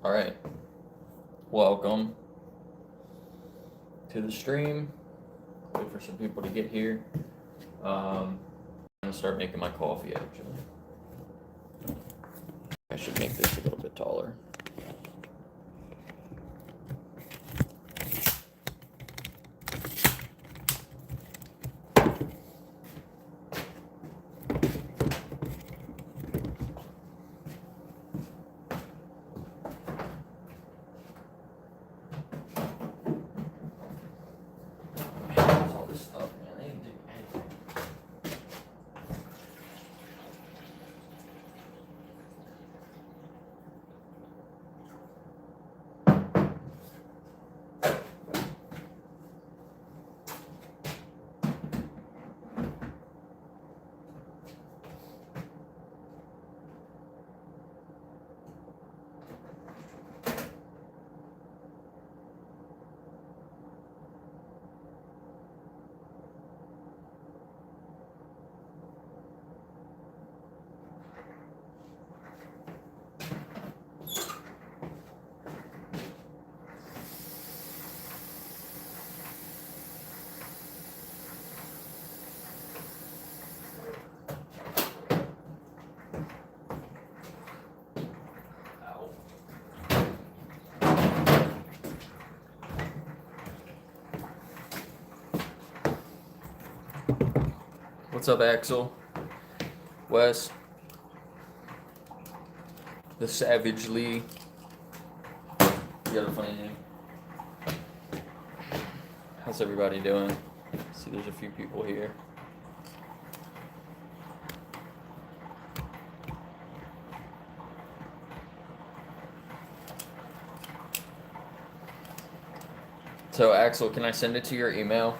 All right, welcome to the stream. Wait for some people to get here. I'm gonna start making my coffee actually. I should make this a little bit taller. Man, all this stuff, man. They didn't do anything. Ow. What's up, Axel? Wes? The Savage Lee. You got a funny name? How's everybody doing? See, there's a few people here. So, Axel, can I send it to your email?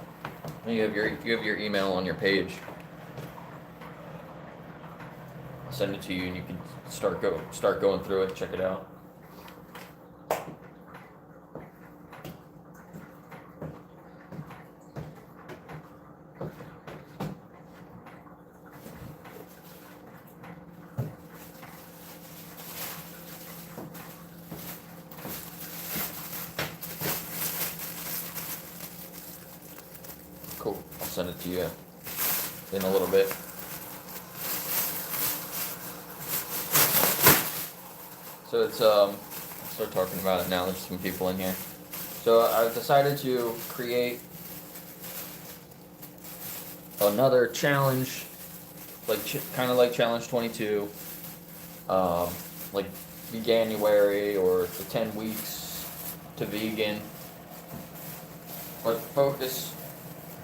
You have your email on your page. I'll send it to you, and you can start going through it. Check it out. Cool. I'll send it to you in a little bit. So it's I'll start talking about it now. There's some people in here. So I've decided to create another challenge, like kind of like Challenge 22, like Veganuary or the 10 weeks to vegan, but focus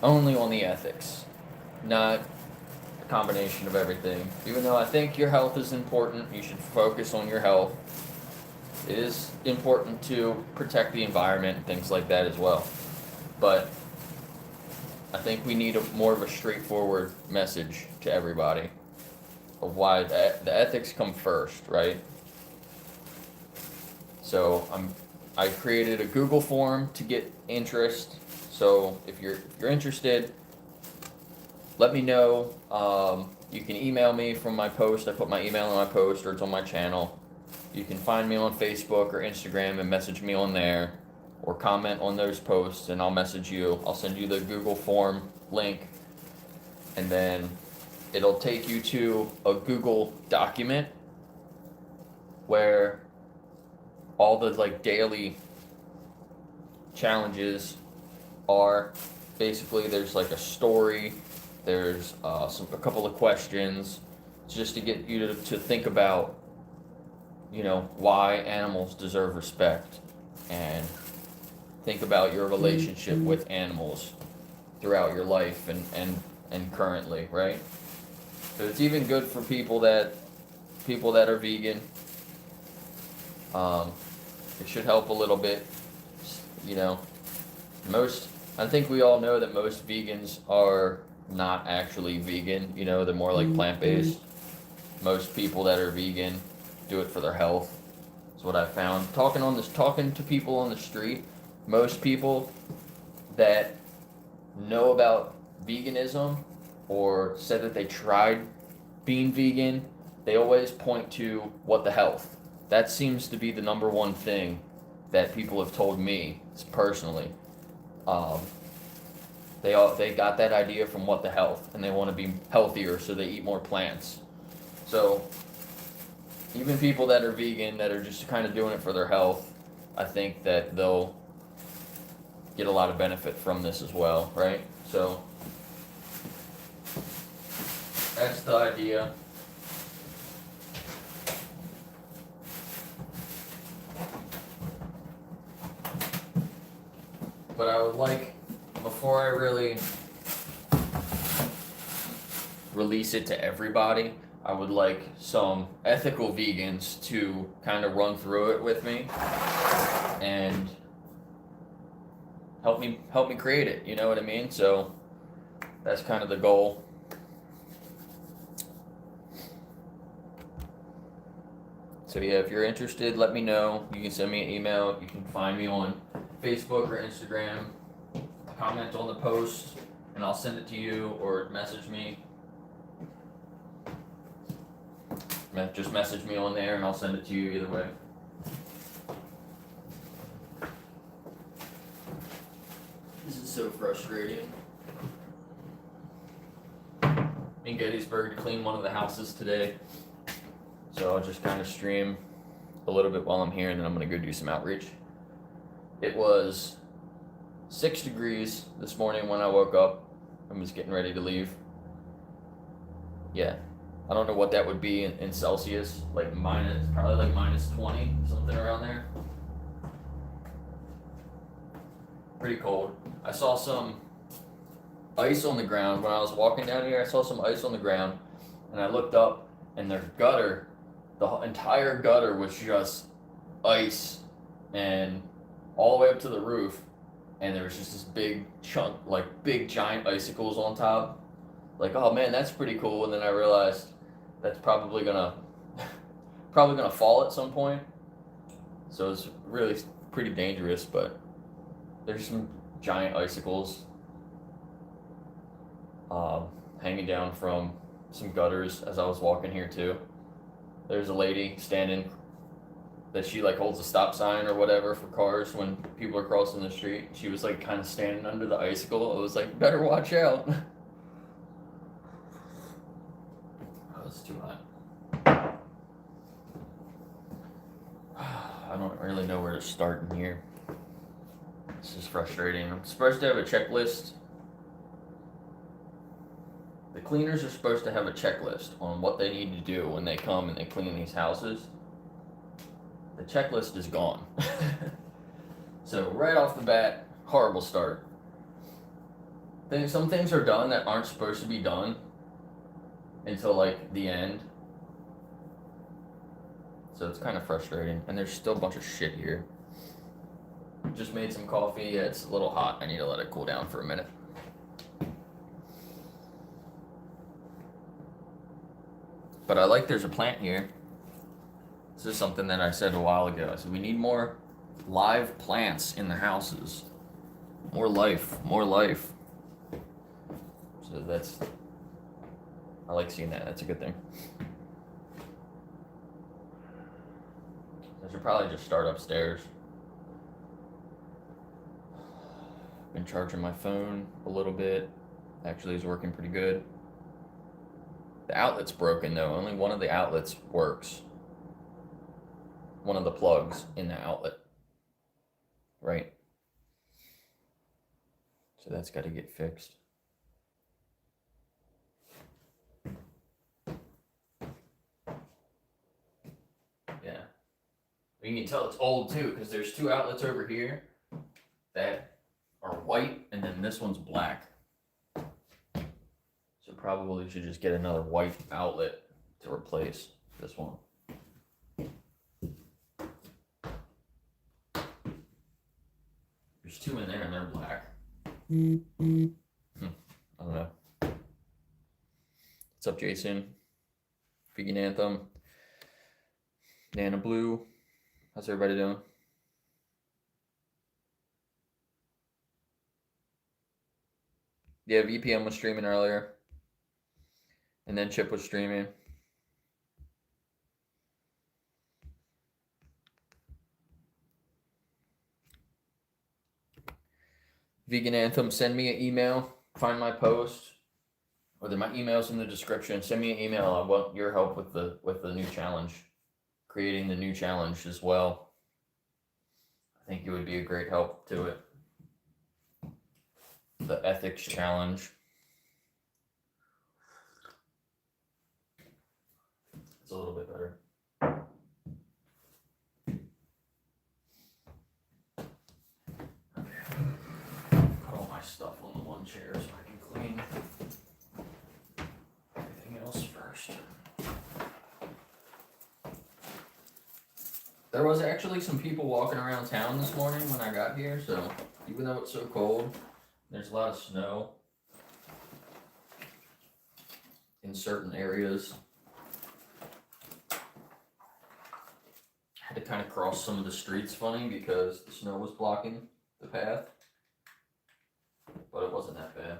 only on the ethics, not a combination of everything. Even though I think your health is important, you should focus on your health. It is important to protect the environment and things like that as well. But I think we need more of a straightforward message to everybody of why the ethics come first, right? So I created a Google form to get interest. So if you're interested, let me know. You can email me from my post. I put my email on my post, or it's on my channel. You can find me on Facebook or Instagram and message me on there, or comment on those posts and I'll message you. I'll send you the Google form link, and then it'll take you to a Google document where all the like daily challenges are. Basically, there's like a story, there's a couple of questions, just to get you to think about, why animals deserve respect, and think about your relationship with animals throughout your life and currently, right? So it's even good for people that are vegan. It should help a little bit. I think we all know that most vegans are not actually vegan. They're more like plant-based. Most people that are vegan do it for their health. That's what I found. Talking to people on the street, most people that know about veganism or said that they tried being vegan, they always point to what the health that seems to be the number one thing that people have told me personally. Um, they got that idea from What the Health, and they want to be healthier, so they eat more plants. So even people that are vegan, that are just kind of doing it for their health, I think that they'll get a lot of benefit from this as well, right? So that's the idea. But I would like, before I really release it to everybody, I would like some ethical vegans to kind of run through it with me and help me create it, you know what I mean? So that's kind of the goal. So yeah, if you're interested, let me know. You can send me an email. You can find me on Facebook or Instagram. Comment on the post and I'll send it to you, or message me. Just message me on there and I'll send it to you either way. This is so frustrating. In Gettysburg to clean one of the houses today. So I'll just kind of stream a little bit while I'm here, and then I'm going to go do some outreach. It was 6 degrees this morning when I woke up. I was getting ready to leave. Yeah, I don't know what that would be in Celsius, like probably like minus 20, something around there. Pretty cold. I saw some ice on the ground when I was walking down here. I saw some ice on the ground, and I looked up, and their gutter, the entire gutter was just ice, and all the way up to the roof, and there was just this big chunk, like big giant icicles on top. Like, oh man, that's pretty cool. And then I realized that's probably gonna fall at some point. So it's really pretty dangerous, but there's some giant icicles hanging down from some gutters as I was walking here too. There's a lady standing that she like holds a stop sign or whatever for cars when people are crossing the street. She was like kind of standing under the icicle. I was like, better watch out. Oh, it's too hot. I don't really know where to start in here. This is frustrating. I'm supposed to have a checklist. The cleaners are supposed to have a checklist on what they need to do when they come and they clean these houses. The checklist is gone. So right off the bat, horrible start. Some things are done that aren't supposed to be done until like the end. So it's kind of frustrating. And there's still a bunch of shit here. Just made some coffee. Yeah, it's a little hot. I need to let it cool down for a minute. But I like there's a plant here. This is something that I said a while ago. I said we need more live plants in the houses. More life. So I like seeing that. That's a good thing. I should probably just start upstairs. Been charging my phone a little bit. Actually, it's working pretty good. The outlet's broken though. Only one of the outlets works. One of the plugs in the outlet. Right? So that's got to get fixed. Yeah. You can tell it's old too, because there's two outlets over here that are white, and then this one's black. So probably should just get another white outlet to replace this one. There's two in there and they're black. I don't know. What's up, Jason? Vegan Anthem. Nana Blue. How's everybody doing? Yeah, VPN was streaming earlier. And then Chip was streaming. Vegan Anthem, send me an email. Find my post, or my email's in the description. Send me an email. I want your help with the new challenge, creating the new challenge as well. I think you would be a great help to it. The ethics challenge. It's a little bit better. Put all my stuff on the one chair so I can clean everything else first. There was actually some people walking around town this morning when I got here, so even though it's so cold, there's a lot of snow in certain areas. I had to kind of cross some of the streets funny because the snow was blocking the path, but it wasn't that bad.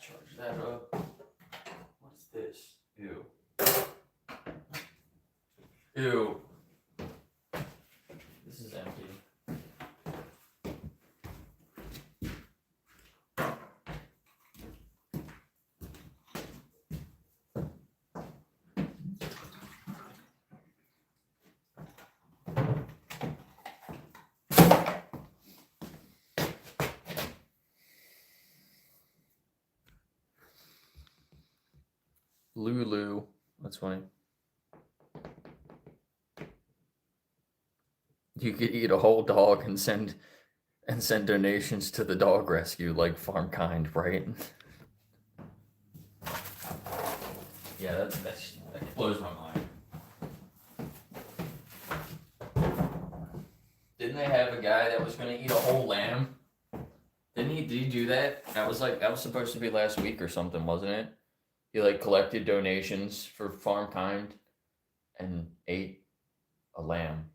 Charge that up. What's this? Ew. Ew. This is empty. Lulu. That's funny. You could eat a whole dog and send donations to the dog rescue like Farm Kind, right? Yeah, that blows my mind. Didn't they have a guy that was gonna eat a whole lamb? Did he do that? That was supposed to be last week or something, wasn't it? He like collected donations for Farm Kind and ate a lamb.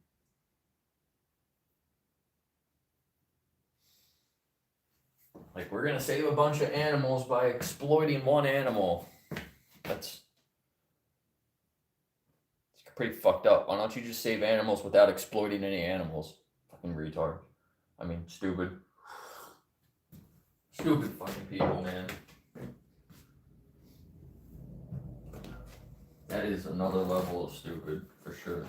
Like, we're gonna save a bunch of animals by exploiting one animal. It's pretty fucked up. Why don't you just save animals without exploiting any animals? Fucking retard. I mean, stupid. Stupid fucking people, man. That is another level of stupid, for sure.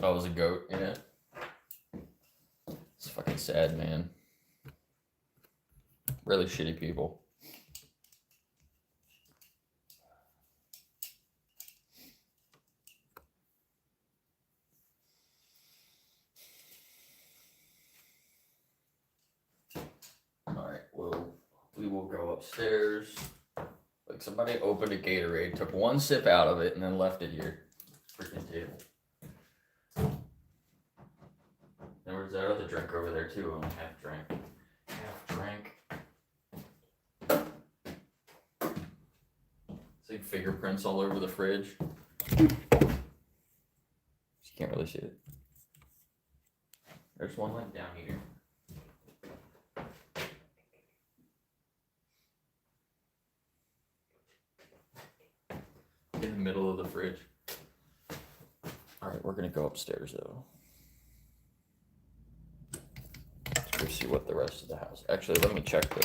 Oh, it was a goat, yeah. It's fucking sad, man. Really shitty people. Alright, well, we will go upstairs. Like, somebody opened a Gatorade, took one sip out of it, and then left it here. Freaking table. There was that other drink over there too, only half drank. It's like fingerprints all over the fridge. You can't really see it. There's one like down here. In the middle of the fridge. Alright, we're gonna go upstairs though. Let's see what the rest of the house. Actually, let me check the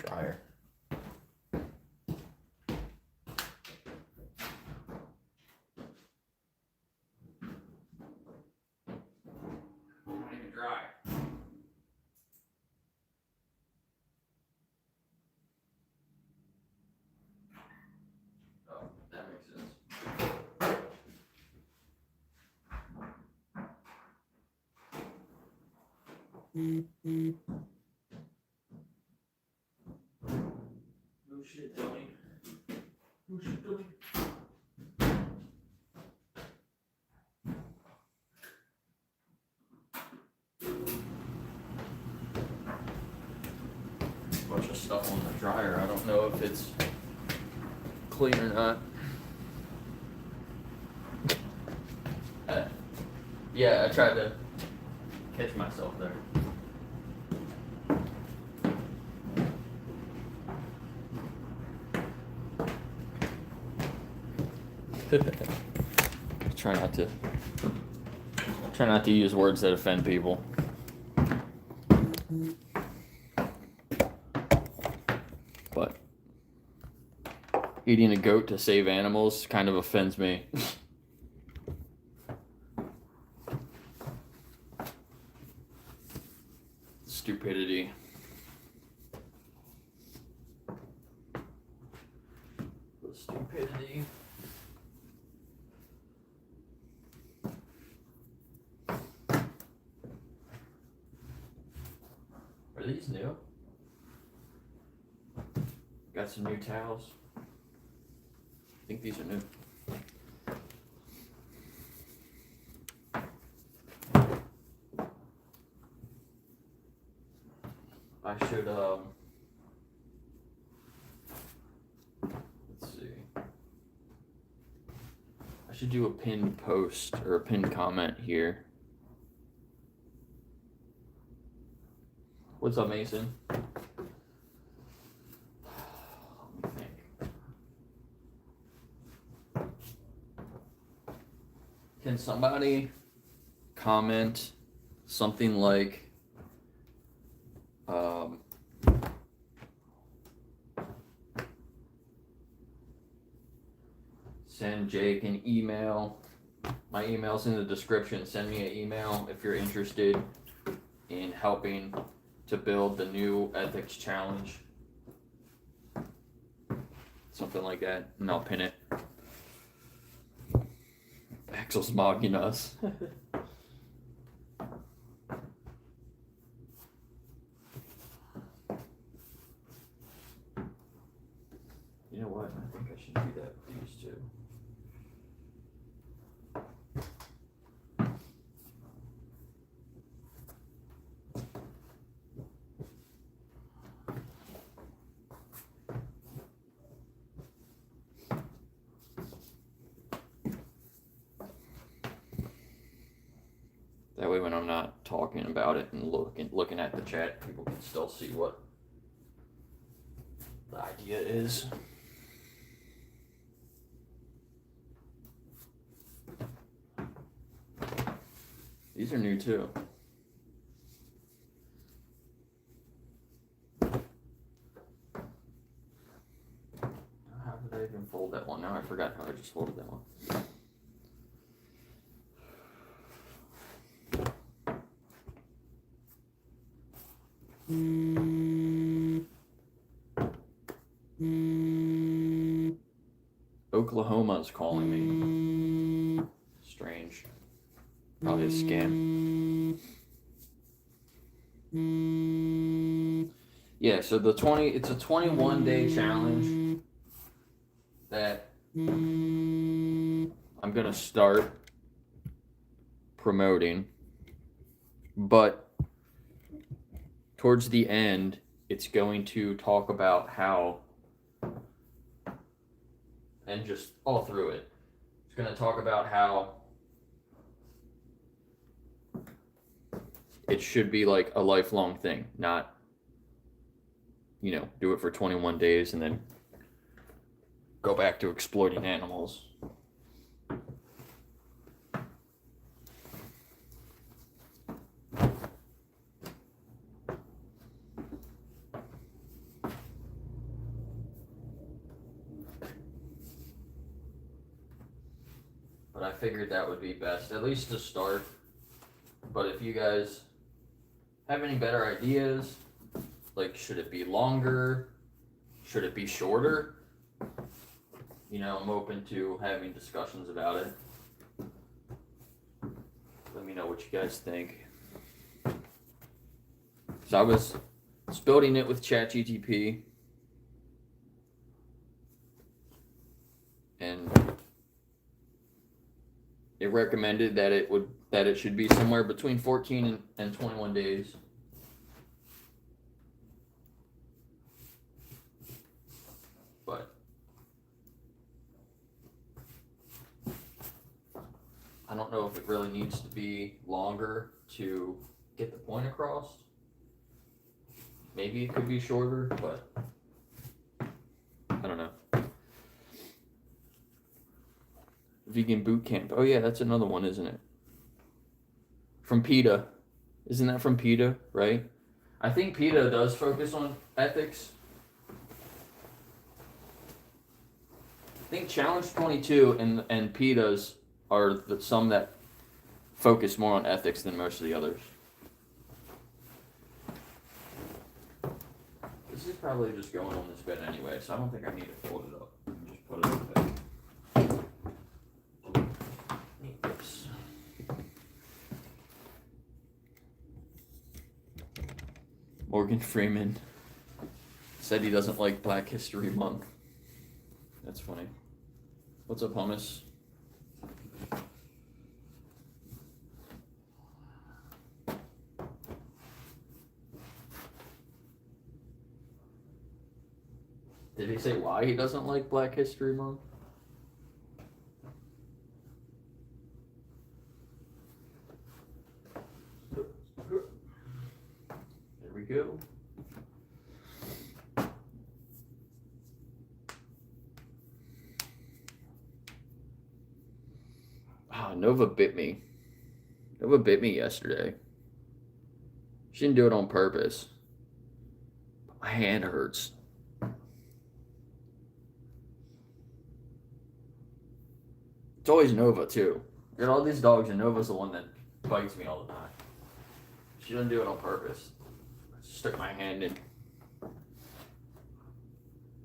dryer. Not even dry. Oh, that makes sense. No shit, Tony. No shit, Tony. Bunch of stuff on the dryer. I don't know if it's clean or not. Yeah, I tried to catch myself there. Try not to use words that offend people. But eating a goat to save animals kind of offends me. Stupidity. The stupidity. Are these new? Got some new towels. I think these are new. I should, let's see. I should do a pinned post or a pinned comment here. What's up, Mason? Let me think. Can somebody comment something like, send Jake an email. My email's in the description. Send me an email if you're interested in helping to build the new ethics challenge. Something like that, and I'll pin it. Axel's mogging us. You know what? I think I should do that with these two. That way when I'm not talking about it and looking at the chat, people can still see what the idea is. These are new too. How did I even fold that one? Now I forgot how I just folded that one. Oklahoma's calling me. Strange. Probably a scam. Yeah, so it's a 21-day challenge that I'm gonna start promoting, but towards the end, it's going to talk about how, and just all through it, it's going to talk about how it should be like a lifelong thing, not, do it for 21 days and then go back to exploiting animals. But I figured that would be best, at least to start. But if you guys have any better ideas, like should it be longer? Should it be shorter? I'm open to having discussions about it. Let me know what you guys think. So I was building it with ChatGPT. And it recommended that it should be somewhere between 14 and 21 days. But I don't know if it really needs to be longer to get the point across. Maybe it could be shorter, but I don't know. Vegan boot camp. Oh yeah, that's another one, isn't it? From PETA. Isn't that from PETA, right? I think PETA does focus on ethics. I think Challenge 22 and PETA's are some that focus more on ethics than most of the others. This is probably just going on this bed anyway, so I don't think I need to fold it up. Just put it in the bed. Need this. Morgan Freeman said he doesn't like Black History Month. That's funny. What's up, hummus? Did he say why he doesn't like Black History Month? There we go. Ah, Nova bit me. Nova bit me yesterday. She didn't do it on purpose. My hand hurts. It's always Nova, too. Got all these dogs, and Nova's the one that bites me all the time. She didn't do it on purpose. I just stuck my hand in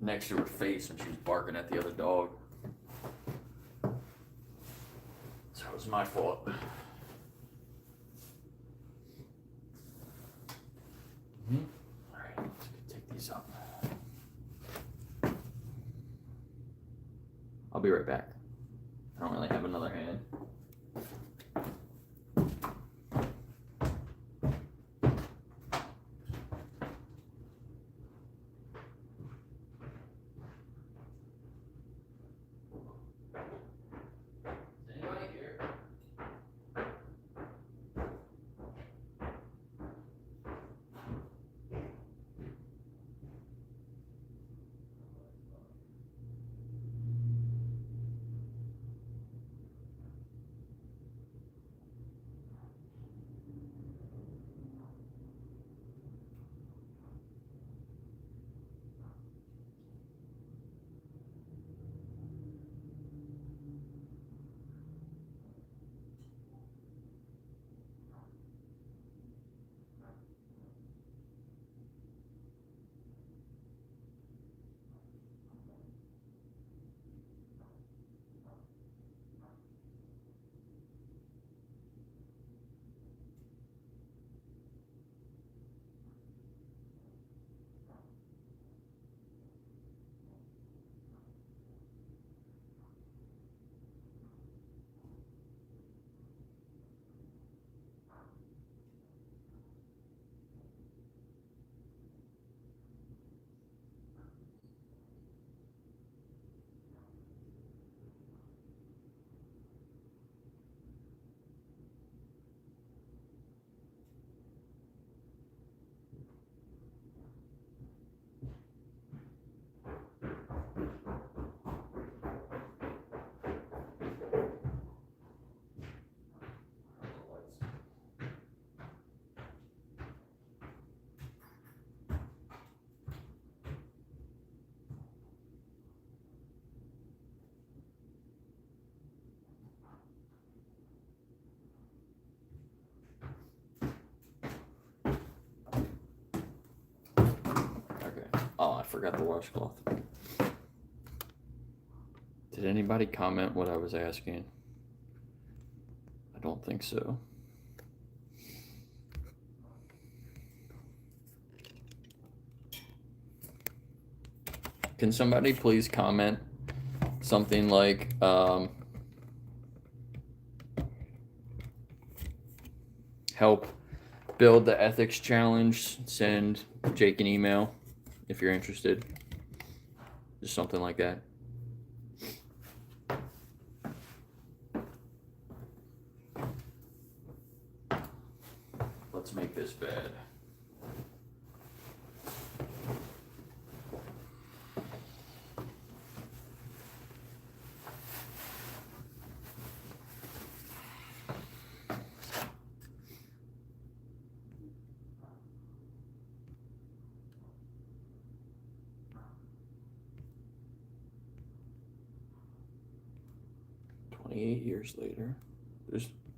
next to her face when she was barking at the other dog. So it was my fault. Alright, let's take these up. I'll be right back. I don't really have another hand. Is anybody here? Oh, I forgot the washcloth. Did anybody comment what I was asking? I don't think so. Can somebody please comment something like, help build the ethics challenge, send Jake an email if you're interested. Just something like that. Let's make this bad. Years later,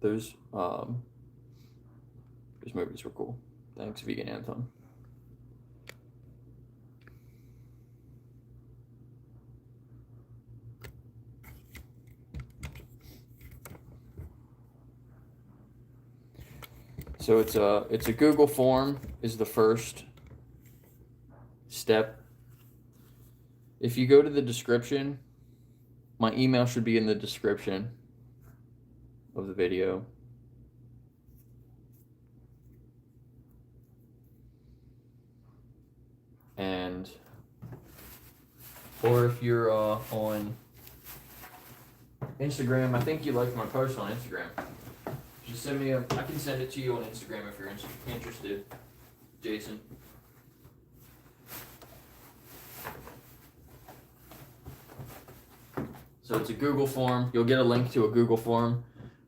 those movies were cool. Thanks, Vegan Anthem. So it's a Google form is the first step. If you go to the description, my email should be in the description of the video. And, or if you're on Instagram, I think you liked my post on Instagram. Just send me I can send it to you on Instagram if you're interested, Jason. So it's a Google form. You'll get a link to a Google form.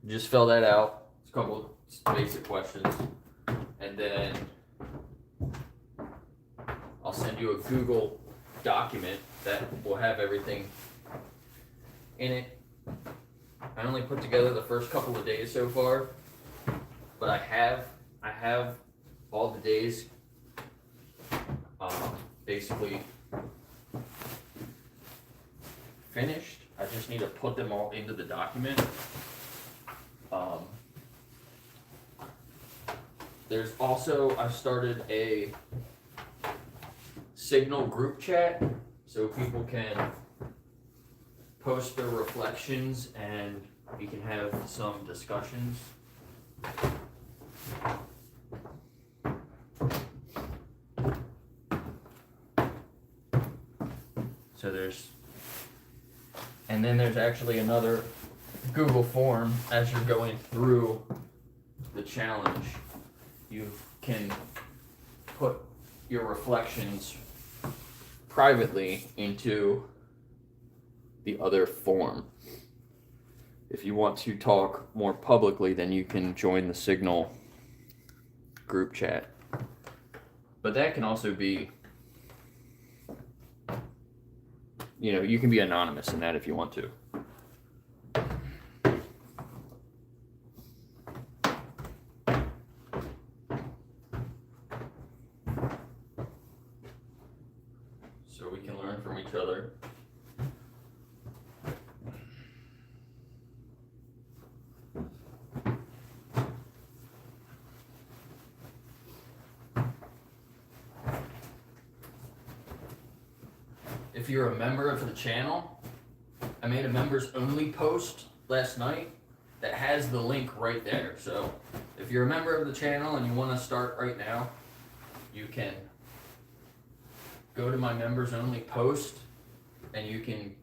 Just fill that out. It's a couple of basic questions. And then I'll send you a Google document that will have everything in it. I only put together the first couple of days so far, but I have all the days basically finished. I just need to put them all into the document. There's also, I started a Signal group chat so people can post their reflections and we can have some discussions. So and then there's actually another Google form as you're going through the challenge. You can put your reflections privately into the other form. If you want to talk more publicly, then you can join the Signal group chat. But that can also be, you can be anonymous in that if you want to. So we can learn from each other. If you're a member of the channel, I made a members only post last night that has the link right there. So if you're a member of the channel and you want to start right now, you can go to my members only post and you can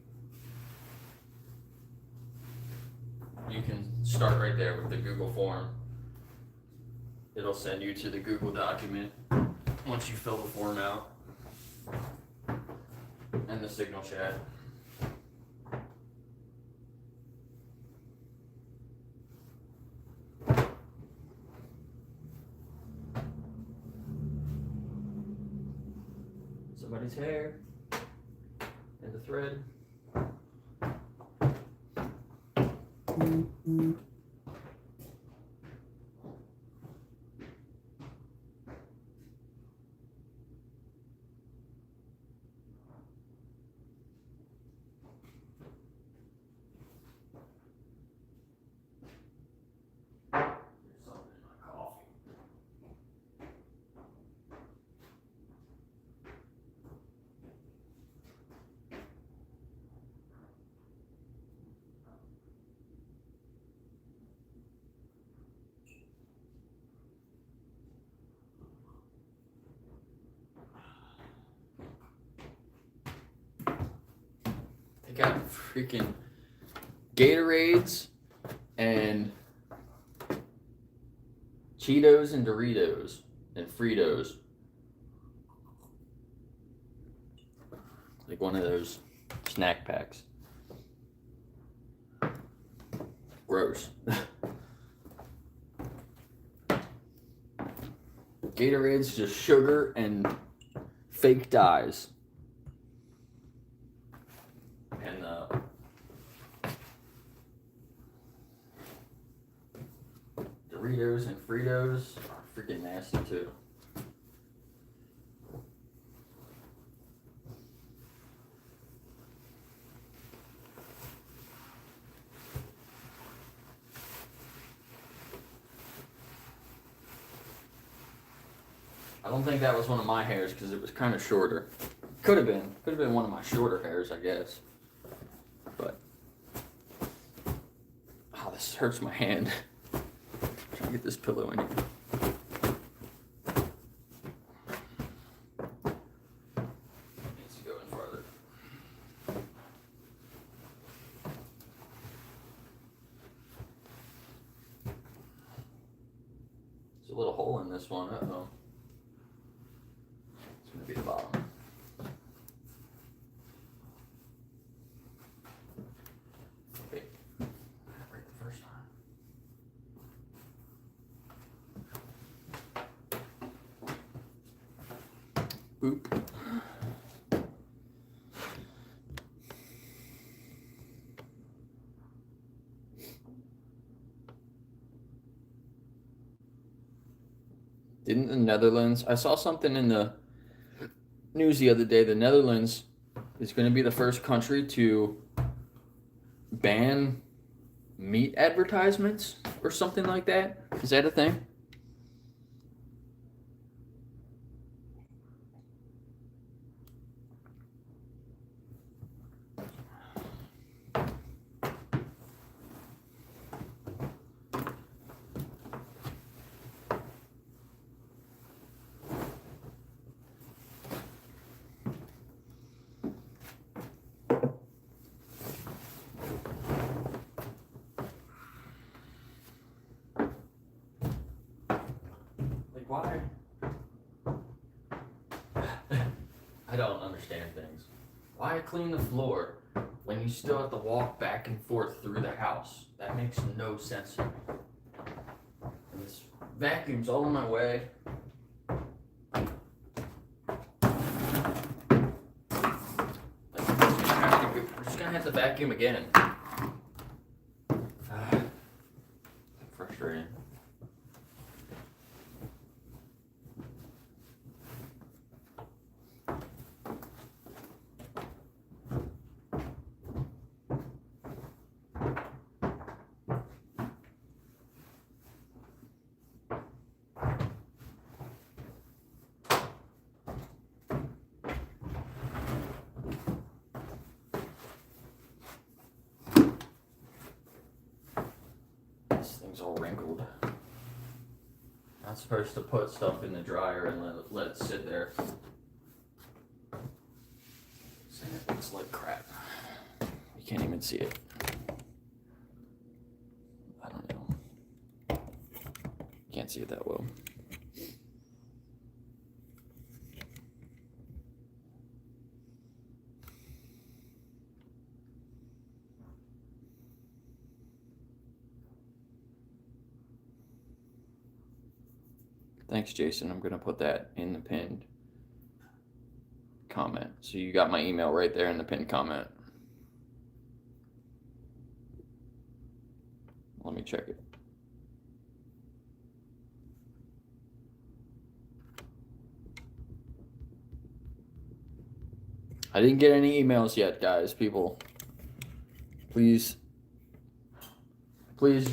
start right there with the Google form. It'll send you to the Google document once you fill the form out. And the Signal chat. Somebody's hair and the thread. Got freaking Gatorades and Cheetos and Doritos and Fritos. Like one of those snack packs. Gross. Gatorade's just sugar and fake dyes. And Doritos and Fritos are freaking nasty too. I don't think that was one of my hairs because it was kind of shorter. Could have been one of my shorter hairs, I guess. But oh, this hurts my hand. Trying to get this pillow in here. Needs to go in farther. There's a little hole in this one. Uh-oh. It's gonna be the bottom. Okay. Right the first time. Boop. Didn't the Netherlands, I saw something in the news the other day, the Netherlands is going to be the first country to ban meat advertisements or something like that. Is that a thing? Why? I don't understand things. Why clean the floor when you still have to walk back and forth through the house? That makes no sense to me. And this vacuum's all in my way. We're just gonna have to vacuum again. Frustrating. Thing's all wrinkled. Not supposed to put stuff in the dryer and let it sit there. This thing looks like crap. You can't even see it. I don't know. Can't see it that well. Thanks, Jason. I'm going to put that in the pinned comment. So you got my email right there in the pinned comment. Let me check it. I didn't get any emails yet, guys. People, please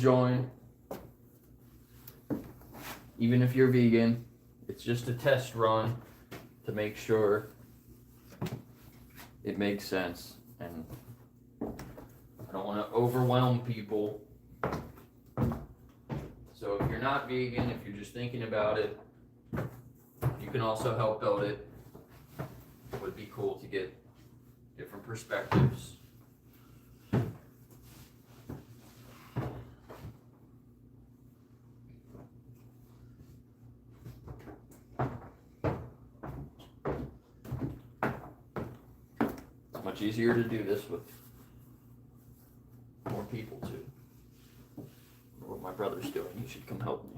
join. Even if you're vegan, it's just a test run to make sure it makes sense. And I don't want to overwhelm people. So if you're not vegan, if you're just thinking about it, you can also help build it. It would be cool to get different perspectives. much easier to do this with more people too. What my brother's doing, he should come help me.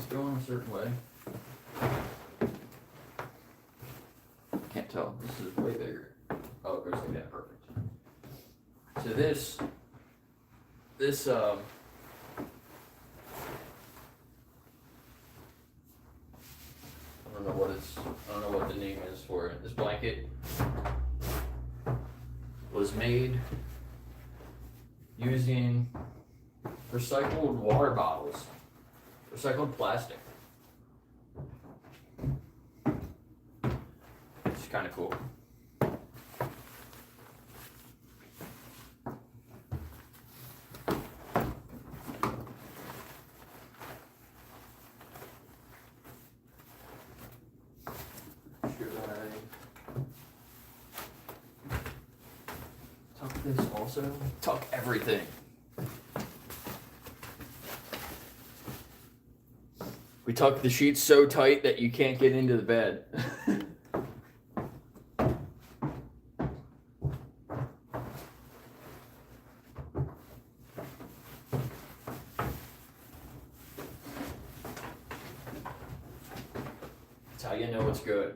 Going a certain way. Can't tell. This is way bigger. Oh, it goes like that. Perfect. So this I don't know what the name is for it. This blanket was made using recycled water bottles. Recycled plastic. It's kind of cool. Should I tuck this also? Tuck everything. We tuck the sheets so tight that you can't get into the bed. That's how you know it's good.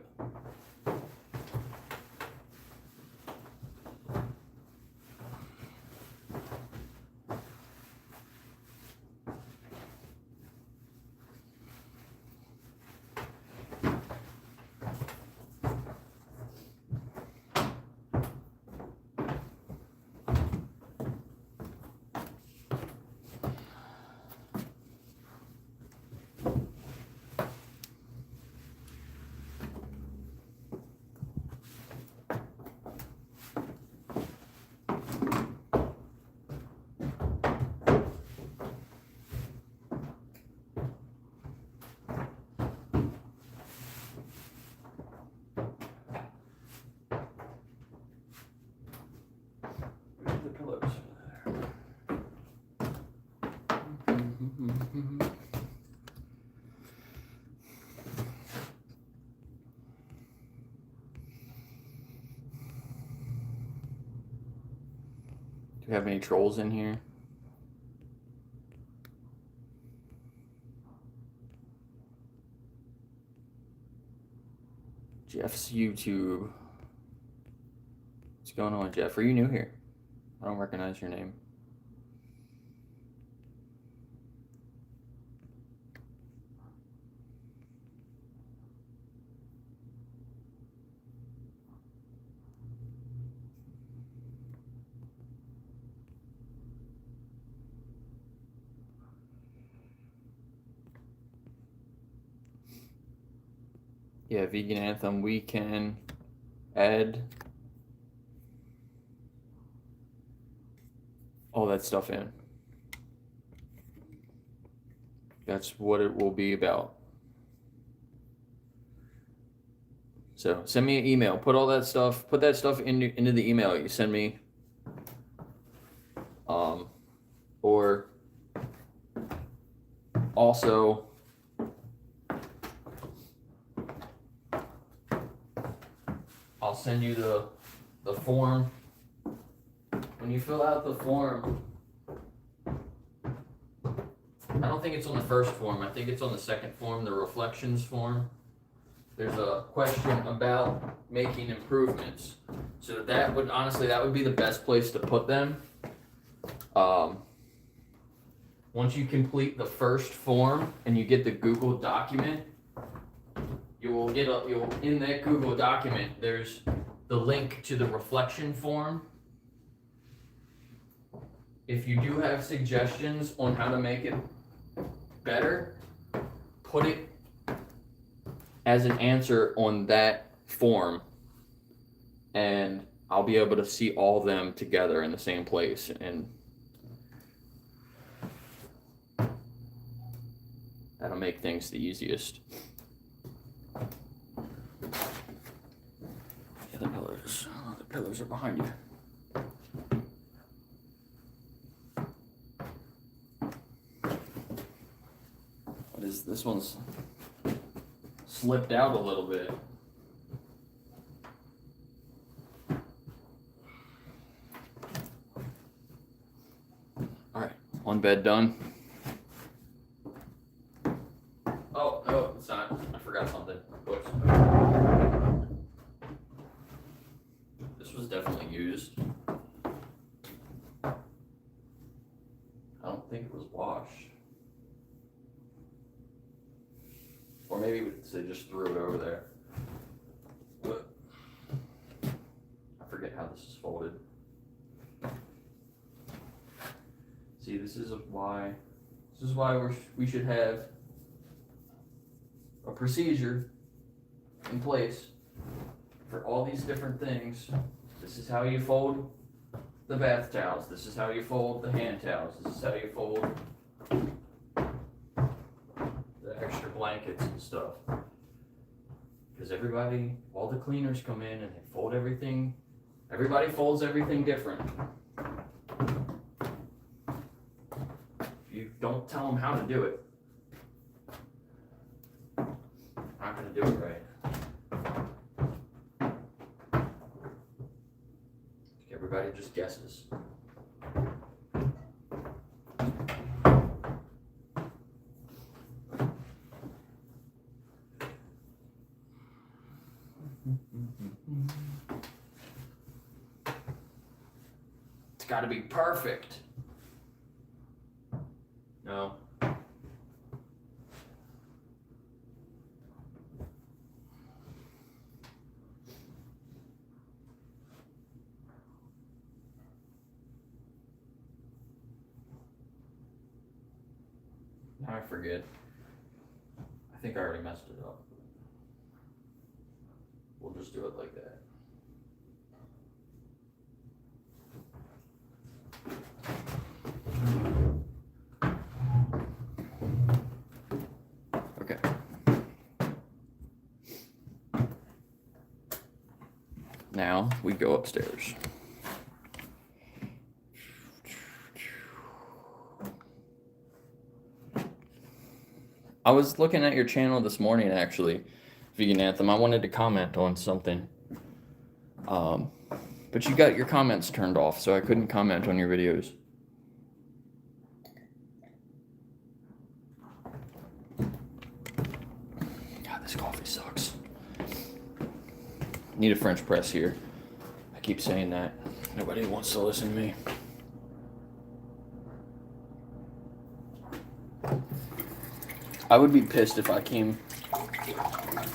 Do we have any trolls in here? Jeff's YouTube. What's going on, Jeff? Are you new here? I don't recognize your name. Yeah, vegan anthem. We can add all that stuff in. That's what it will be about. So send me an email. Put all that stuff. Put that stuff into the email you send me. Or also I'll send you the form when you fill out the form, I don't think it's on the first form. I think it's on the second form, the reflections form. There's a question about making improvements. So that would, honestly, that would be the best place to put them. Once you complete the first form and you get the Google document, you'll in that Google document, there's the link to the reflection form. If you do have suggestions on how to make it better, put it as an answer on that form, and I'll be able to see all of them together in the same place, and that'll make things the easiest. Yeah, the pillars are behind you. What is this one's slipped out a little bit. All right, one bed done. Oh, no, it's not. I forgot something. Oops. This was definitely used. I don't think it was washed. Or maybe they just threw it over there. What? I forget how this is folded. See, this is why we should have a procedure in place for all these different things. This is how you fold the bath towels. This is how you fold the hand towels. This is how you fold extra blankets and stuff, because all the cleaners come in and they fold everything. Everybody folds everything different. You don't tell them how to do it, they're not going to do it right. Everybody just guesses. It's got to be perfect. No. Now I forget. I think I already messed it up. We'll just do it like that. Okay. Now we go upstairs. I was looking at your channel this morning, actually, Vegan Anthem. I wanted to comment on something. But you got your comments turned off, so I couldn't comment on your videos. God, this coffee sucks. Need a French press here. I keep saying that. Nobody wants to listen to me. I would be pissed if I came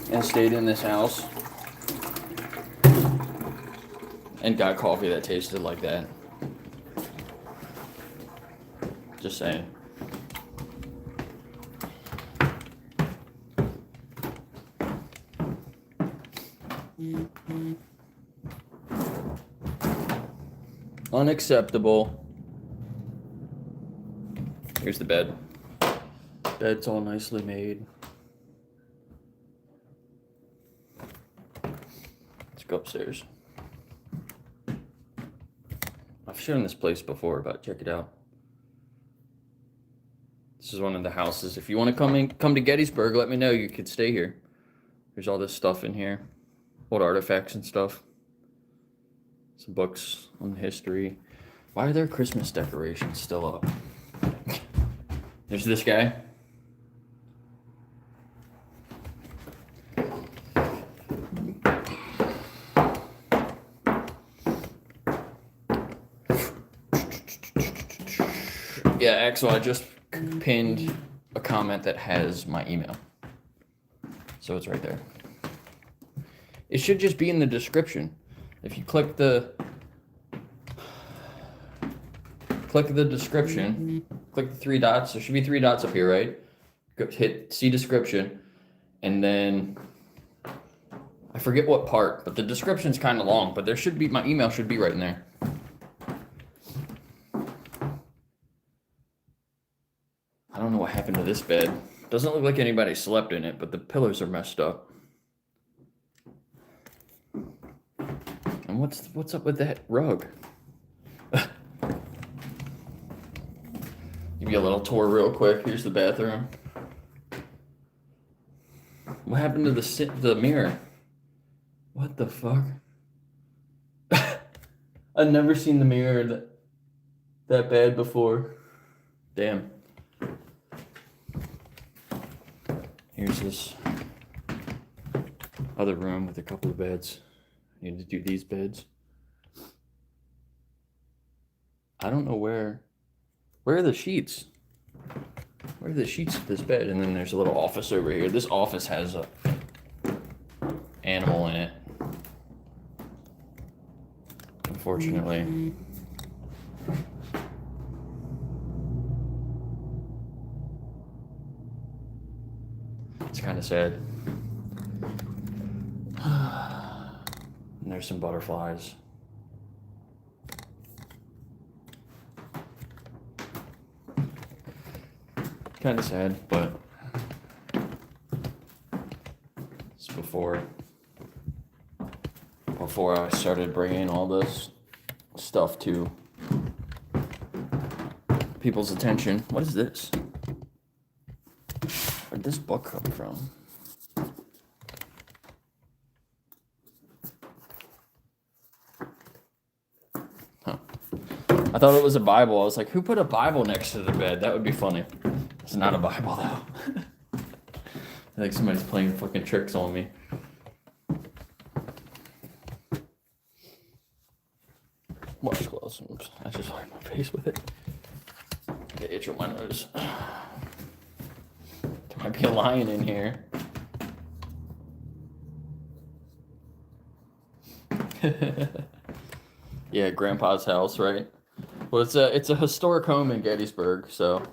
and stayed in this house and got coffee that tasted like that. Just saying. Unacceptable. Here's the bed. Bed's all nicely made. Let's go upstairs. I've shown this place before, but check it out. This is one of the houses. If you want to come to Gettysburg, let me know. You could stay here. There's all this stuff in here. Old artifacts and stuff. Some books on history. Why are there Christmas decorations still up? There's this guy. Yeah, Axel, I just pinned a comment that has my email. So it's right there. It should just be in the description. If you click the description, click the three dots. There should be three dots up here, right? Go, hit see description, and then I forget what part, but the description's kind of long, but there should be, my email should be right in there. I don't know what happened to this bed. Doesn't look like anybody slept in it, but the pillows are messed up. And what's up with that rug? Give you a little tour real quick. Here's the bathroom. What happened to the mirror? What the fuck? I've never seen the mirror that bad before. Damn. Here's this other room with a couple of beds. I need to do these beds. I don't know where are the sheets? Where are the sheets of this bed? And then there's a little office over here. This office has a animal in it. Unfortunately. It's kind of sad. And there's some butterflies. Kind of sad, but it's before I started bringing all this stuff to people's attention. What is this? Where'd this book come from? Huh. I thought it was a Bible. I was like, who put a Bible next to the bed? That would be funny. It's not a Bible, though. I think somebody's playing fucking tricks on me. Washcloths. I just wipe my face with it. Get itch on my nose. There might be a lion in here. Yeah, Grandpa's house, right? Well, it's a historic home in Gettysburg, so.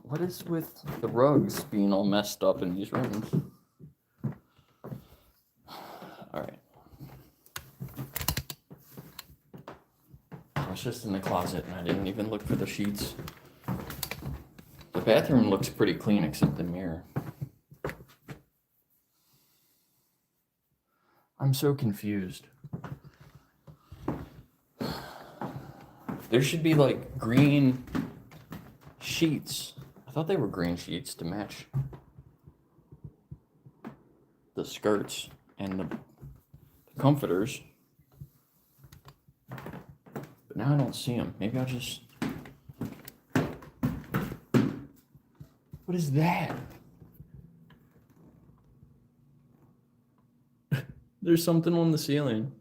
What is with the rugs being all messed up in these rooms? All right. I was just in the closet and I didn't even look for the sheets. The bathroom looks pretty clean except the mirror. I'm so confused. There should be like green sheets. I thought they were green sheets to match the skirts and the comforters. But now I don't see them. Maybe I'll just... What is that? There's something on the ceiling.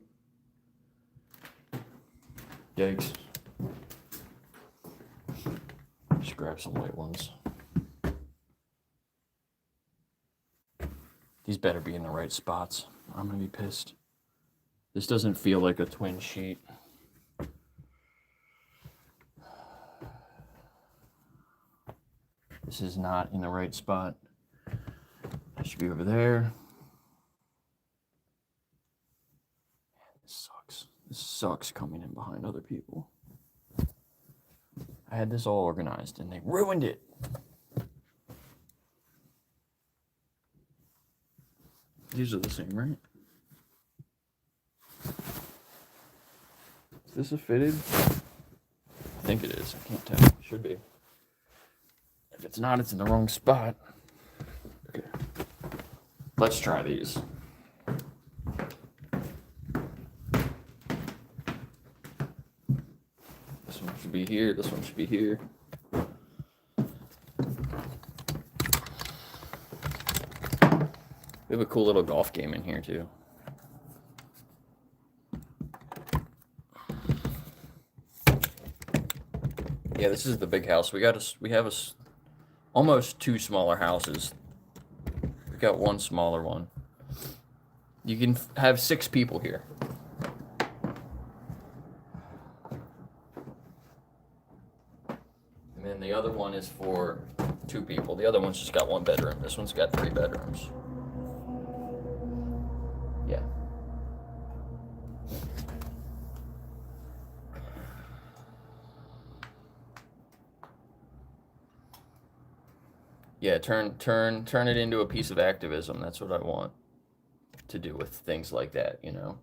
Yikes. Just grab some white ones. These better be in the right spots. I'm gonna be pissed. This doesn't feel like a twin sheet. This is not in the right spot. It should be over there. This sucks. This sucks coming in behind other people. I had this all organized and they ruined it. These are the same, right? Is this a fitted? I think it is. I can't tell. Should be. If it's not, it's in the wrong spot. Okay. Let's try these. be here. This one should be here. We have a cool little golf game in here too. Yeah, this is the big house. We have almost 2 smaller houses. We got 1 smaller one. You can have 6 people here. And then the other one is for 2 people. The other one's just got 1 bedroom. This one's got 3 bedrooms. Yeah. Yeah, turn it into a piece of activism. That's what I want to do with things like that, you know.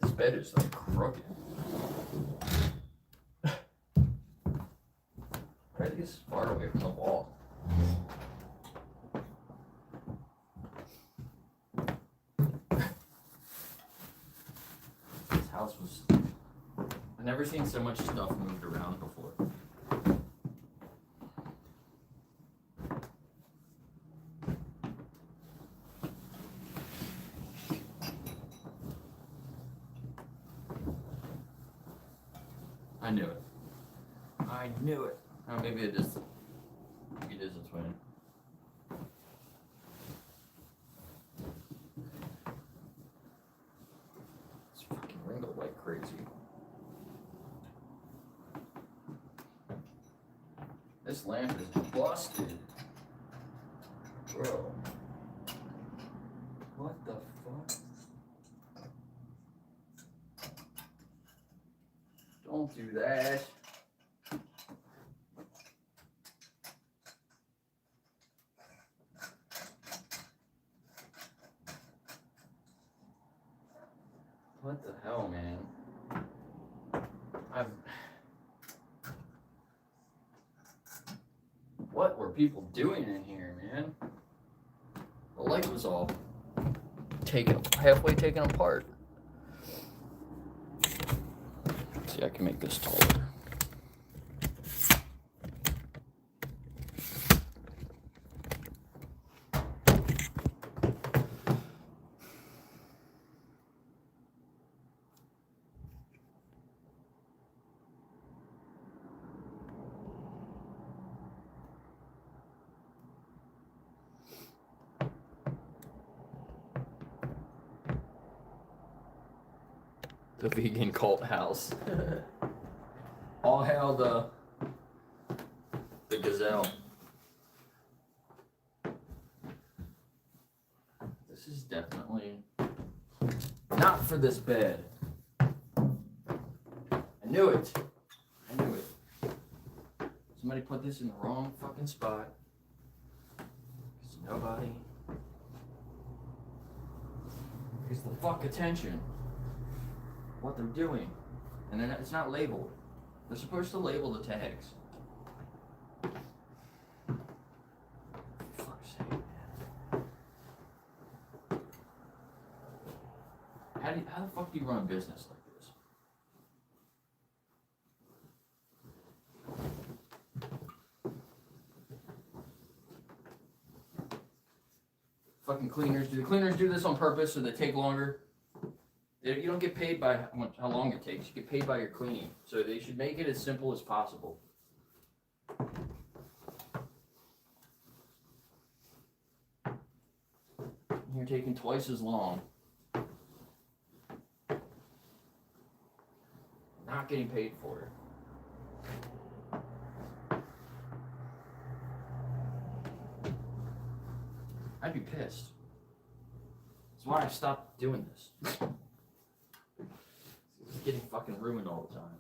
This bed is like crooked. Try to get as far away from the wall. This house was... I've never seen so much stuff moved around before. I knew it. I knew it. Oh, maybe it is a twin. It's fucking wrinkled like crazy. This lamp is busted. Bro. What the fuck? Don't do that. What the hell, man? What were people doing in here, man? The light was all halfway taken apart. Let's see, I can make this taller. The vegan cult house. All hail the gazelle. This is definitely not for this bed. I knew it. I knew it. Somebody put this in the wrong fucking spot. Because nobody pays the fuck attention what they're doing, and then it's not labeled. They're supposed to label the tags. For fuck's sake, man. How the fuck do you run a business like this? Fucking cleaners. Do the cleaners do this on purpose so they take longer? You don't get paid by how long it takes. You get paid by your cleaning. So they should make it as simple as possible. You're taking twice as long. Not getting paid for it. I'd be pissed. That's why I stopped doing this. It's getting fucking ruined all the time.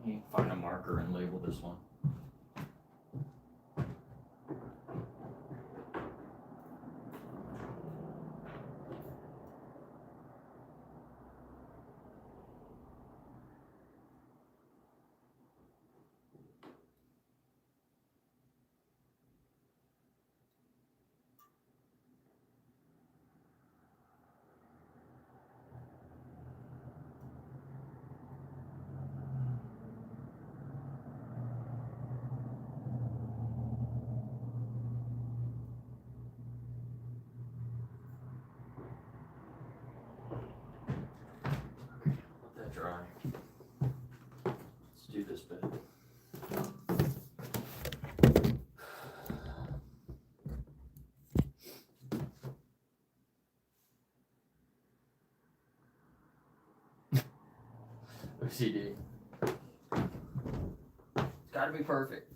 You find a marker and label this one. OCD. It's got to be perfect.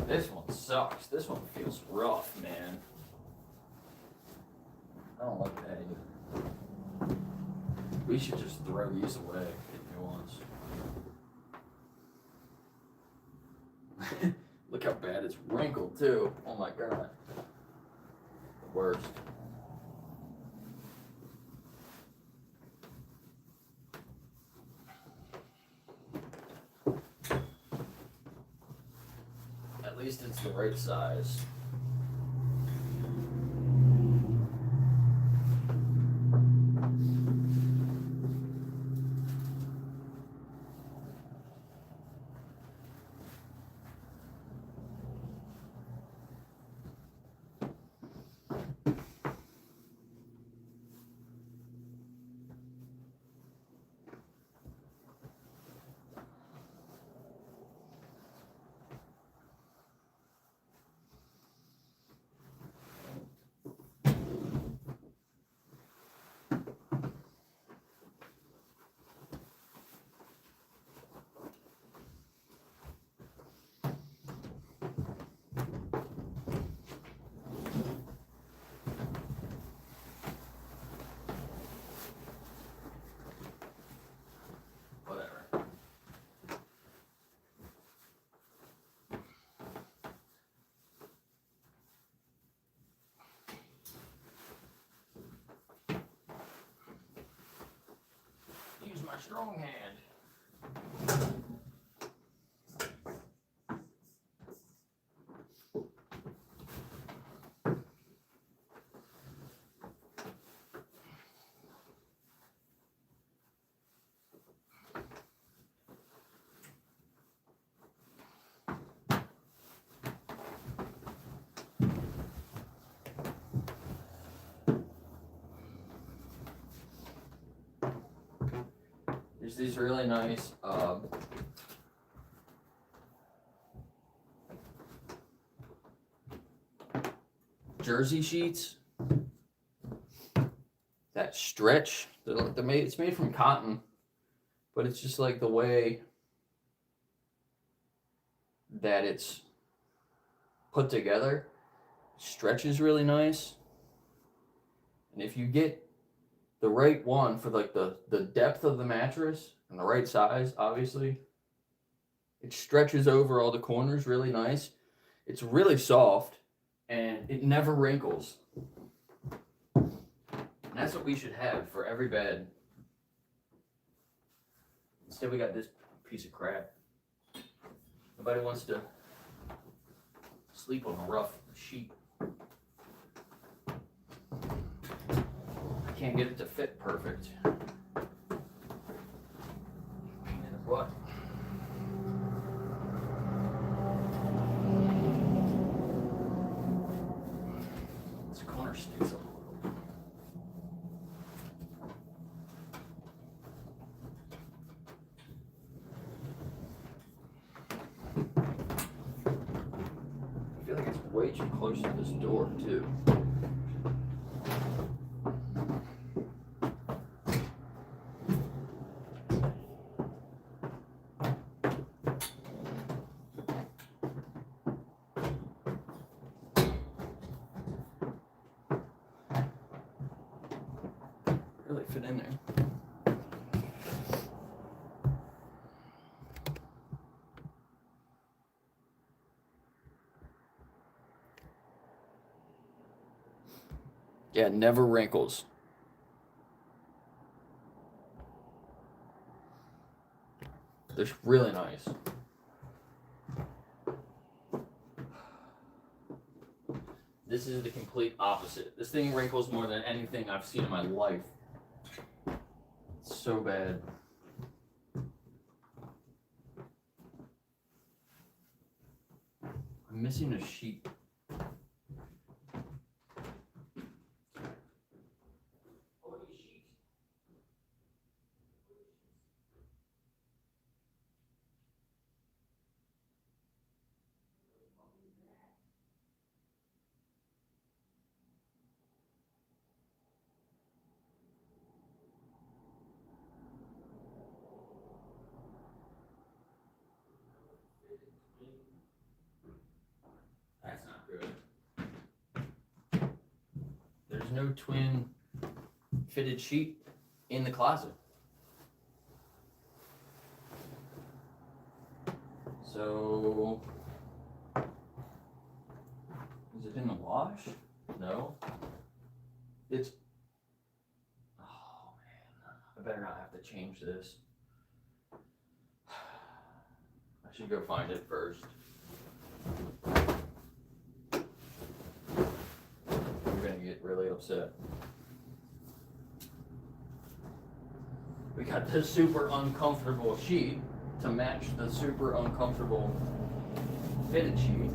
This one sucks. This one feels rough, man. I don't like that either. We should just throw these away and get new ones. Look how bad it's wrinkled too. Oh my god. The worst. At least it's the right size. Use my strong hand. There's these really nice jersey sheets that stretch. It's made from cotton, but it's just like the way that it's put together stretches really nice. And if you get the right one for like the depth of the mattress and the right size, obviously, it stretches over all the corners really nice. It's really soft and it never wrinkles. And that's what we should have for every bed. Instead we got this piece of crap. Nobody wants to sleep on a rough sheet. Can't get it to fit perfect. Pain in the butt. This corner sticks up a little. I feel like it's way too close to this door too. Really fit in there. Yeah, never wrinkles. They're really nice. This is the complete opposite. This thing wrinkles more than anything I've seen in my life. It's so bad. I'm missing a sheet. That's not good. There's no twin fitted sheet in the closet. So, is it in the wash? No. It's, oh man, I better not have to change this. I should go find it first. You're gonna get really upset. We got this super uncomfortable sheet to match the super uncomfortable fitted sheet.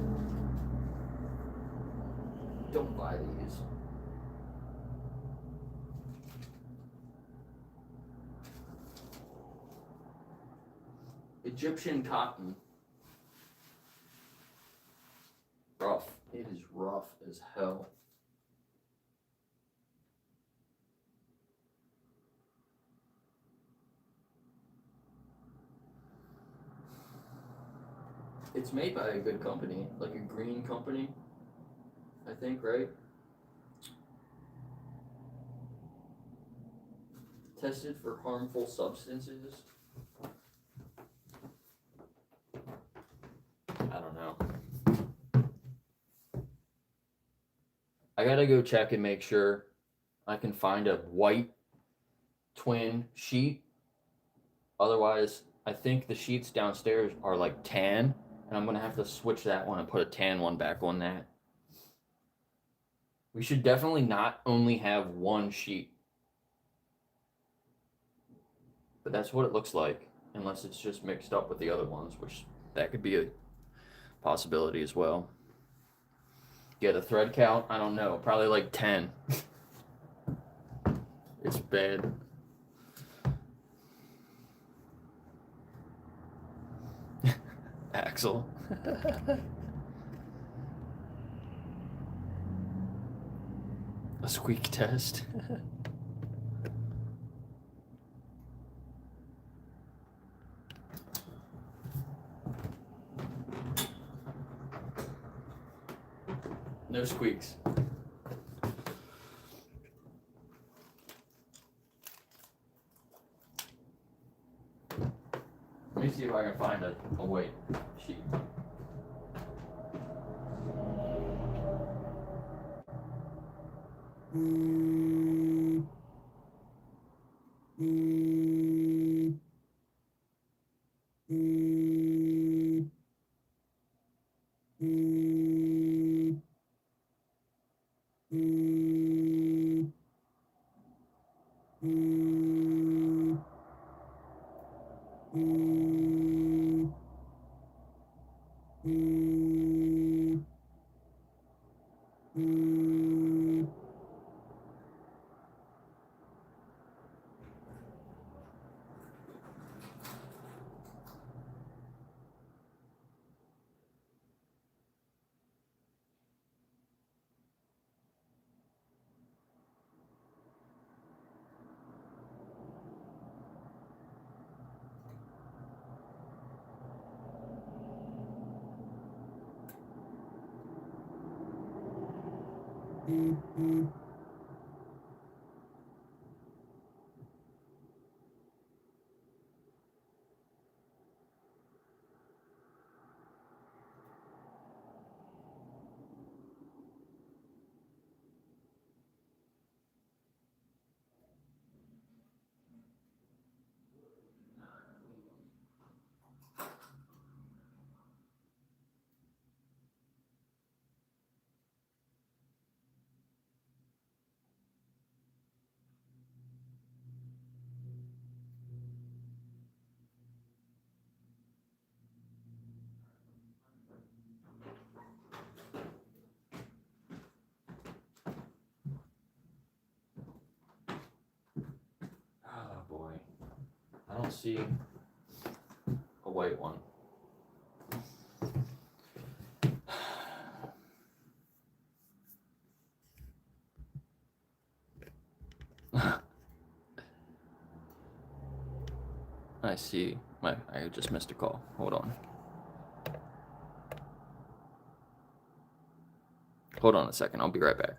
Don't buy these. Egyptian cotton. Rough. It is rough as hell. It's made by a good company, like a green company, I think, right? Tested for harmful substances. I don't know. I gotta go check and make sure I can find a white twin sheet. Otherwise, I think the sheets downstairs are like tan, and I'm gonna have to switch that one and put a tan one back on that. We should definitely not only have one sheet. But that's what it looks like, unless it's just mixed up with the other ones, which that could be a possibility as well. Yeah, the thread count, I don't know, probably like 10. It's bad. Axel. A squeak test. No squeaks. Let me see if I can find a white sheet. I don't see a white one. I see. I just missed a call. Hold on. Hold on a second. I'll be right back.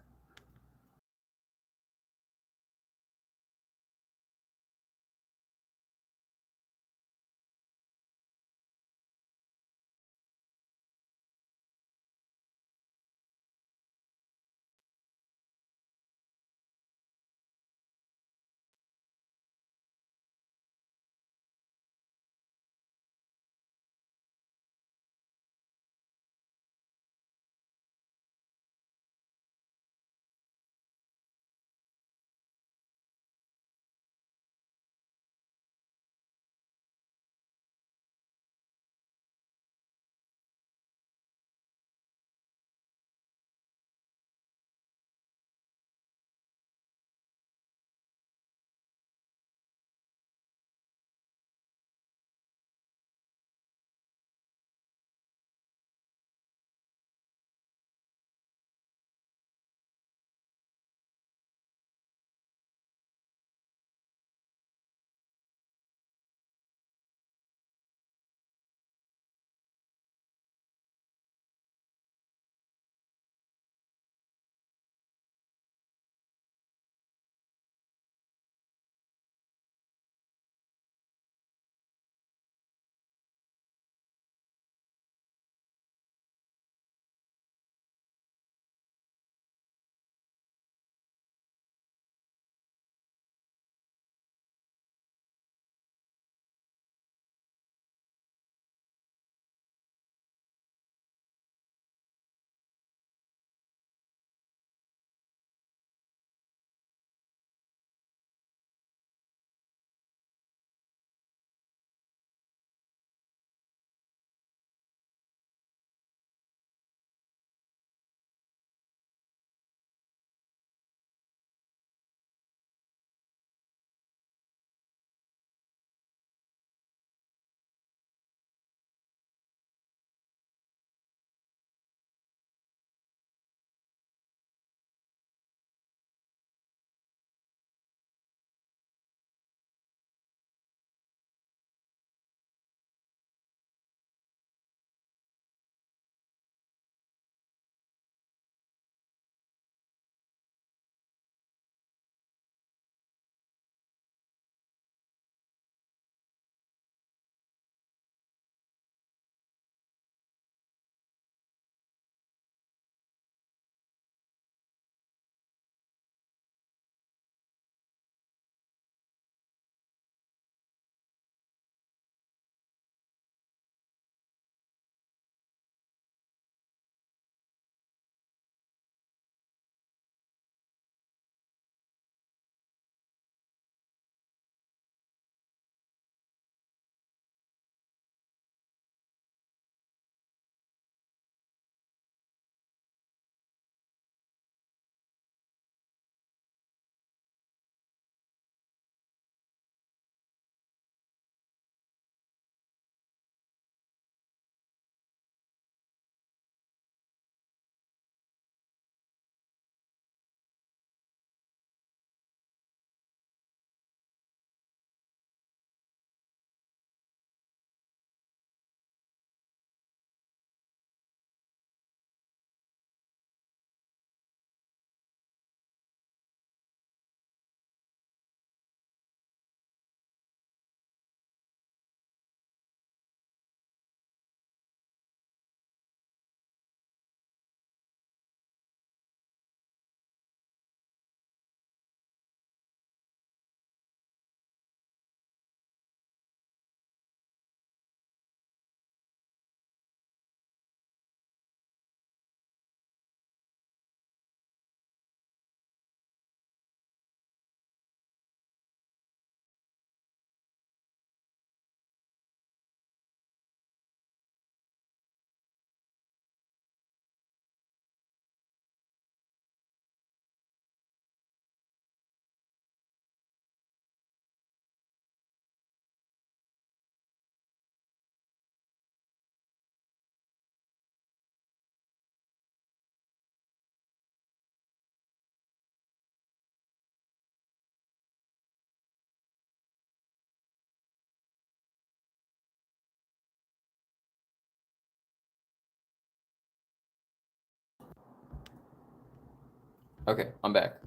Okay, I'm back.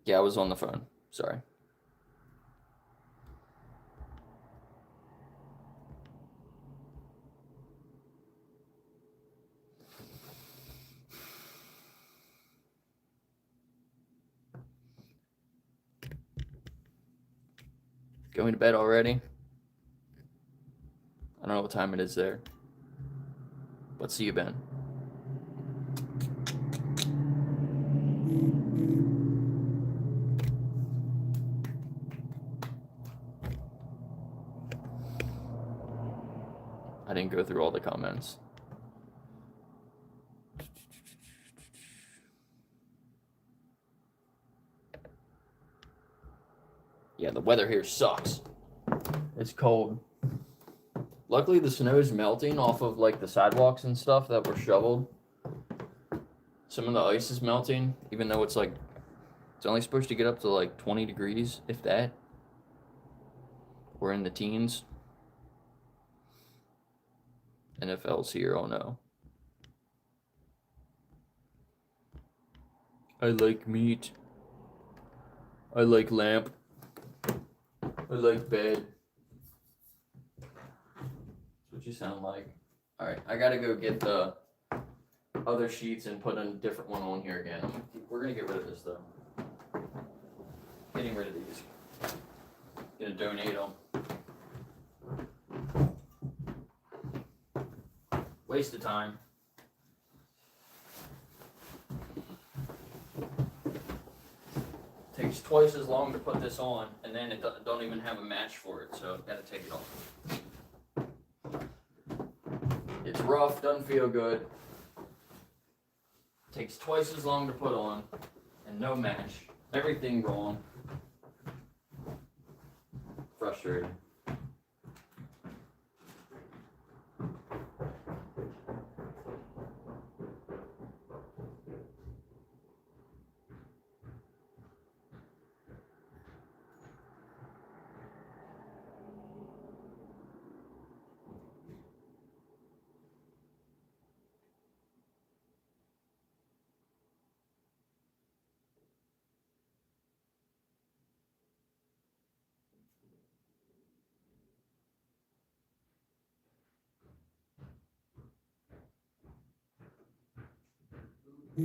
Yeah, I was on the phone. Sorry. Going to bed already? I don't know what time it is there. What see you, Ben? I didn't go through all the comments. Yeah, the weather here sucks. It's cold. Luckily, the snow is melting off of like the sidewalks and stuff that were shoveled. Some of the ice is melting, even though it's only supposed to get up to like 20 degrees, if that. We're in the teens. NFL's here, oh no. I like meat. I like lamp. I like bed. That's what you sound like. Alright, I gotta go get the other sheets and put a different one on here again. We're gonna get rid of this though. Getting rid of these. Gonna donate them. Waste of time. Takes twice as long to put this on, and then it don't even have a match for it, so gotta take it off. It's rough, doesn't feel good. Takes twice as long to put on, and no match. Everything wrong. Frustrating. So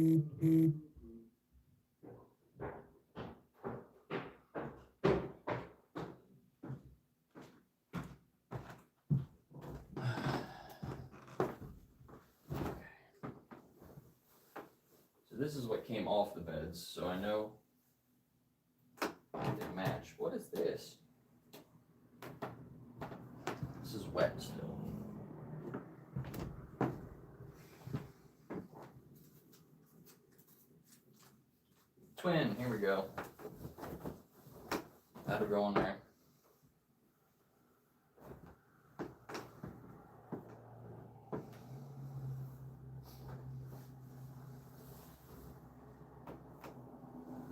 this is what came off the beds, so I know it didn't match. What is this? This is wet still. Twin, here we go. That'll go on there.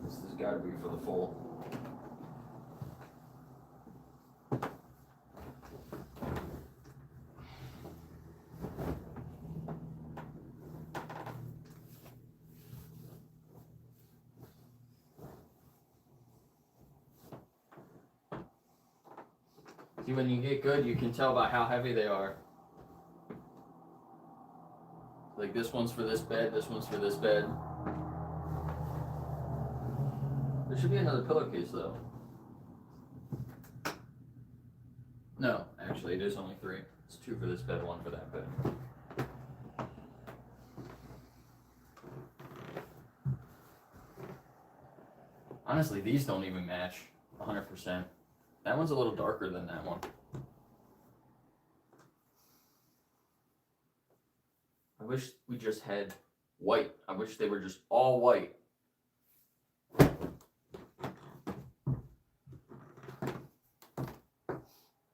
This has got to be for the full. See, when you get good, you can tell by how heavy they are. Like this one's for this bed, this one's for this bed. There should be another pillowcase though. No, actually it is only 3. It's 2 for this bed, 1 for that bed. Honestly, these don't even match 100%. That one's a little darker than that one. I wish we just had white. I wish they were just all white.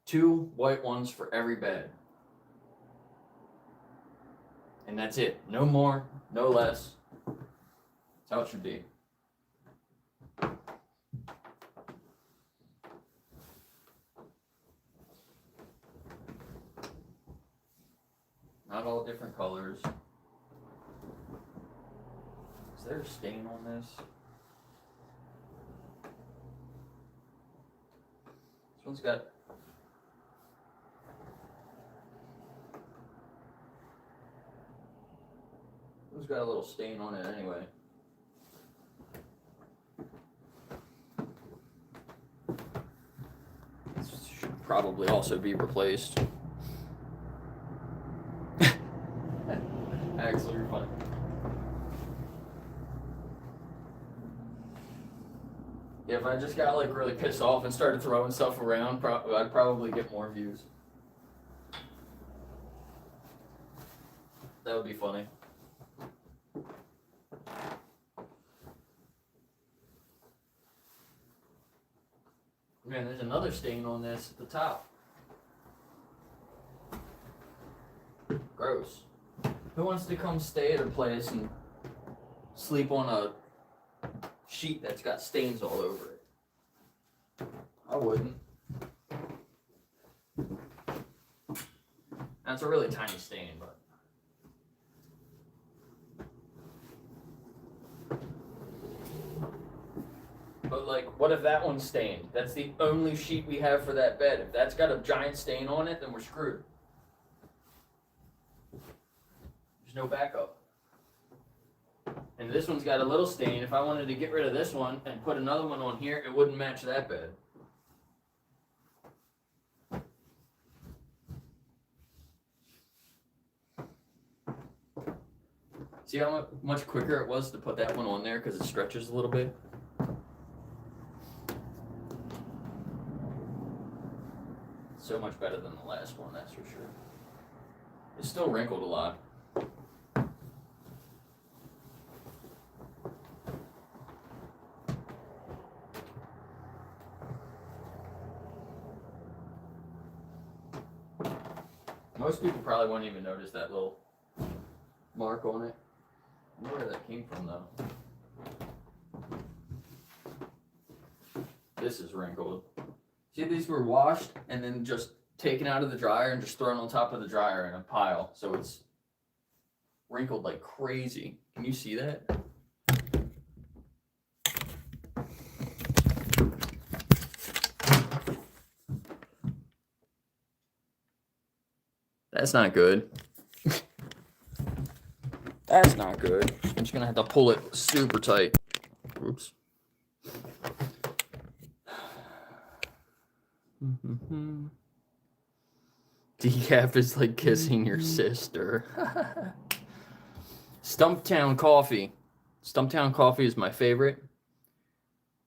Two white ones for every bed. And that's it. No more, no less. That's how it should be. Not all different colors. Is there a stain on this? This one's got... It's got a little stain on it anyway. This should probably also be replaced. Actually, you're funny. Yeah, if I just got like really pissed off and started throwing stuff around, I'd probably get more views. That would be funny. Man, there's another stain on this at the top. Gross. Who wants to come stay at a place and sleep on a sheet that's got stains all over it? I wouldn't. That's a really tiny stain, but... But like, what if that one's stained? That's the only sheet we have for that bed. If that's got a giant stain on it, then we're screwed. There's no backup. And this one's got a little stain. If I wanted to get rid of this one and put another one on here, it wouldn't match that bed. See how much quicker it was to put that one on there because it stretches a little bit? So much better than the last one, that's for sure. It's still wrinkled a lot. Most people probably won't even notice that little mark on it. I wonder where that came from, though. This is wrinkled. See, these were washed and then just taken out of the dryer and just thrown on top of the dryer in a pile. So it's wrinkled like crazy. Can you see that? That's not good. That's not good. I'm just gonna have to pull it super tight. Oops. Decaf is like kissing your sister. Stumptown coffee. Stumptown coffee is my favorite.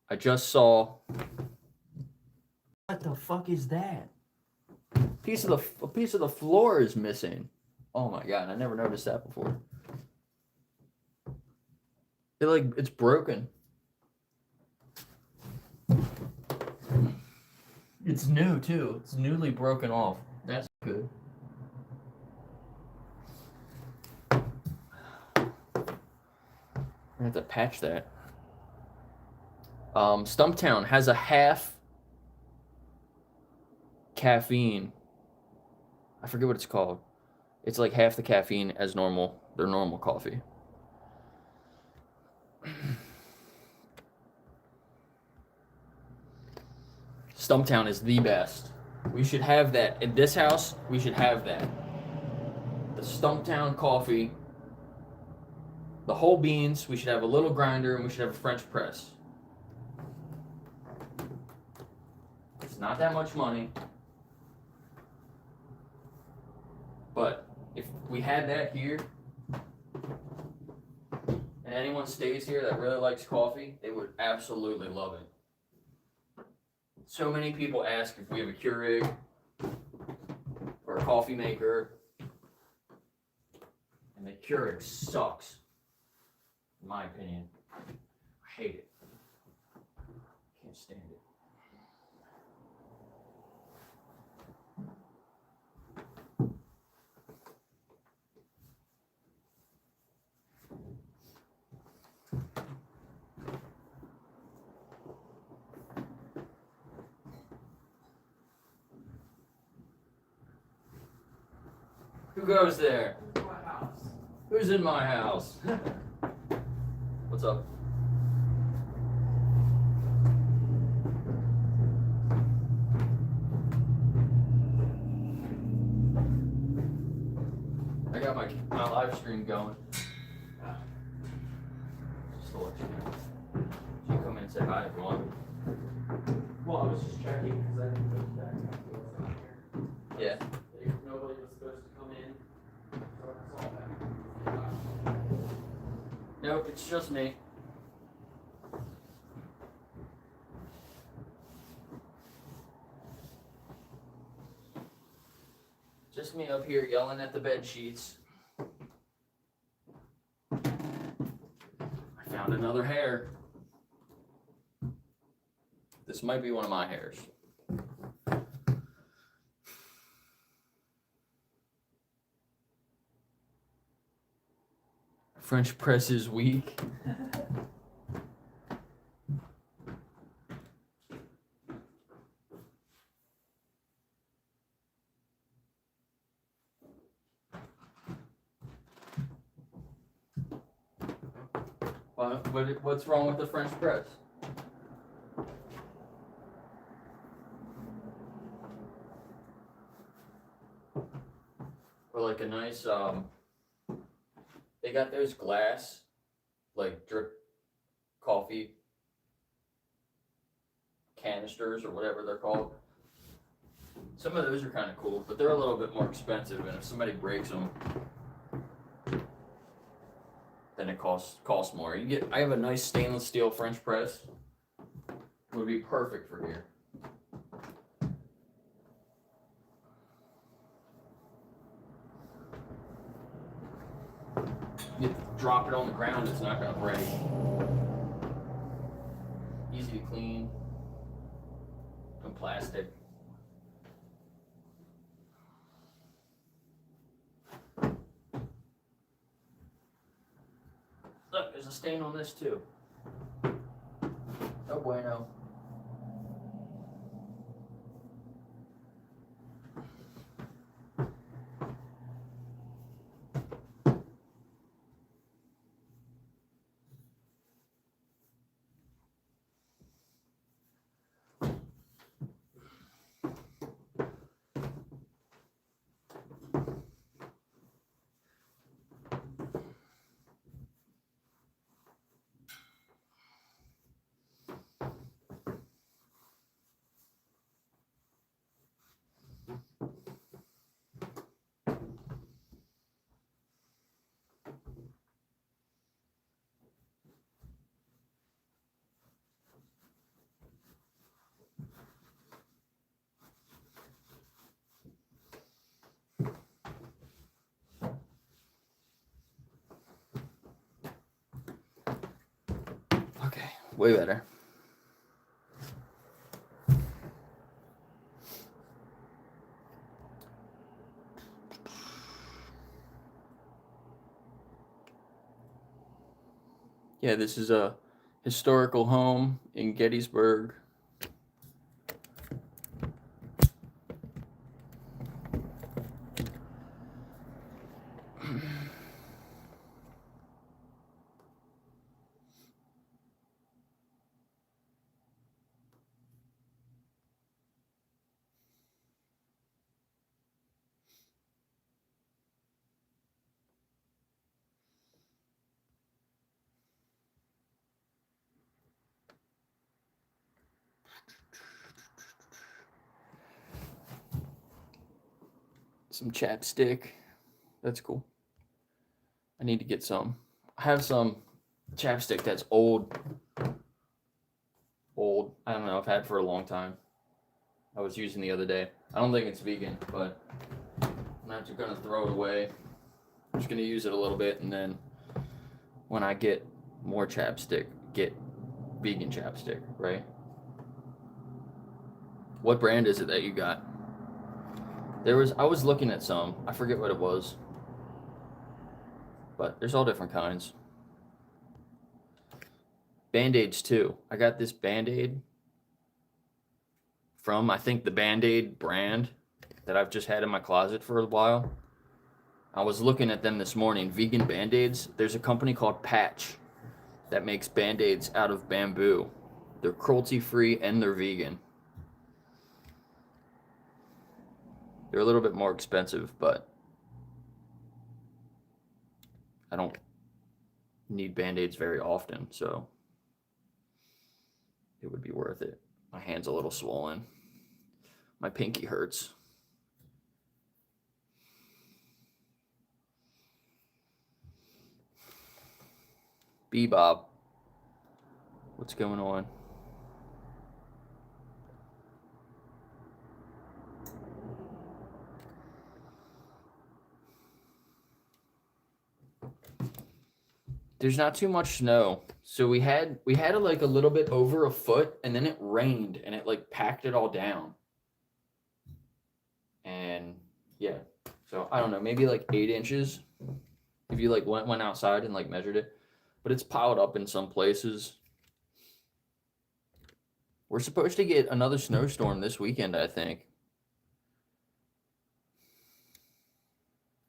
I just saw. What the fuck is that? A piece of the floor is missing. Oh my god, I never noticed that before. It's broken. It's new too. It's newly broken off. That's good. I have to patch that. Stumptown has a half caffeine. I forget what it's called. It's like half the caffeine as normal. Their normal coffee. Stumptown is the best. We should have that. In this house, we should have that. The Stumptown coffee. The whole beans. We should have a little grinder and we should have a French press. It's not that much money. But if we had that here, and anyone stays here that really likes coffee, they would absolutely love it. So many people ask if we have a Keurig or a coffee maker, and the Keurig sucks, in my opinion. I hate it. Can't stand it. Who goes there? My house. Who's in my house? What's up? I got my live stream going. Just to let you know. So you come in and say hi if you want. Well, I was just checking because I didn't know that Yeah. nobody was supposed to come in. So I saw that. Nope, it's just me. Just me up here yelling at the bed sheets. I found another hair. This might be one of my hairs. French press is weak. What's wrong with the French press? Or like a nice, they got those glass, like drip coffee canisters or whatever they're called. Some of those are kind of cool, but they're a little bit more expensive, and if somebody breaks them, then it costs more. I have a nice stainless steel French press. Would be perfect for here. You drop it on the ground, it's not gonna break. Easy to clean. From plastic. Look, there's a stain on this too. No bueno. Okay, way better. Yeah, this is a historical home in Gettysburg. Some chapstick. That's cool. I need to get some. I have some chapstick that's old. I don't know, I've had for a long time. I was using the other day. I don't think it's vegan, but I'm not just gonna throw it away. I'm just gonna use it a little bit, and then when I get more chapstick, get vegan chapstick, right? What brand is it that you got? I was looking at some. I forget what it was. But there's all different kinds. Band-Aids too. I got this Band-Aid from, I think, the Band-Aid brand that I've just had in my closet for a while. I was looking at them this morning, vegan Band-Aids. There's a company called Patch. that makes band-aids out of bamboo. They're cruelty-free and they're vegan. They're a little bit more expensive, but I don't need band-aids very often, so it would be worth it. My hand's a little swollen. My pinky hurts. Bebop. What's going on? There's not too much snow. So we had like a little bit over a foot, and then it rained and it like packed it all down. And yeah. So I don't know, maybe like 8 inches if you like went outside and like measured it. But it's piled up in some places. We're supposed to get another snowstorm this weekend, I think.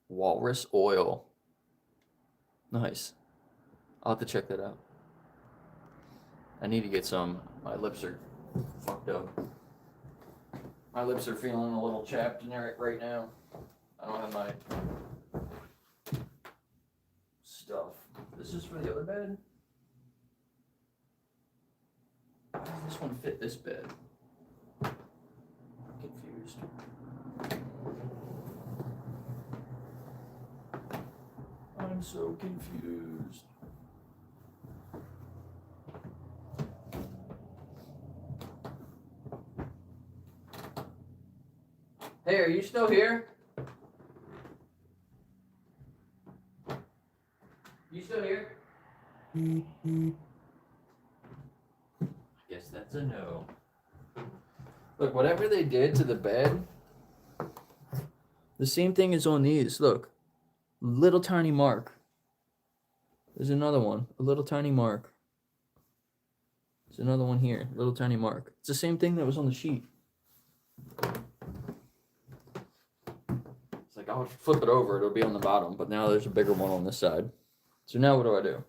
Walrus oil. Nice. I'll have to check that out. I need to get some. My lips are fucked up. My lips are feeling a little chapped and right now. I don't have my stuff. This is for the other bed? How does this one fit this bed? I'm confused. I'm so confused. Hey, are you still here? You still here? I guess that's a no. Look, whatever they did to the bed, the same thing is on these. Look, little tiny mark. There's another one, a little tiny mark. There's another one here, little tiny mark. It's the same thing that was on the sheet. It's like, I'll flip it over, it'll be on the bottom, but now there's a bigger one on this side. So now what do I do?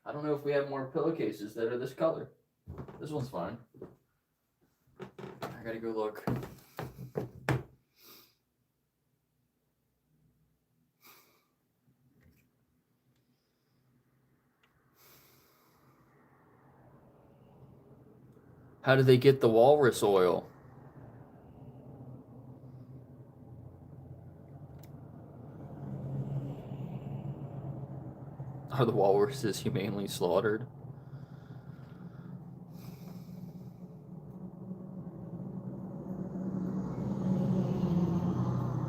I don't know if we have more pillowcases that are this color. This one's fine. I gotta go look. How do they get the walrus oil? Are the walruses humanely slaughtered?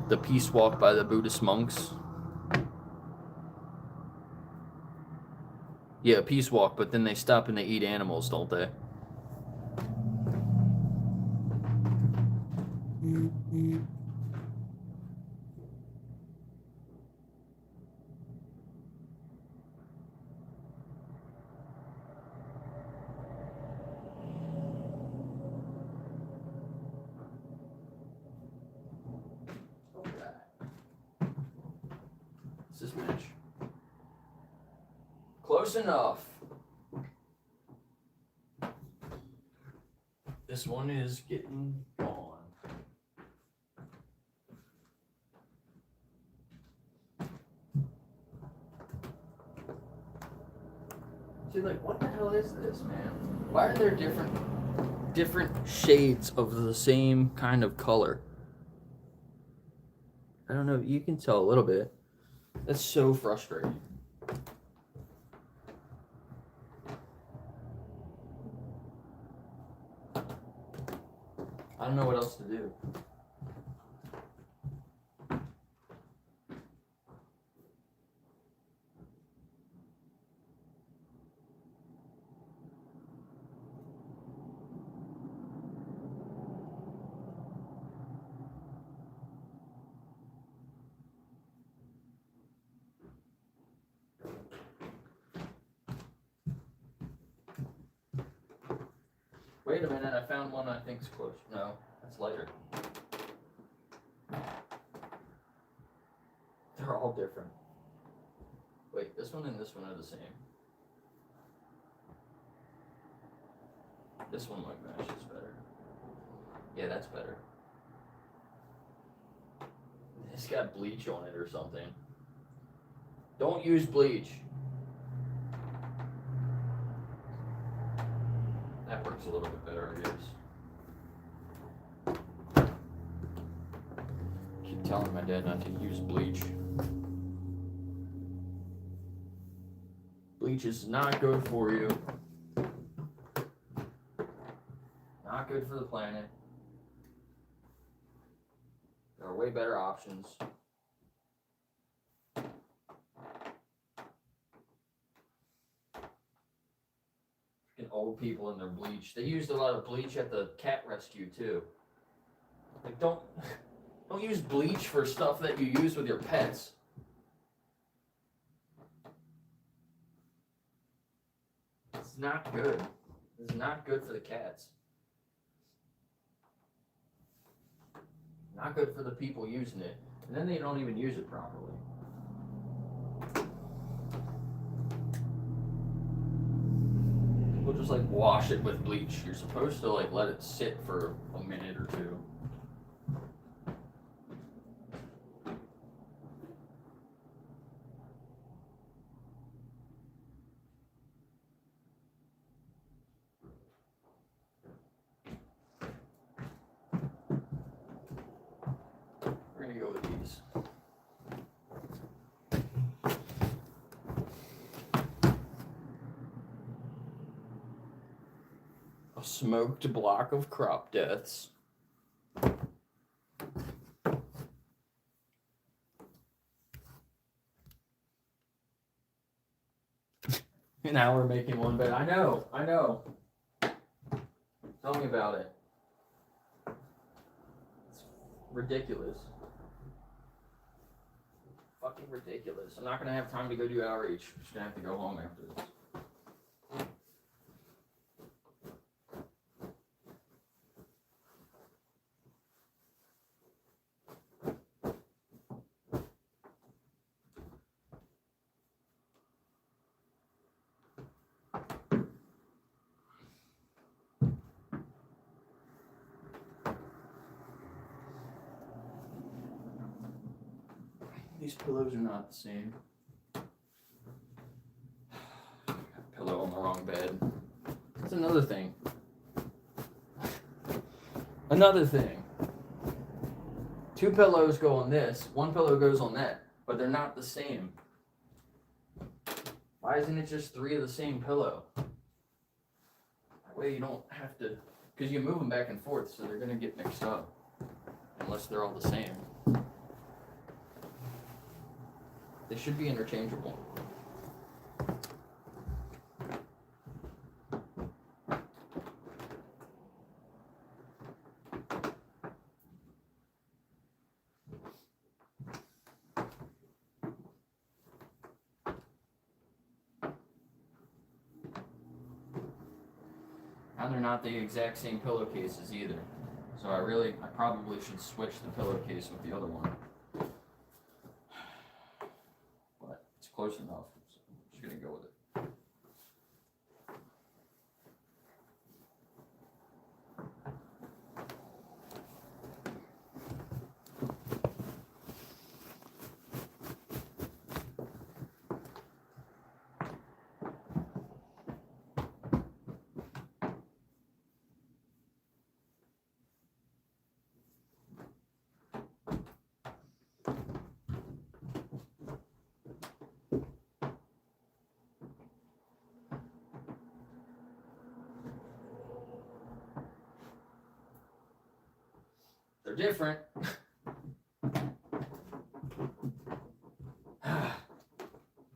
The peace walk by the Buddhist monks. Yeah, peace walk, but then they stop and they eat animals, don't they? What's this match? Close enough. This one is getting gone. See, like, what the hell is this, man? Why are there different shades of the same kind of color? I don't know. You can tell a little bit. That's so frustrating. I don't know what else to do. Wait a minute, I found one I think's close. No, that's lighter. all different. Wait, this one and this one are the same. This one like matches better. Yeah, that's better. It's got bleach on it or something. Don't use bleach. That works a little bit better, I guess. Keep telling my dad not to use bleach. Bleach is not good for you. Not good for the planet. There are way better options. Freaking old people and their bleach. They used a lot of bleach at the cat rescue too. Like don't use bleach for stuff that you use with your pets. It's not good. It's not good for the cats. Not good for the people using it. And then they don't even use it properly. People just like wash it with bleach. You're supposed to like let it sit for a minute or two. We're gonna go with these. A smoked block of crop deaths. Now we're making one bed. I know. Tell me about it. It's ridiculous. Fucking ridiculous. I'm not gonna have time to go do outreach. I'm just gonna have to go home after this. These pillows are not the same. Got a pillow on the wrong bed. That's another thing. Two pillows go on this, one pillow goes on that, but they're not the same. Why isn't it just three of the same pillow? That way you don't have to, because you move them back and forth, so they're going to get mixed up. Unless they're all the same. They should be interchangeable. And they're not the exact same pillowcases either. So I probably should switch the pillowcase with the other one. But it's close enough, so I'm just gonna go with it. They're different.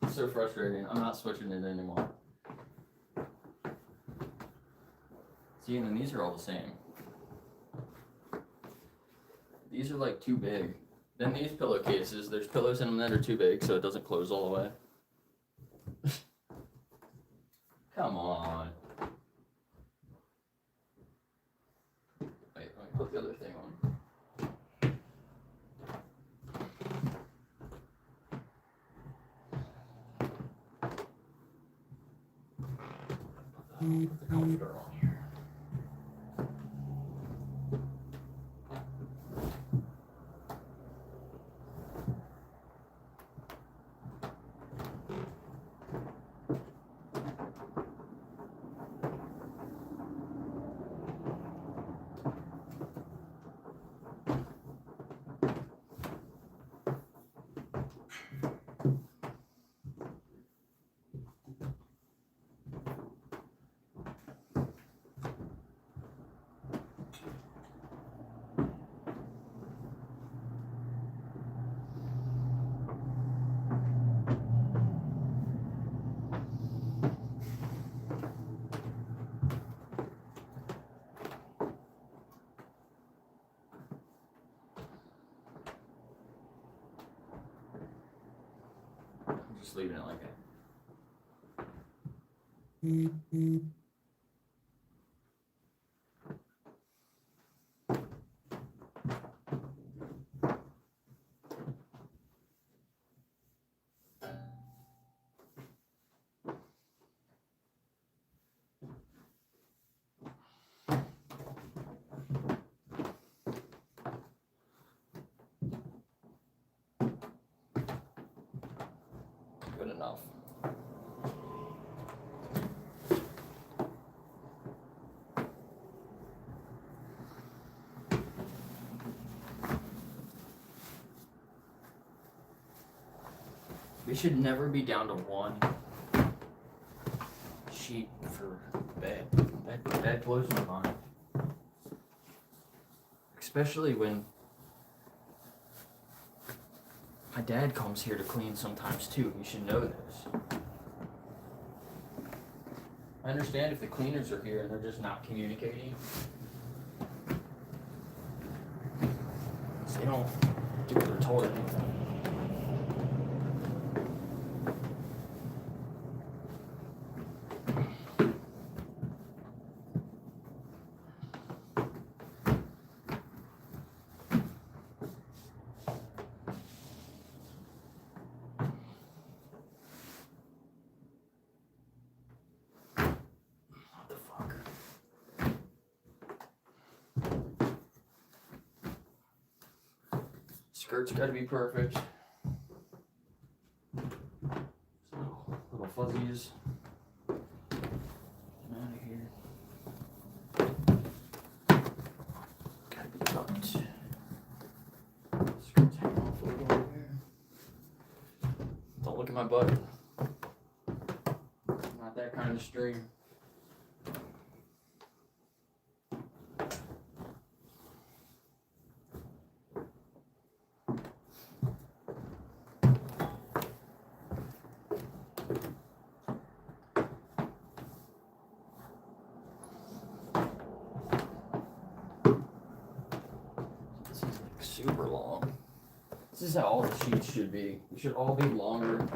It's so frustrating. I'm not switching it anymore. See, and then these are all the same. These are like too big. Then these pillowcases, there's pillows in them that are too big, so it doesn't close all the way. Come on. Wait, let me put the other thing on. Put the comforter on here. I'm just leaving it like that. Good enough. We should never be down to one sheet for bed. That blows my mind. Especially when my dad comes here to clean sometimes too. You should know this. I understand if the cleaners are here and they're just not communicating. They don't do what they're told to do. Skirt's got to be perfect. Little fuzzies. Get out of here. Gotta be tucked. Skirt's hanging off a little over here. Don't look at my butt. Not that kind of stream. Super long. This is how all the sheets should be. They should all be longer,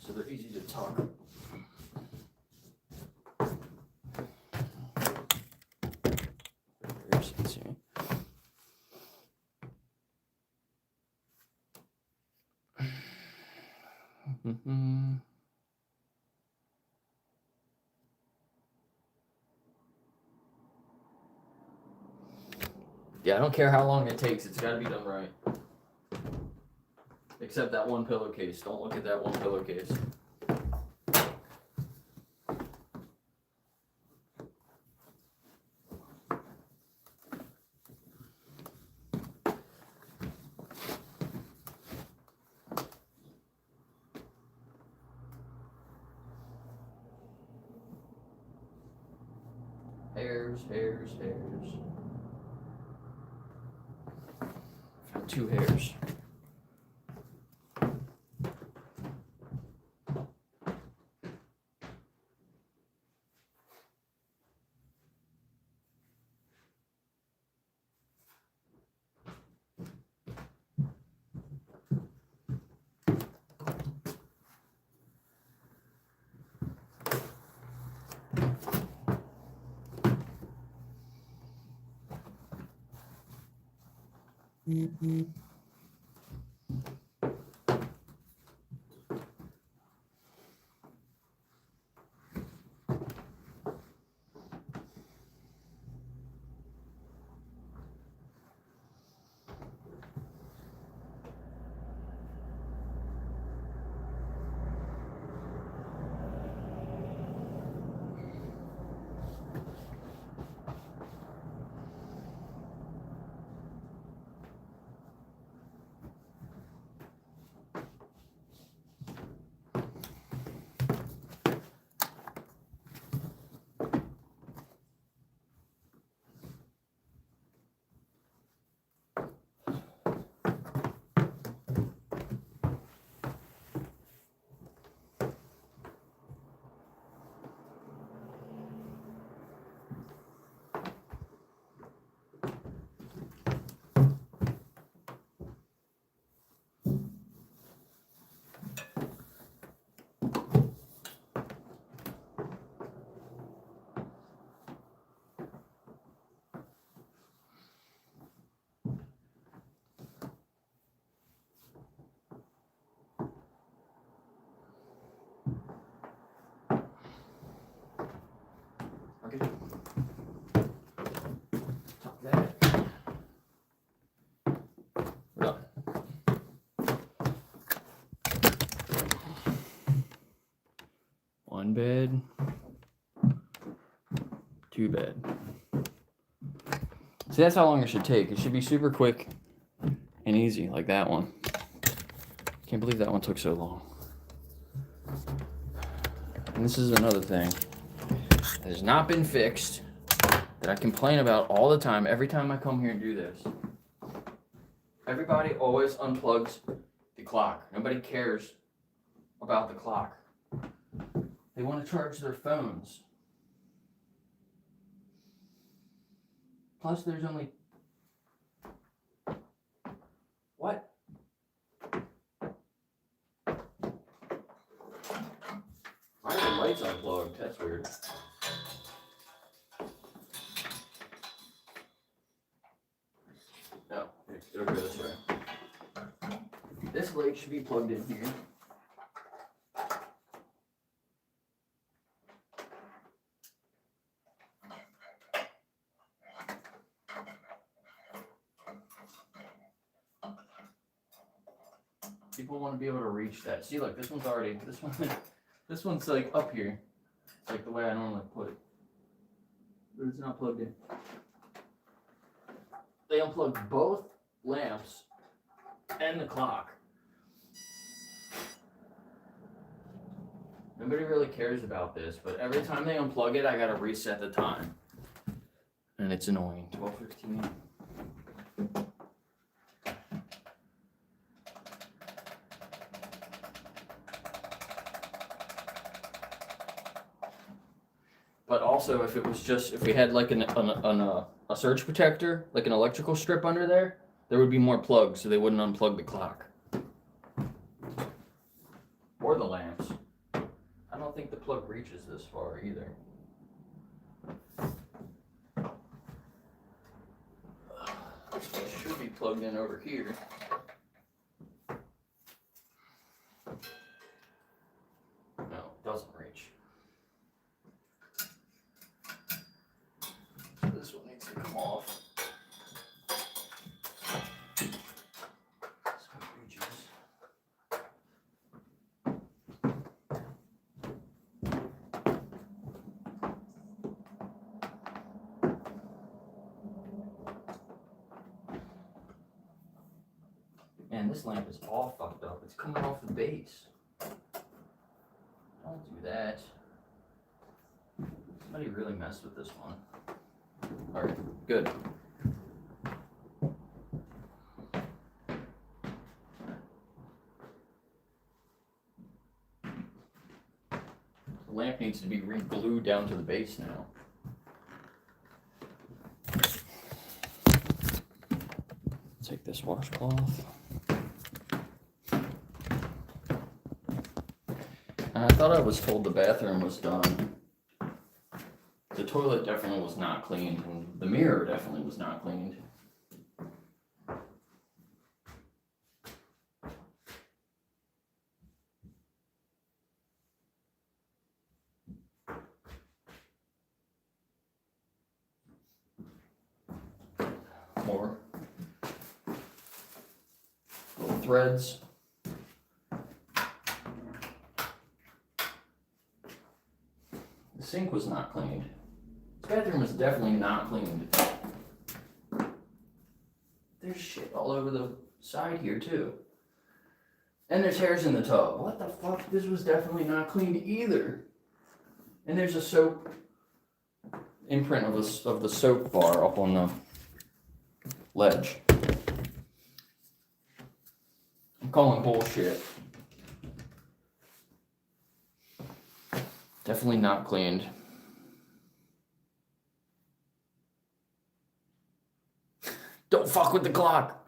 so they're easy to tuck. Yeah, I don't care how long it takes, it's gotta be done right. Except that one pillowcase. Don't look at that one pillowcase. Hairs. Found 2 hairs. bed. Too bad. See, that's how long it should take. It should be super quick and easy, like that one. Can't believe that one took so long. And this is another thing that has not been fixed, that I complain about all the time, every time I come here and do this. Everybody always unplugs the clock. Nobody cares about the clock. They want to charge their phones. Plus, there's only... What? Why are the lights unplugged? That's weird. No, it'll go this way. This light should be plugged in here. People want to be able to reach that. See, look, this one's already, this one's like up here. It's like the way I normally put it. But it's not plugged in. They unplugged both lamps and the clock. Nobody really cares about this, but every time they unplug it, I gotta reset the time. And it's annoying. 12:15. But also, if it was just, if we had like a surge protector, like an electrical strip under there, there would be more plugs, so they wouldn't unplug the clock. Or the lamps. I don't think the plug reaches this far either. This one should be plugged in over here. No, it doesn't reach. This one needs to come off. So it reaches. Man, this lamp is all fucked up. It's coming off the base. Don't do that. Somebody really messed with this one. Alright, good. The lamp needs to be re-glued down to the base now. Take this washcloth. And I thought I was told the bathroom was done. The toilet definitely was not cleaned, and the mirror definitely was not cleaned. More little threads. The sink was not cleaned. This bathroom is definitely not cleaned. There's shit all over the side here too. And there's hairs in the tub. What the fuck? This was definitely not cleaned either. And there's a soap imprint of the soap bar up on the ledge. I'm calling bullshit. Definitely not cleaned. Don't fuck with the clock.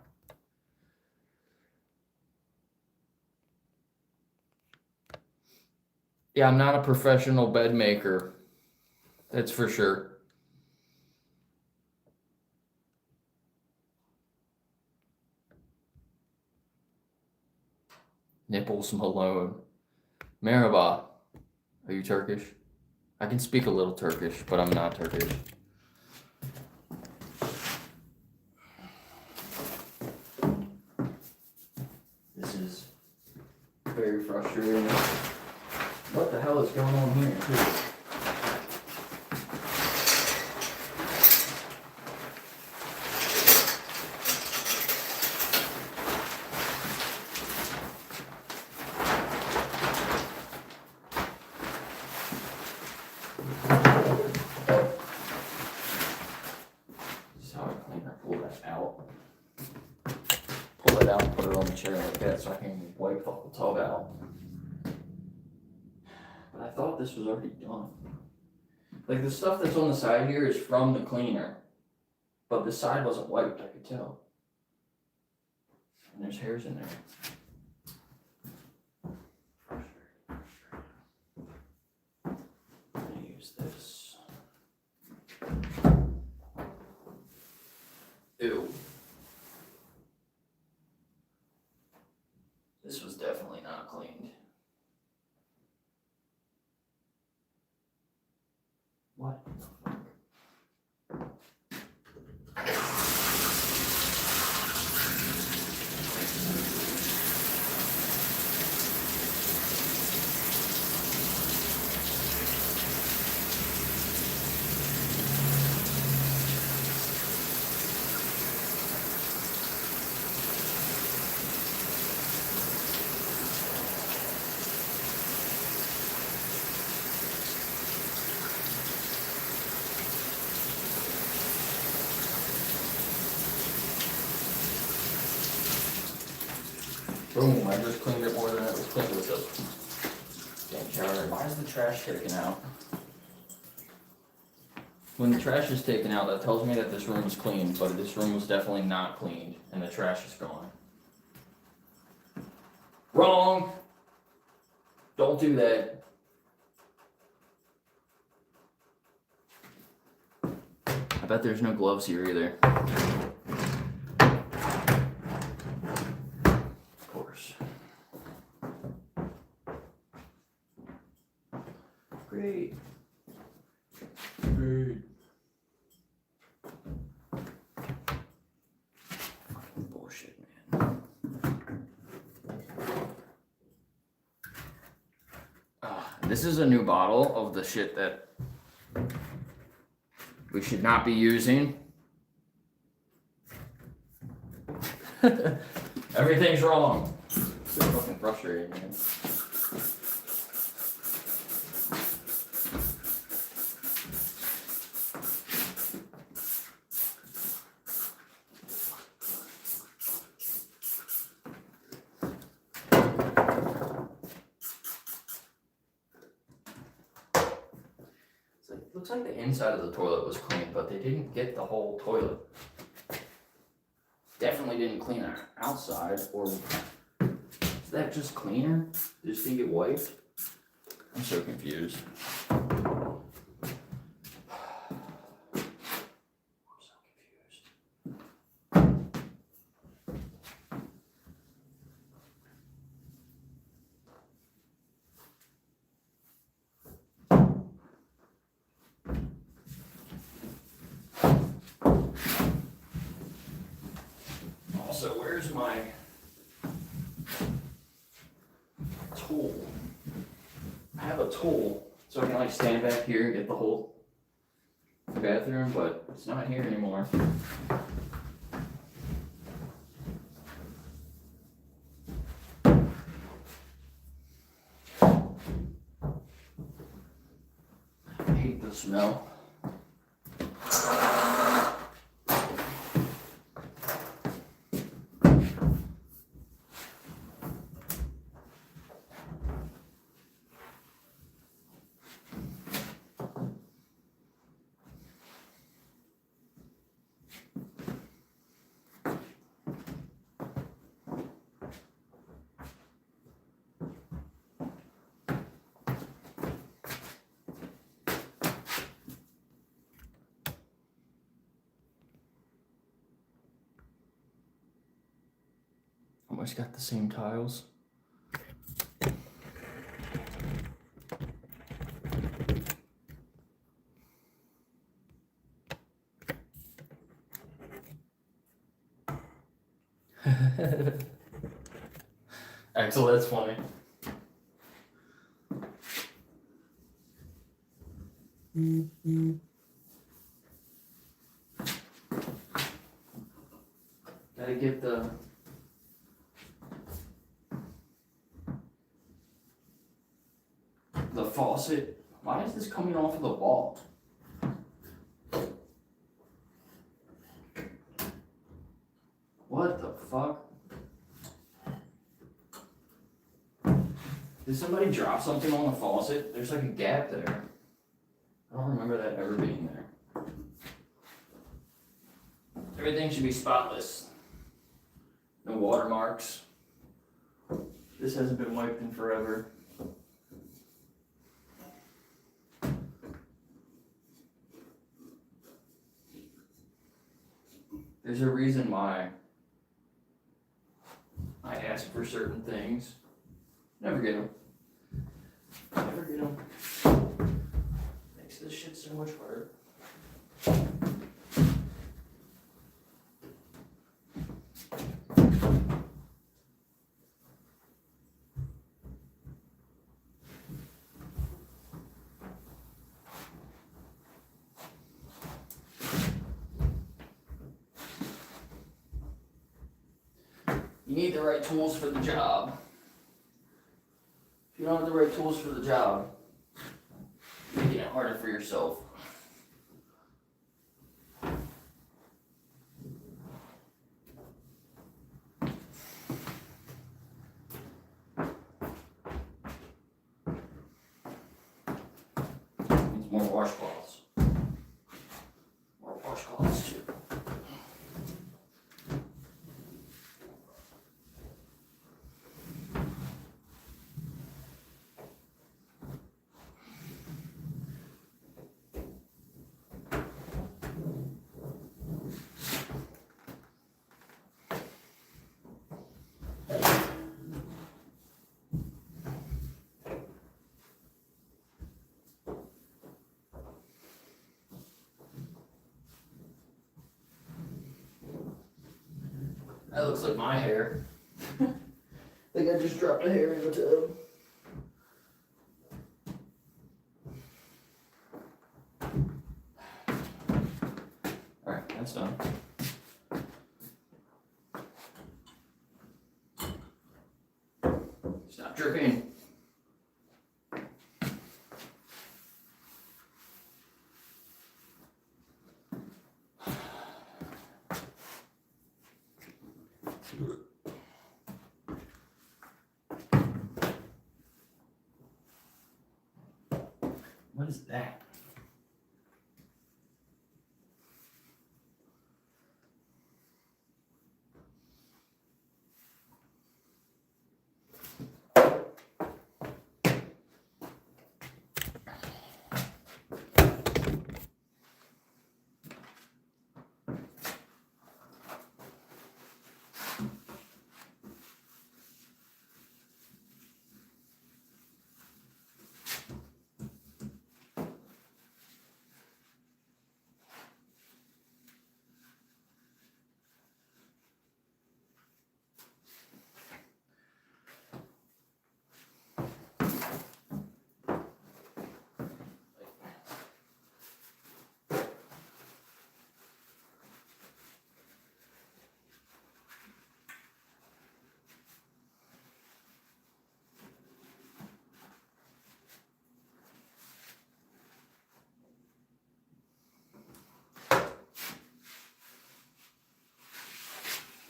Yeah, I'm not a professional bed maker. That's for sure. Nipples Malone. Merhaba. Are you Turkish? I can speak a little Turkish, but I'm not Turkish. This is very frustrating. What the hell is going on here? This is how I clean or pull that out. Pull it out and put it on the chair like that so I can wipe the whole tub out. But I thought this was already done. Like the stuff that's on the side here is from the cleaner. But the side wasn't wiped, I could tell. And there's hairs in there. I'm gonna use this. Ew. This was definitely not cleaned. What? Boom, I just cleaned it more than it was cleaned with this. Damn shower. Why is the trash taken out? When the trash is taken out, that tells me that this room is clean, but this room was definitely not cleaned, and the trash is gone. Wrong! Don't do that. I bet there's no gloves here either. Of course. Great. Great. Fucking bullshit, man. This is a new bottle of the shit that we should not be using. Everything's wrong. It's so fucking frustrating, man. Looks like the inside of the toilet was clean, but they didn't get the whole toilet. Definitely didn't clean the outside, or is that just cleaner? Just didn't get wiped? I'm so confused. So where's my tool? I have a tool, so I can like stand back here and get the whole bathroom, but it's not here anymore. I hate the smell. Almost got the same tiles. Axel, that's funny. Gotta get the faucet. Why is this coming off of the wall? What the fuck? Did somebody drop something on the faucet? There's like a gap there. I don't remember that ever being there. Everything should be spotless. No watermarks. This hasn't been wiped in forever. There's a reason why I ask for certain things. Never get them. Never get them. Makes this shit so much harder. You need the right tools for the job. If you don't have the right tools for the job, you're making it harder for yourself. Needs more washcloths. More washcloths too. That looks like my hair. I think I just dropped a hair in the tub. Alright, that's done. Stop dripping. What is that?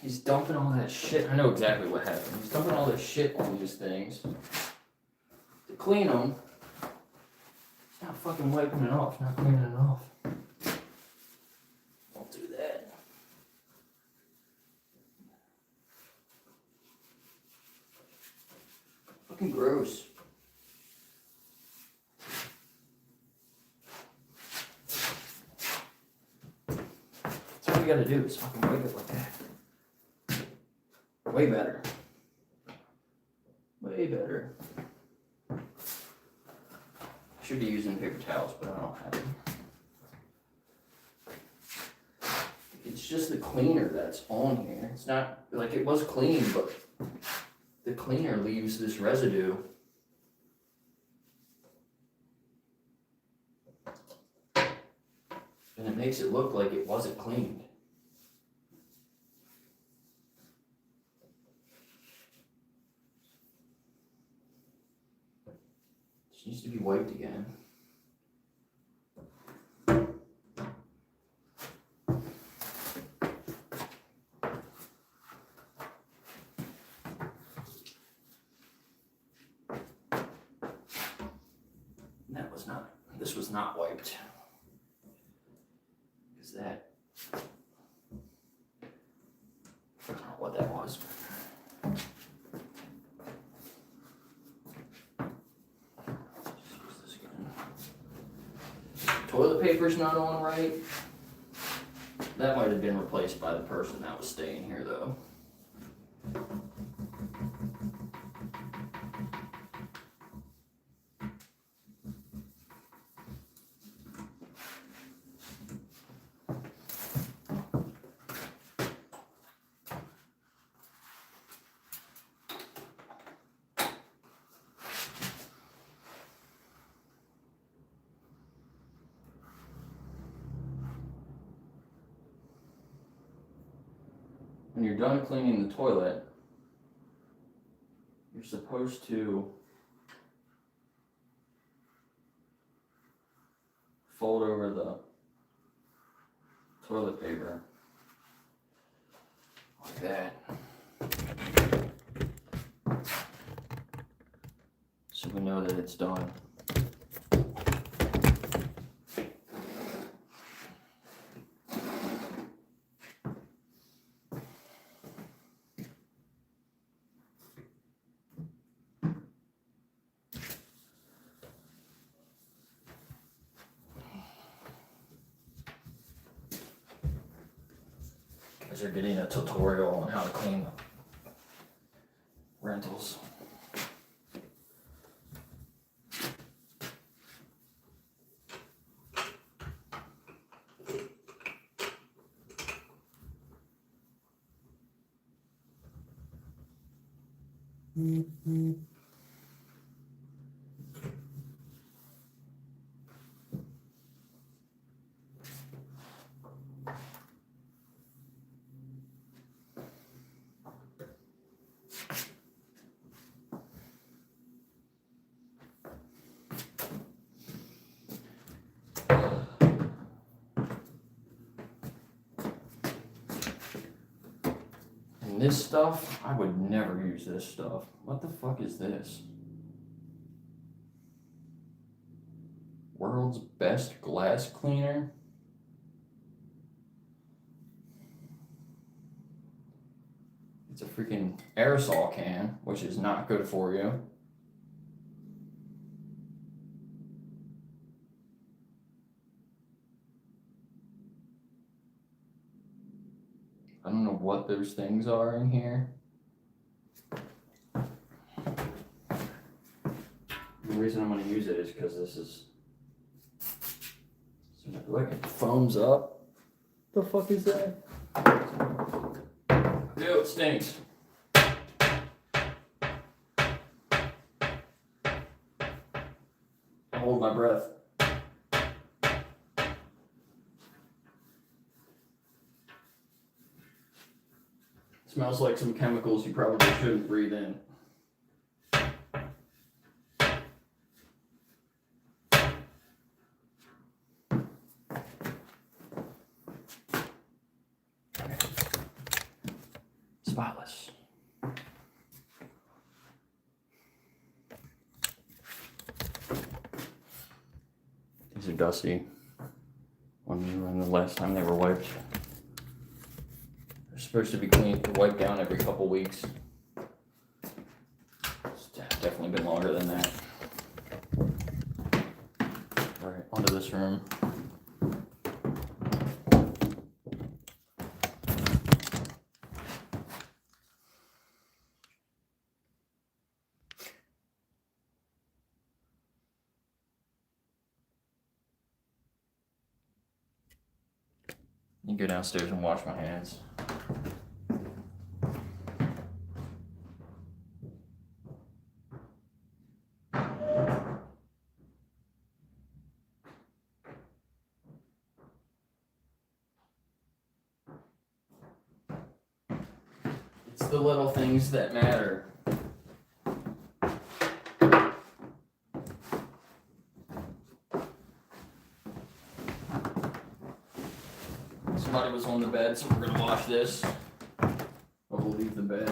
He's dumping all that shit. I know exactly what happened. He's dumping all this shit on these things to clean them. He's not fucking wiping it off, not cleaning it off. Don't do that. Fucking gross. That's all you gotta do is fucking wipe it like that. Way better. Way better. I should be using paper towels, but I don't have them. It's just the cleaner that's on here. It's not, like, it was clean, but the cleaner leaves this residue. makes it look like it wasn't cleaned. This needs to be wiped again. This was not wiped. Is that? I don't know what that was. Use this again. Toilet paper's not on right. That might have been replaced by the person that was staying here though. When you're done cleaning the toilet, you're supposed to fold over the toilet paper like that. So we know that it's done. You're getting a tutorial on how to clean rentals. This stuff, I would never use this stuff. What the fuck is this? World's best glass cleaner? It's a freaking aerosol can, which is not good for you. I don't know what those things are in here. The reason I'm going to use it is because this is... Look, it foams up. The fuck is that? Ew, it stinks. I hold my breath. Smells like some chemicals you probably shouldn't breathe in. Spotless. These are dusty. When the last time they were wiped. Supposed to be cleaned, wiped down every couple weeks. It's definitely been longer than that. All right, onto this room. You go downstairs and wash my hands. the little things that matter. Somebody was on the bed, so we're gonna wash this. We'll leave the bed.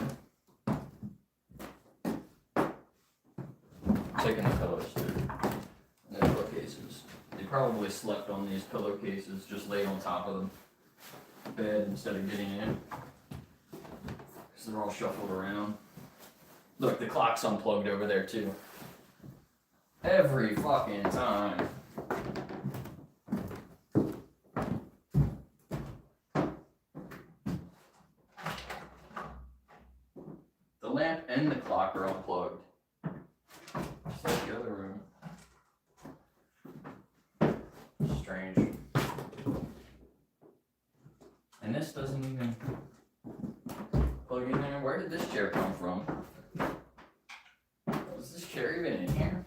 Taking the pillows too. And the pillowcases. They probably slept on these pillowcases, just laid on top of the bed instead of getting in. Because they're all shuffled around. Look, the clock's unplugged over there too. Every fucking time. The lamp and the clock are unplugged. Just like the other room. Strange. And this doesn't even plug in there. Where did this chair come from? Was this chair even in here?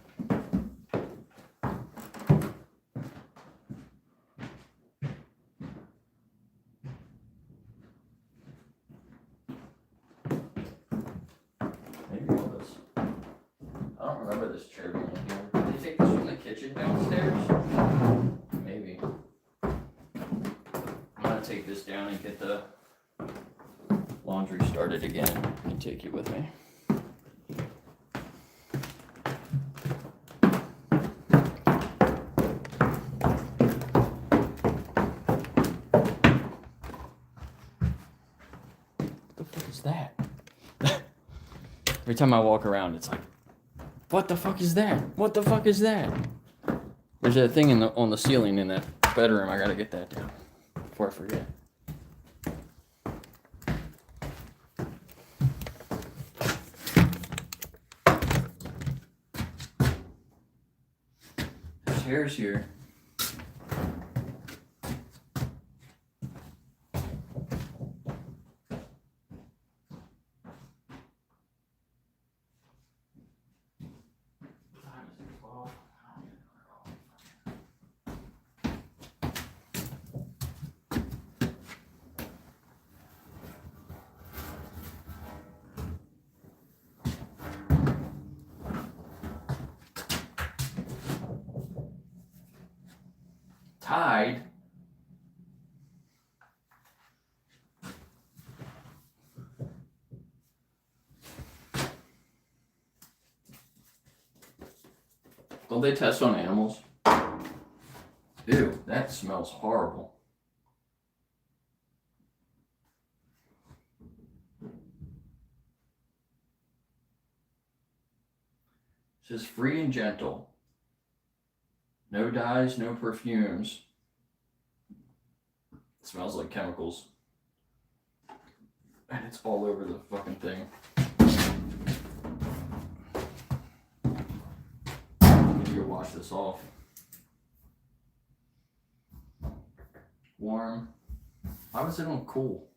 Maybe it was. I don't remember this chair being in here. Did they take this from the kitchen downstairs? Maybe. I'm gonna take this down and get the laundry started again and take it with me. What the fuck is that? Every time I walk around, it's like, what the fuck is that? What the fuck is that? There's a thing on the ceiling in that bedroom. I gotta get that down before I forget. There's hairs here. Tide. Don't they test on animals? Ew, that smells horrible. It says free and gentle. No dyes, no perfumes. It smells like chemicals. And it's all over the fucking thing. I need to go wash this off. Warm. Why was it on cool?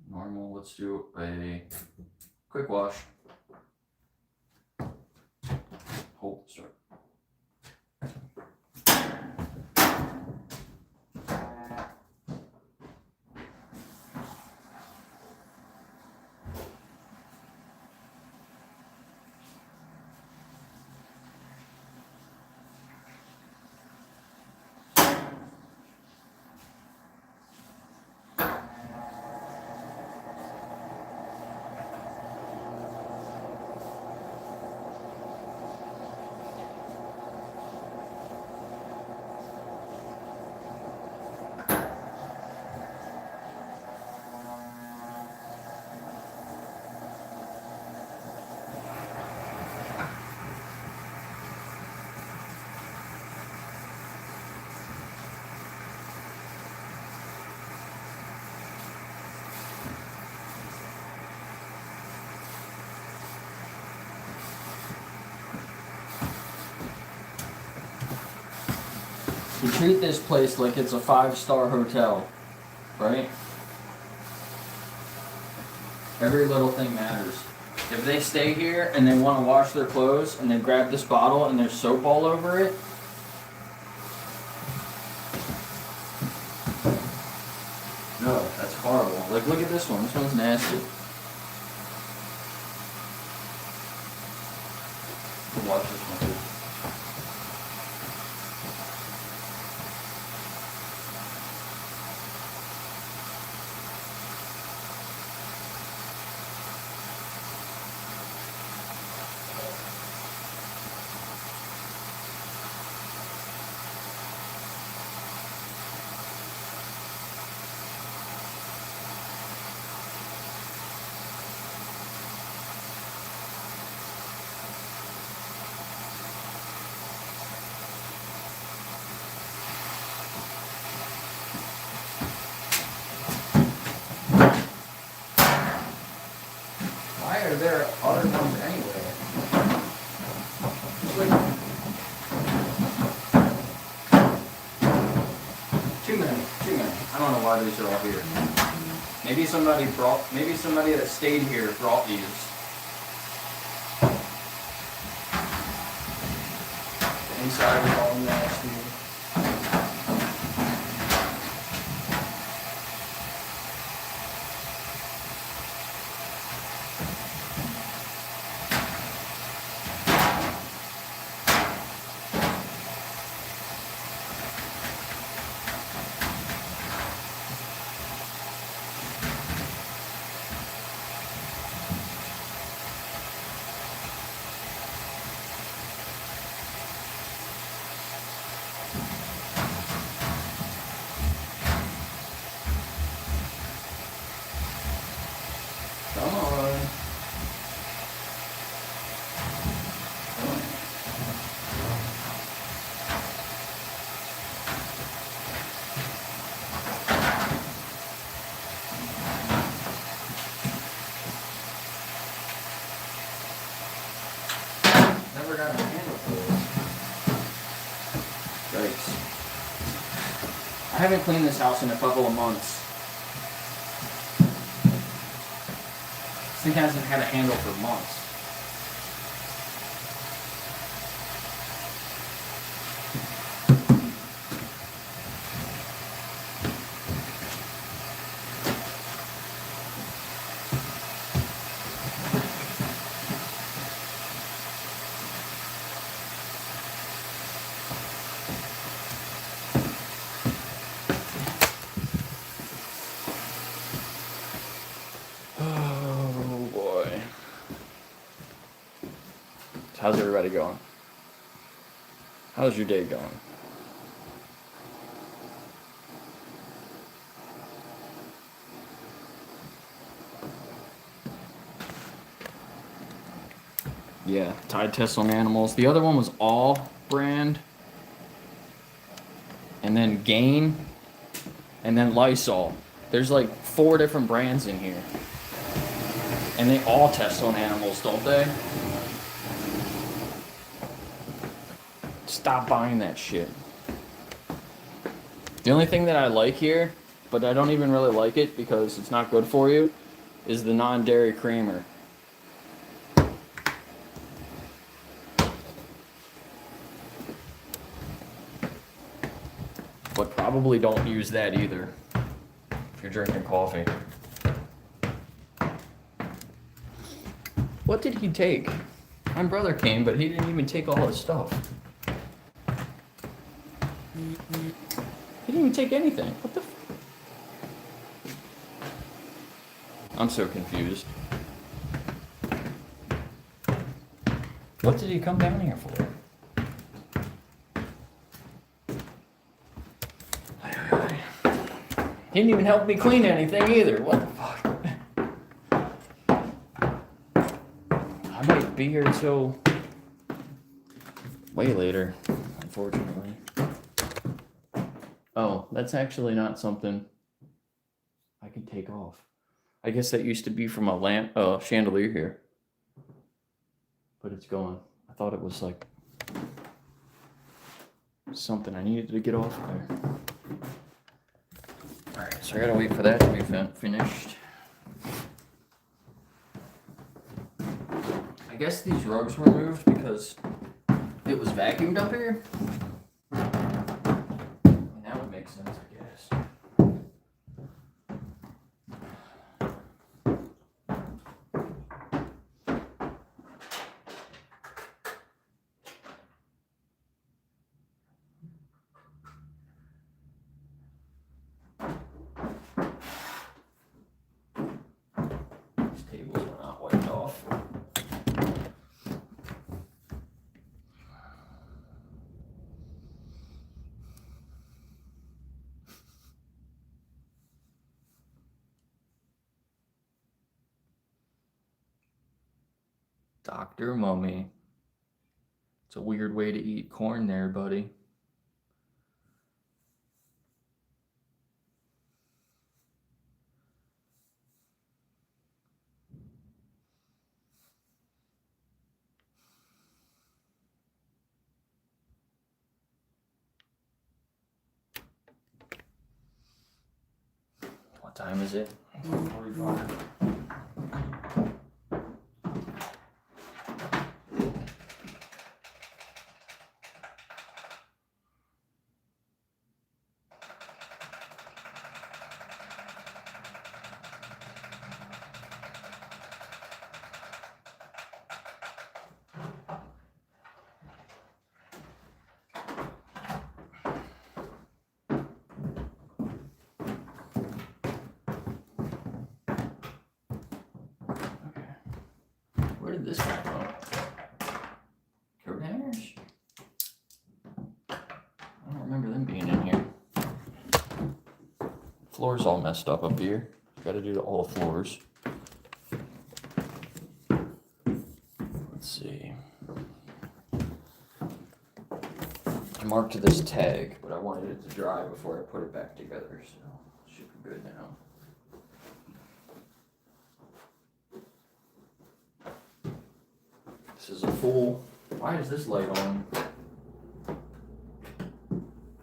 Normal, let's do a quick wash. Hold, start. You treat this place like it's a 5-star hotel, right? Every little thing matters. If they stay here and they want to wash their clothes and they grab this bottle and there's soap all over it, No, that's horrible. Like, look at this one. This one's nasty. Watch this one too. Why are there other ones anyway? Just like, too many. I don't know why these are all here. Maybe somebody that stayed here brought these. The inside is all nasty. Come on. Never got a handle for this. Yikes. I haven't cleaned this house in a couple of months. This thing hasn't had a handle for months. Oh boy. How's everybody going? How's your day going? Yeah, Tide test on animals. The other one was All brand. And then Gain. And then Lysol. There's like 4 different brands in here. And they all test on animals, don't they? Stop buying that shit. The only thing that I like here, but I don't even really like it because it's not good for you, is the non-dairy creamer. But probably don't use that either if you're drinking coffee. What did he take? My brother came, but he didn't even take all his stuff. He didn't even take anything. What the I'm so confused. What did he come down here for? He didn't even help me clean anything either. What the fuck? I might be here till way later, unfortunately. Oh, that's actually not something I can take off. I guess that used to be from a lamp, chandelier here. But it's gone. I thought it was like something I needed to get off there. Alright, so I gotta wait for that to be finished. I guess these rugs were moved because it was vacuumed up here. And that would make sense, I guess. Dr. Mummy. It's a weird way to eat corn there, buddy. What time is it? 45. Where did this come from? Coat hangers? I don't remember them being in here. Floor's all messed up here. Gotta do all the floors. Let's see. I marked this tag, but I wanted it to dry before I put it back together, so it should be good now. This is a full. Why is this light on?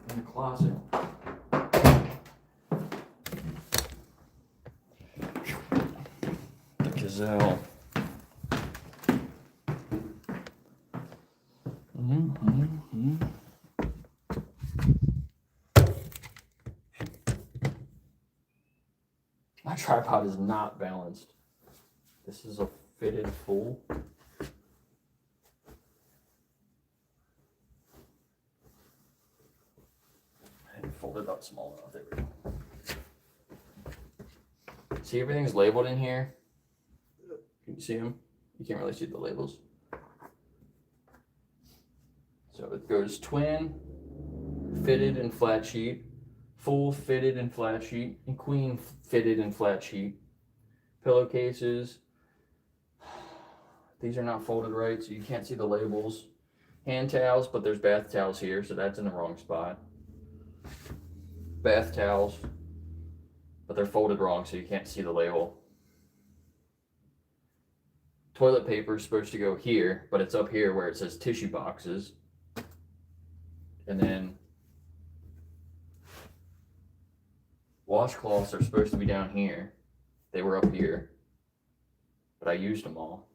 In the closet. The gazelle. My tripod is not balanced. This is a fitted full. Fold it up small enough. There we go. See, everything's labeled in here. Can you see them? You can't really see the labels. So it goes twin, fitted and flat sheet, full fitted and flat sheet, and queen fitted and flat sheet. Pillowcases. These are not folded right, so you can't see the labels. Hand towels, but there's bath towels here, so that's in the wrong spot. Bath towels, but they're folded wrong, so you can't see the label. Toilet paper is supposed to go here, but it's up here where it says tissue boxes. And then washcloths are supposed to be down here. They were up here, but I used them all.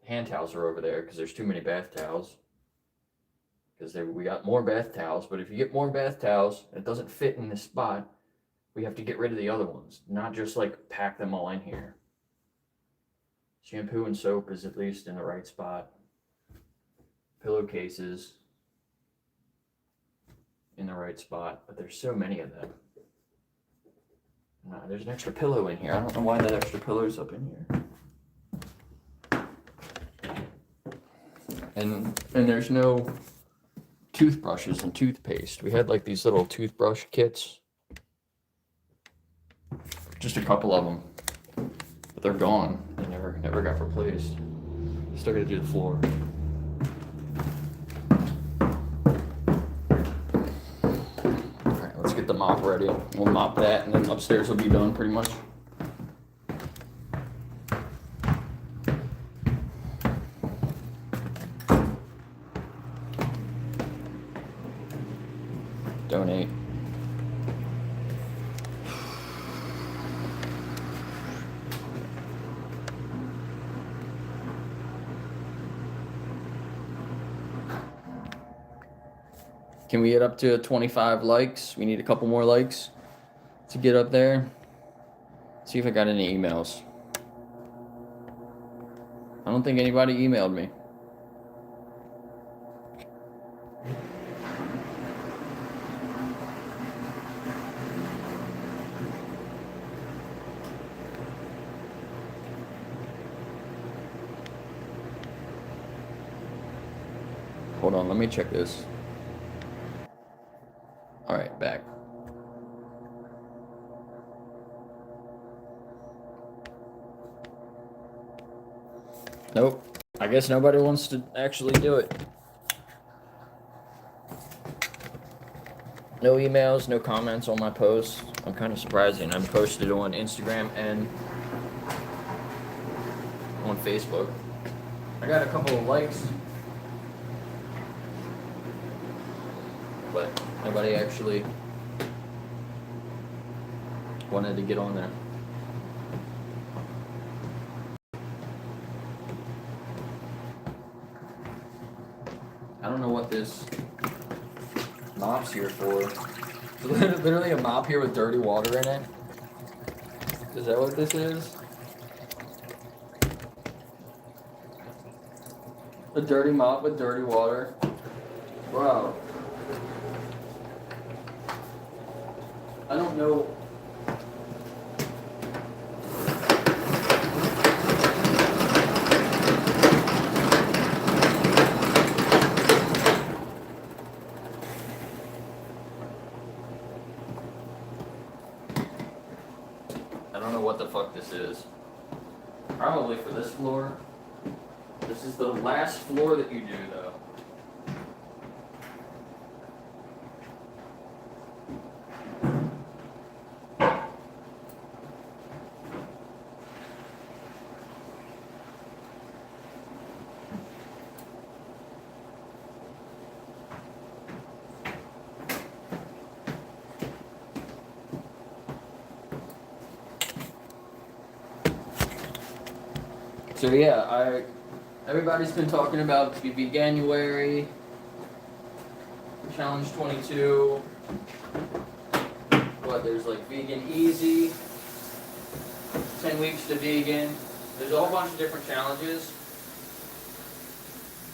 Hand towels are over there because there's too many bath towels. Because we got more bath towels, but if you get more bath towels and it doesn't fit in this spot, we have to get rid of the other ones, not just like pack them all in here. Shampoo and soap is at least in the right spot. Pillowcases in the right spot, but there's so many of them. There's an extra pillow in here. I don't know why that extra pillow's up in here. And there's no toothbrushes and toothpaste. We had like these little toothbrush kits. Just a couple of them. But they're gone. They never got replaced. Still gotta do the floor. Alright, let's get the mop ready. We'll mop that and then upstairs will be done pretty much. Donate. Can we get up to 25 likes? We need a couple more likes to get up there. See if I got any emails. I don't think anybody emailed me. Hold on, let me check this. All right, back. Nope. I guess nobody wants to actually do it. No emails, no comments on my posts. I'm kind of surprising. I've posted on Instagram and on Facebook. I got a couple of likes, but nobody actually wanted to get on there. I don't know what this mop's here for. It's literally a mop here with dirty water in it. Is that what this is? A dirty mop with dirty water. Wow. I don't know. I don't know what the fuck this is. Probably for this floor. This is the last floor that you do, though. So yeah, everybody's been talking about Veganuary, Challenge 22. What, there's like Vegan Easy, 10 weeks to vegan. There's a whole bunch of different challenges,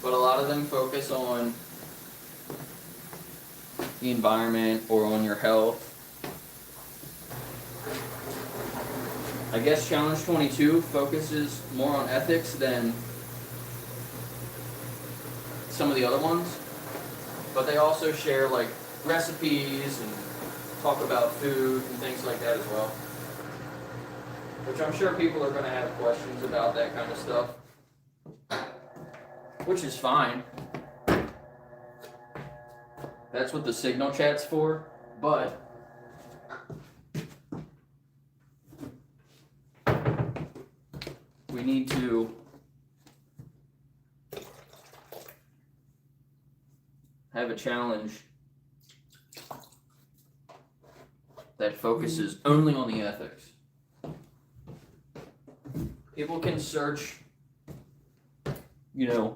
but a lot of them focus on the environment or on your health. I guess Challenge 22 focuses more on ethics than some of the other ones, but they also share like recipes and talk about food and things like that as well, which I'm sure people are going to have questions about that kind of stuff, which is fine. That's what the signal chat's for, but we need to have a challenge that focuses only on the ethics. People can search,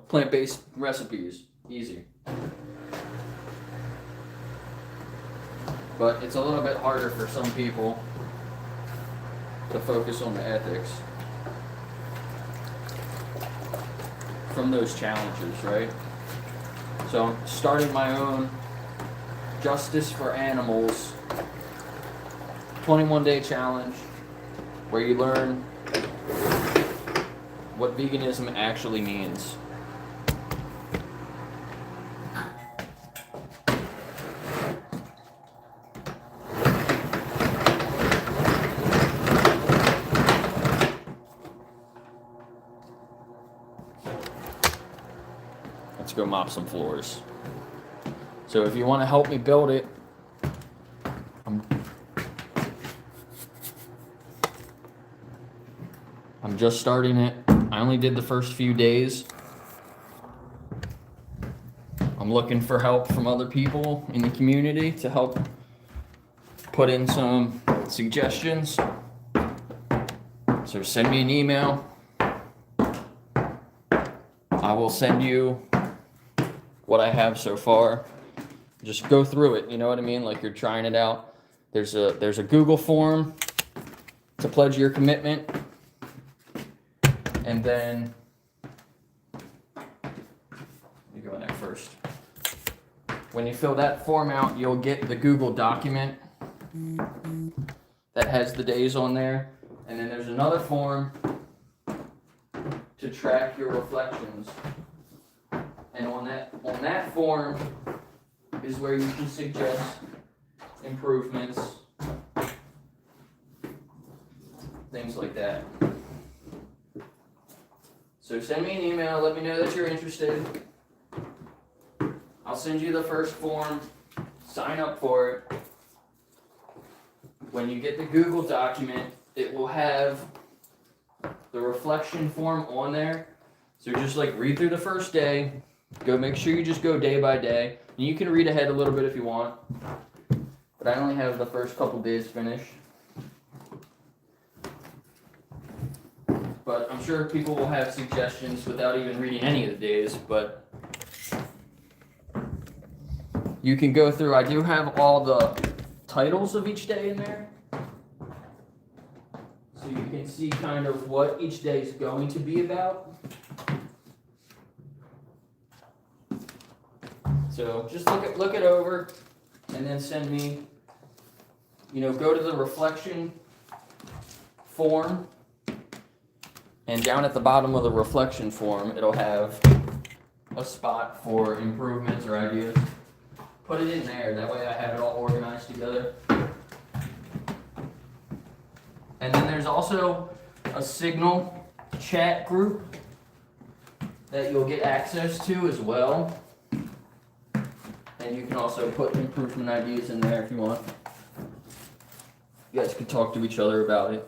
plant-based recipes, easy. But it's a little bit harder for some people to focus on the ethics from those challenges, right? So I'm starting my own Justice for Animals 21-day challenge where you learn what veganism actually means. Let's go mop some floors. So if you want to help me build it, I'm just starting it. I only did the first few days. I'm looking for help from other people in the community to help put in some suggestions. So send me an email. I will send you what I have so far. Just go through it, you know what I mean? Like you're trying it out. There's a Google form to pledge your commitment. And then, let me go in there first. When you fill that form out, you'll get the Google document that has the days on there. And then there's another form to track your reflections. And on that form is where you can suggest improvements, things like that. So send me an email, let me know that you're interested. I'll send you the first form, sign up for it. When you get the Google document, it will have the reflection form on there. So just like read through the first day, go make sure you just go day by day. And you can read ahead a little bit if you want. But I only have the first couple days finished. But I'm sure people will have suggestions without even reading any of the days, but you can go through. I do have all the titles of each day in there. So you can see kind of what each day is going to be about. So just look it over and then send me, go to the reflection form. And down at the bottom of the reflection form, it'll have a spot for improvements or ideas. Put it in there, that way I have it all organized together. And then there's also a Signal chat group that you'll get access to as well. And you can also put improvement ideas in there if you want. You guys can talk to each other about it.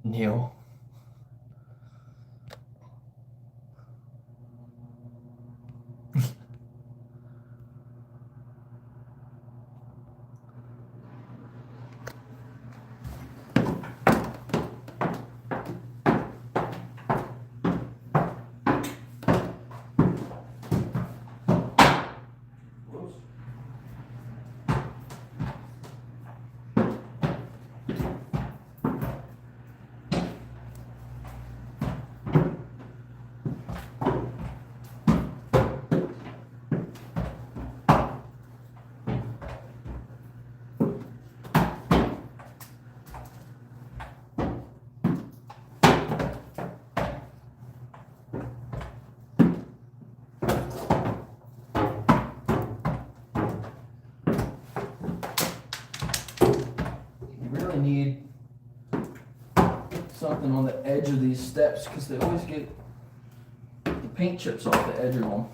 Neil. Need something on the edge of these steps because they always get the paint chips off the edge of them.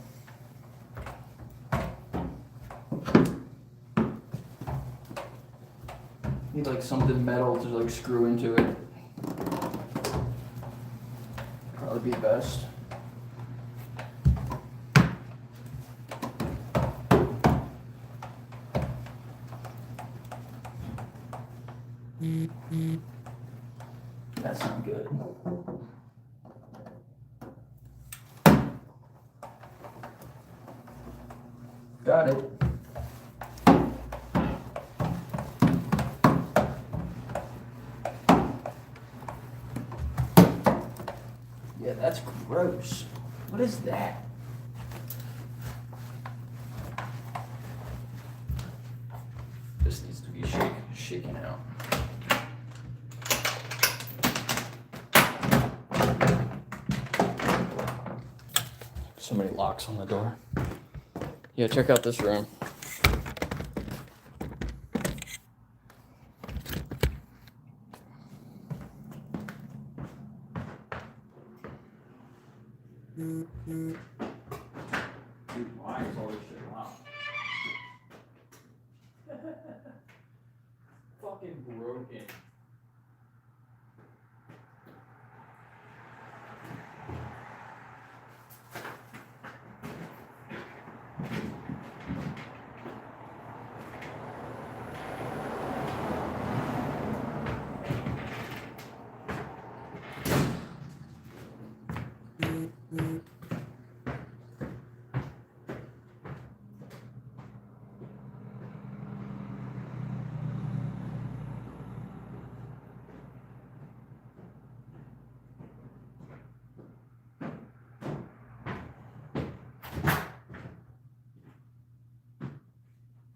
Need like something metal to like screw into it. Probably be best. That's not good. Got it. Yeah, that's gross. What is that? This needs to be shaken out. So many locks on the door. Yeah, check out this room. Dude, why is all this shit loud? Fucking broken.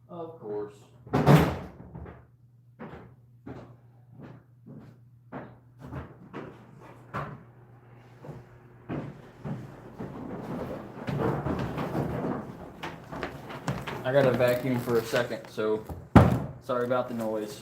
Of course. I got to vacuum for a second, so sorry about the noise.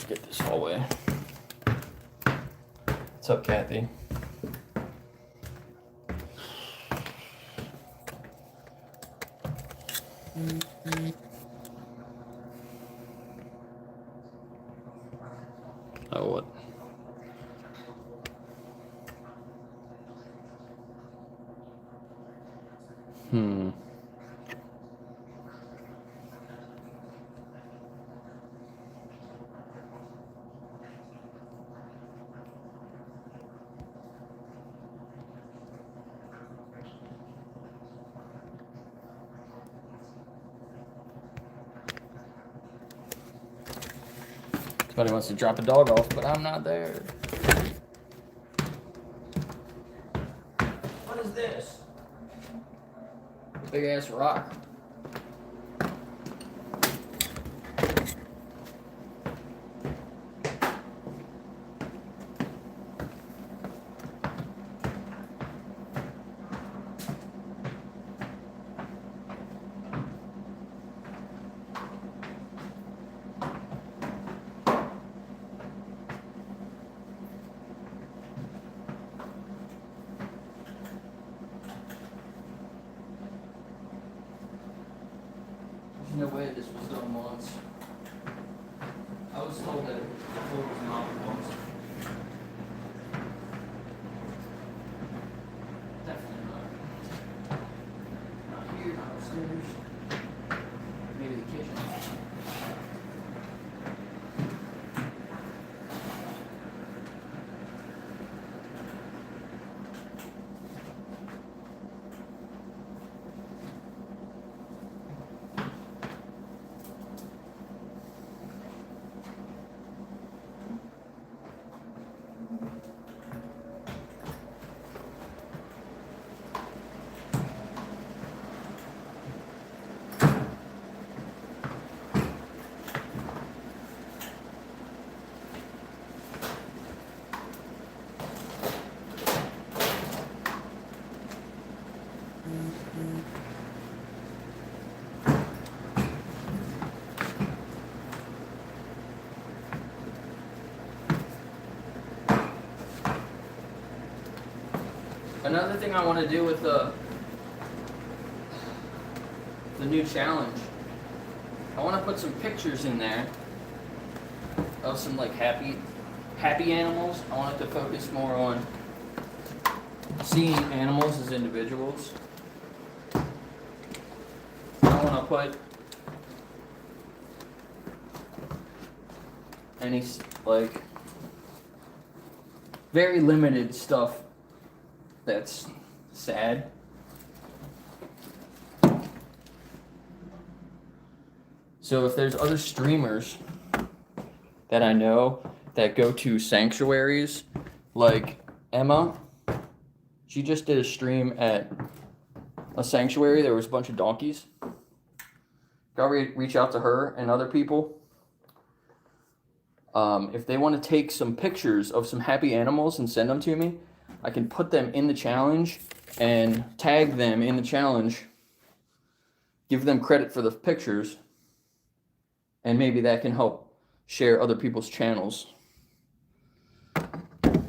Get this hallway. What's up, Kathy? Oh, what? Somebody wants to drop a dog off, but I'm not there. What is this? A big ass rock. No way this was done once. I was told that the floor was not once. Definitely not. Not here, not upstairs. Maybe the kitchen. Another thing I want to do with the new challenge, I want to put some pictures in there of some like happy animals. I want it to focus more on seeing animals as individuals. I want to put any like very limited stuff that's sad. So if there's other streamers that I know that go to sanctuaries, like Emma, she just did a stream at a sanctuary. There was a bunch of donkeys. Gotta reach out to her and other people. If they want to take some pictures of some happy animals and send them to me, I can put them in the challenge and tag them in the challenge, give them credit for the pictures, and maybe that can help share other people's channels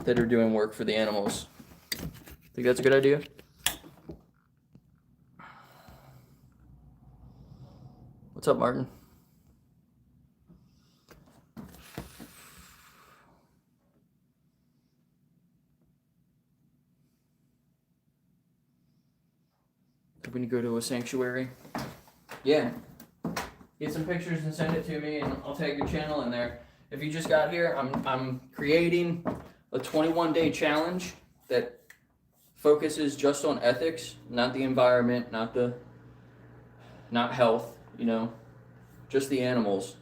that are doing work for the animals. Think that's a good idea? What's up, Martin? When you go to a sanctuary, yeah, get some pictures and send it to me, and I'll tag your channel in there. If you just got here, I'm creating a 21-day challenge that focuses just on ethics, not the environment, not health, just the animals.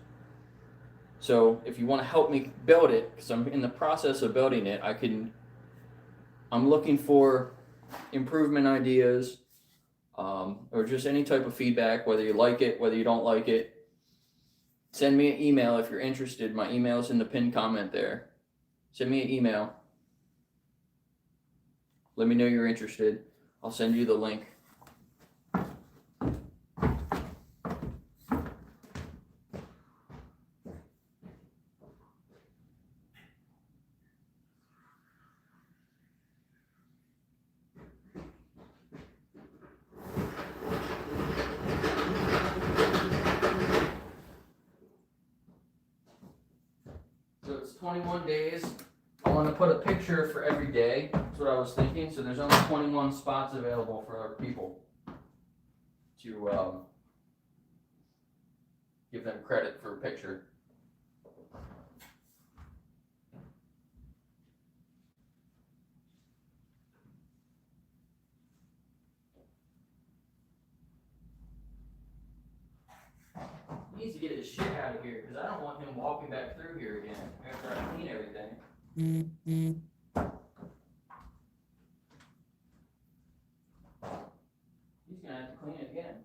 So if you want to help me build it, because I'm in the process of building it, I'm looking for improvement ideas. Or just any type of feedback, whether you like it, whether you don't like it. Send me an email if you're interested. My email is in the pinned comment there. Send me an email. Let me know you're interested. I'll send you the link. So it's 21 days. I want to put a picture for every day. That's what I was thinking. So there's only 21 spots available for our people to give them credit for a picture. He needs to get his shit out of here because I don't want him walking back through here again after I clean everything. He's gonna have to clean it again.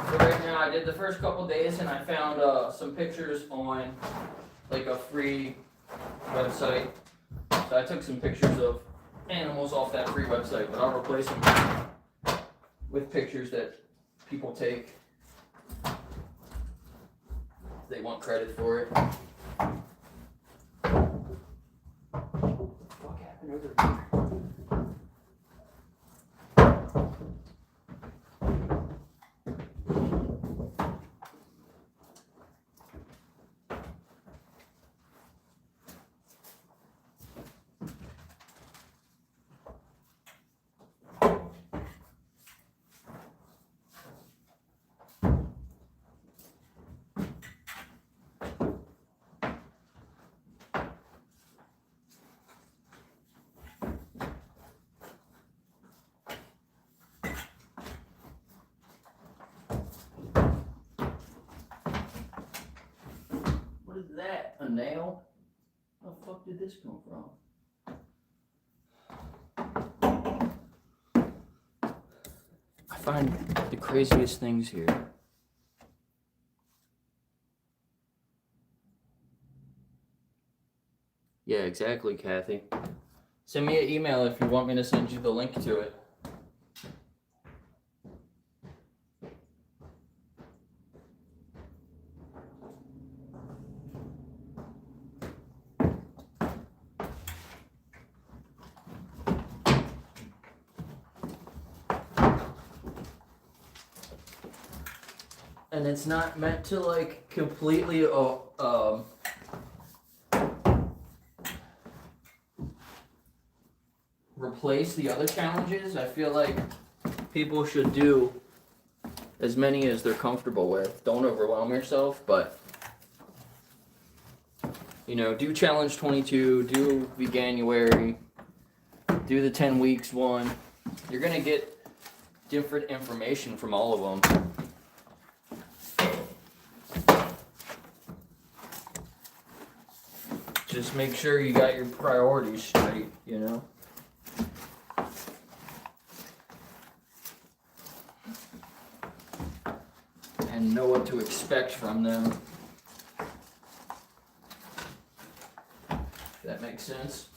So right now I did the first couple days and I found some pictures on like a free website. So I took some pictures of animals off that free website, but I'll replace them with pictures that people take. They want credit for it. What happened over here? that? A nail? How the fuck did this come from? I find the craziest things here. Yeah, exactly, Kathy. Send me an email if you want me to send you the link to it. And it's not meant to like completely replace the other challenges. I feel like people should do as many as they're comfortable with. Don't overwhelm yourself, but you know, do challenge 22, do Veganuary, do the 10 weeks one. You're gonna get different information from all of them. Just make sure you got your priorities straight, you know? And know what to expect from them. If that makes sense.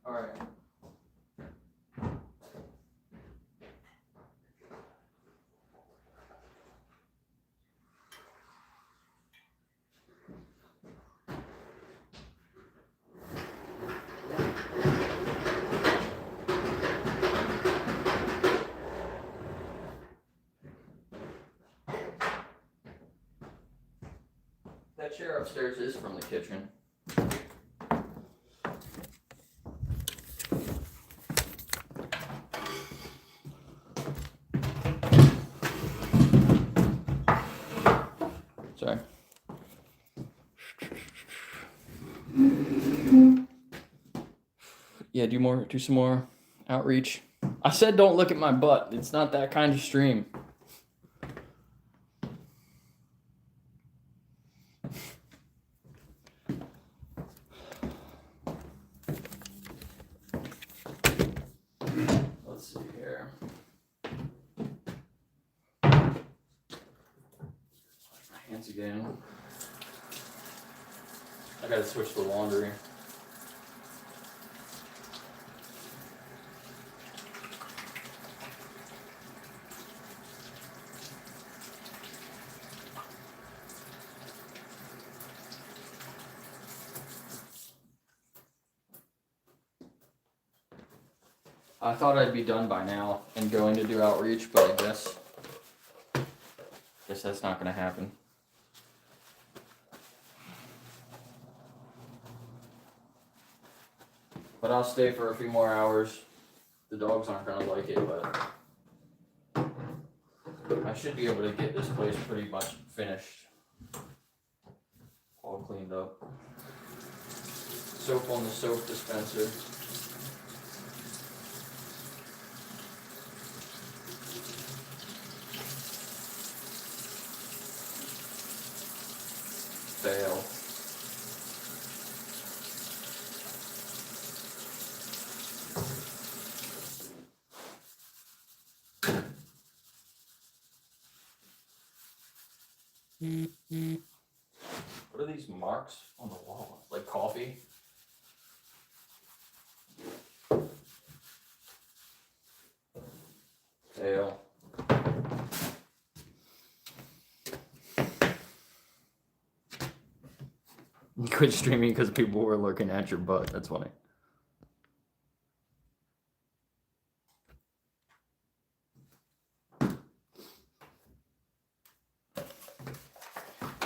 All right. That chair upstairs is from the kitchen. Sorry. Yeah, do some more outreach. I said don't look at my butt. It's not that kind of stream. Let's see here. My hands again. I gotta switch the laundry. I thought I'd be done by now and going to do outreach, but I guess that's not gonna happen. But I'll stay for a few more hours. The dogs aren't gonna like it, but I should be able to get this place pretty much finished. All cleaned up. Soap on the soap dispenser. Fail. What are these marks on the wall? Like coffee? Fail. You quit streaming because people were looking at your butt. That's funny.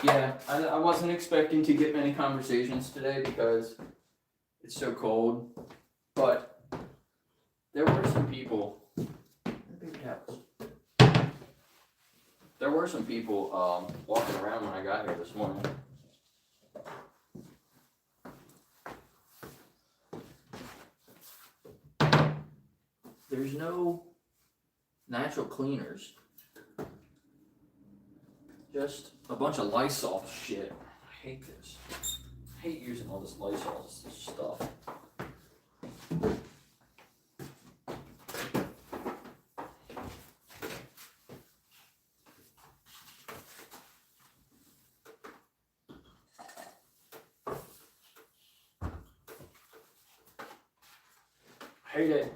Yeah, I wasn't expecting to get many conversations today because it's so cold, but there were some people There were some people walking around when I got here this morning. There's no natural cleaners. Just a bunch of Lysol shit. I hate this. I hate using all this Lysol stuff. Hate it.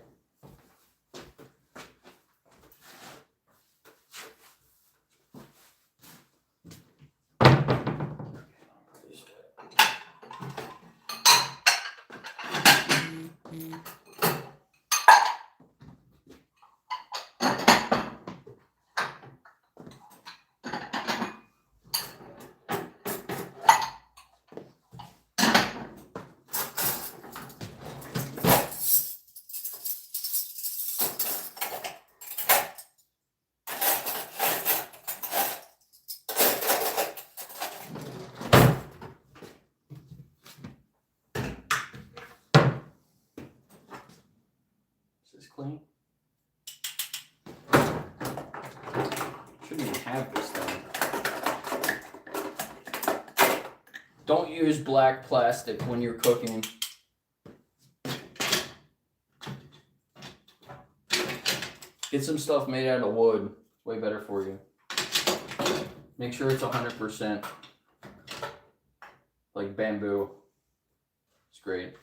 Is this clean? Shouldn't even have this thing. Don't use black plastic when you're cooking. Get some stuff made out of wood. Way better for you. Make sure it's 100% like bamboo. It's great.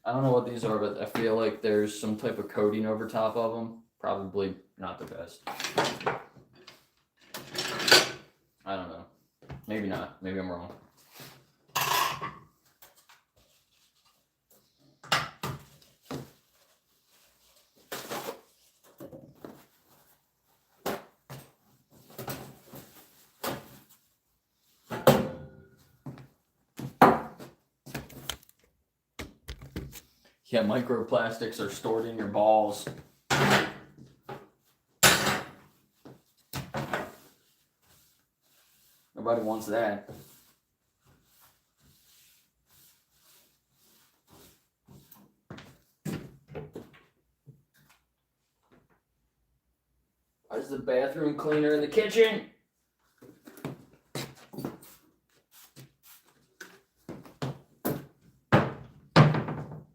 I don't know what these are, but I feel like there's some type of coating over top of them. Probably not the best. I don't know. Maybe not. Maybe I'm wrong. Yeah, microplastics are stored in your balls. Nobody wants that. Where's the bathroom cleaner in the kitchen?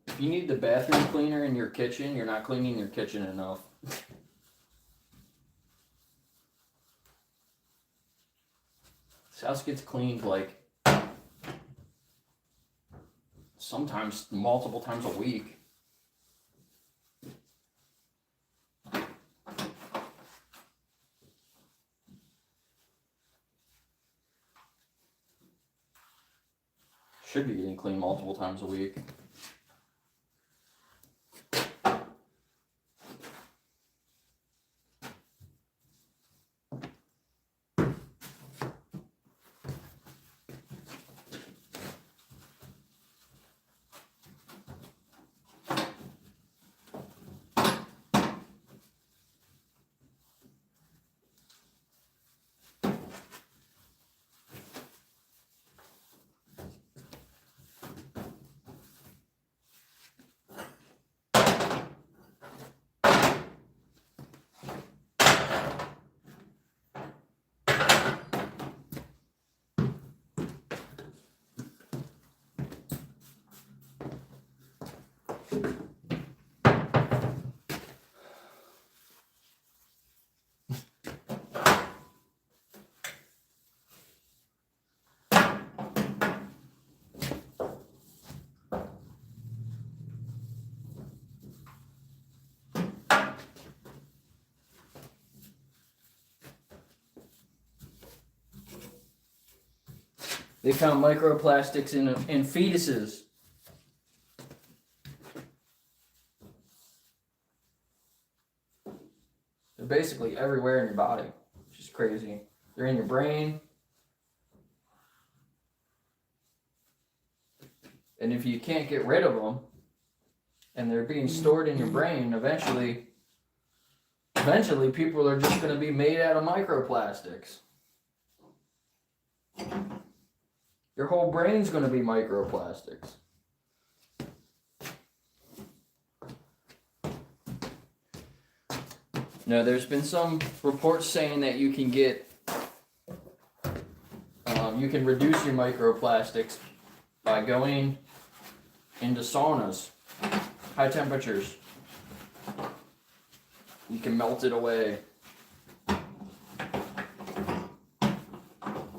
If you need the bathroom cleaner in your kitchen, you're not cleaning your kitchen enough. This house gets cleaned like sometimes multiple times a week. Should be getting cleaned multiple times a week. They found microplastics in fetuses. They're basically everywhere in your body, which is crazy. They're in your brain. And if you can't get rid of them, and they're being stored in your brain, eventually eventually people are just going to be made out of microplastics. Your whole brain's going to be microplastics. No, there's been some reports saying that you can get, you can reduce your microplastics by going into saunas, high temperatures. You can melt it away.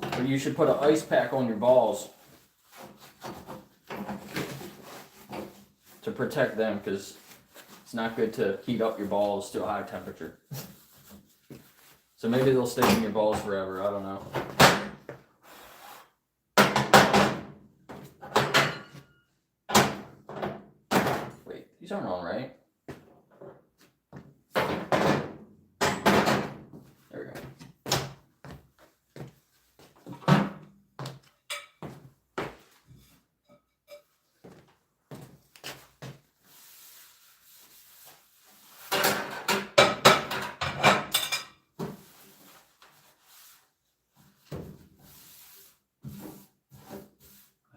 But you should put an ice pack on your balls to protect them, because it's not good to heat up your balls to a high temperature. So maybe they'll stay in your balls forever, I don't know. Wait, these aren't on, right? There we go.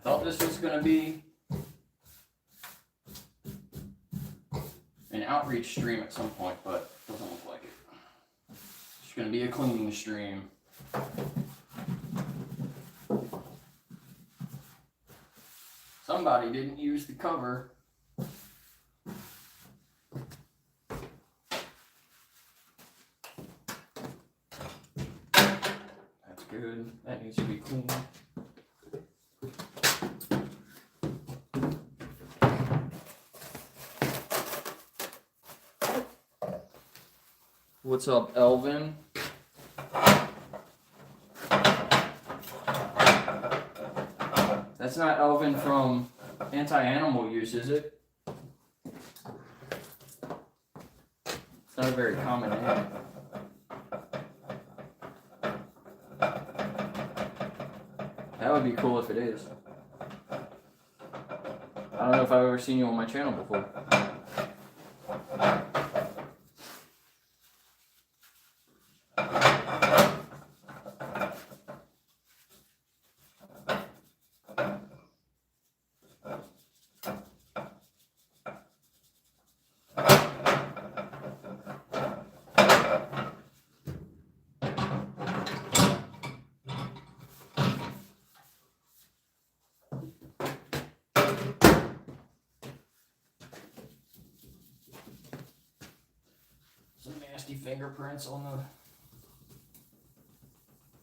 Thought this was going to be an outreach stream at some point, but doesn't look like it. It's going to be a cleaning stream. Somebody didn't use the cover. That's good. That needs to be cleaned. What's up, Elvin? That's not Elvin from Anti-Animal Use, is it? It's not a very common name. That would be cool if it is. I don't know if I've ever seen you on my channel before. Some nasty fingerprints on the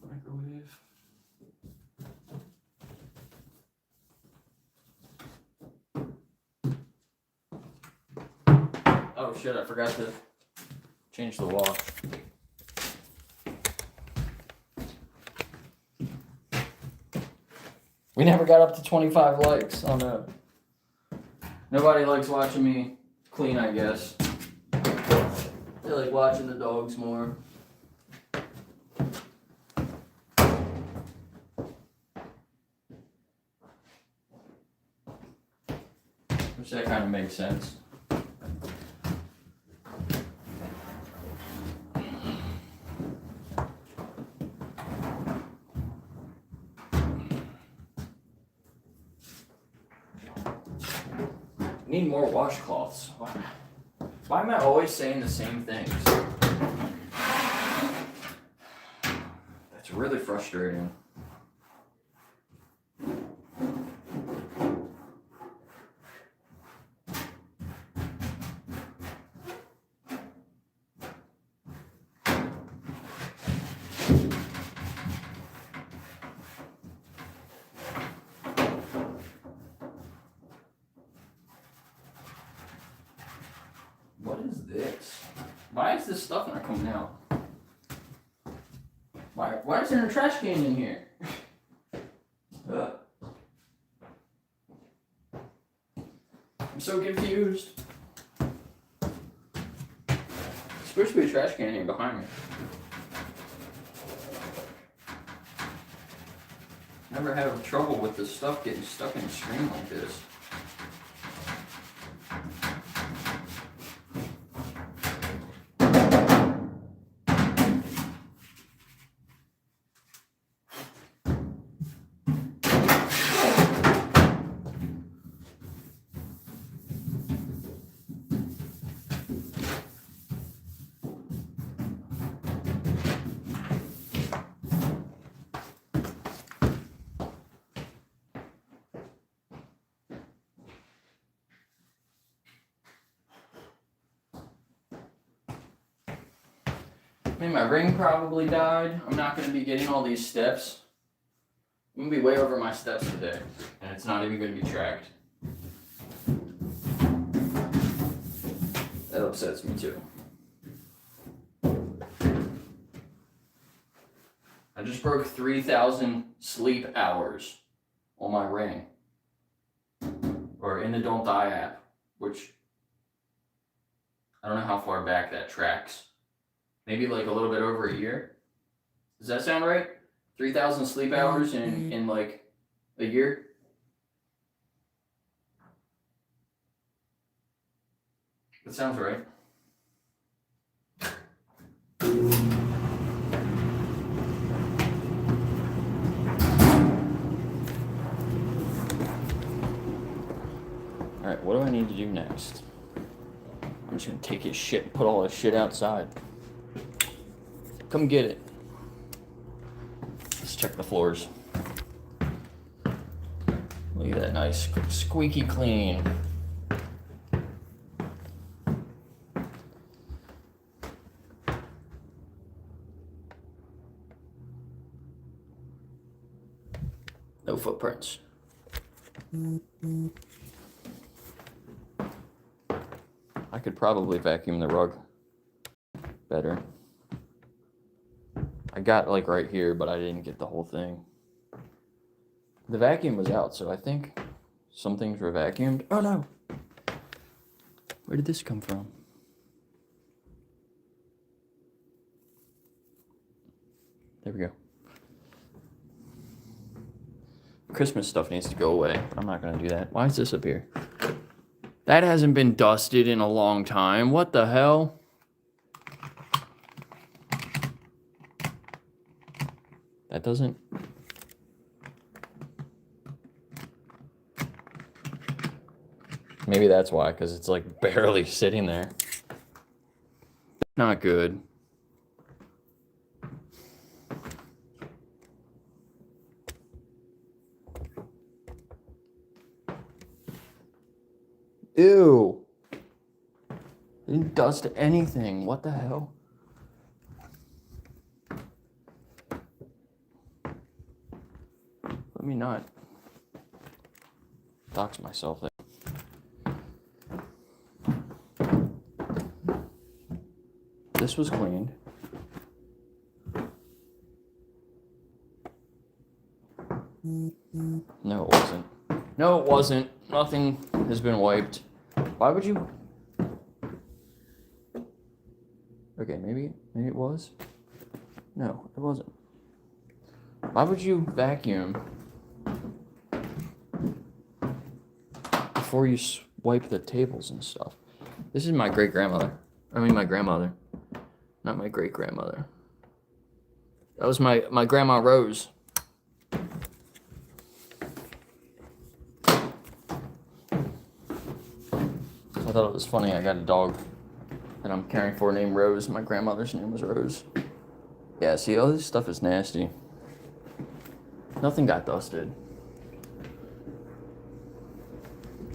microwave. Oh shit, I forgot to change the wash. We never got up to 25 likes. Oh no. Nobody likes watching me clean, I guess. They like watching the dogs more. Which that kind of makes sense. Need more washcloths. Why am I always saying the same things? That's really frustrating. What is this? Why is this stuff not coming out? Why is there a trash can in here? I'm so confused. There's supposed to be a trash can here behind me. Never had trouble with this stuff getting stuck in a stream like this. I mean, my ring probably died. I'm not going to be getting all these steps. I'm going to be way over my steps today, and it's not even going to be tracked. That upsets me too. I just broke 3,000 sleep hours on my ring. Or in the Don't Die app, which I don't know how far back that tracks. Maybe like a little bit over a year. Does that sound right? 3,000 sleep hours in like a year? That sounds right. Alright, what do I need to do next? I'm just gonna take his shit and put all his shit outside. Come get it. Let's check the floors. Look at that nice, squeaky clean. No footprints. I could probably vacuum the rug better. I got like right here, but I didn't get the whole thing. The vacuum was out, so I think some things were vacuumed. Oh no! Where did this come from? There we go. Christmas stuff needs to go away, but I'm not gonna do that. Why is this up here? That hasn't been dusted in a long time. What the hell? That doesn't... Maybe that's why, because it's like barely sitting there. Not good. Ew. Didn't dust anything. What the hell? Let me not dox myself there. This was cleaned. No, it wasn't. No, it wasn't. Nothing has been wiped. Why would you? Okay, maybe it was. No, it wasn't. Why would you vacuum before you wipe the tables and stuff? This is my great-grandmother. I mean, my grandmother. Not my great-grandmother. That was my Grandma Rose. I thought it was funny. I got a dog that I'm caring for named Rose. My grandmother's name was Rose. Yeah, see, all this stuff is nasty. Nothing got dusted.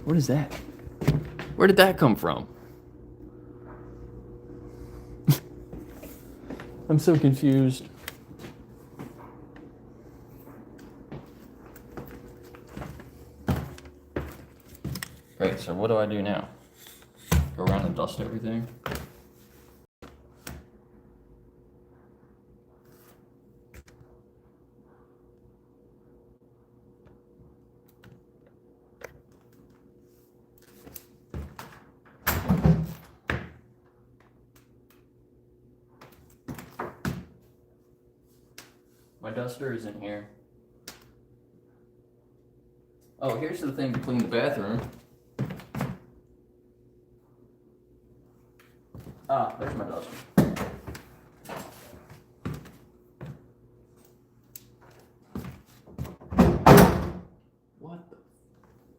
What is that? Where did that come from? I'm so confused. Right, so what do I do now? Go around and dust everything? My duster is in here. Oh, here's the thing to clean the bathroom. Ah, there's my duster. What the?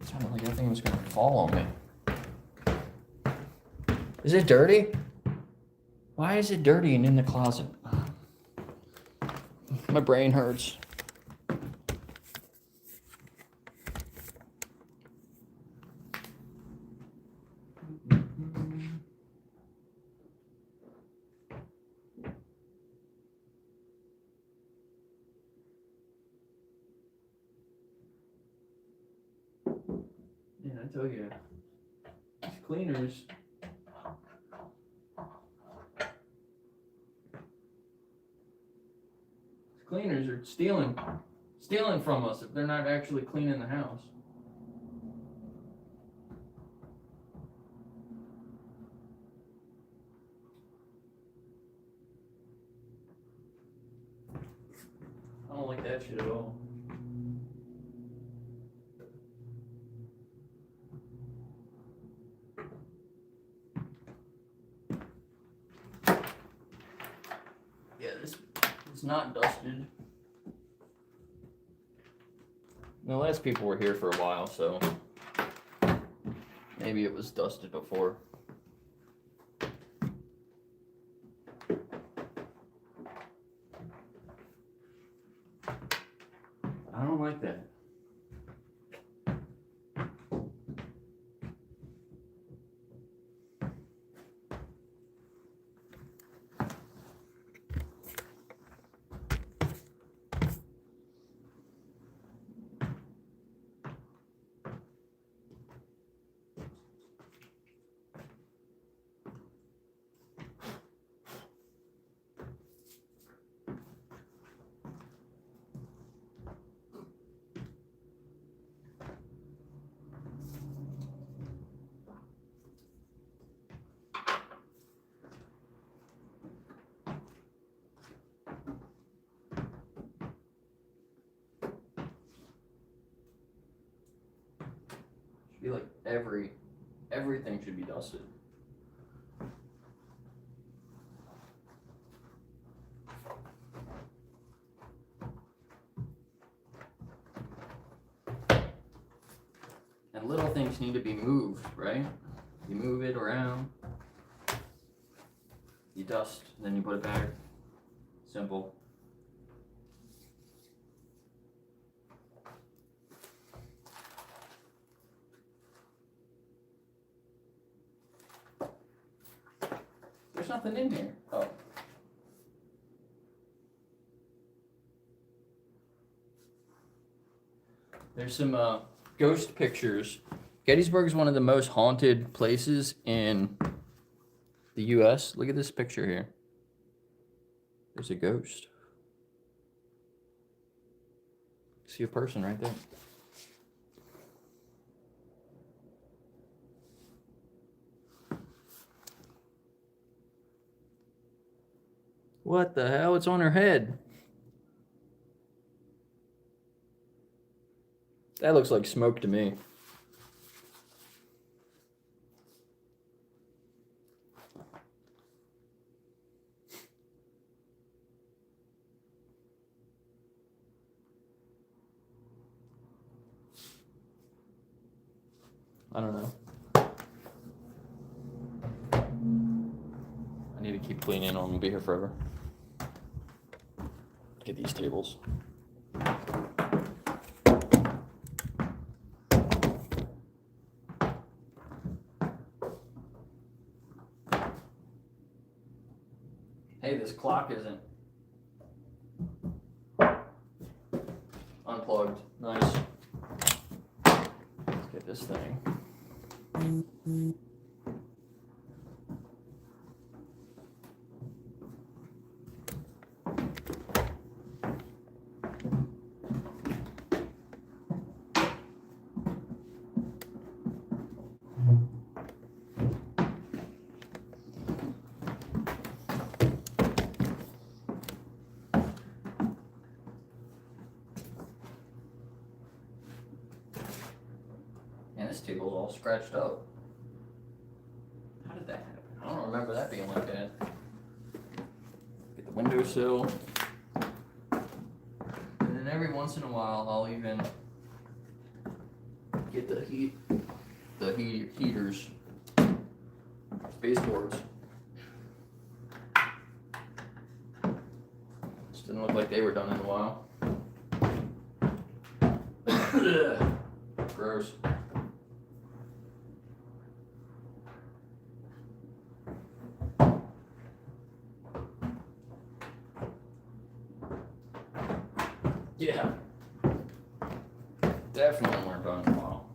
It sounded like that thing was gonna fall on me. Is it dirty? Why is it dirty and in the closet? My brain hurts. Man, I tell you, these cleaners are stealing from us if they're not actually cleaning the house. I don't like that shit at all. Yeah, this is not dusted. The last people were here for a while, so maybe it was dusted before. I don't like that. Should be like everything should be dusted. And little things need to be moved, right? You move it around, you dust, then you put it back. Simple. There's nothing in here. Oh. There's some ghost pictures. Gettysburg is one of the most haunted places in the U.S. Look at this picture here. There's a ghost. See a person right there. What the hell? It's on her head. That looks like smoke to me. I don't know. I need to keep cleaning. I'm gonna be here forever. Get these tables. Hey, this clock isn't unplugged. Nice. Let's get this thing. Man, this table's all scratched up. How did that happen? I don't remember that being like that. Get the windowsill. And then every once in a while, I'll even get the heaters, baseboards. Just didn't look like they were done in a while. Gross. Yeah. Definitely weren't done in a while.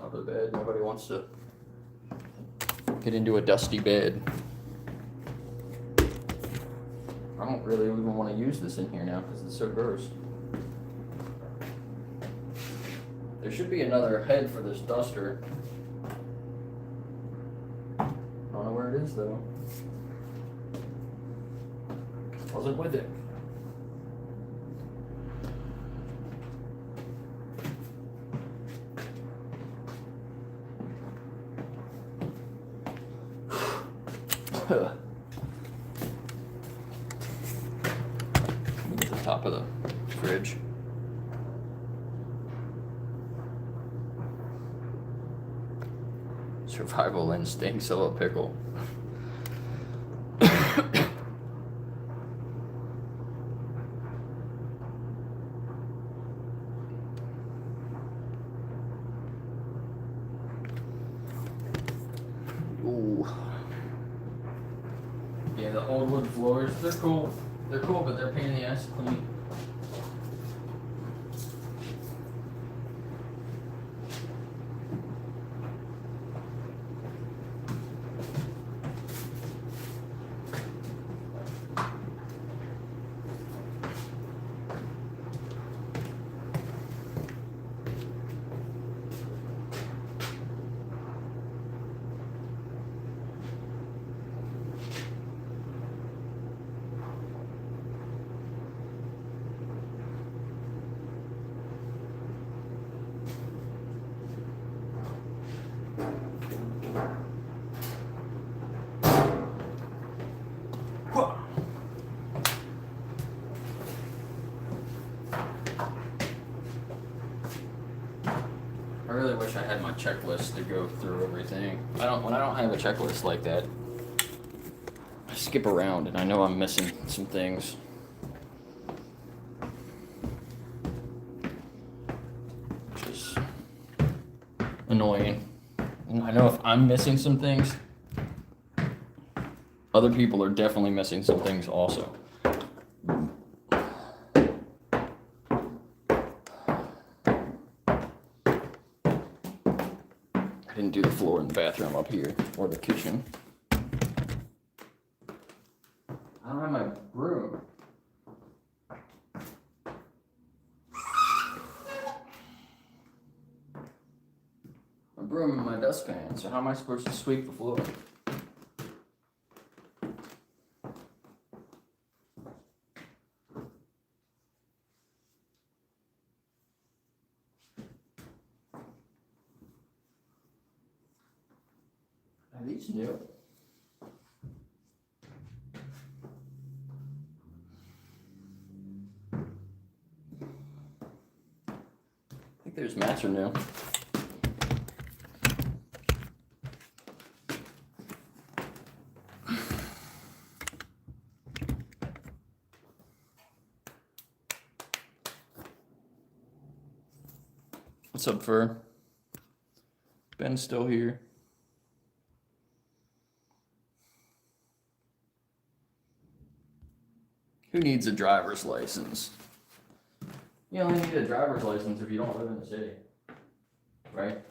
Top of the bed. Nobody wants to get into a dusty bed. I don't really even want to use this in here now because it's so gross. There should be another head for this duster. I don't know where it is though. Wasn't with it. Get the top of the fridge. Survival instincts of a pickle. Ooh. Yeah, the old wood floors, they're cool. They're cool, but they're a pain in the ass to clean. I really wish I had my checklist to go through everything. When I don't have a checklist like that, I skip around and I know I'm missing some things. Which is annoying. And I know if I'm missing some things, other people are definitely missing some things also. I didn't do the floor in the bathroom up here, or the kitchen. I don't have my broom. My broom in my dustpan, so how am I supposed to sweep the floor? Are these new? I think those mats are new. What's up, Fur? Ben's still here. Who needs a driver's license? You only need a driver's license if you don't live in the city, right?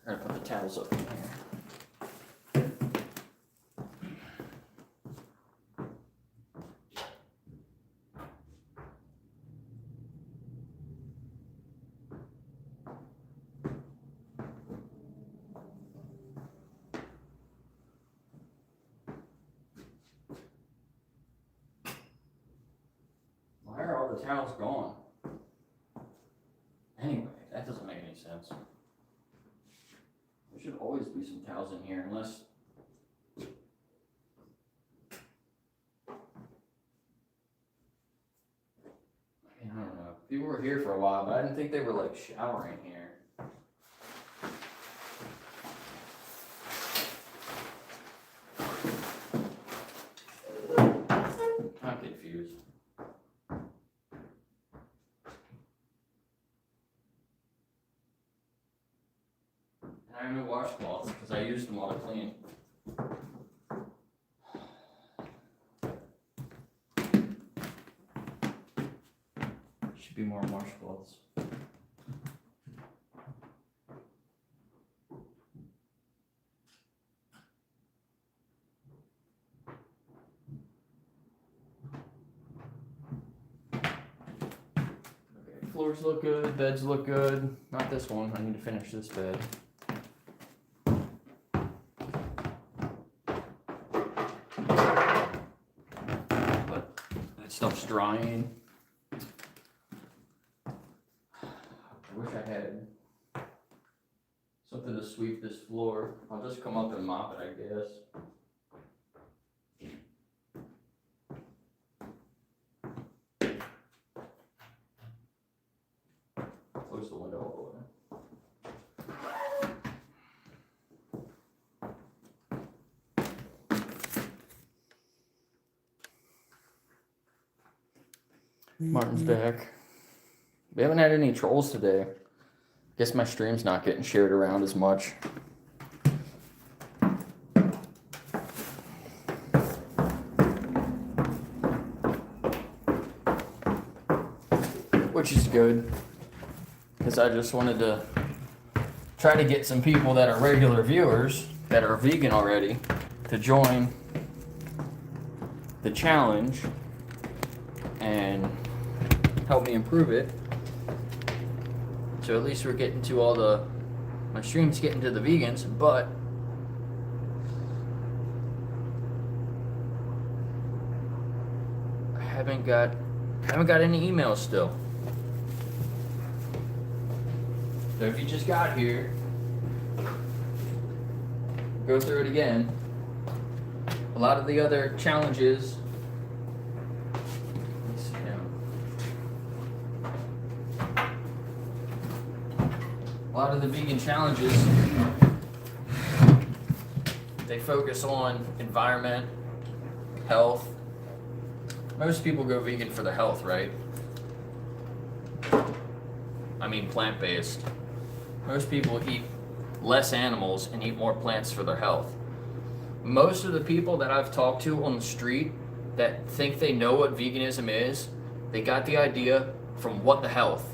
I'm gonna put the towels up in here. Why are all the towels gone? Anyway, that doesn't make any sense. There should always be some towels in here, unless... I don't know. People were here for a while, but I didn't think they were like showering here. washcloths because I used them all to clean. Should be more washcloths. Floors look good, beds look good. Not this one, I need to finish this bed. But that stuff's drying. I wish I had something to sweep this floor. I'll just come up and mop it, I guess. Close the window all the way. Martin's back. We haven't had any trolls today. Guess my stream's not getting shared around as much. Which is good. Because I just wanted to try to get some people that are regular viewers, that are vegan already, to join the challenge and help me improve it. So at least we're getting to my stream's getting to the vegans, but I haven't got any emails still. So if you just got here, go through it again. A lot of the other challenges. Let me see now. A lot of the vegan challenges, they focus on environment, health. Most people go vegan for the health, right? I mean plant-based. Most people eat less animals and eat more plants for their health. Most of the people that I've talked to on the street that think they know what veganism is, they got the idea from What the Health,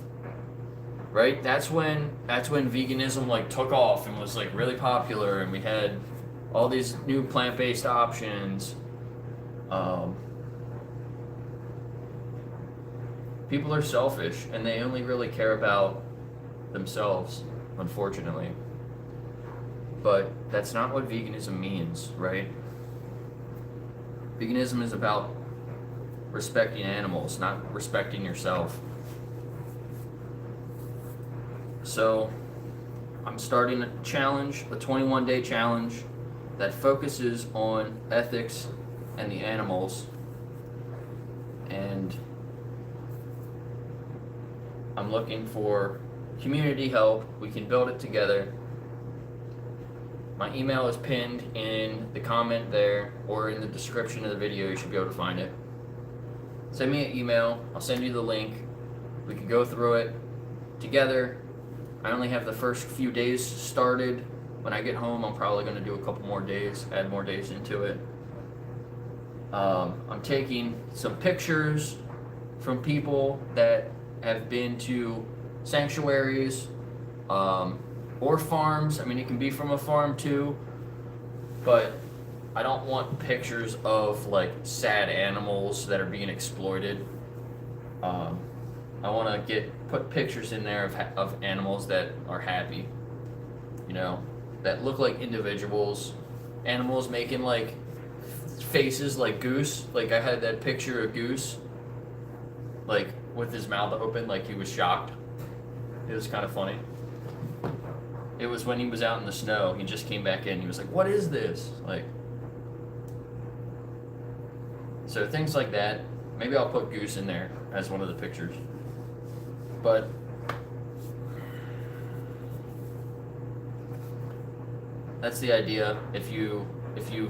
right? That's when veganism like took off and was like really popular, and we had all these new plant-based options. People are selfish and they only really care about themselves, unfortunately. But that's not what veganism means, right? Veganism is about respecting animals, not respecting yourself. So I'm starting a challenge, a 21-day challenge that focuses on ethics and the animals. And I'm looking for community help. We can build it together. My email is pinned in the comment there or in the description of the video. You should be able to find it. Send me an email. I'll send you the link. We can go through it together. I only have the first few days started. When I get home, I'm probably going to do a couple more days, add more days into it. I'm taking some pictures from people that have been to sanctuaries or farms. I mean, it can be from a farm too, but I don't want pictures of like sad animals that are being exploited. I want to put pictures in there of animals that are happy, you know, that look like individuals, animals making like faces like Goose. Like I had that picture of Goose, like with his mouth open, like he was shocked. It was kind of funny. It was when he was out in the snow. He just came back in. He was like, "What is this?" Like, so things like that. Maybe I'll put Goose in there as one of the pictures. But that's the idea. If you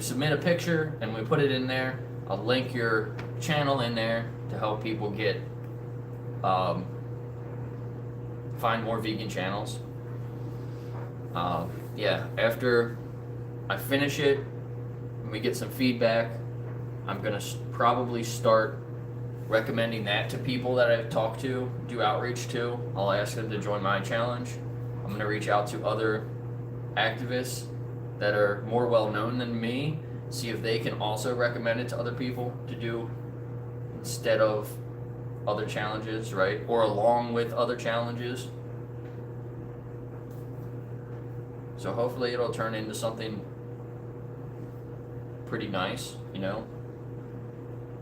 submit a picture and we put it in there, I'll link your channel in there to help people get find more vegan channels. yeah, after I finish it and we get some feedback, I'm gonna probably start recommending that to people that I've talked to, do outreach to. I'll ask them to join my challenge. I'm gonna reach out to other activists that are more well known than me, see if they can also recommend it to other people to do instead of other challenges, right? Or along with other challenges. So hopefully it'll turn into something pretty nice, you know?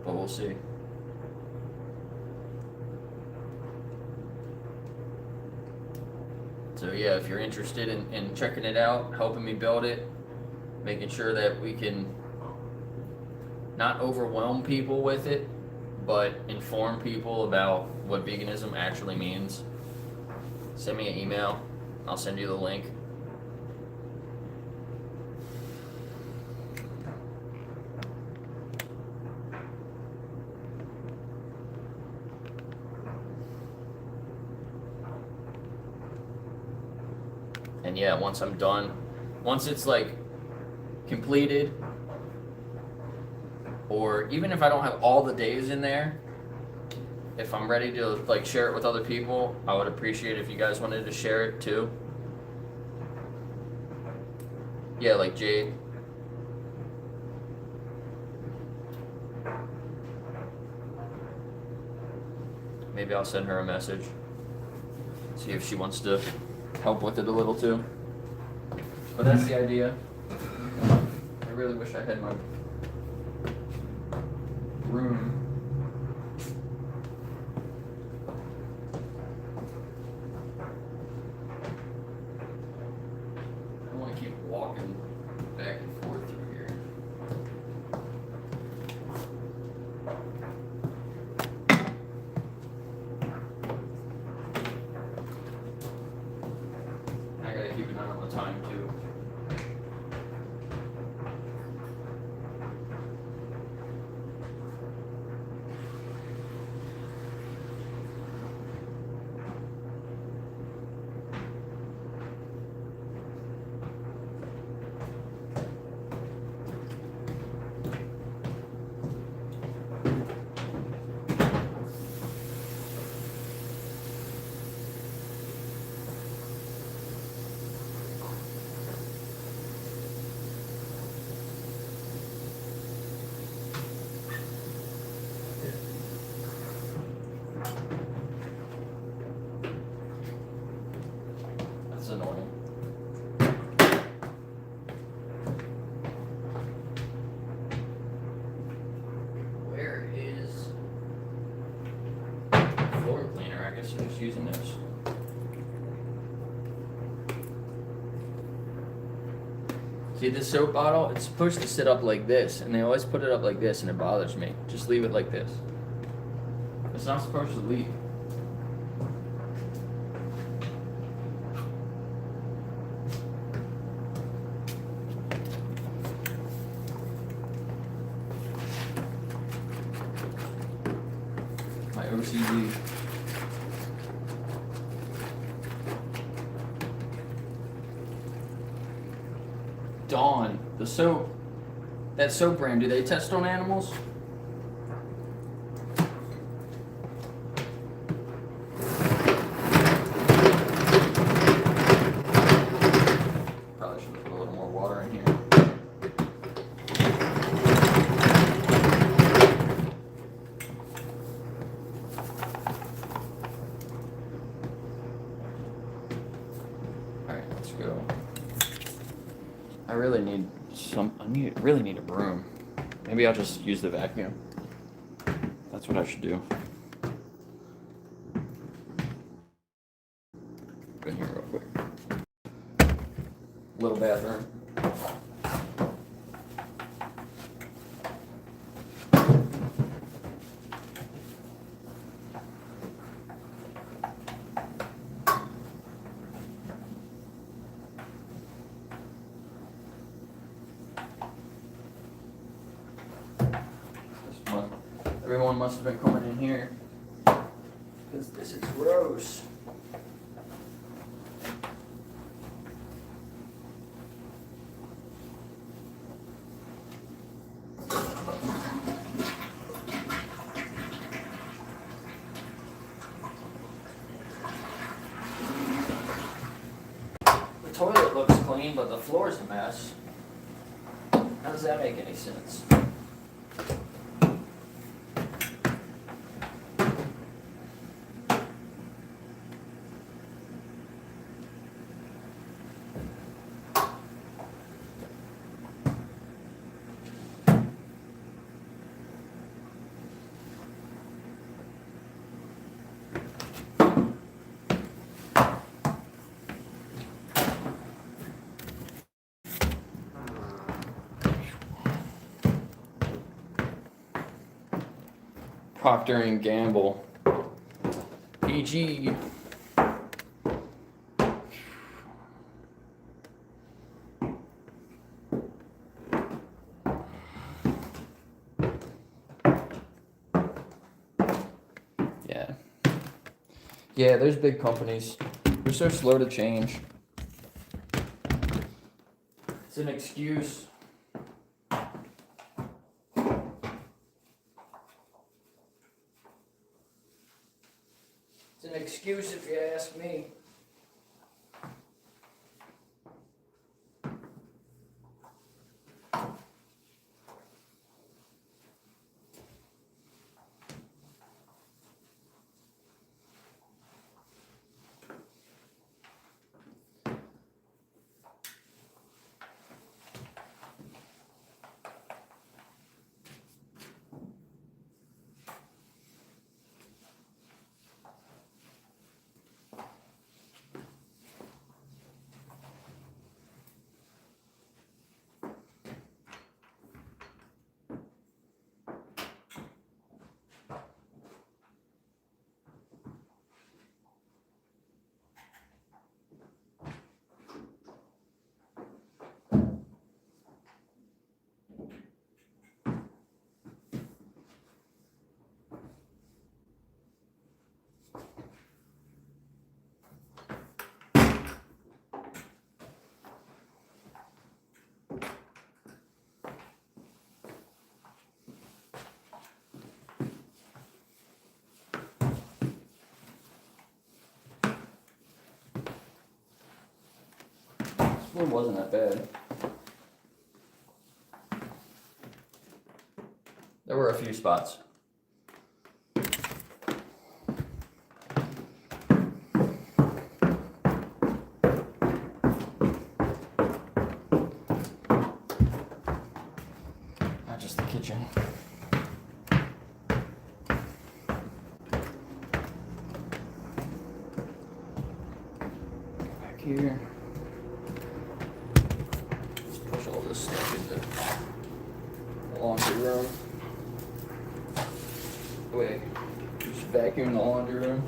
But we'll see. So yeah, if you're interested in checking it out, helping me build it, making sure that we can not overwhelm people with it, but inform people about what veganism actually means, send me an email. I'll send you the link. And yeah, once I'm done, once it's like completed, or even if I don't have all the days in there, if I'm ready to like share it with other people, I would appreciate if you guys wanted to share it too. Yeah, like Jade. Maybe I'll send her a message. See if she wants to help with it a little too. But that's the idea. I really wish I had my room. I don't want to keep walking back and forth through here. I gotta keep an eye on the time too. That's annoying. Where is the floor cleaner? I guess I'm just using this. See this soap bottle? It's supposed to sit up like this, and they always put it up like this, and it bothers me. Just leave it like this. It's not supposed to leak. My OCD. Dawn, the soap, that soap brand, do they test on animals? Probably should put a little more water in here. Alright, let's go. I really need really need a broom. Maybe I'll just use the vacuum. That's what I should do. Go in here real quick. Little bathroom. Everyone must have been coming in here because this is gross. clean, but the floor's a mess. How does that make any sense? Procter and Gamble. PG. Yeah. Yeah, there's big companies. They're so slow to change. It's an excuse. It's an excuse if you ask me. It wasn't that bad. There were a few spots. Not just the kitchen. Back here. All this stuff into the laundry room. Wait, just vacuum the laundry room.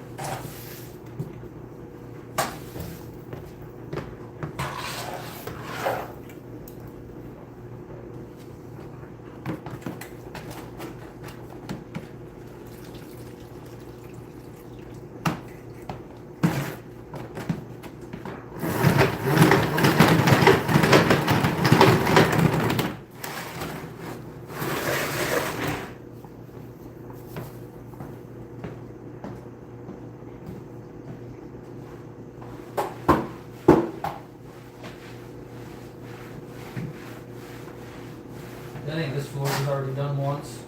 I think this floor was already done once.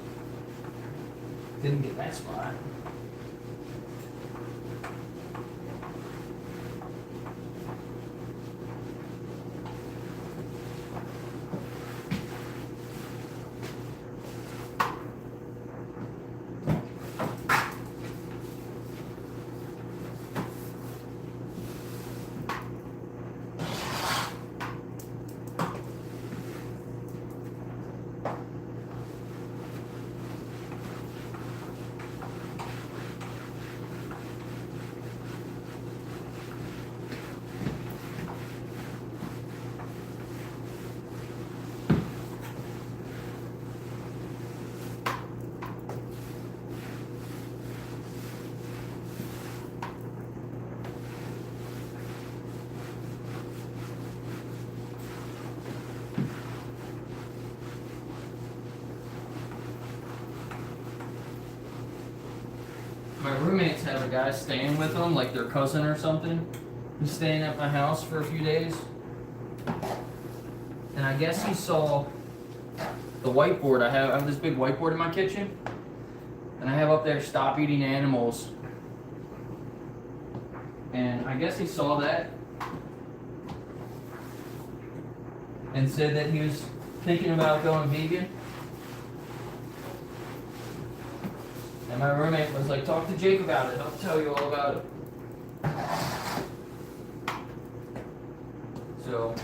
Didn't get that spot. My roommates have a guy staying with them, like their cousin or something, who's staying at my house for a few days. and I guess he saw the whiteboard. I have this big whiteboard in my kitchen, and I have up there "Stop eating animals." And I guess he saw that and said that he was thinking about going vegan. And my roommate was like, "Talk to Jake about it. I'll tell you all about it." So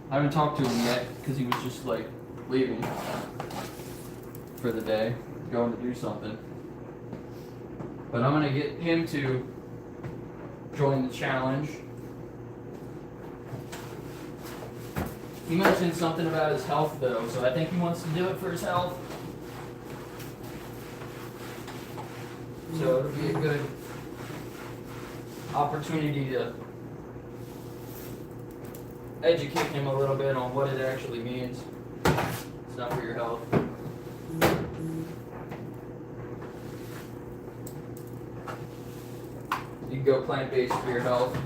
I haven't talked to him yet because he was just like leaving for the day, going to do something. But I'm gonna get him to join the challenge. He mentioned something about his health though, so I think he wants to do it for his health. So it'll be a good opportunity to educate him a little bit on what it actually means. It's not for your health. You can go plant-based for your health.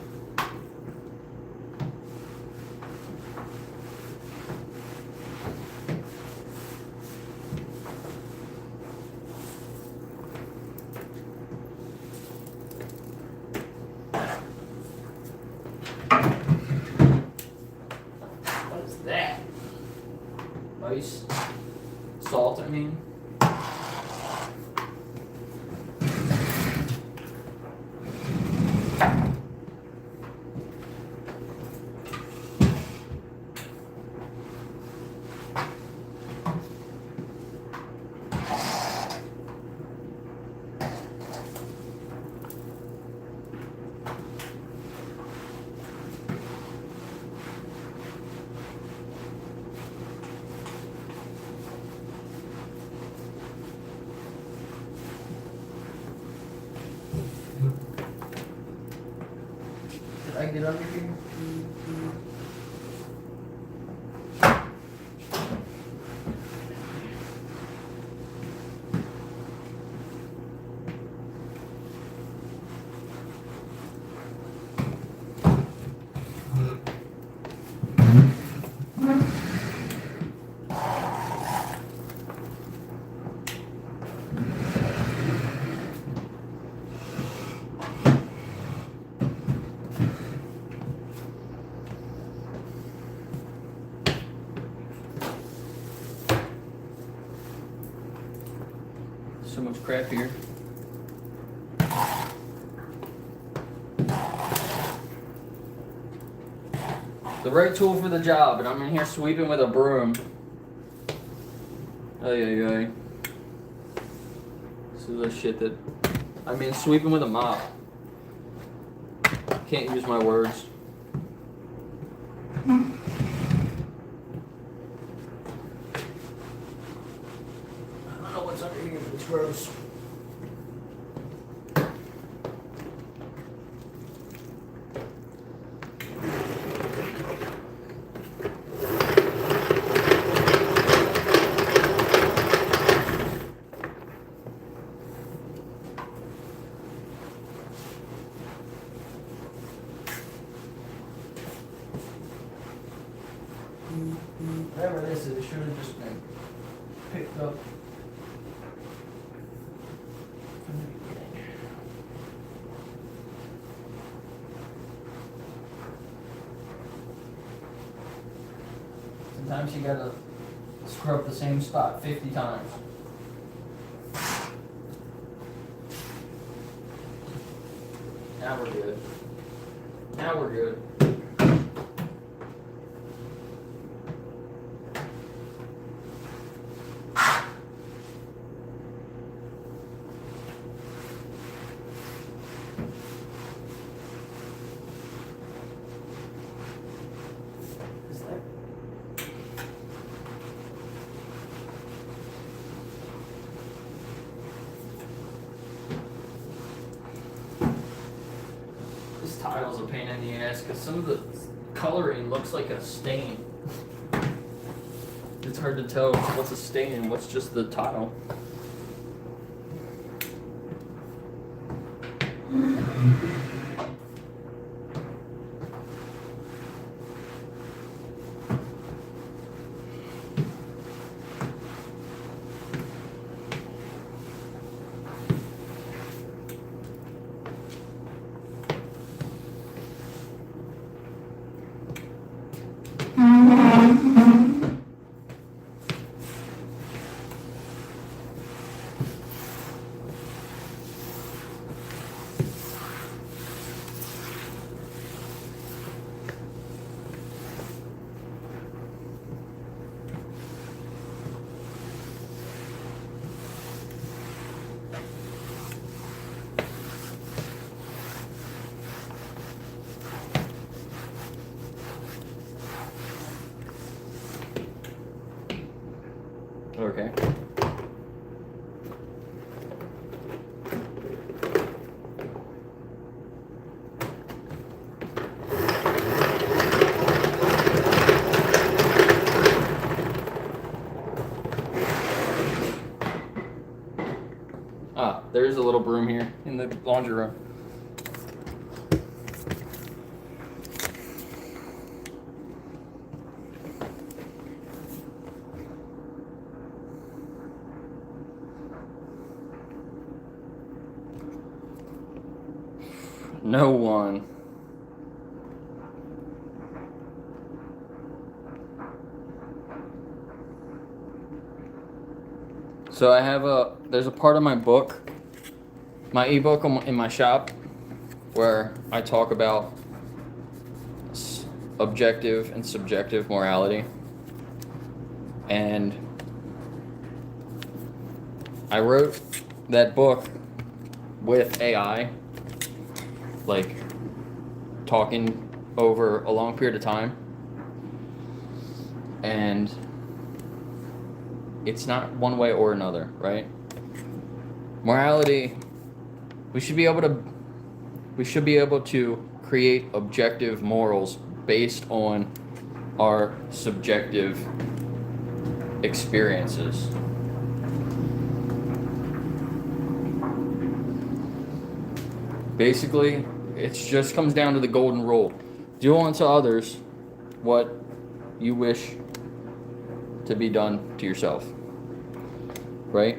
What is that? Ice? Salt, I mean. Did I get under here? So much crap here. The right tool for the job, and I'm in here sweeping with a broom. Ay, ay, ay. This is the shit that, I mean, sweeping with a mop. Can't use my words. I don't know what's under here, but it's gross. Whatever this is, it should have just been picked up from the beginning. Sometimes you gotta scrub the same spot 50 times. Now we're good. Now we're good. This tile's a pain in the ass because some of the coloring looks like a stain. It's hard to tell what's a stain and what's just the tile. Okay. Ah, there's a little broom here in the laundry room. No one. So I have there's a part of my book, my ebook in my shop, where I talk about objective and subjective morality. And I wrote that book with AI, like talking over a long period of time. And it's not one way or another, right? Morality, we should be able to create objective morals based on our subjective experiences. Basically, it just comes down to the golden rule. Do unto others what you wish to be done to yourself. Right?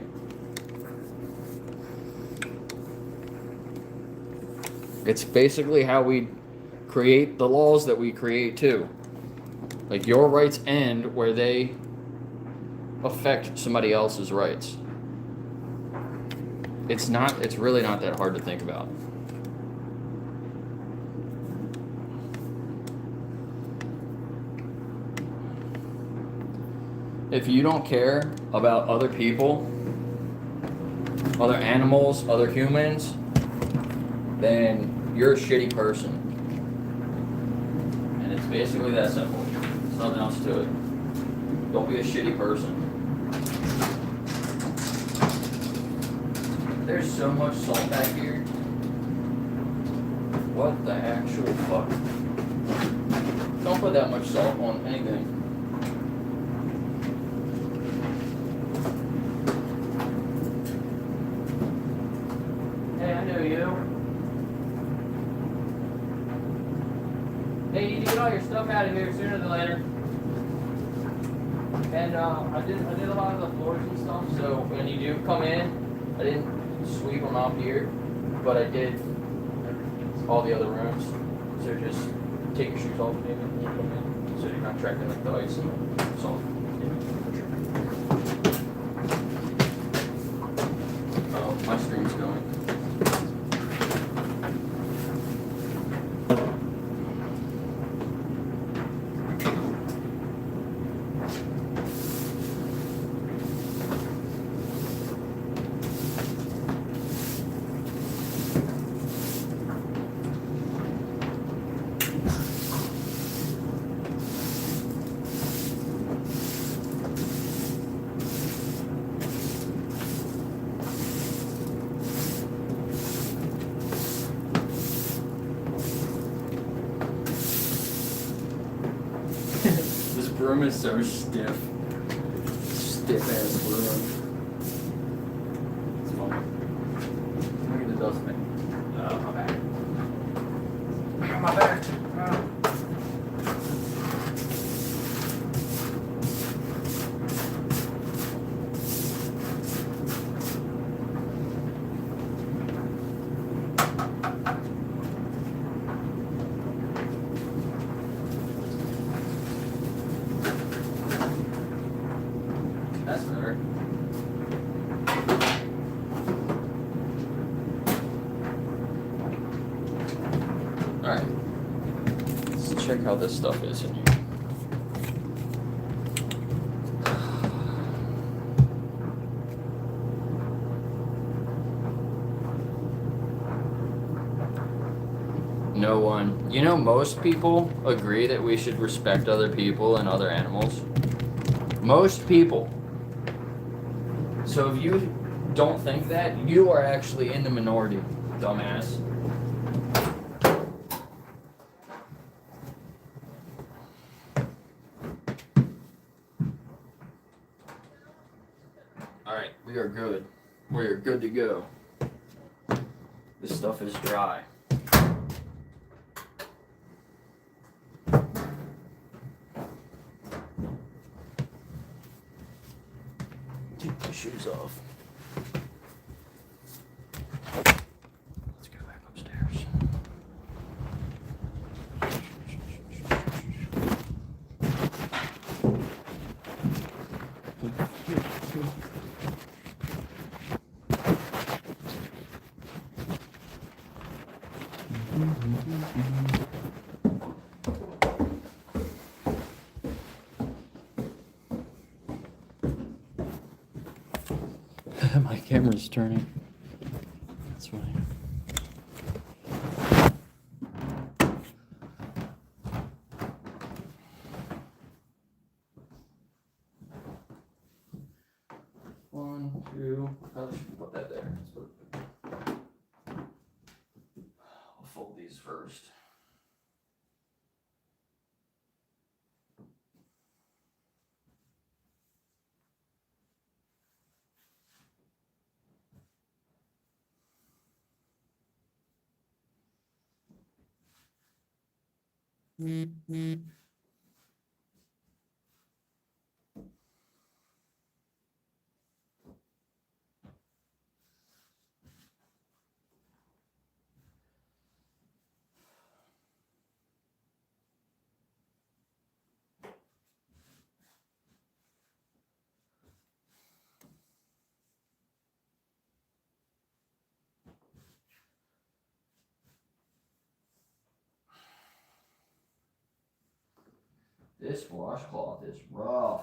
It's basically how we create the laws that we create too. Like, your rights end where they affect somebody else's rights. It's really not that hard to think about. If you don't care about other people, other animals, other humans, then you're a shitty person. And it's basically that simple. There's nothing else to it. Don't be a shitty person. There's so much salt back here. What the actual fuck? Don't put that much salt on anything. Hey, you need to get all your stuff out of here sooner than later. And I did a lot of the floors and stuff, so when you do come in, I didn't sweep them out here, but I did all the other rooms. So just take your shoes off maybe when you come in, so you're not tracking like the ice and salt. Oh, my stream's going. This broom is so stiff. Stiff ass broom. It's fun. Look at the dustpan. Oh, my back. Oh, my back. Oh. That's better. Alright. Let's check how this stuff is in here. No one. You know, most people agree that we should respect other people and other animals. Most people. So if you don't think that, you are actually in the minority, dumbass. Alright, we are good. We are good to go. This stuff is dry. Take my shoes off. Let's go back upstairs. My camera's turning. That's funny. One, two. Probably should put that there. Let's put it. I'll fold these first. This washcloth is rough.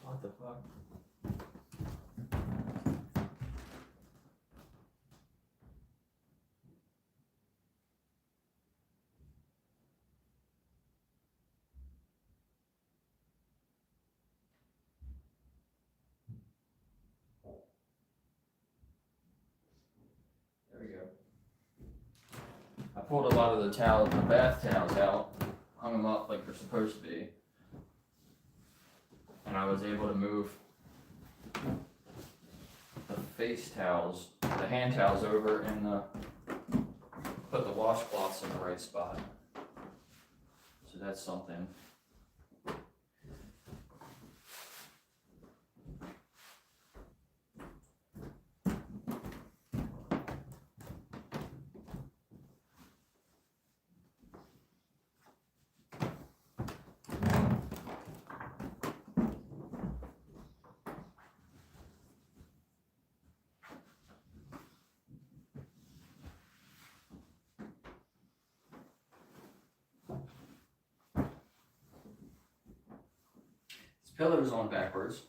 What the fuck? There we go. I pulled a lot of the bath towels out, hung them up like they're supposed to be, and I was able to move the face towels, the hand towels over and put the washcloths in the right spot. So that's something. Pillars on backwards.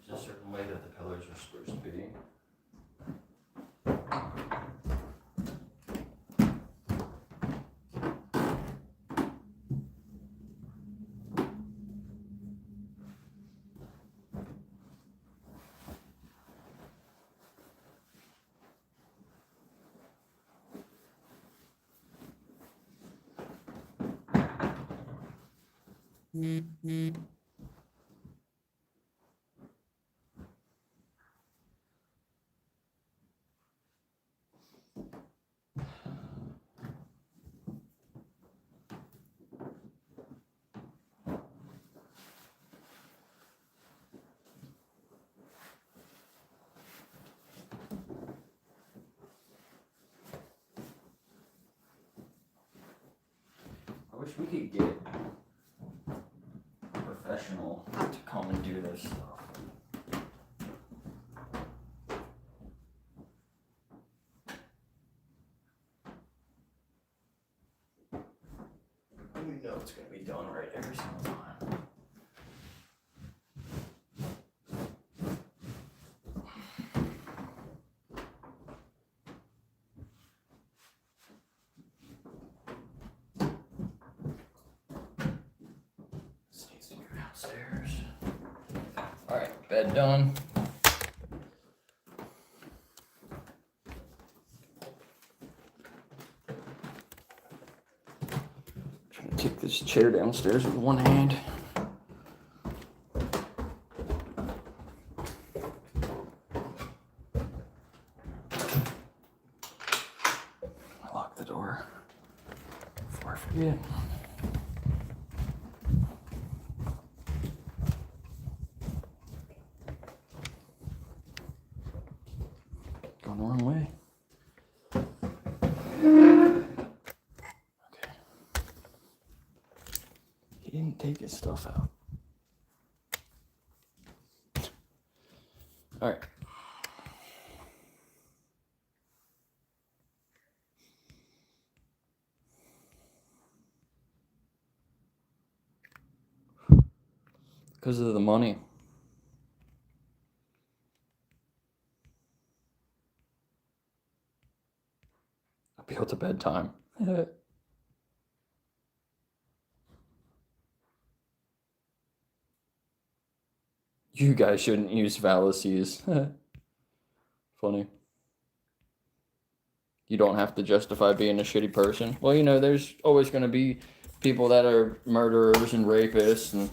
There's a certain way that the pillars are supposed to be. I wish we could get a professional to come and do this stuff. We know it's going to be done right every single time. downstairs. Alright, bed done. Trying to take this chair downstairs with one hand. Lock the door before I forget. Going the wrong way. Okay. He didn't take his stuff out. All right. Because of the money. I'll be able to bedtime. You guys shouldn't use fallacies. Funny. You don't have to justify being a shitty person. Well, you know, there's always going to be people that are murderers and rapists and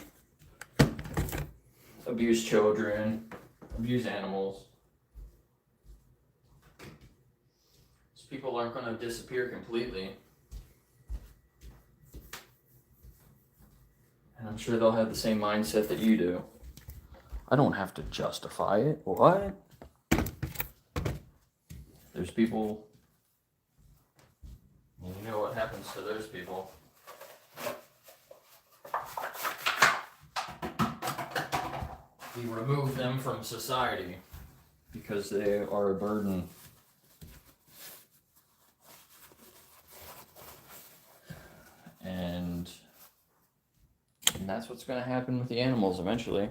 abuse children, abuse animals. These people aren't going to disappear completely. And I'm sure they'll have the same mindset that you do. I don't have to justify it. What? There's people, you know what happens to those people. We remove them from society because they are a burden. And that's what's going to happen with the animals eventually.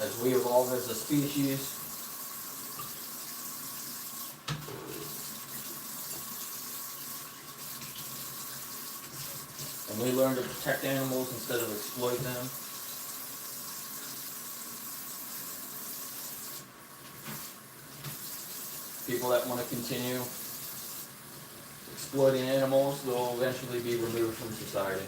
As we evolve as a species, and we learn to protect animals instead of exploit them, people that want to continue exploiting animals will eventually be removed from society.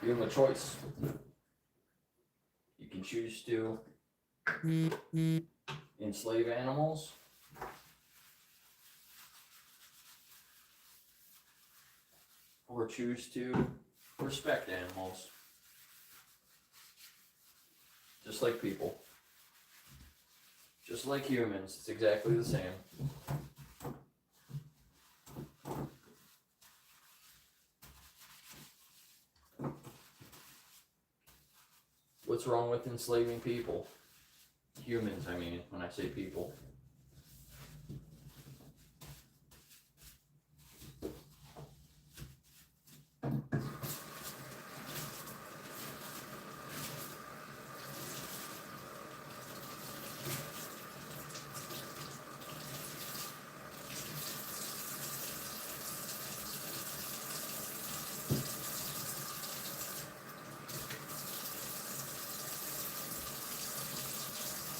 You have a choice. You can choose to enslave animals, or choose to respect animals. Just like people. Just like humans, it's exactly the same. What's wrong with enslaving people? Humans, I mean, when I say people.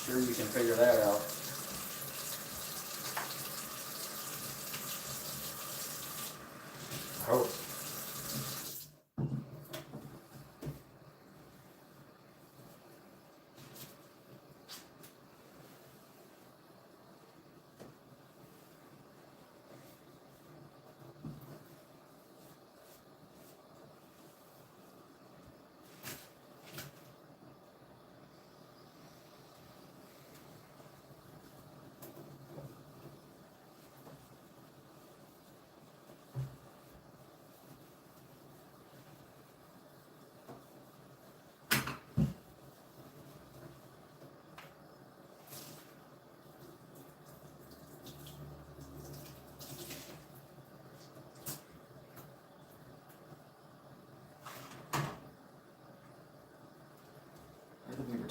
Sure, you can figure that out. I hope.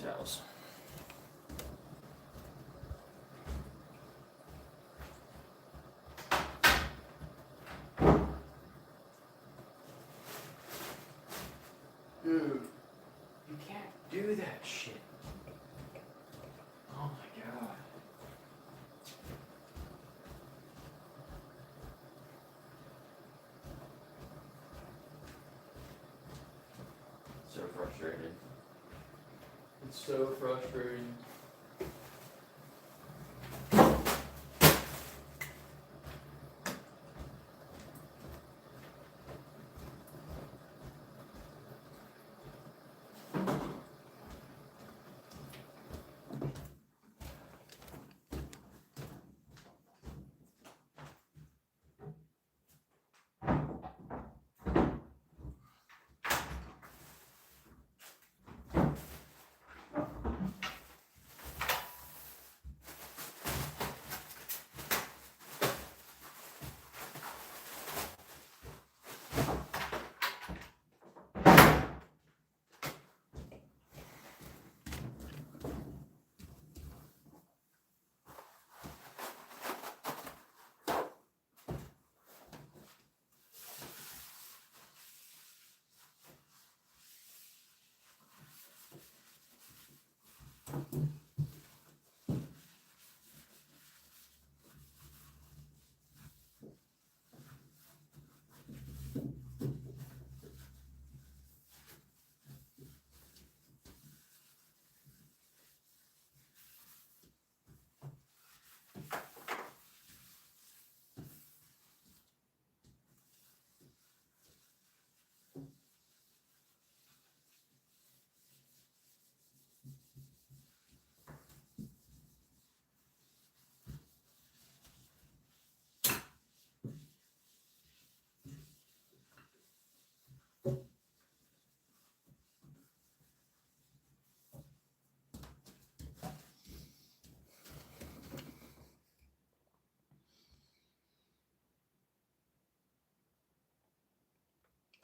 house. Dude, you can't do that shit. Oh my god. So frustrated. It's so frustrating.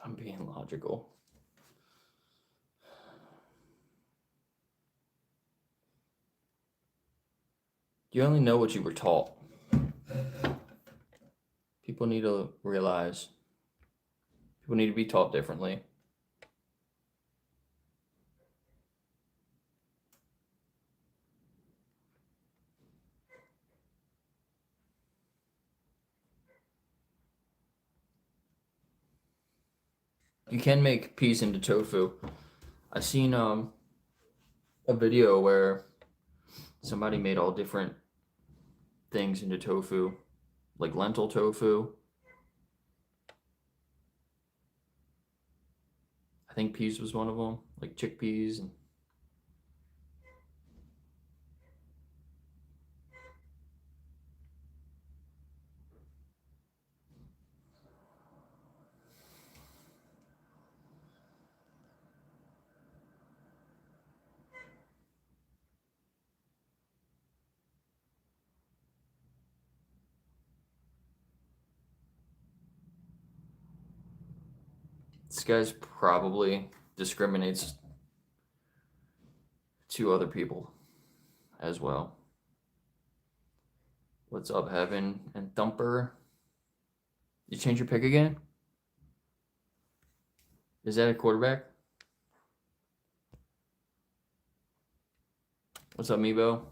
I'm being logical. You only know what you were taught. People need to realize people need to be taught differently. You can make peas into tofu. I seen a video where somebody made all different things into tofu, like lentil tofu. I think peas was one of them, like chickpeas. This guy's probably discriminates to other people as well. What's up, Heaven and Thumper? You change your pick again? Is that a quarterback? What's up, Meebo?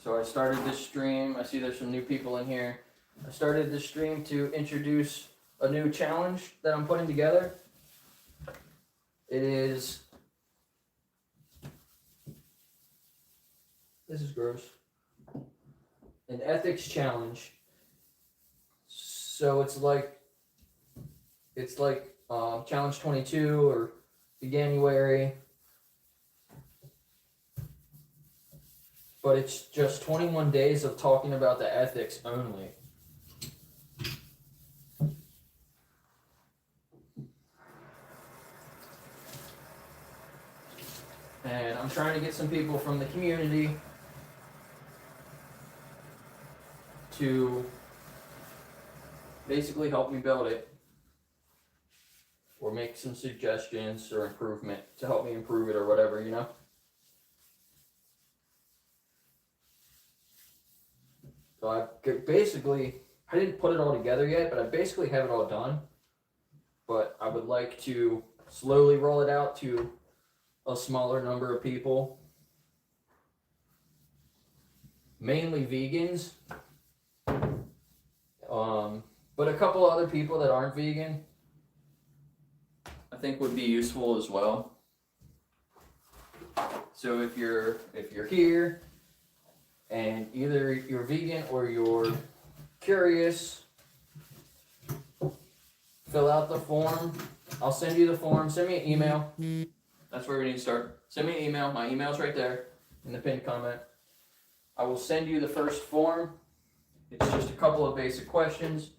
So I started this stream. I see there's some new people in here. I started this stream to introduce a new challenge that I'm putting together. It is... This is gross. An ethics challenge. So it's like challenge 22 or the January, but it's just 21 days of talking about the ethics only. And I'm trying to get some people from the community to basically help me build it. or make some suggestions or improvement to help me improve it or whatever, you know? So I didn't put it all together yet, but I basically have it all done. But I would like to slowly roll it out to a smaller number of people, mainly vegans, but a couple other people that aren't vegan I think would be useful as well. So if you're here and either you're vegan or you're curious, fill out the form. I'll send you the form. Send me an email. That's where we need to start. Send me an email. My email's right there in the pinned comment. I will send you the first form. It's just a couple of basic questions.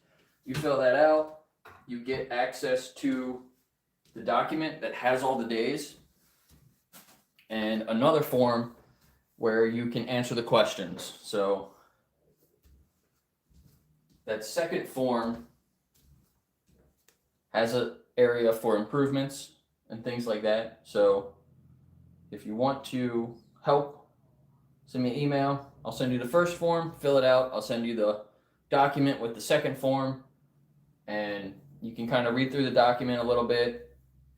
You fill that out. You get access to the document that has all the days, and another form where you can answer the questions. So that second form has an area for improvements and things like that. So if you want to help, send me an email. I'll send you the first form, fill it out. I'll send you the document with the second form, and you can kind of read through the document a little bit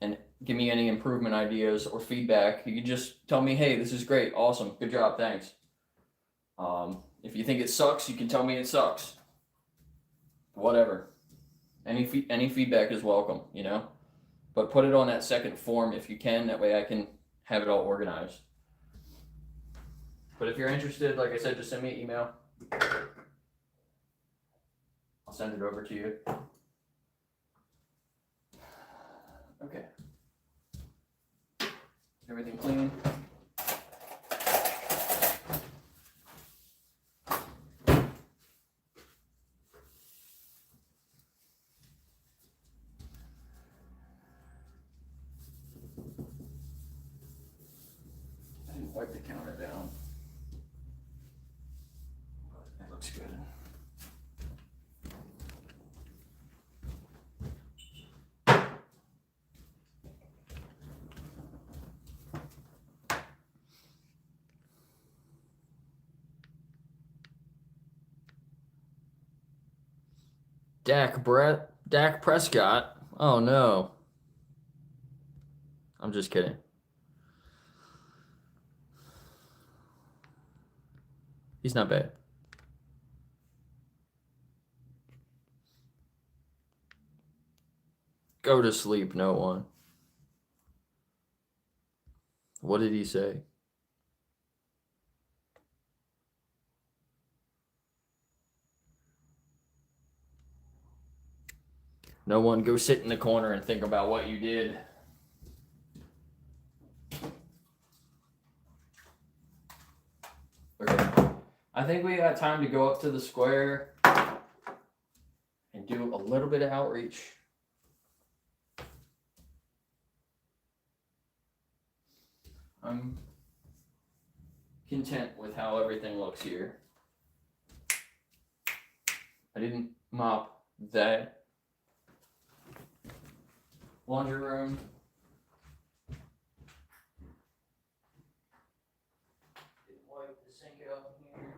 and give me any improvement ideas or feedback. You can just tell me, hey, this is great, awesome, good job, thanks. If you think it sucks, you can tell me it sucks. Whatever. Any feedback is welcome, you know? But put it on that second form if you can, that way I can have it all organized. But if you're interested, like I said, just send me an email. I'll send it over to you. Okay. Everything clean. I didn't wipe the counter down, but it looks good. Dak Prescott. Oh no. I'm just kidding. He's not bad. Go to sleep, no one. What did he say? No one, go sit in the corner and think about what you did. Okay. I think we got time to go up to the square and do a little bit of outreach. I'm content with how everything looks here. I didn't mop that laundry room. Didn't wipe the sink out in here.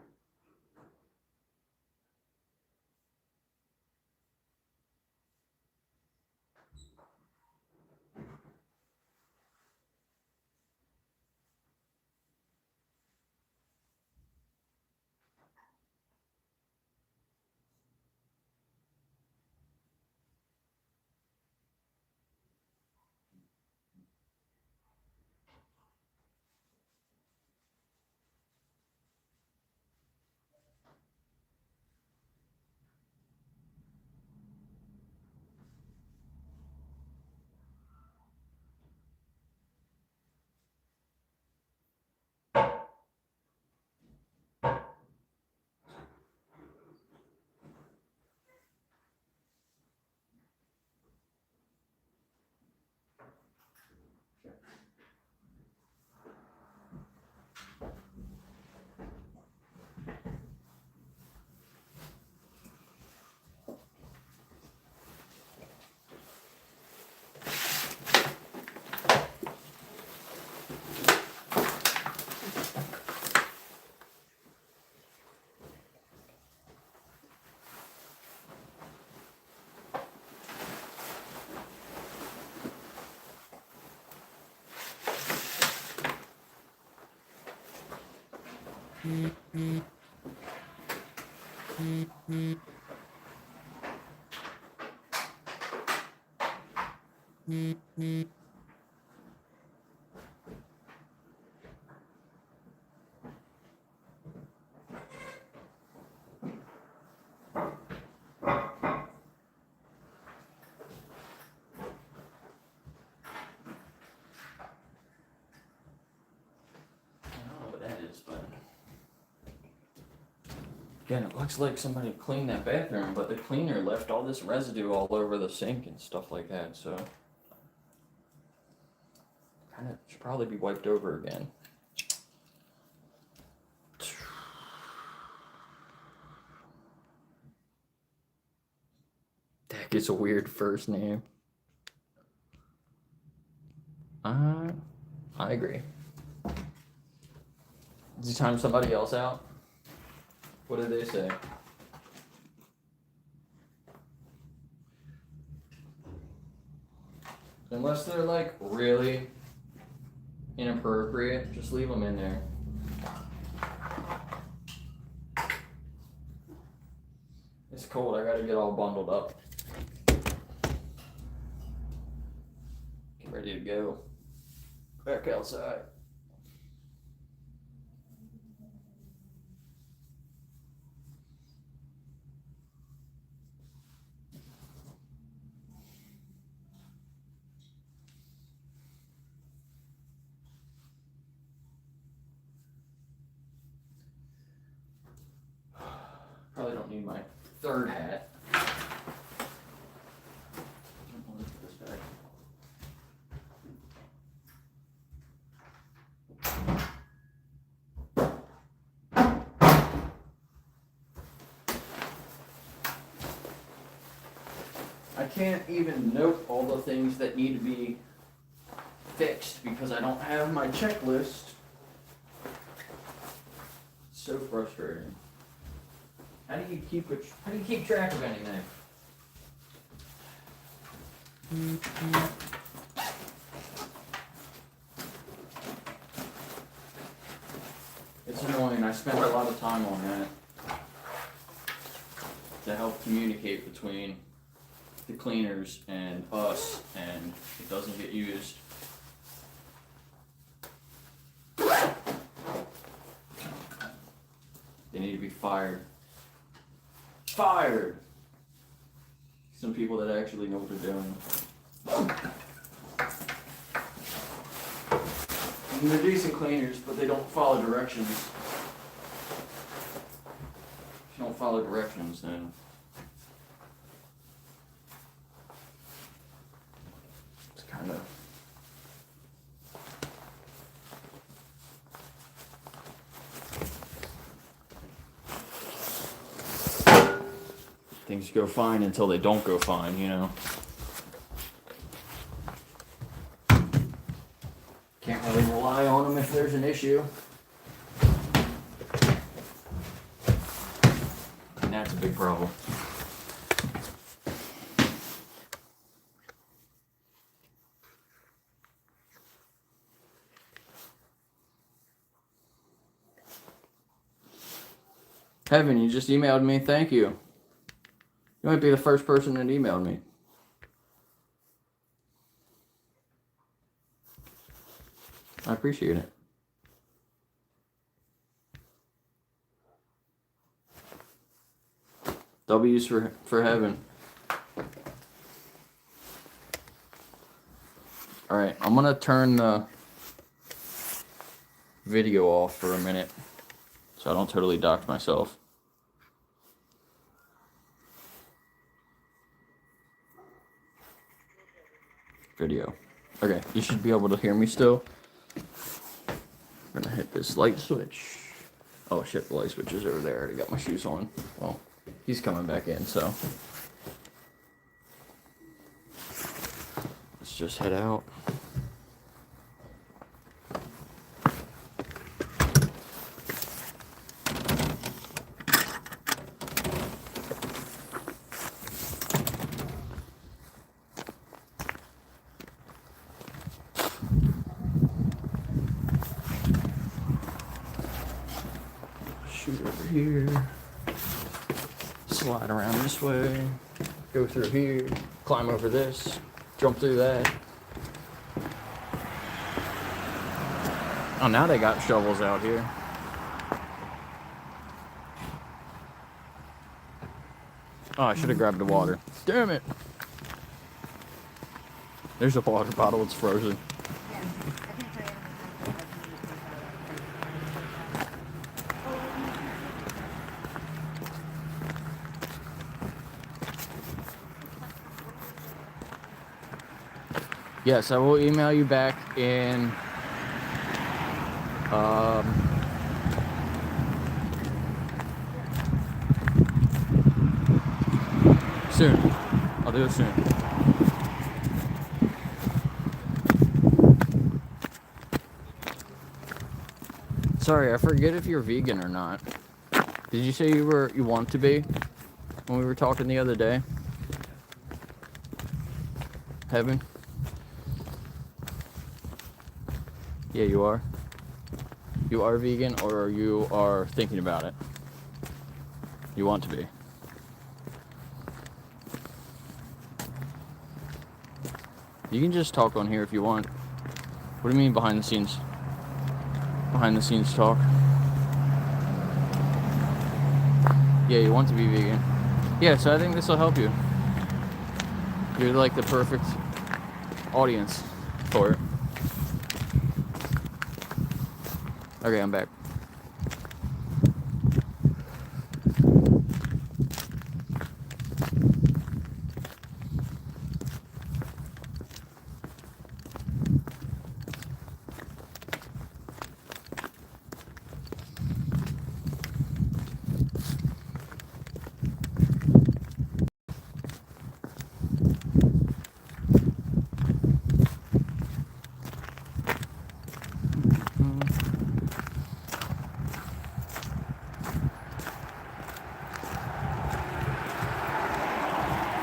what that is, but Again, it looks like somebody cleaned that bathroom, but the cleaner left all this residue all over the sink and stuff like that, so kind of should probably be wiped over again. That gets a weird first name. I agree. Did you time somebody else out? What did they say? Unless they're like really inappropriate, just leave them in there. It's cold, I gotta get all bundled up. Get ready to go. Back outside. Probably don't need my third hat. I can't even note all the things that need to be fixed because I don't have my checklist. It's so frustrating. How do you keep track of anything? It's annoying. I spend a lot of time on that to help communicate between the cleaners and us, and it doesn't get used. They need to be fired. Fired! Some people that actually know what they're doing. And they're decent cleaners, but they don't follow directions. If you don't follow directions, then it's kind of things go fine until they don't go fine, you know. Can't really rely on them if there's an issue. And that's a big problem. Heaven, you just emailed me. Thank you. You might be the first person that emailed me. I appreciate it. W's for heaven. Alright, I'm gonna turn the video off for a minute so I don't totally dox myself. Video. Okay, you should be able to hear me still. I'm gonna hit this light switch. Oh shit, the light switch is over there. I already got my shoes on. Well, he's coming back in, so let's just head out. here. Slide around this way. Go through here. Climb over this. Jump through that. Oh, now they got shovels out here. Oh, I should have grabbed the water. Damn it. There's a water bottle. It's frozen. Yes, I will email you back in soon. I'll do it soon. Sorry, I forget if you're vegan or not. Did you say you want to be when we were talking the other day? Heaven? Yeah, you are. You are vegan, or you are thinking about it? You want to be. You can just talk on here if you want. What do you mean behind the scenes? Behind the scenes talk. Yeah, you want to be vegan. Yeah, so I think this will help you. You're like the perfect audience for it. Okay, I'm back.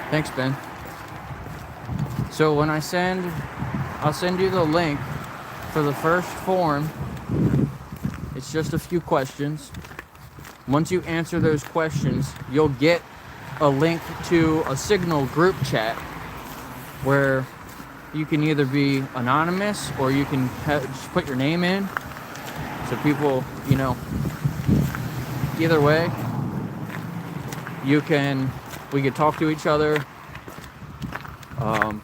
Thanks, Ben. So when I'll send you the link for the first form. It's just a few questions. Once you answer those questions, you'll get a link to a Signal group chat where you can either be anonymous or you can just put your name in. So people, either way, we could talk to each other.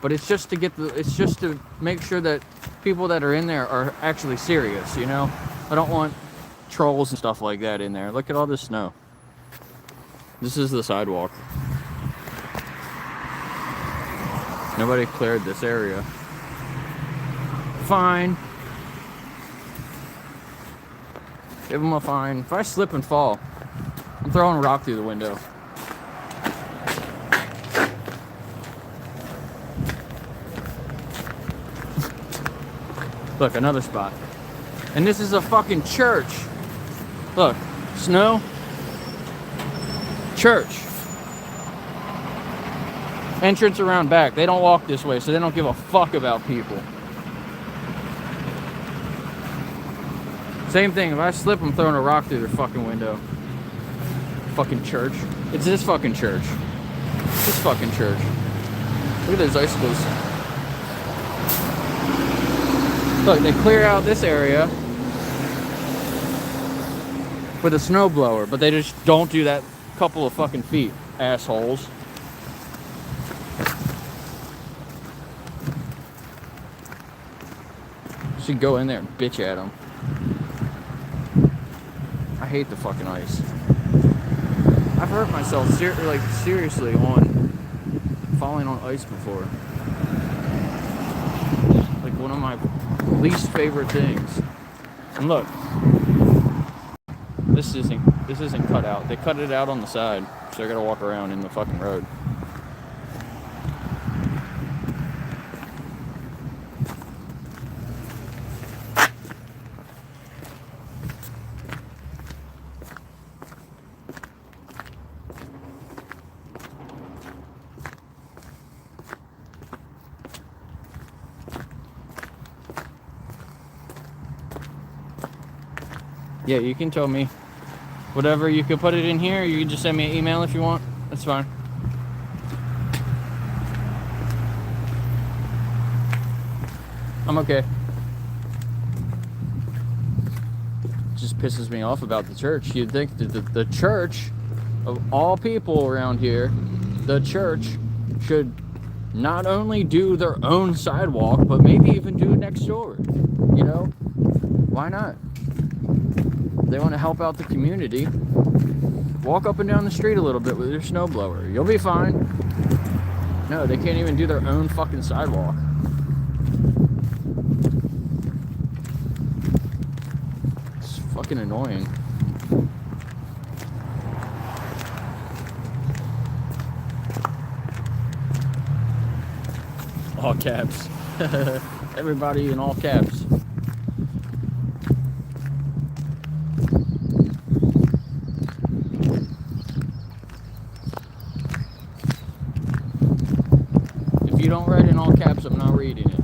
But it's just to make sure that people that are in there are actually serious, I don't want trolls and stuff like that in there. Look at all this snow. This is the sidewalk. Nobody cleared this area. Fine. Give them a fine. If I slip and fall, I'm throwing a rock through the window. Look, another spot. And this is a fucking church. Look, snow. Church. Entrance around back. They don't walk this way, so they don't give a fuck about people. Same thing, if I slip, I'm throwing a rock through their fucking window. Fucking church. It's this fucking church. This fucking church. Look at those icicles. Look, they clear out this area with a snowblower, but they just don't do that couple of fucking feet, assholes. Should go in there and bitch at them. I hate the fucking ice. I've hurt myself seriously on falling on ice before. Like one of my least favorite things. And look, this isn't cut out. They cut it out on the side, so I gotta walk around in the fucking road. Yeah, you can tell me Whatever, you can put it in here. You can just send me an email if you want. That's fine. I'm okay. Just pisses me off about the church. You'd think that the church, of all people around here, the church should not only do their own sidewalk, but maybe even do it next door. You know? Why not? They want to help out the community. Walk up and down the street a little bit with your snowblower. You'll be fine. No, they can't even do their own fucking sidewalk. It's fucking annoying. All caps. Everybody in all caps. If you don't write in all caps, I'm not reading it.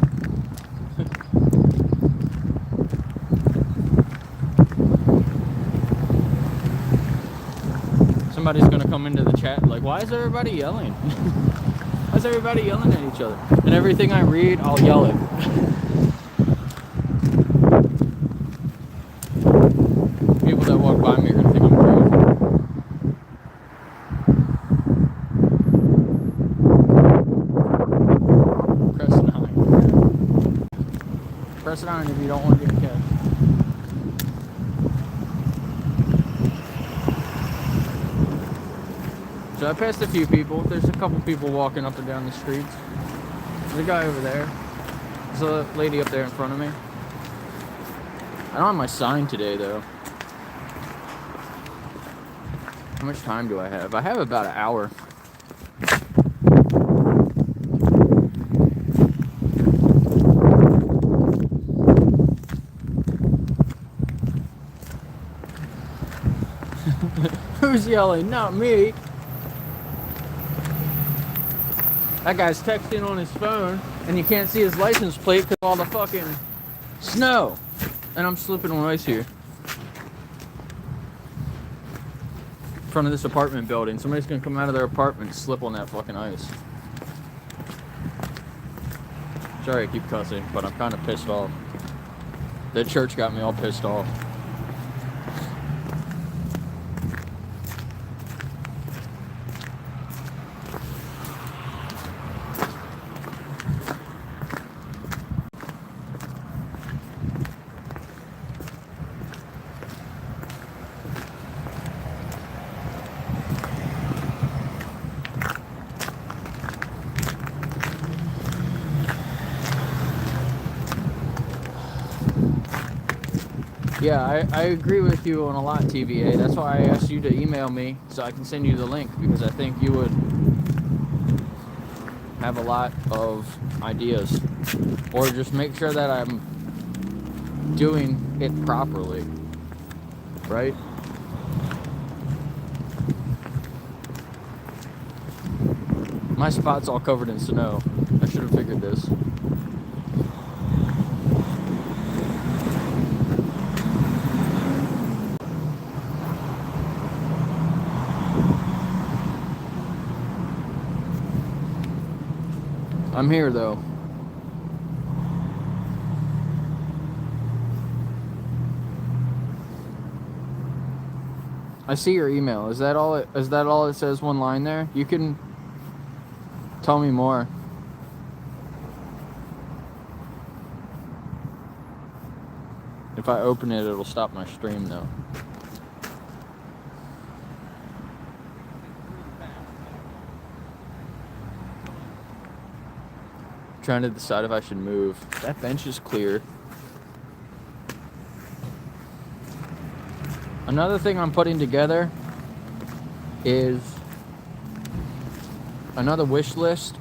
Somebody's gonna come into the chat like, why is everybody yelling? Why is everybody yelling at each other? And everything I read, I'll yell it. People that walk by me are gonna think I'm crazy. Press 9. Press 9 if you don't want to get catch. So I passed a few people. There's a couple people walking up and down the streets. There's a guy over there. There's a lady up there in front of me. I don't have my sign today, though. How much time do I have? I have about an hour. Who's yelling? Not me. That guy's texting on his phone, and you can't see his license plate because of all the fucking snow. And I'm slipping on ice here. In front of this apartment building. Somebody's gonna come out of their apartment and slip on that fucking ice. Sorry I keep cussing, but I'm kind of pissed off. That church got me all pissed off. Yeah, I agree with you on a lot, TVA. That's why I asked you to email me so I can send you the link, because I think you would have a lot of ideas. Or just make sure that I'm doing it properly. Right? My spot's all covered in snow. I should have figured this. I'm here though. I see your email. Is that all it says, one line there? You can tell me more. If I open it, it'll stop my stream though. Trying to decide if I should move. That bench is clear. Another thing I'm putting together is another wish list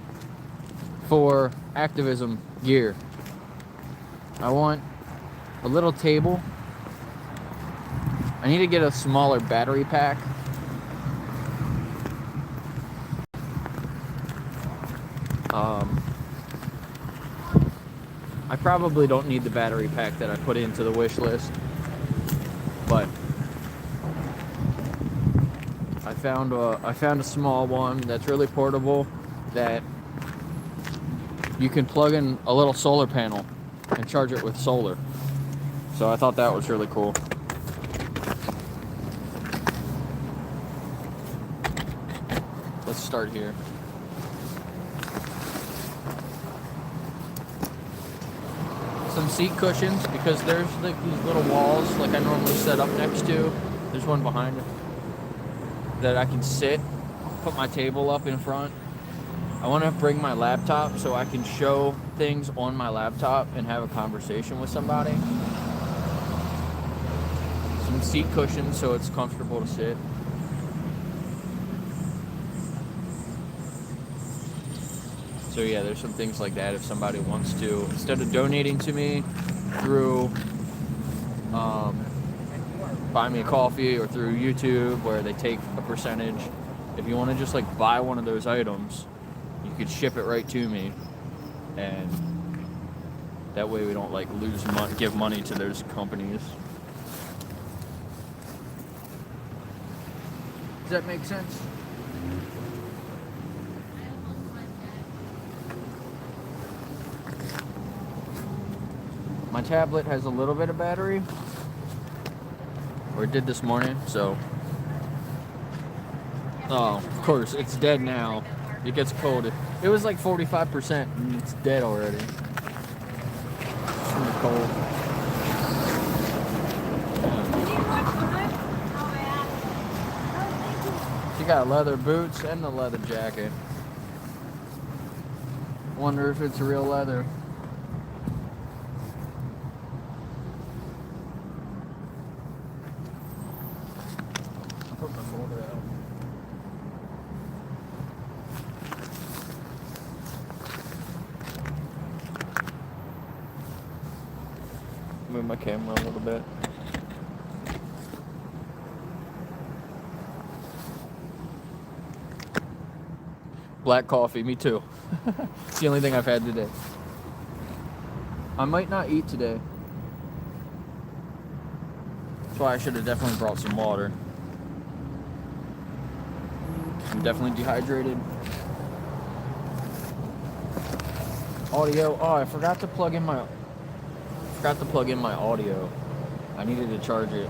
for activism gear. I want a little table. I need to get a smaller battery pack. I probably don't need the battery pack that I put into the wish list, but found a small one that's really portable that you can plug in a little solar panel and charge it with solar. So I thought that was really cool. Let's start here. Some seat cushions, because there's like these little walls like I normally set up next to. There's one behind it that I can sit, put my table up in front. I want to bring my laptop so I can show things on my laptop and have a conversation with somebody. Some seat cushions so it's comfortable to sit. So yeah, there's some things like that if somebody wants to, instead of donating to me through buy me a coffee or through YouTube where they take a percentage. If you want to just like buy one of those items, you could ship it right to me, and that way we don't like lose money, give money to those companies. Does that make sense? My tablet has a little bit of battery, or it did this morning, so. Oh, of course, it's dead now. It gets cold. It was like 45% and it's dead already. It's really cold. She got leather boots and a leather jacket. Wonder if it's real leather. I'll put my folder out. Move my camera a little bit. Black coffee, me too. It's the only thing I've had today. I might not eat today. That's why I should have definitely brought some water. I'm definitely dehydrated. Audio. Oh, I forgot to plug in my audio. I needed to charge it.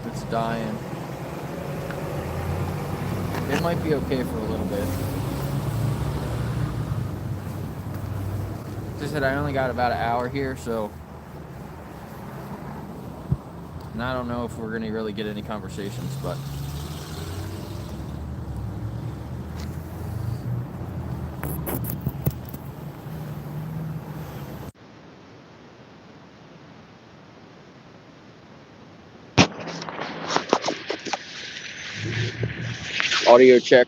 It's dying. It might be okay for a little bit. As I said, I only got about an hour here, so. And I don't know if we're gonna really get any conversations, but. Audio check.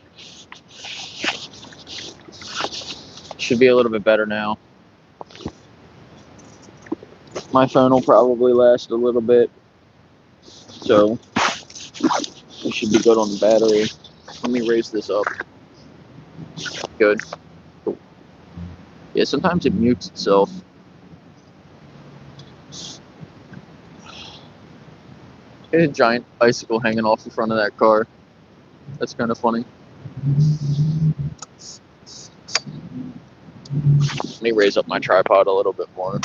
Should be a little bit better now. My phone will probably last a little bit, so we should be good on the battery. Let me raise this up. Good. Cool. Yeah, sometimes it mutes itself. There's a giant icicle hanging off the front of that car. That's kind of funny. Let me raise up my tripod a little bit more.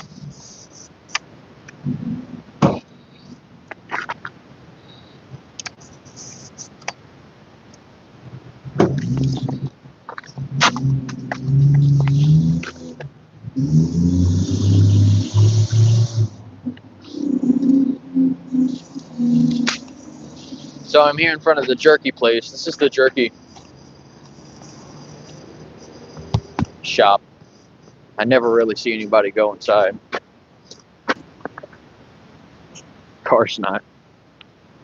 So I'm here in front of the jerky place. This is the jerky shop. I never really see anybody go inside. Car's not.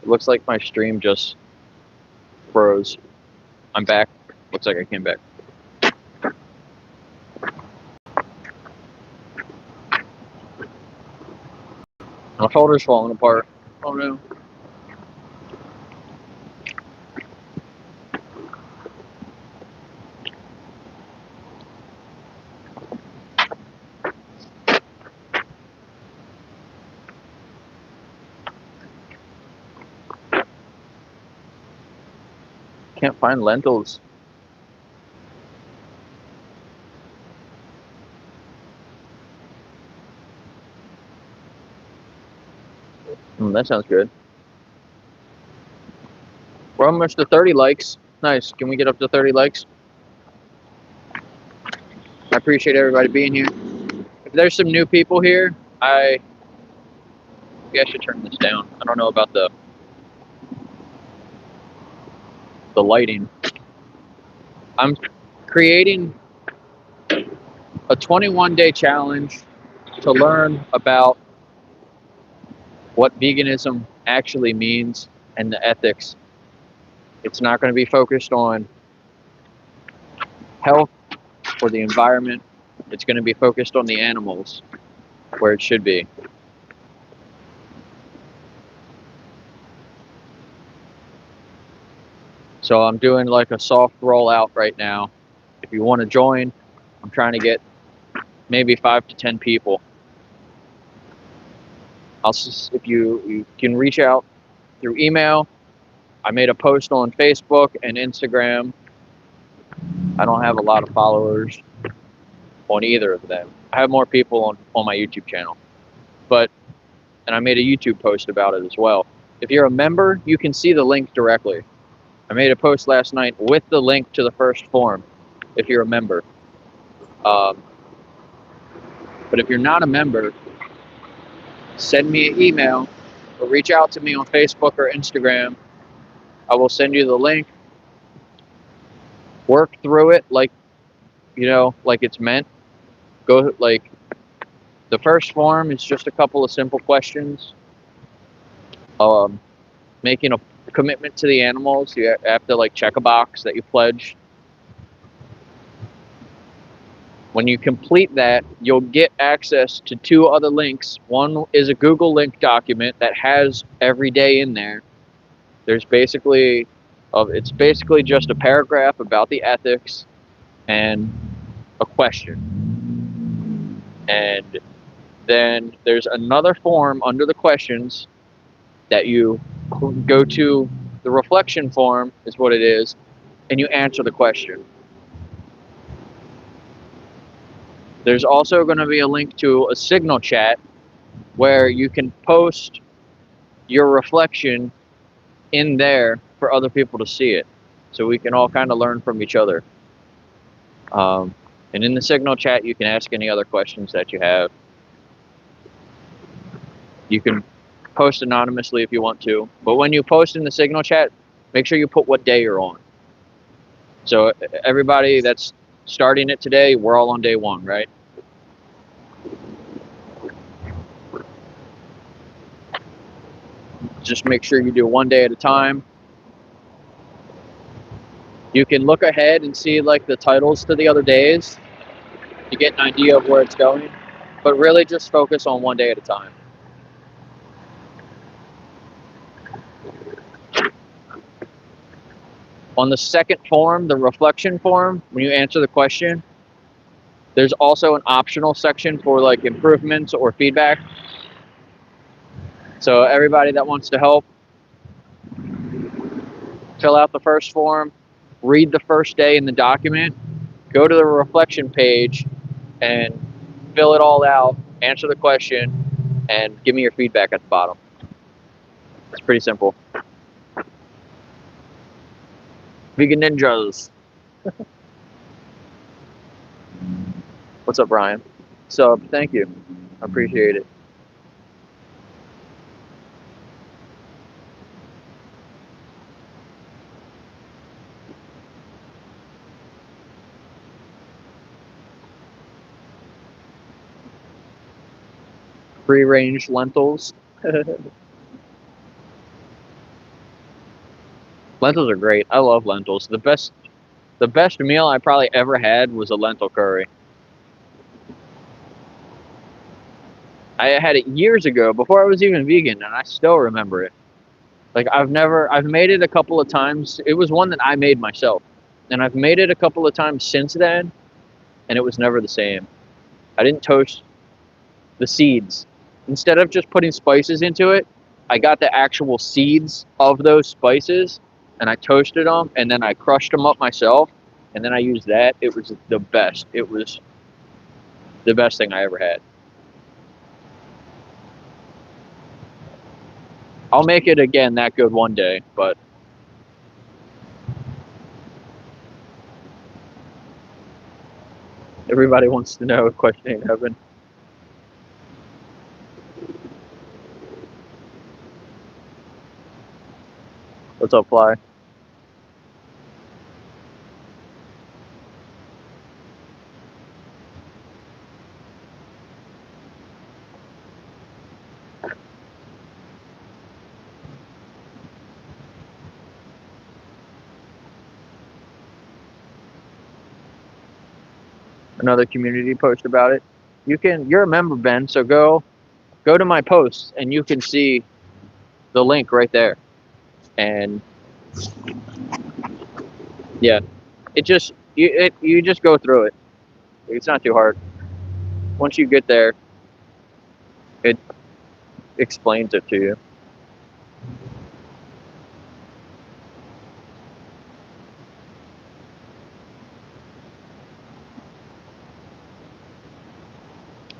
It looks like my stream just froze. I'm back. Looks like I came back. My folder's falling apart. Oh no. Can't find lentils. That sounds good. We're almost to 30 likes. Nice. Can we get up to 30 likes? I appreciate everybody being here. If there's some new people here, maybe I should turn this down. I don't know about the lighting. I'm creating a 21-day challenge to learn about what veganism actually means and the ethics. It's not going to be focused on health or the environment. It's going to be focused on the animals, where it should be. So I'm doing like a soft rollout right now. If you want to join, I'm trying to get maybe 5 to 10 people. If you can reach out through email. I made a post on Facebook and Instagram. I don't have a lot of followers on either of them. I have more people on my YouTube channel. And I made a YouTube post about it as well. If you're a member, you can see the link directly. I made a post last night with the link to the first form, if you're a member. But if you're not a member, send me an email or reach out to me on Facebook or Instagram. I will send you the link. Work through it like it's meant. The first form is just a couple of simple questions. Making a commitment to the animals. You have to check a box that you pledged. When you complete that, you'll get access to 2 other links. One is a Google link document that has every day in there. It's basically just a paragraph about the ethics and a question. And then there's another form under the questions that you go to. The reflection form is what it is, and you answer the question. There's also going to be a link to a Signal chat where you can post your reflection in there for other people to see it, so we can all kind of learn from each other. And in the Signal chat, you can ask any other questions that you have. You can post anonymously if you want to, but when you post in the Signal chat, make sure you put what day you're on. So everybody that's starting it today, we're all on day 1, right? Just make sure you do 1 day at a time. You can look ahead and see the titles to the other days. You get an idea of where it's going, but really just focus on 1 day at a time. On the second form, the reflection form, when you answer the question, there's also an optional section for improvements or feedback. So everybody that wants to help, fill out the first form, read the first day in the document, go to the reflection page and fill it all out, answer the question, and give me your feedback at the bottom. It's pretty simple. Vegan Ninjas. What's up, Brian? So, thank you. I appreciate it. Free-range lentils. Lentils are great. I love lentils. The best meal I probably ever had was a lentil curry. I had it years ago, before I was even vegan, and I still remember it. I've made it a couple of times. It was one that I made myself. And I've made it a couple of times since then, and it was never the same. I didn't toast the seeds. Instead of just putting spices into it, I got the actual seeds of those spices and I toasted them, and then I crushed them up myself, and then I used that. It was the best. It was the best thing I ever had. I'll make it again that good one day, but everybody wants to know, questioning heaven. What's up, Fly? Another community post about it. You're a member, Ben, so go to my posts and you can see the link right there. And yeah, you just go through it. It's not too hard. Once you get there, it explains it to you.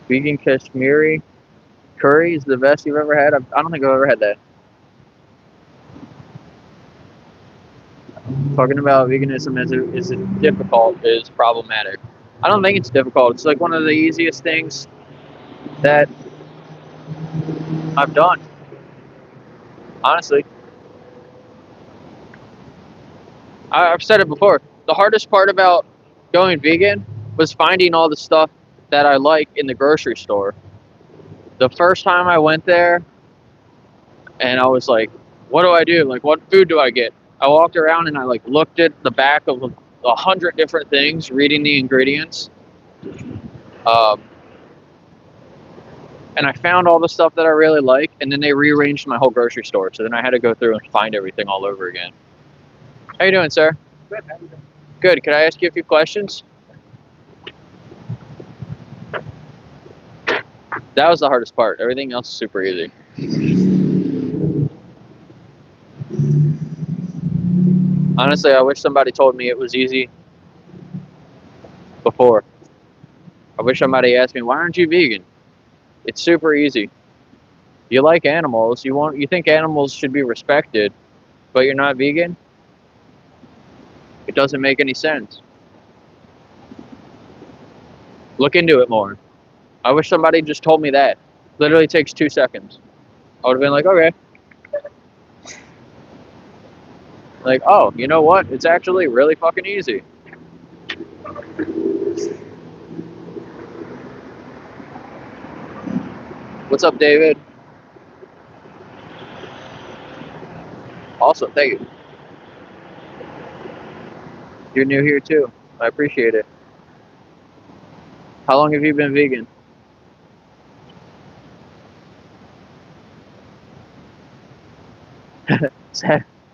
Vegan Kashmiri curry is the best you've ever had. I don't think I've ever had that. Talking about veganism is difficult is problematic. I don't think it's difficult. It's like one of the easiest things that I've done. Honestly, I've said it before. The hardest part about going vegan was finding all the stuff that I like in the grocery store. The first time I went there, and I was like, "What do I do? Like, what food do I get?" I walked around and I like looked at the back of 100 different things, reading the ingredients, um, and I found all the stuff that I really like. And then they rearranged my whole grocery store, so then I had to go through and find everything all over again. How you doing, sir? Good. How you doing? Good. Could I ask you a few questions? That was the hardest part. Everything else is super easy. Honestly, I wish somebody told me it was easy before. I wish somebody asked me, "Why aren't you vegan?" It's super easy. You like animals. You think animals should be respected, but you're not vegan? It doesn't make any sense. Look into it more. I wish somebody just told me that. Literally takes 2 seconds. I would have been like, okay. Like, oh, you know what? It's actually really fucking easy. What's up, David? Awesome, thank you. You're new here too. I appreciate it. How long have you been vegan?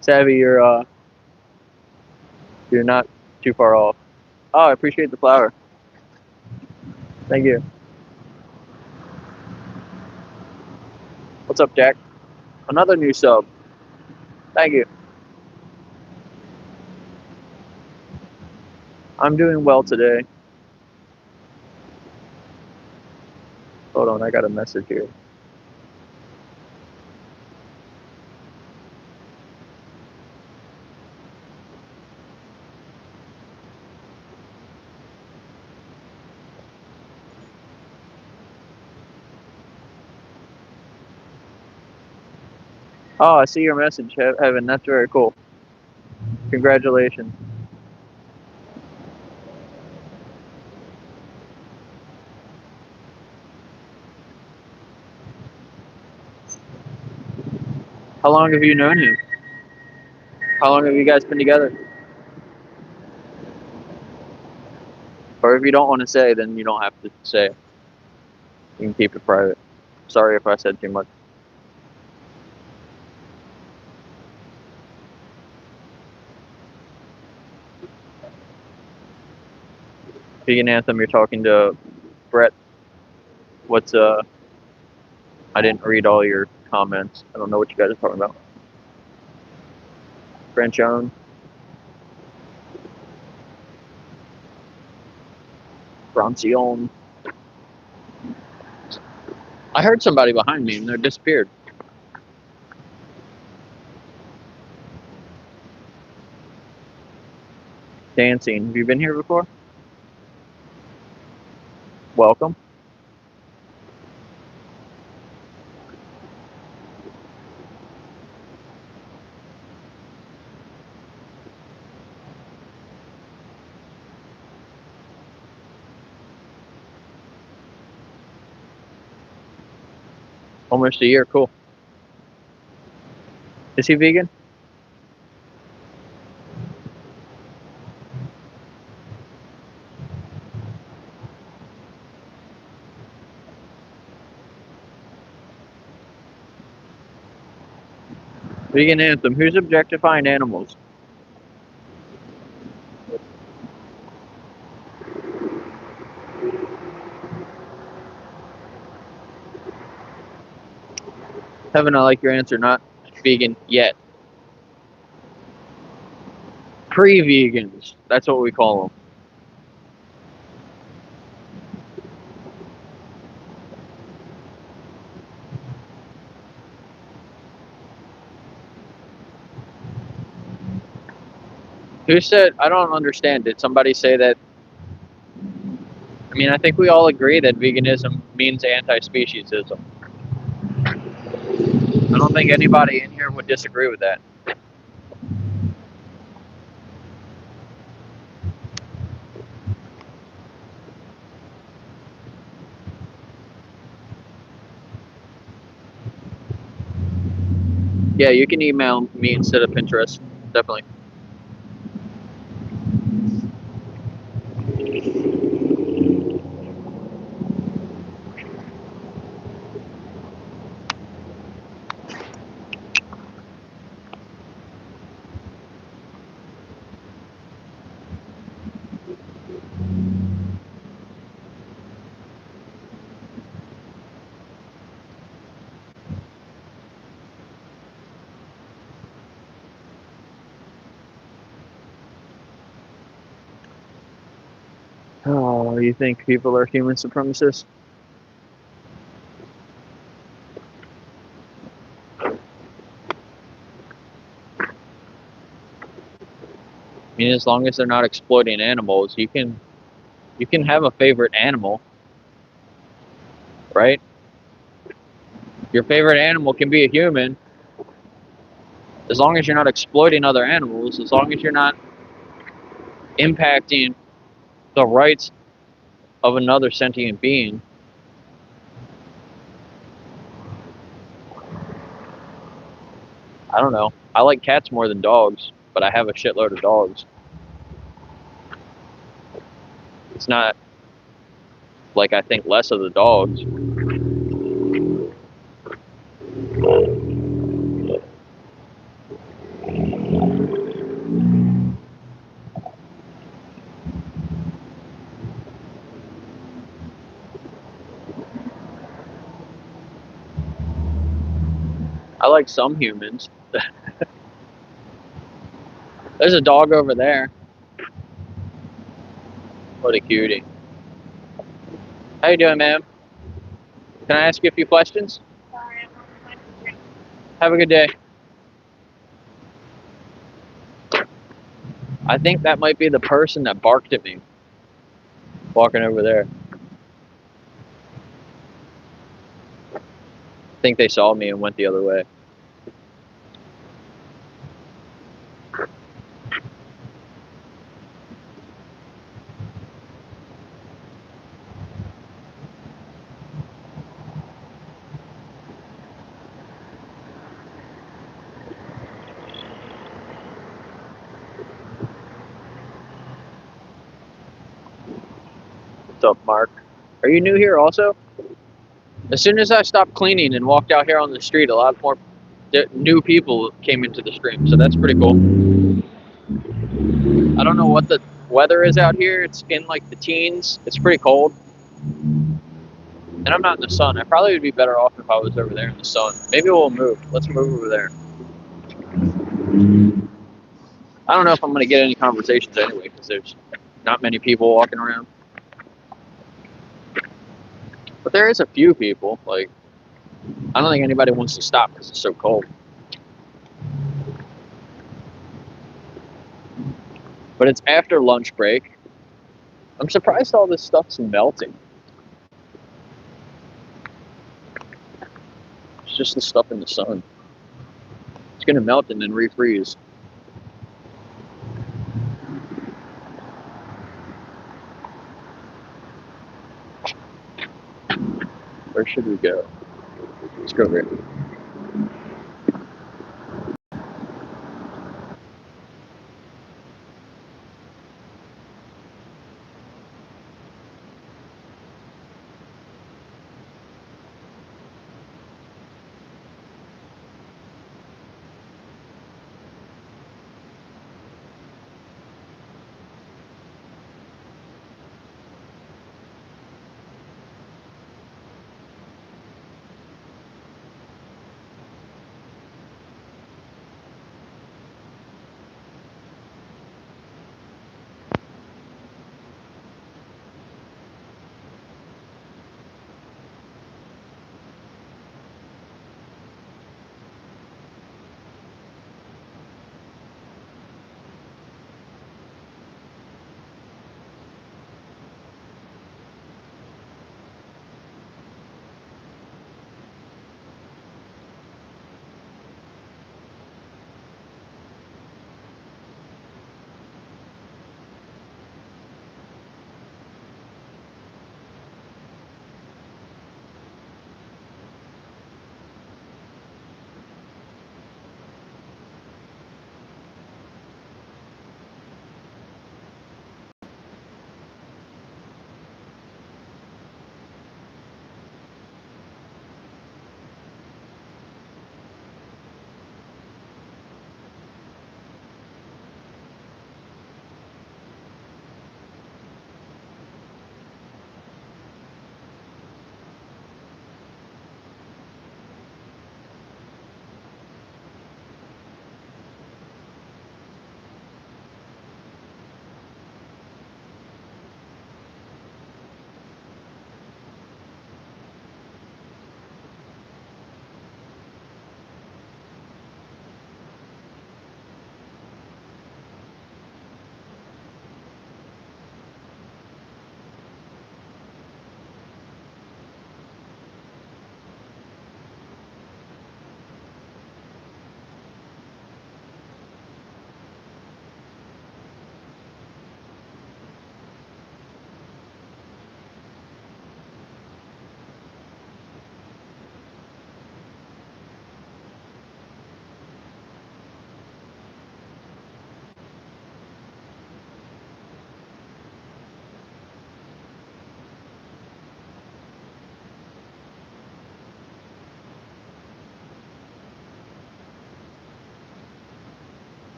Savvy, you're not too far off. Oh, I appreciate the flower. Thank you. What's up, Jack? Another new sub. Thank you. I'm doing well today. Hold on, I got a message here. Oh, I see your message, Heaven. That's very cool. Congratulations. How long have you known him? How long have you guys been together? Or if you don't want to say, then you don't have to say. You can keep it private. Sorry if I said too much. Vegan Anthem, you're talking to Brett. What's I didn't read all your comments. I don't know what you guys are talking about. French owned. Francione. I heard somebody behind me and they disappeared. Dancing. Have you been here before? Welcome. Almost a year. Cool. Is he vegan? Vegan anthem. Who's objectifying animals? Heaven, I like your answer. Not vegan yet. Pre-vegans. That's what we call them. Who said? I don't understand. Did somebody say that? I mean, I think we all agree that veganism means anti-speciesism. I don't think anybody in here would disagree with that. Yeah, you can email me instead of Pinterest. Definitely. Oh, you think people are human supremacists? I mean, as long as they're not exploiting animals, you can have a favorite animal, right? Your favorite animal can be a human, as long as you're not exploiting other animals, as long as you're not impacting the rights of another sentient being. I don't know. I like cats more than dogs, but I have a shitload of dogs. It's not like I think less of the dogs. I like some humans. There's a dog over there. What a cutie. How you doing, ma'am? Can I ask you a few questions? Have a good day. I think that might be the person that barked at me. Walking over there. I think they saw me and went the other way. What's up, Mark? Are you new here also? As soon as I stopped cleaning and walked out here on the street, a lot more new people came into the stream, so that's pretty cool. I don't know what the weather is out here. It's in like the teens. It's pretty cold. And I'm not in the sun. I probably would be better off if I was over there in the sun. Maybe we'll move. Let's move over there. I don't know if I'm going to get any conversations anyway, because there's not many people walking around. But there is a few people. Like, I don't think anybody wants to stop because it's so cold. But it's after lunch break. I'm surprised all this stuff's melting. It's just the stuff in the sun. It's going to melt and then refreeze. Where should we go? Let's go here.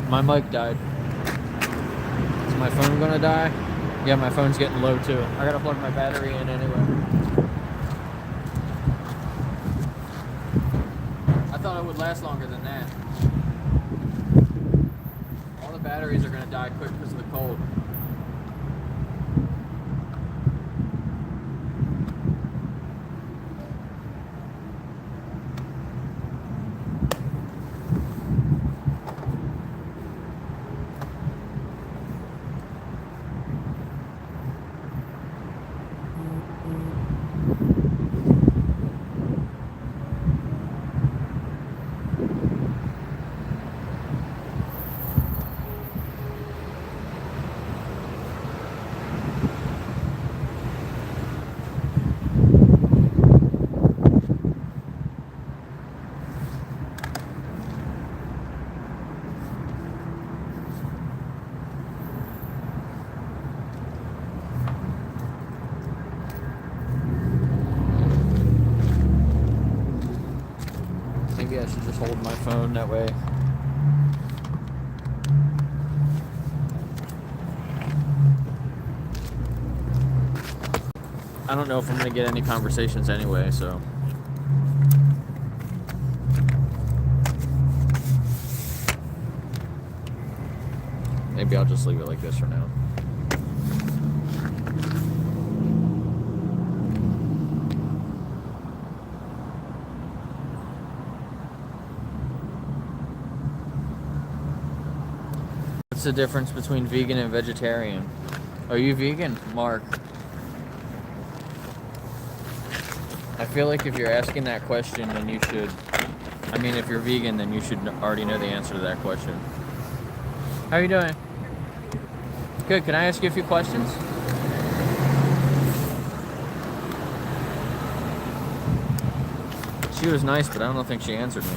My mic died. Is my phone gonna die? Yeah, my phone's getting low too. I gotta plug my battery in anyway. I thought it would last longer than that. All the batteries are gonna die quick because of the cold. Maybe I should just hold my phone that way. I don't know if I'm gonna get any conversations anyway, so. Maybe I'll just leave it like this for now. What's the difference between vegan and vegetarian? Are you vegan, Mark? I feel like if you're asking that question, then you should... I mean, if you're vegan, then you should already know the answer to that question. How are you doing? Good. Can I ask you a few questions? She was nice, but I don't think she answered me.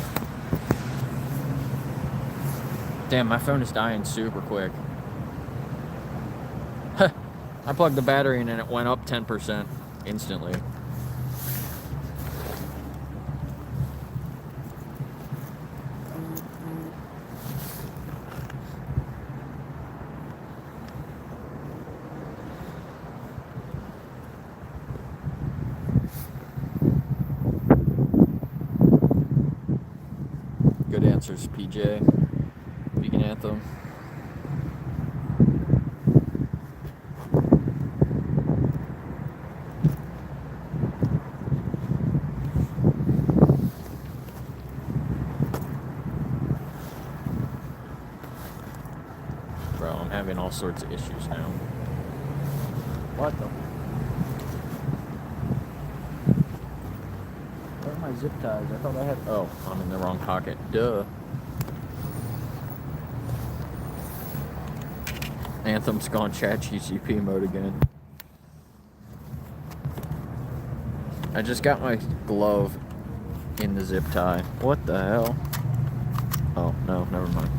Damn, my phone is dying super quick. I plugged the battery in and it went up 10% instantly. Good answers, PJ. Vegan Anthem. Bro, I'm having all sorts of issues now. What the? Where are my zip ties? I thought I had... Oh, I'm in the wrong pocket. Duh. Anthem's gone ChatGPT mode again. I just got my glove in the zip tie. What the hell? Oh, no, never mind.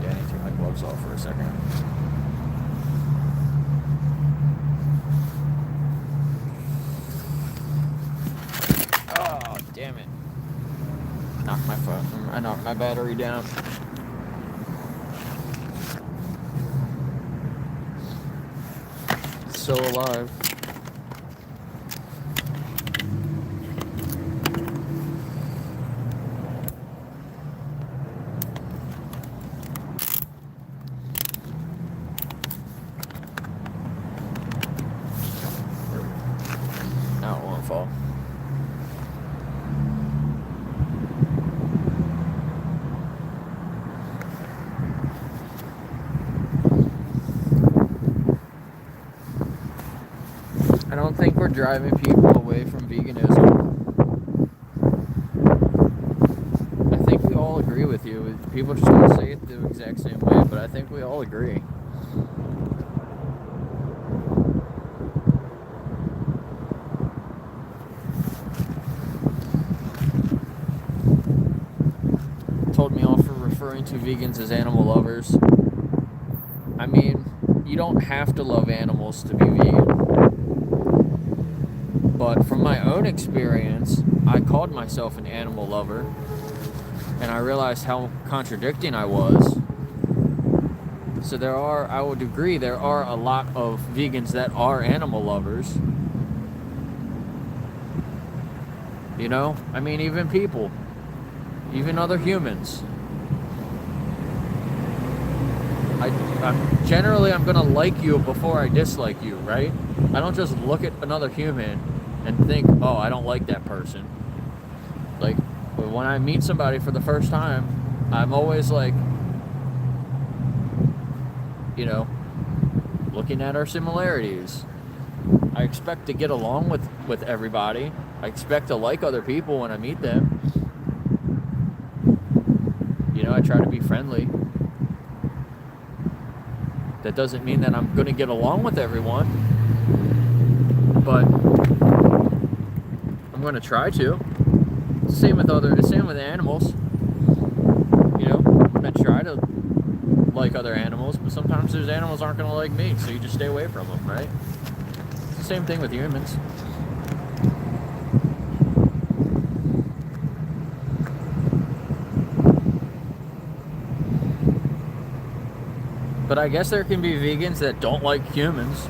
Yeah, I need to take my gloves off for a second. Oh, damn it. Knocked my phone. I knocked my battery down. So alive. Now it won't fall. I don't think we're driving people away from veganism. I think we all agree with you. People just don't say it the exact same way, but I think we all agree. Told me off for referring to vegans as animal lovers. I mean, you don't have to love animals to be vegan. But from my own experience, I called myself an animal lover, and I realized how contradicting I was. So I would agree, there are a lot of vegans that are animal lovers. You know? I mean, even people. Even other humans. I'm gonna like you before I dislike you, right? I don't just look at another human and think, oh, I don't like that person. Like, when I meet somebody for the first time, I'm always like, you know, looking at our similarities. I expect to get along with everybody. I expect to like other people when I meet them. You know, I try to be friendly. That doesn't mean that I'm going to get along with everyone, but I'm going to try to. Same with animals. You know, I'm going to try to like other animals, but sometimes those animals aren't going to like me, so you just stay away from them, right? It's the same thing with humans. But I guess there can be vegans that don't like humans.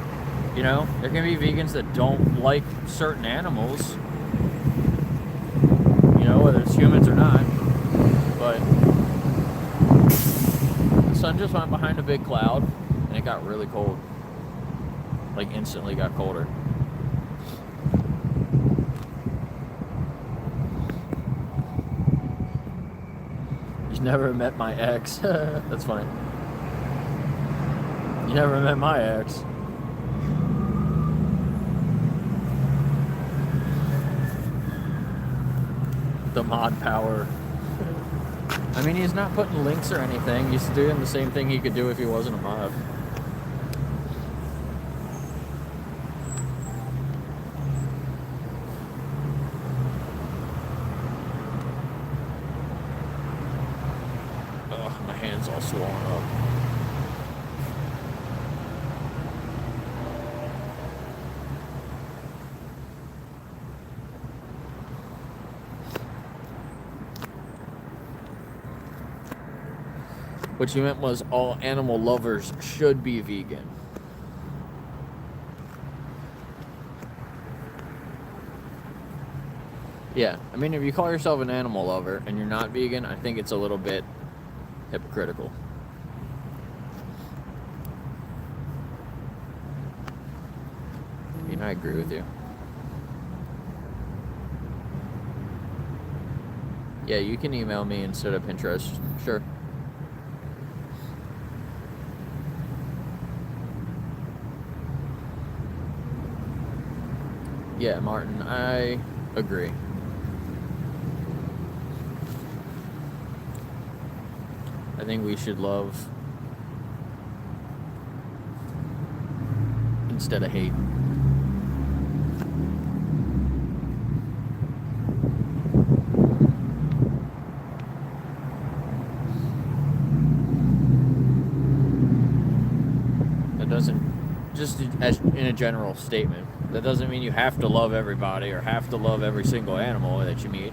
You know, there can be vegans that don't like certain animals. You know, whether it's humans or not. But the sun just went behind a big cloud and it got really cold. Like instantly got colder. You never met my ex. That's funny. You never met my ex. The mod power. I mean, he's not putting links or anything. He's doing the same thing he could do if he wasn't a mod. Ugh, my hand's all swollen up. What you meant was all animal lovers should be vegan. Yeah, I mean, if you call yourself an animal lover and you're not vegan, I think it's a little bit hypocritical. I mean, I agree with you. Yeah, you can email me instead of Pinterest. Sure. Yeah, Martin, I agree. I think we should love instead of hate. That doesn't, just as in a general statement, that doesn't mean you have to love everybody or have to love every single animal that you meet.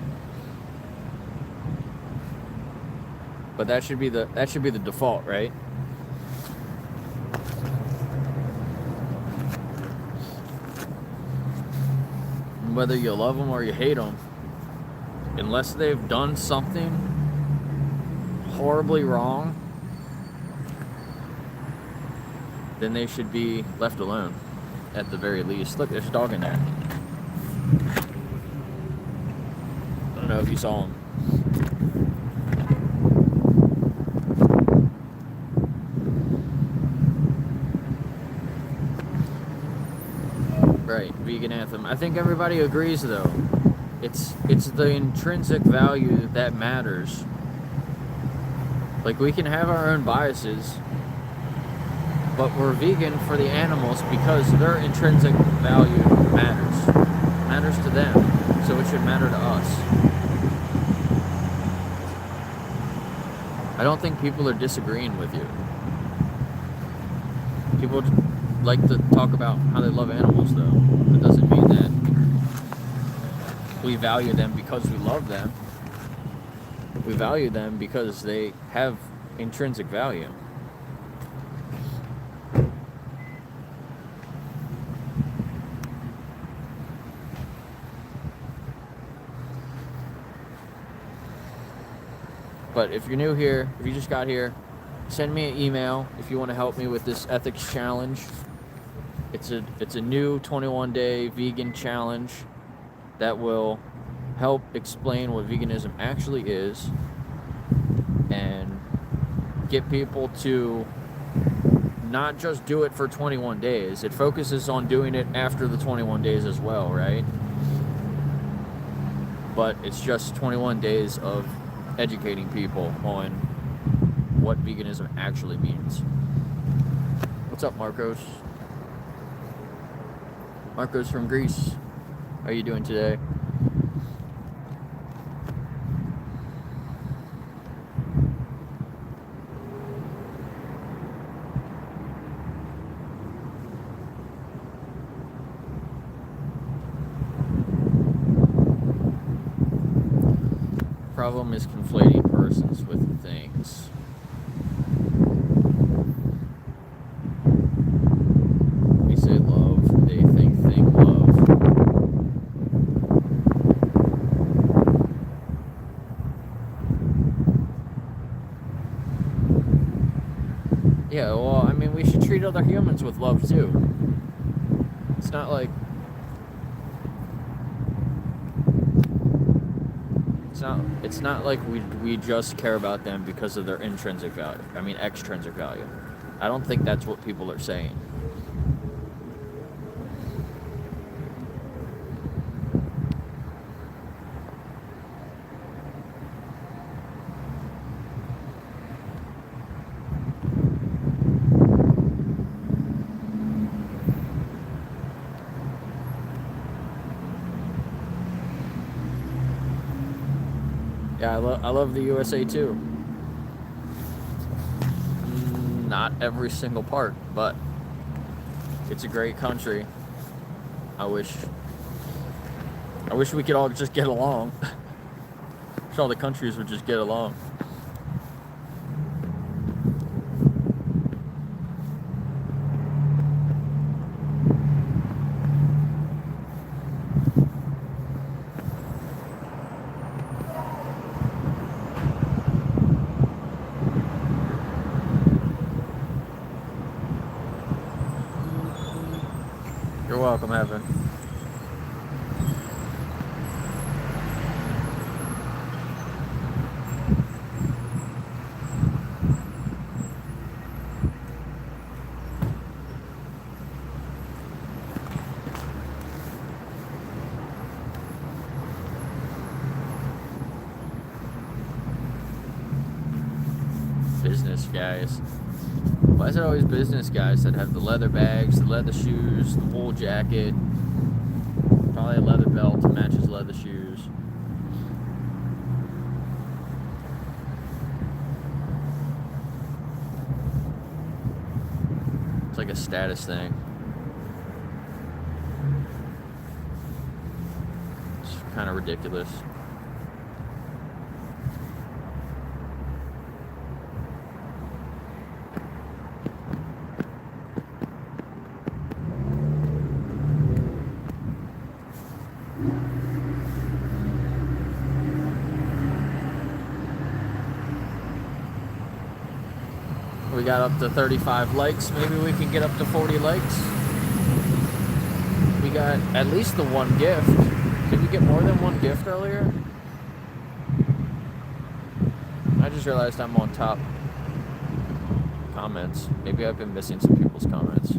But that should be the default, right? And whether you love them or you hate them, unless they've done something horribly wrong, then they should be left alone, at the very least. Look, there's a dog in there. I don't know if you saw him. Right, vegan anthem. I think everybody agrees, though. It's the intrinsic value that matters. Like, we can have our own biases, but we're vegan for the animals because their intrinsic value matters to them, so it should matter to us. I don't think people are disagreeing with you. People like to talk about how they love animals, though. That doesn't mean that we value them because we love them. We value them because they have intrinsic value. But if you're new here, if you just got here, send me an email if you want to help me with this ethics challenge. It's a new 21-day vegan challenge that will help explain what veganism actually is and get people to not just do it for 21 days. It focuses on doing it after the 21 days as well, right? But it's just 21 days of educating people on what veganism actually means. What's up, Marcos? Marcos from Greece. How are you doing today? Problem is conflating persons with things. Yeah, well, I mean, we should treat other humans with love too. It's not like it's not like we just care about them because of their intrinsic value. I mean, extrinsic value. I don't think that's what people are saying. Yeah, I love the USA too. Not every single part, but it's a great country. I wish we could all just get along. Wish all the countries would just get along. You're welcome, Evan. Business guys. Why is it always business guys that have the leather bags, the leather shoes, the wool jacket, probably a leather belt to match his leather shoes? It's like a status thing. It's kind of ridiculous. We got up to 35 likes. Maybe we can get up to 40 likes. We got at least the one gift. Did we get more than one gift earlier? I just realized I'm on top comments. Maybe I've been missing some people's comments.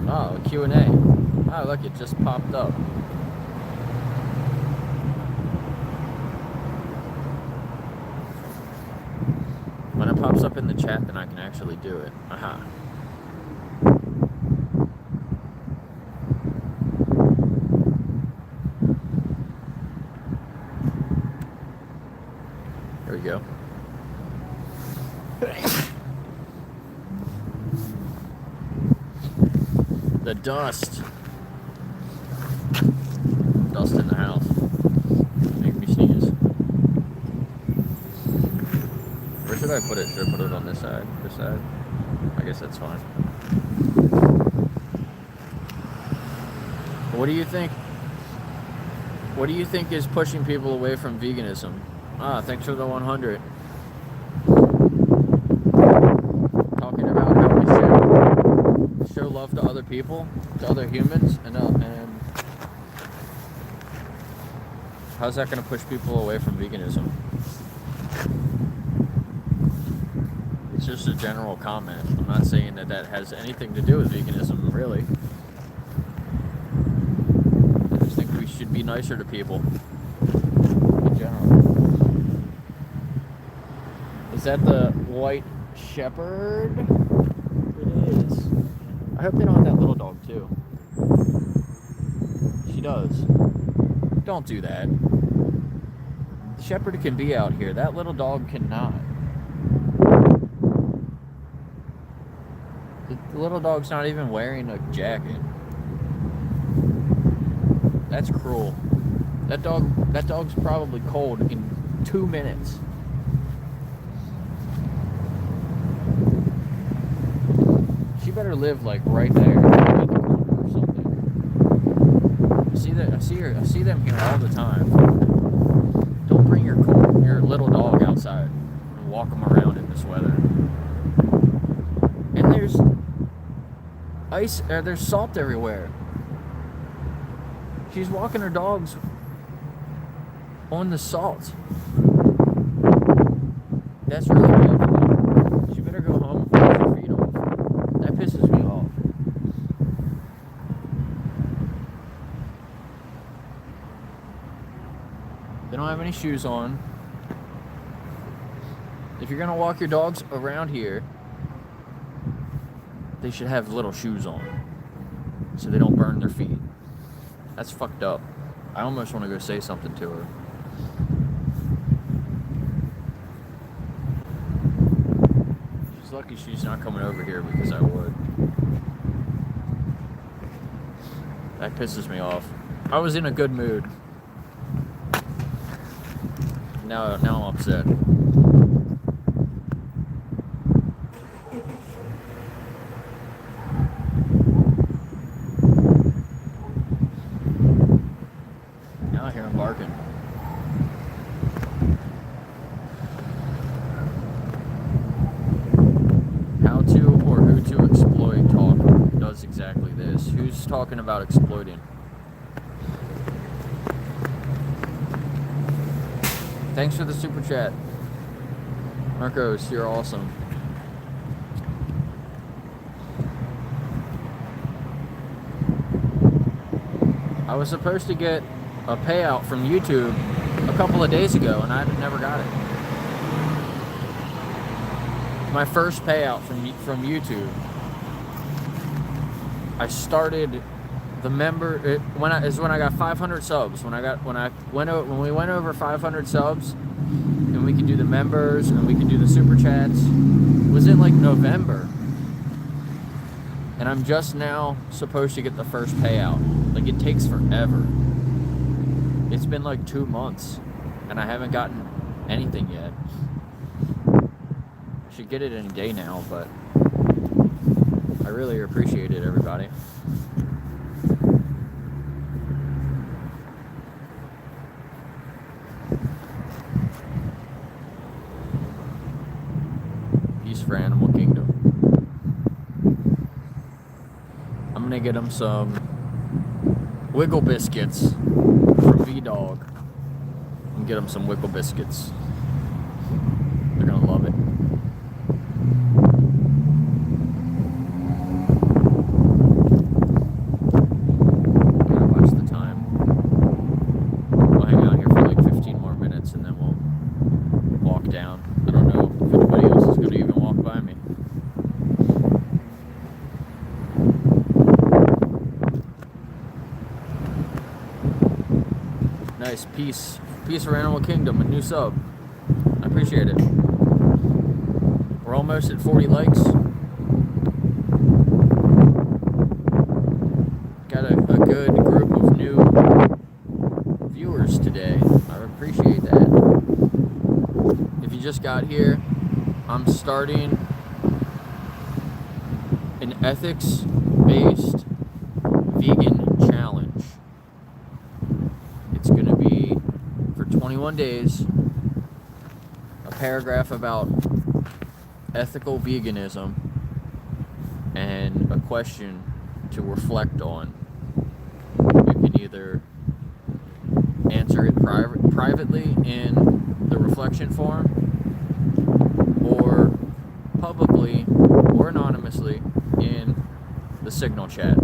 Oh, Q&A. Oh, look, it just popped up. When it pops up in the chat, then I can actually do it. Aha. Here we go. The dust. Dust in the house. Make me sneeze. Where should I put it? Should I put it on this side? This side? I guess that's fine. What do you think? What do you think is pushing people away from veganism? Ah, thanks for the 100. Talking about how we show love to other people, to other humans, and how's that going to push people away from veganism? It's just a general comment. I'm not saying that that has anything to do with veganism, really. I just think we should be nicer to people in general. Is that the white shepherd? It is. I hope they don't have that little dog too. She does. Don't do that. The shepherd can be out here. That little dog cannot. The little dog's not even wearing a jacket. That's cruel. That dog's probably cold in 2 minutes. She better live like right there at the corner or something. I see them here all the time. Don't bring your little dog outside and walk them around in this weather. And there's ice, there's salt everywhere. She's walking her dogs on the salt. That's really bad for me. She better go home and wash her feet off. That pisses me off. They don't have any shoes on. If you're gonna walk your dogs around here, they should have little shoes on so they don't burn their feet. That's fucked up. I almost want to go say something to her. She's lucky she's not coming over here because I would. That pisses me off. I was in a good mood. Now I'm upset. Now I hear him barking. How to or who to exploit talk does exactly this. Who's talking about exploiting? Thanks for the super chat. Marcos, you're awesome. I was supposed to get a payout from YouTube a couple of days ago and I never got it. My first payout from YouTube. I started the member when I got 500 subs. When we went over 500 subs, and we could do the members and we could do the super chats. It was in like November, and I'm just now supposed to get the first payout. Like, it takes forever. It's been like 2 months, and I haven't gotten anything yet. I should get it any day now, but I really appreciate it, everybody. For Animal Kingdom. I'm gonna get him some Wiggle Biscuits from V-Dog. I'm gonna get him some Wiggle Biscuits. They're gonna love it. I'm gonna watch the time. We'll hang out here for like 15 more minutes and then we'll walk down. I don't know if anybody else is gonna even walk by me. Nice. Peace for Animal Kingdom, a new sub. I appreciate it. We're almost at 40 likes. Got a good group of new viewers today. I appreciate that. If you just got here, I'm starting an ethics-based vegan challenge. It's going to be for 21 days, a paragraph about ethical veganism and a question to reflect on. You can either answer it privately in the reflection form, or publicly or anonymously in the Signal chat.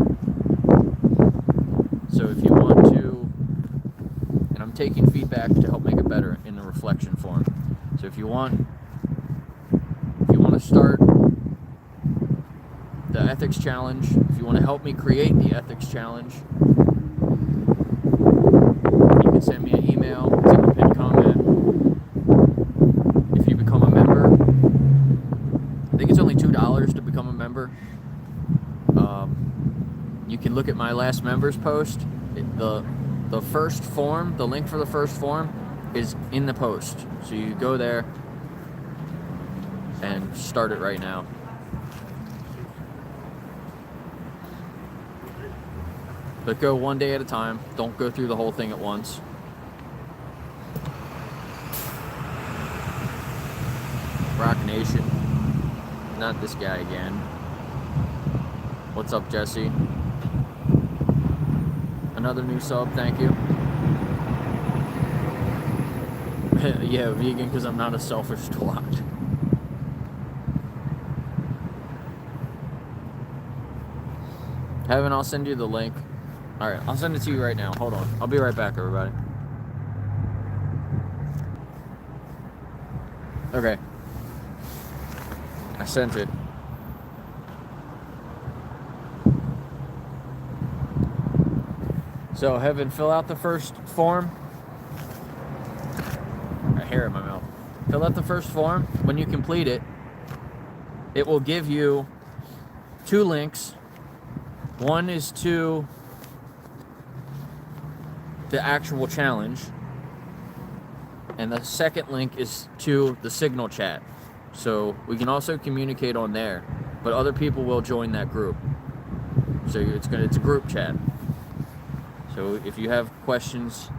So if you want to, and I'm taking feedback to help make it better in the reflection form. So if you want to start the ethics challenge, if you want to help me create the ethics challenge, you can send me an email. It's in the pinned comment. If you become a member, I think it's only $2 to become a member. You can look at my last members post. The first form, the link for the first form is in the post. So you go there and start it right now. But go one day at a time. Don't go through the whole thing at once. Rock Nation. Not this guy again. What's up, Jesse? Another new sub, thank you. Yeah, vegan because I'm not a selfish twat. Heaven, I'll send you the link. Alright, I'll send it to you right now. Hold on. I'll be right back, everybody. Okay. I sent it. So, Heaven, fill out the first form. I hair in my mouth. Fill out the first form. When you complete it, it will give you 2 links. One is to the actual challenge, and the second link is to the Signal chat. So we can also communicate on there, but other people will join that group. So it's a group chat. So if you have questions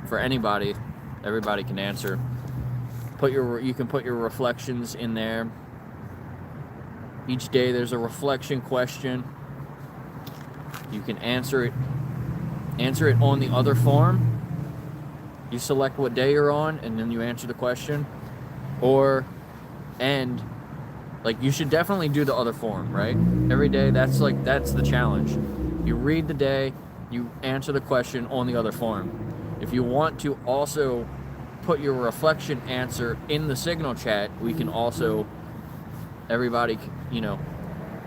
for anybody, everybody can answer. You can put your reflections in there. Each day there's a reflection question. You can answer it on the other form. You select what day you're on, and then you answer the question. You should definitely do the other form, right? Every day, that's the challenge. You read the day, you answer the question on the other form. If you want to also put your reflection answer in the Signal chat, we can also, everybody, you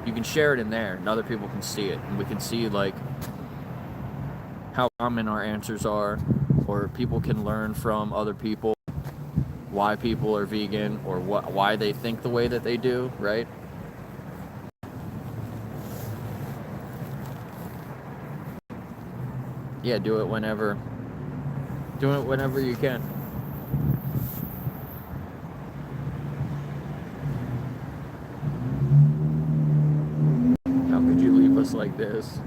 can share it in there, and other people can see it, and we can see how common our answers are, or people can learn from other people why people are vegan, or why they think the way that they do, right? Yeah, do it whenever you can. How could you leave us like this?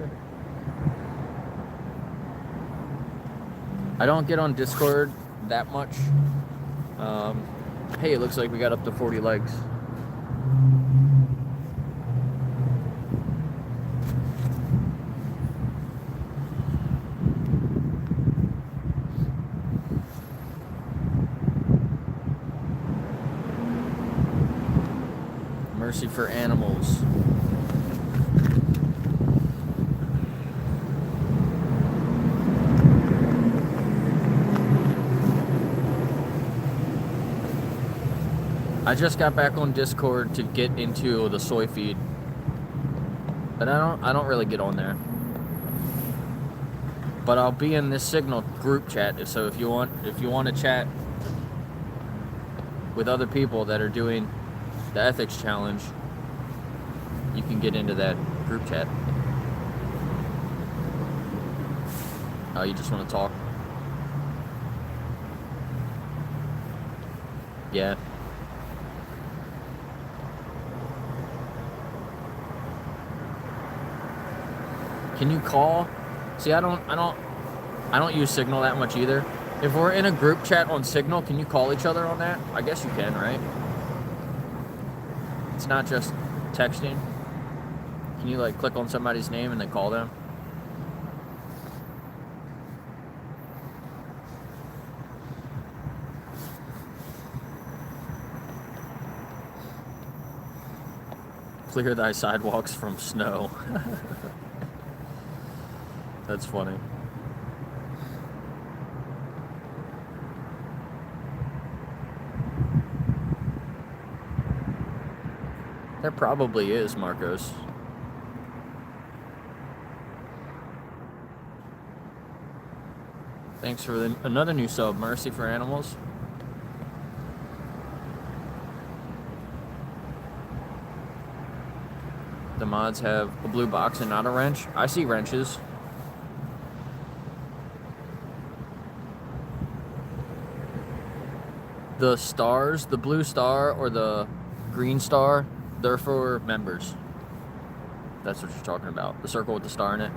I don't get on Discord that much. Hey, it looks like we got up to 40 likes. Mercy for animals. I just got back on Discord to get into the soy feed, but I don't really get on there. But I'll be in this Signal group chat. So if you want to chat with other people that are doing the ethics challenge, you can get into that group chat. Oh, you just want to talk? Yeah. Can you call? See, I don't use Signal that much either. If we're in a group chat on Signal, can you call each other on that? I guess you can, right? It's not just texting. Can you click on somebody's name and then call them? Clear thy sidewalks from snow. That's funny. There probably is, Marcos. Thanks for another new sub, Mercy for Animals. The mods have a blue box and not a wrench. I see wrenches. The stars, the blue star or the green star, they're for members. That's what you're talking about. The circle with the star in it.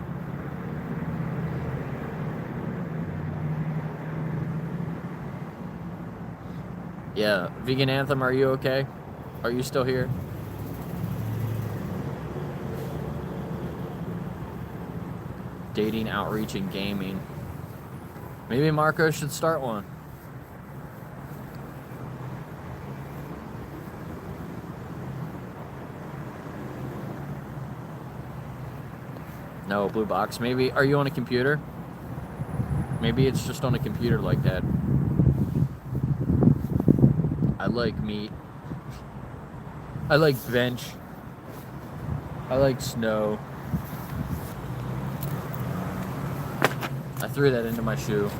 Yeah, Vegan Anthem, are you okay? Are you still here? Dating, outreach, and gaming. Maybe Marco should start one. No, blue box. Maybe, are you on a computer? Maybe it's just on a computer like that. I like meat. I like bench. I like snow. I threw that into my shoe.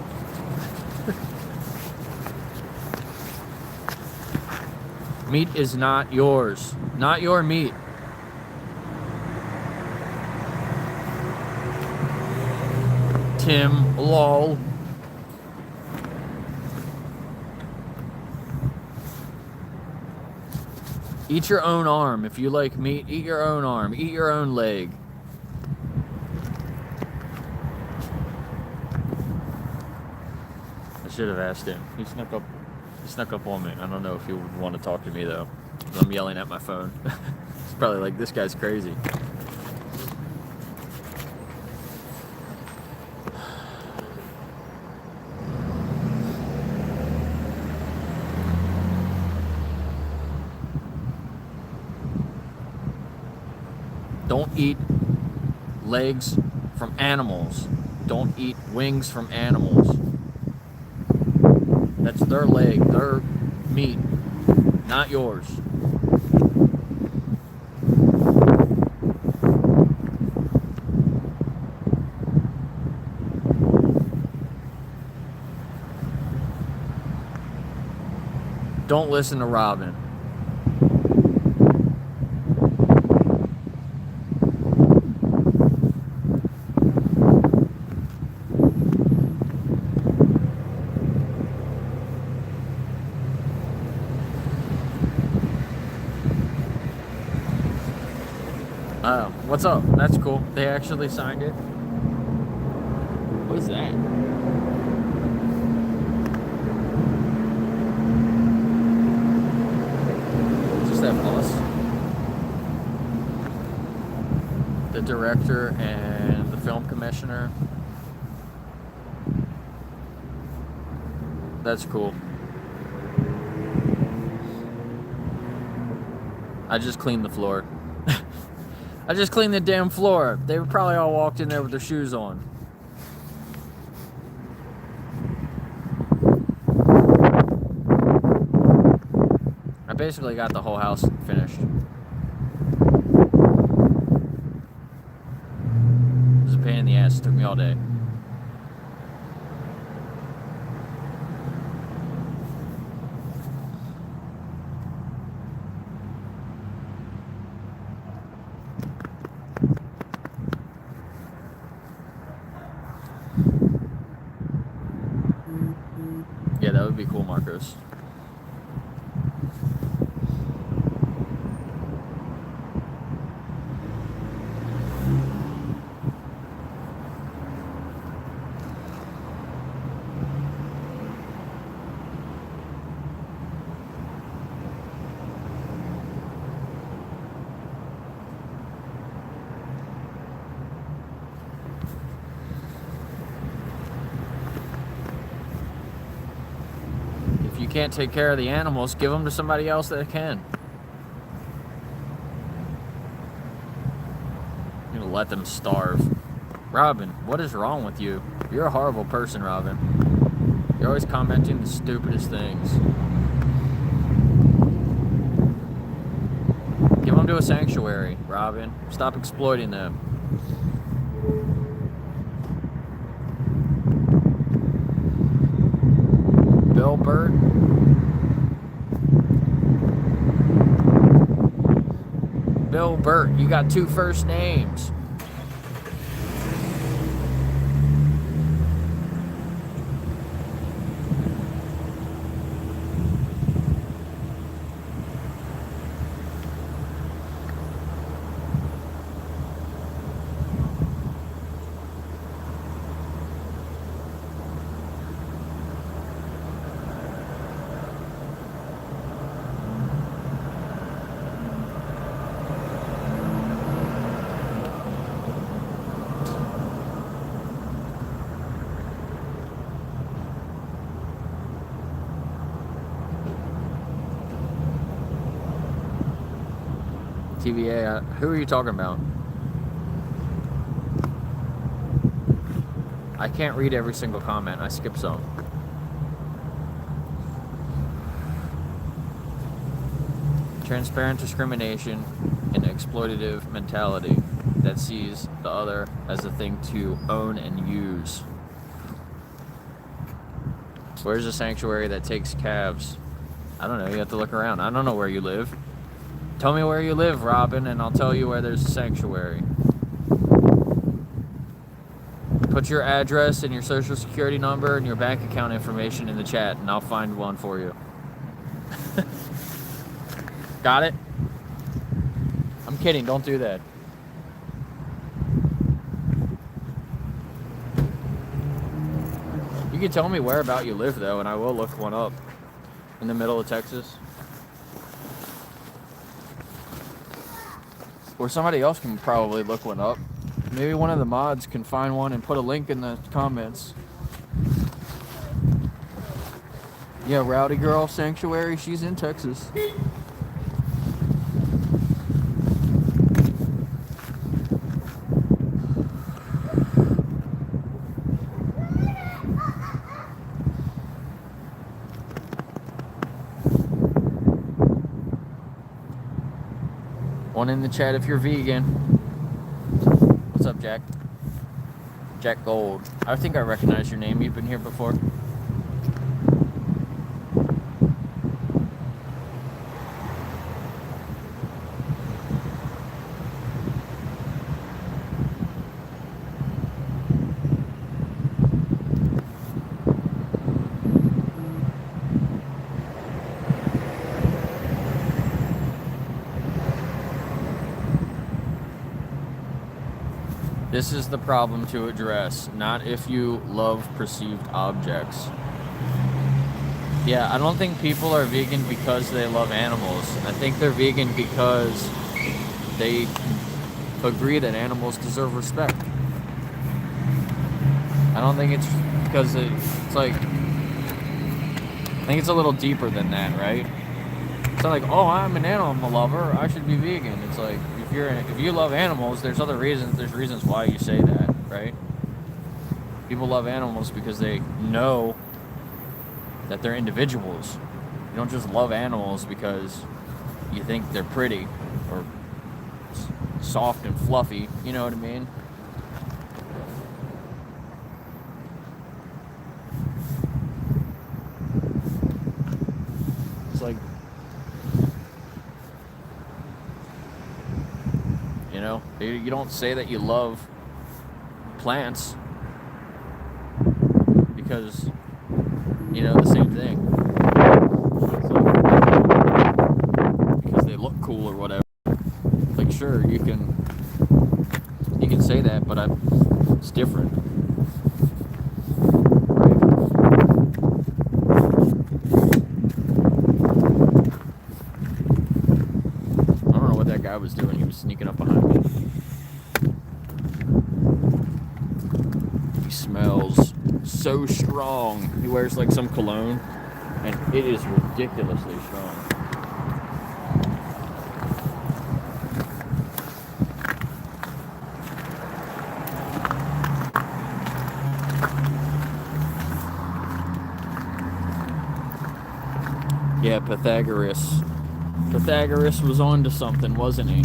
Meat is not yours. Not your meat. Tim, lol. Eat your own arm. If you like meat, eat your own arm. Eat your own leg. I should have asked him. He snuck up on me. I don't know if he would want to talk to me though. I'm yelling at my phone. It's probably like, this guy's crazy. Don't eat legs from animals. Don't eat wings from animals. That's their leg, their meat, not yours. Don't listen to Robin. Oh, what's up? That's cool. They actually signed it. What is that? Just that bus. The director and the film commissioner. That's cool. I just cleaned the floor. I just cleaned the damn floor. They were probably all walked in there with their shoes on. I basically got the whole house finished. It was a pain in the ass. It took me all day. Yeah, that would be cool, Marcos. If you can't take care of the animals, give them to somebody else that can. You're gonna let them starve. Robin, what is wrong with you? You're a horrible person, Robin. You're always commenting the stupidest things. Give them to a sanctuary, Robin. Stop exploiting them. Bill Burt. Bill Burt, you got 2 first names. TVA, who are you talking about? I can't read every single comment. I skip some. Transparent discrimination and exploitative mentality that sees the other as a thing to own and use. Where's a sanctuary that takes calves? I don't know. You have to look around. I don't know where you live. Tell me where you live, Robin, and I'll tell you where there's a sanctuary. Put your address and your social security number and your bank account information in the chat, and I'll find one for you. Got it? I'm kidding. Don't do that. You can tell me where about you live, though, and I will look one up. In the middle of Texas. Or somebody else can probably look one up. Maybe one of the mods can find one and put a link in the comments. Yeah, Rowdy Girl Sanctuary, she's in Texas. One in the chat if you're vegan. What's up, Jack? Jack Gold. I think I recognize your name. You've been here before. This is the problem to address, not if you love perceived objects. Yeah, I don't think people are vegan because they love animals. I think they're vegan because they agree that animals deserve respect. I don't think it's because it's like, I think it's a little deeper than that, right? It's not like, oh, I'm an animal lover, I should be vegan. It's like, if you love animals, there's other reasons. There's reasons why you say that, right? People love animals because they know that they're individuals. You don't just love animals because you think they're pretty or soft and fluffy. You know what I mean? It's like, you know, you don't say that you love plants because, you know, the same thing. It's like, because they look cool or whatever. Like, sure, you can say that, but it's different. I don't know what that guy was doing. He was sneaking up behind me. He smells so strong. He wears like some cologne, and it is ridiculously strong. Yeah, Pythagoras. Pythagoras was onto something, wasn't he?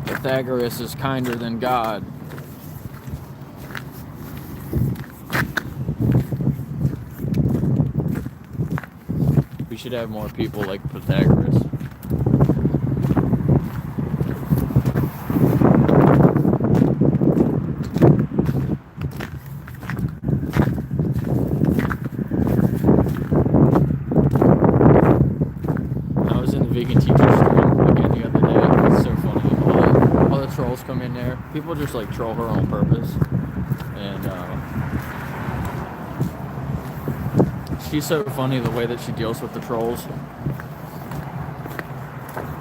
Pythagoras is kinder than God. We should have more people like Pythagoras. I was in the vegan teacher stream again the other day. It's so funny. All the trolls come in there. People just like troll her on purpose. And she's so funny the way that she deals with the trolls.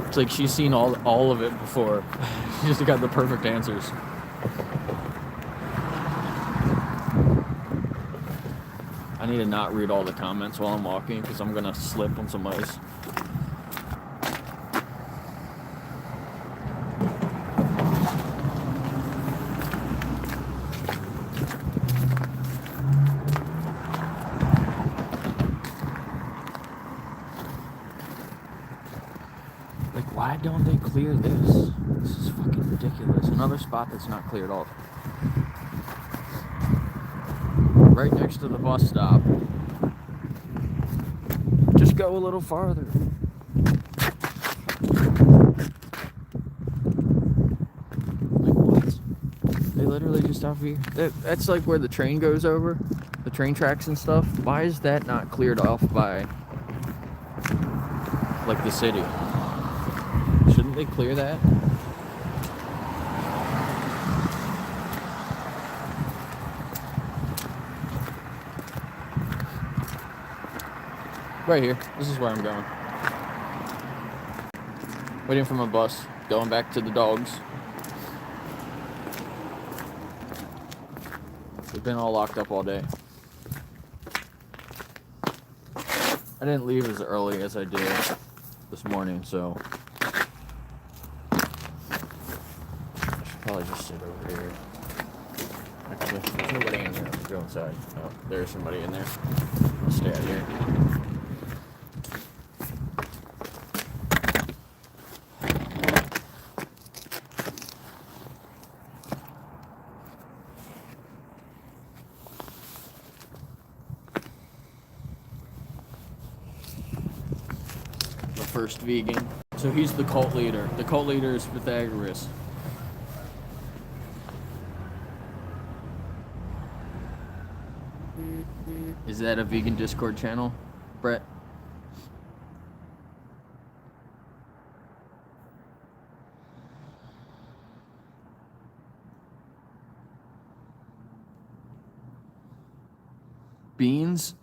It's like she's seen all of it before. She just got the perfect answers. I need to not read all the comments while I'm walking because I'm gonna slip on some ice. Like, why don't they clear this? This is fucking ridiculous. Another spot that's not cleared off. Right next to the bus stop. Just go a little farther. Like, what? They literally just off here. That's like where the train goes over. The train tracks and stuff. Why is that not cleared off by, like, the city? Shouldn't they clear that? Right here. This is where I'm going. Waiting for my bus. Going back to the dogs. They've been all locked up all day. I didn't leave as early as I did this morning, so I should probably just sit over here. Actually, there's nobody in here. Let's go inside. Oh, there's somebody in there. I'll stay out here. First vegan. So he's the cult leader. The cult leader is Pythagoras. Is that a vegan Discord channel, Brett? Beans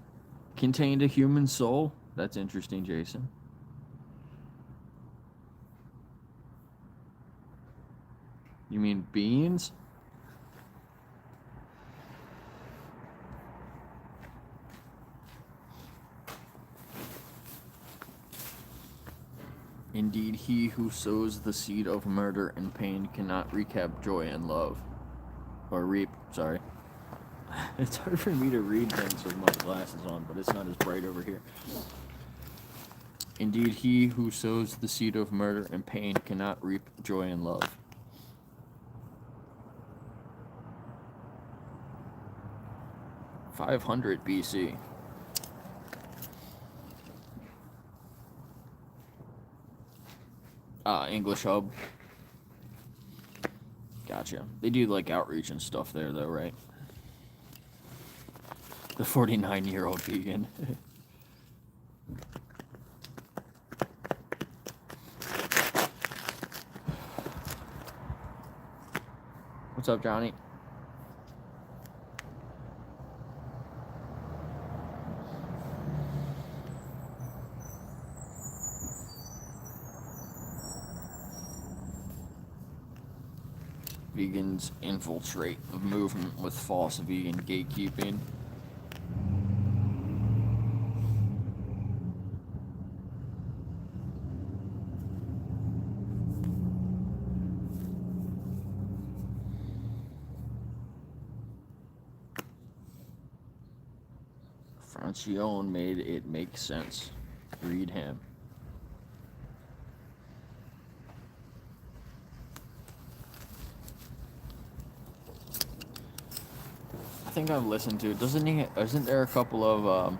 contained a human soul? That's interesting, Jason. You mean beans? Indeed, he who sows the seed of murder and pain cannot reap joy and love. Or reap, sorry. It's hard for me to read things with my glasses on, but it's not as bright over here. Indeed, he who sows the seed of murder and pain cannot reap joy and love. 500 BC. English hub. Gotcha. They do like outreach and stuff there though, right? The 49-year-old vegan. What's up, Johnny? Vegans infiltrate the movement with false vegan gatekeeping. Francione made it make sense. Read him. I think I've listened to it. Isn't there a couple of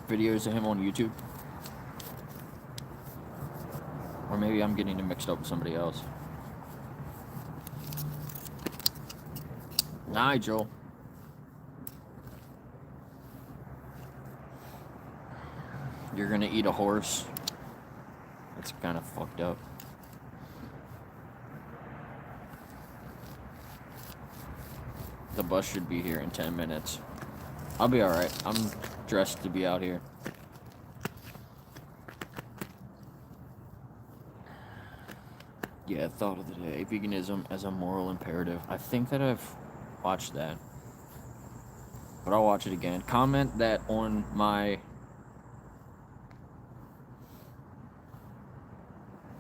videos of him on YouTube? Or maybe I'm getting him mixed up with somebody else. Nigel. You're gonna eat a horse? That's kind of fucked up. The bus should be here in 10 minutes. I'll be alright. I'm dressed to be out here. Yeah, thought of the day. Veganism as a moral imperative. I think that I've watched that. but I'll watch it again. Comment that on my,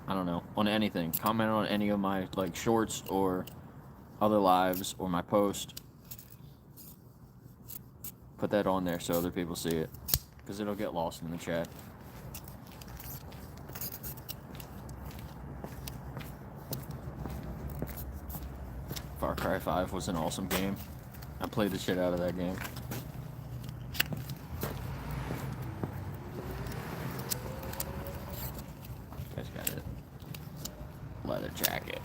I don't know, on anything. Comment on any of my like shorts or other lives or my post. Put that on there so other people see it, because it'll get lost in the chat. Far Cry 5 was an awesome game. I played the shit out of that game. This guy's got a leather jacket.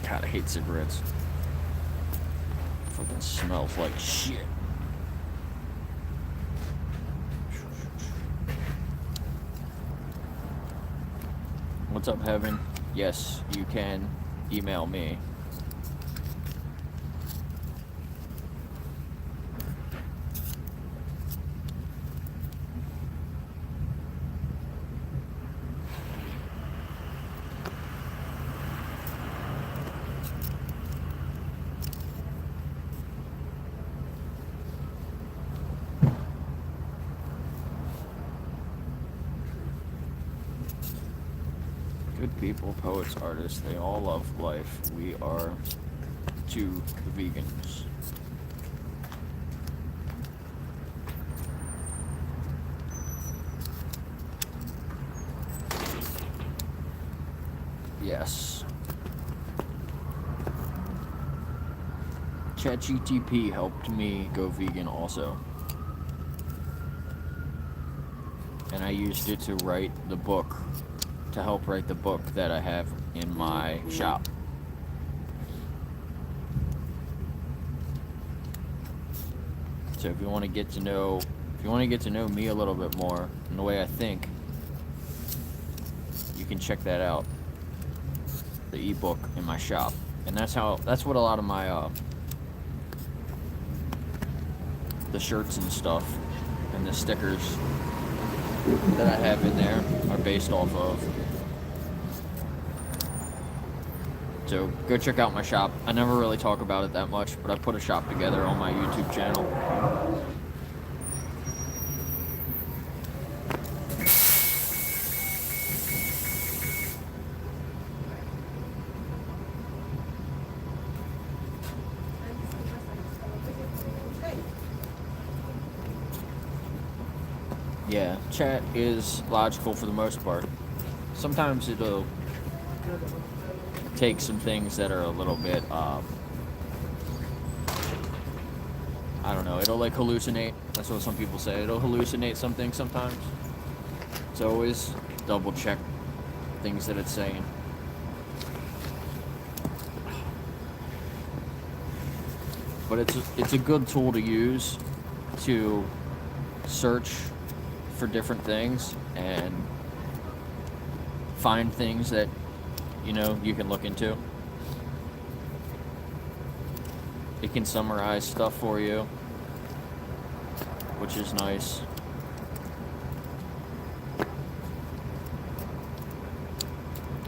God, I hate cigarettes. Fucking smells like shit. What's up, Heaven? Yes, you can email me. Good people, poets, artists, they all love life. We are two vegans. Yes. ChatGTP helped me go vegan also. And I used it to write the book, to help write the book that I have in my shop. So if you want to get to know me a little bit more and the way I think, you can check that out. The ebook in my shop. And that's what a lot of my the shirts and stuff and the stickers that I have in there are based off of. So go check out my shop. I never really talk about it that much, but I put a shop together on my YouTube channel. Yeah, chat is logical for the most part. Sometimes it'll take some things that are a little bit, I don't know, it'll like hallucinate. That's what some people say. It'll hallucinate something sometimes. So always double check things that it's saying. But it's a good tool to use to search for different things and find things that you can look into. It can summarize stuff for you, which is nice.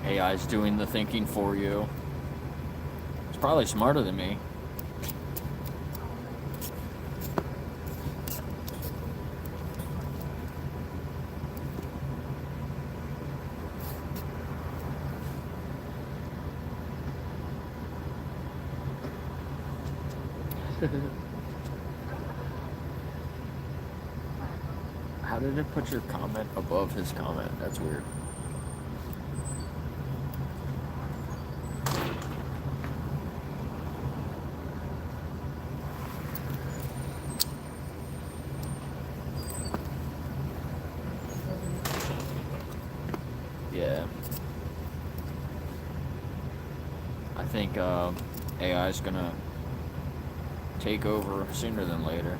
AI's doing the thinking for you. It's probably smarter than me. How did it put your comment above his comment? That's weird. Yeah. I think AI is gonna take over sooner than later.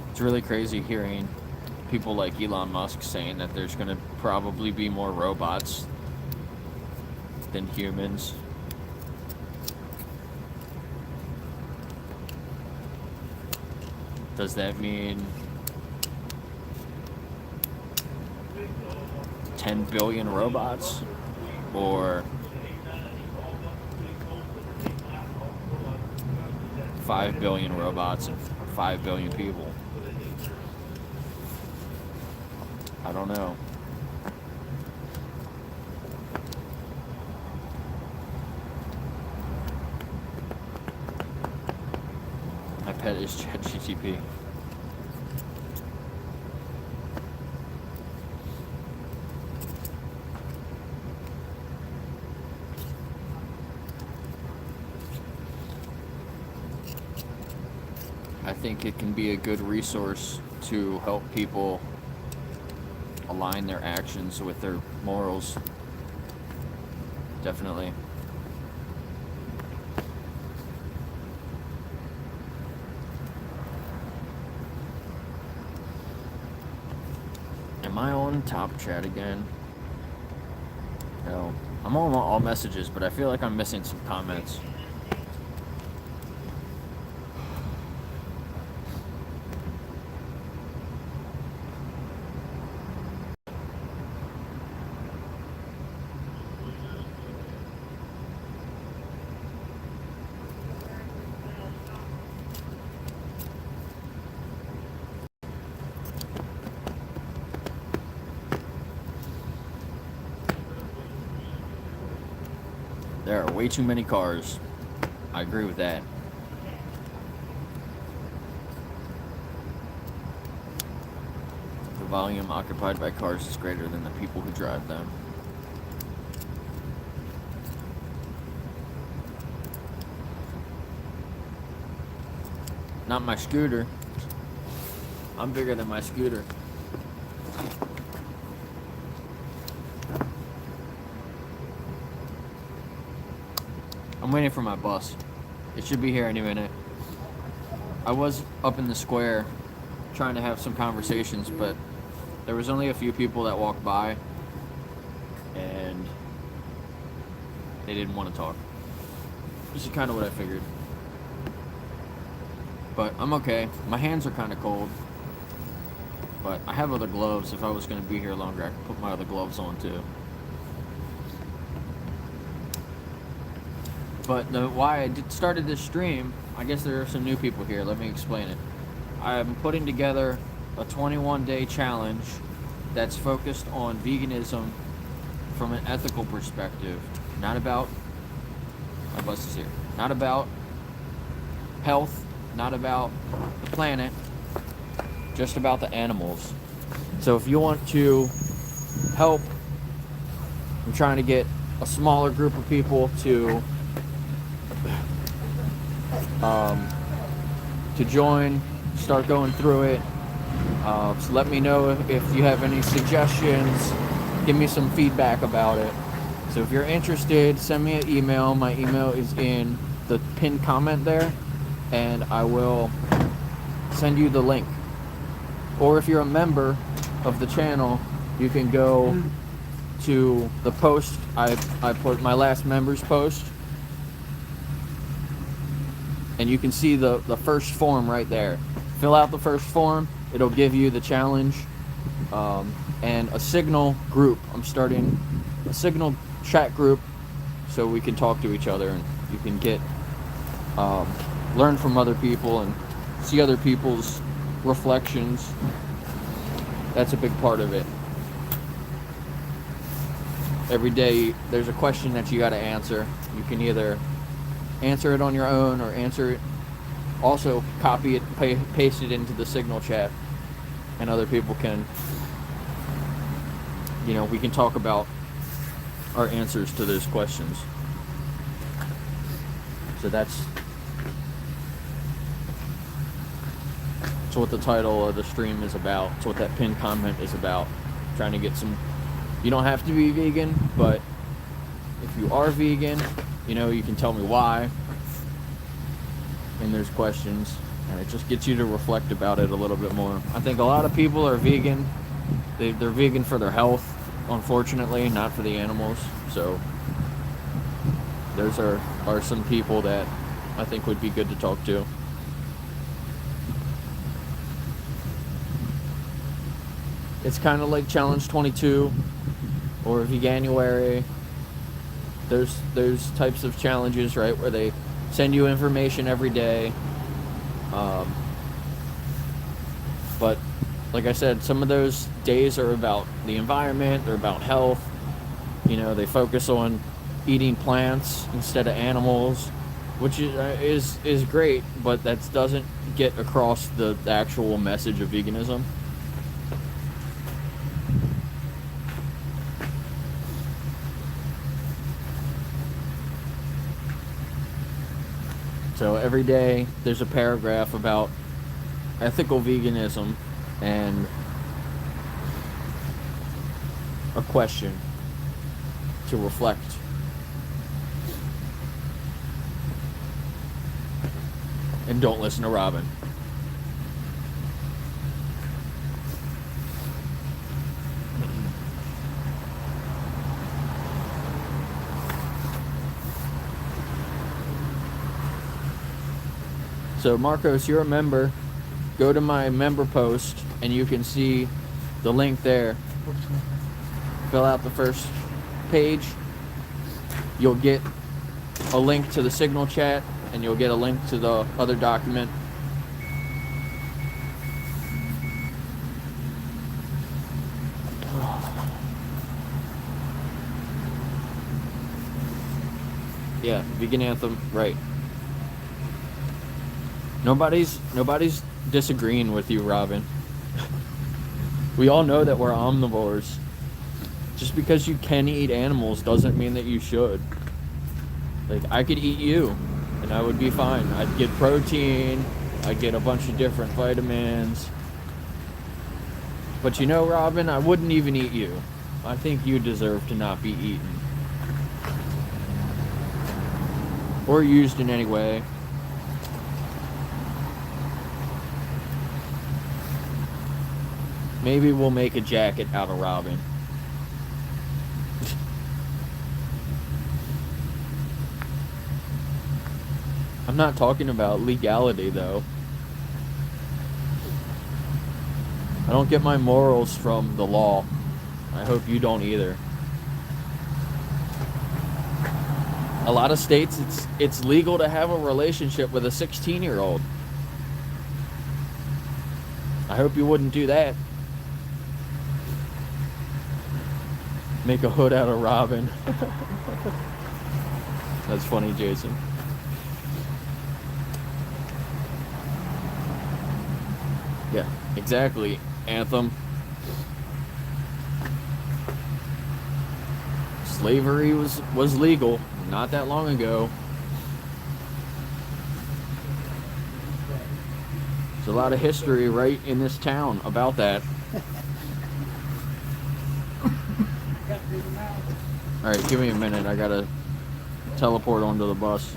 It's really crazy hearing people like Elon Musk saying that there's going to probably be more robots than humans. Does that mean 10 billion robots? Or 5 billion robots and 5 billion people? I don't know. My pet is ChatGTP. I think it can be a good resource to help people align their actions with their morals. Definitely. Am I on top chat again? No. I'm on all messages, but I feel like I'm missing some comments. There are way too many cars. I agree with that. The volume occupied by cars is greater than the people who drive them. Not my scooter. I'm bigger than my scooter. I'm waiting for my bus. It should be here any minute. I was up in the square trying to have some conversations, but there was only a few people that walked by and they didn't want to talk. This is kind of what I figured. But I'm okay. My hands are kind of cold. But I have other gloves. If I was going to be here longer, I could put my other gloves on too. But why I started this stream, I guess there are some new people here. Let me explain it. I'm putting together a 21-day challenge that's focused on veganism from an ethical perspective. Not about, my bus is here, not about health, not about the planet, just about the animals. So if you want to help, I'm trying to get a smaller group of people to join, start going through it. So let me know if you have any suggestions. Give me some feedback about it. So if you're interested, send me an email. My email is in the pinned comment there, and I will send you the link. Or if you're a member of the channel, you can go to the post. I put my last members post, and you can see the first form right there. Fill out the first form. It'll give you the challenge and a Signal group. I'm starting a Signal chat group so we can talk to each other, and you can get learn from other people and see other people's reflections. That's a big part of it. Every day there's a question that you got to answer. You can either answer it on your own or answer it, also copy it, paste it into the Signal chat, and other people can, we can talk about our answers to those questions. So that's what the title of the stream is about. It's what that pinned comment is about. Trying to get some, you don't have to be vegan, but if you are vegan, you can tell me why, and there's questions, and it just gets you to reflect about it a little bit more. I think a lot of people are vegan. They're vegan for their health, unfortunately, not for the animals. So those are some people that I think would be good to talk to. It's kind of like Challenge 22 or Veganuary. There's those types of challenges, right, where they send you information every day. But like I said, some of those days are about the environment, they're about health. You know, they focus on eating plants instead of animals, which is great, but that doesn't get across the actual message of veganism. So every day there's a paragraph about ethical veganism and a question to reflect. And don't listen to Robin. So Marcos, you're a member. Go to my member post and you can see the link there. Fill out the first page. You'll get a link to the Signal chat and you'll get a link to the other document. Yeah, vegan anthem, right. Nobody's disagreeing with you, Robin. We all know that we're omnivores. Just because you can eat animals doesn't mean that you should. Like, I could eat you, and I would be fine. I'd get protein, I'd get a bunch of different vitamins. But you know, Robin, I wouldn't even eat you. I think you deserve to not be eaten. Or used in any way. Maybe we'll make a jacket out of Robin. I'm not talking about legality, though. I don't get my morals from the law. I hope you don't either. A lot of states, it's legal to have a relationship with a 16-year-old. I hope you wouldn't do that. Make a hood out of Robin. That's funny, Jason. Yeah, exactly. Anthem. Slavery was legal not that long ago. There's a lot of history right in this town about that. Alright, give me a minute. I gotta teleport onto the bus.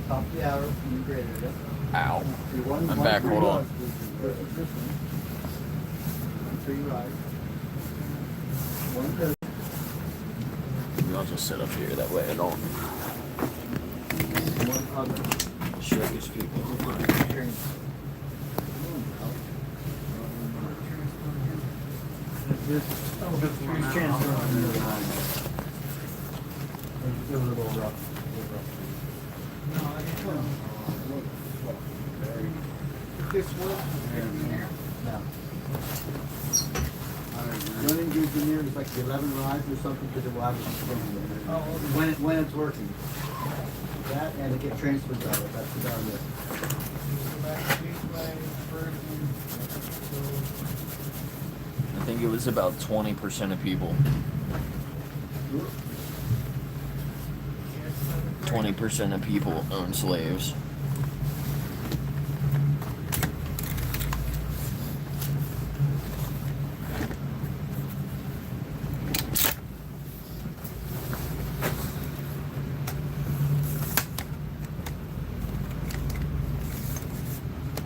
Top of the hour from the greater, yep. Ow. I'm back, hold on. Three right. One good. I'll just sit up here, that way I don't One other. shake his people. This transfer on the other line. It was a little rough. This one? No. The only reason there is like the 11 rides or something because it will have a when it's working. That and it gets transferred out. That's about it. I think it was about 20% of people. 20% of people own slaves.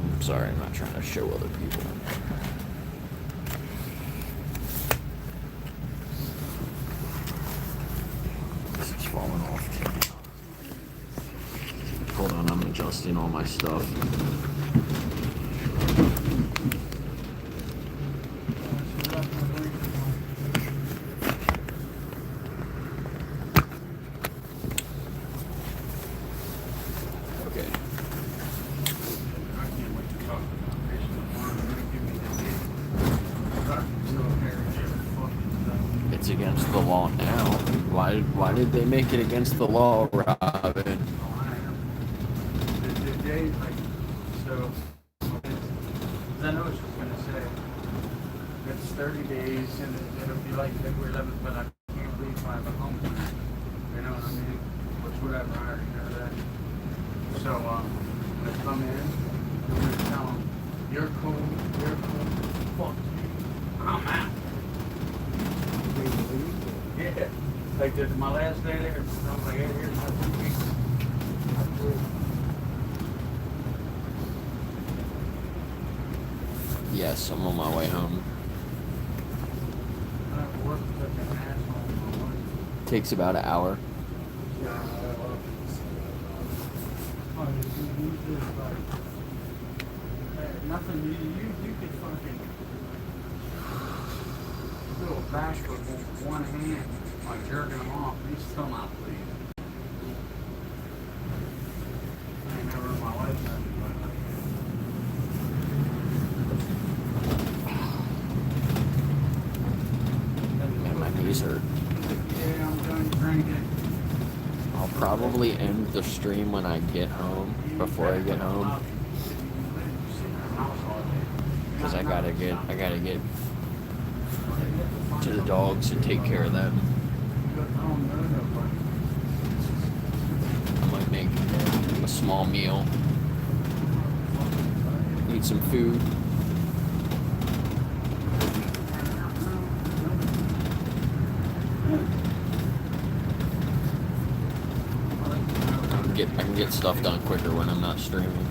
I'm sorry, I'm not trying to show other people. falling off. Hold on, I'm adjusting all my stuff. Okay. It's against the law now. Why did they make it against the law, Robin? So, I know what she's gonna say. It's 30 days, and it'll be like February 11th, but I can't leave my home tonight. You know what I mean? Which whatever, I already know that. So, I come in, I'm gonna tell them, you're cool, fuck you. I'm out. Yeah. Like my last day there, I was like, hey, here's my 2 weeks. I quit. Yes, I'm on my way home. Takes about an hour. Nothing, you could fucking do a backflip with one hand, like jerking them off. These come out, please. I ain't never in my life done anything like that. Man, my knees hurt. Yeah, I'm done drinking. I'll probably end the stream when I get home, before I get home. Because I gotta get to the dogs and take care of them. I might make a small meal. Eat some food. I can get stuff done quicker when I'm not streaming.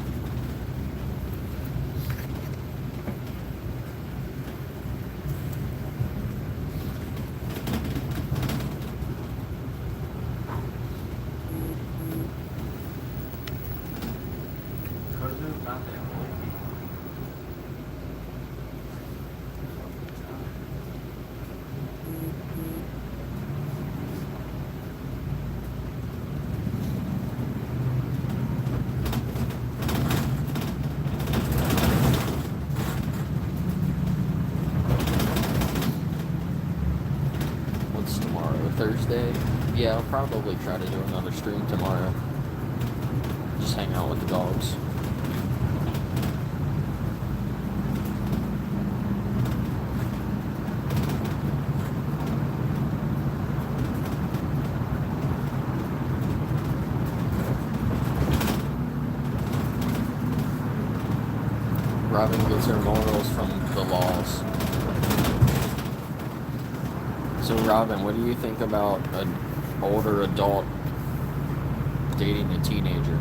Thursday? Yeah, I'll probably try to do another stream tomorrow. Just hang out with the dogs. Robin gets her morals from the laws. So Robin, what do you think about an older adult dating a teenager?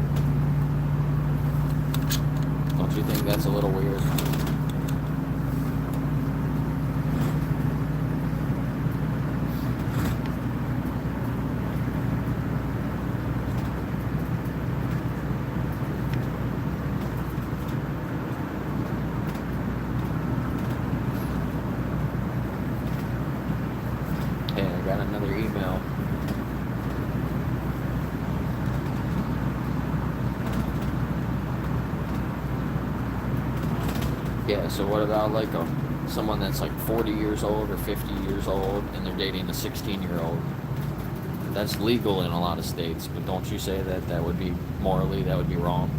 Don't you think that's a little weird? Another email. Yeah, so what about like someone that's like 40 years old or 50 years old and they're dating a 16-year-old? That's legal in a lot of states, but don't you say that that would be morally, that would be wrong?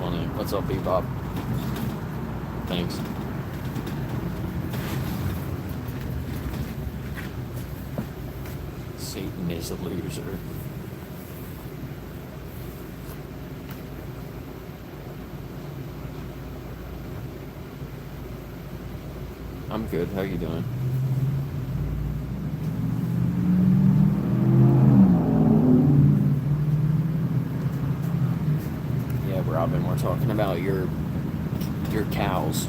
funny. What's up, Bebop? Thanks. Satan is a loser. I'm good. How you doing? Yeah, Robin, we're talking about your cows.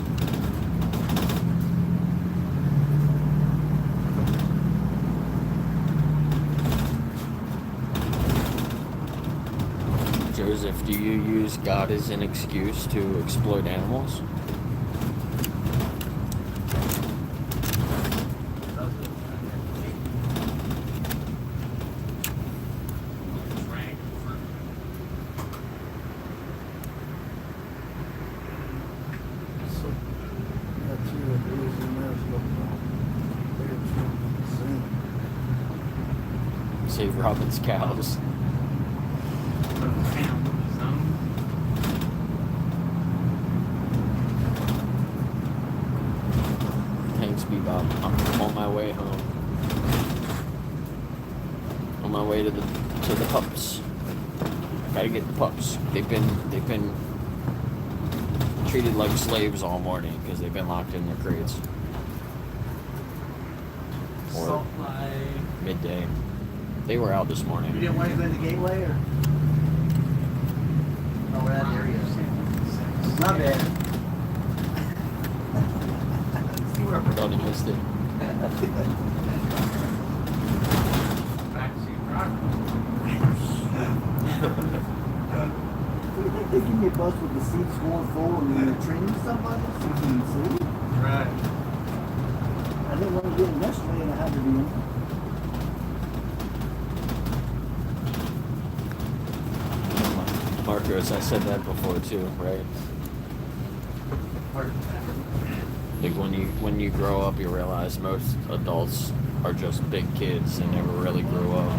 Joseph, do you use God as an excuse to exploit animals? Save Robin's cows. Thanks, Bebop. I'm on my way home. On my way to the pups. Gotta get the pups. They've been treated like slaves all morning because they've been locked in their crates. Or midday. They were out this morning. You didn't want to go in the gateway, or? Oh, we're that area. Not bad. Thought he missed it. Do you think they give me a bus with the seats going forward and they're training somebody? So you can see? Right. I didn't want to get in yesterday and I had to be in. Marcos, I said that before too, right? Like when you grow up, you realize most adults are just big kids and never really grew up.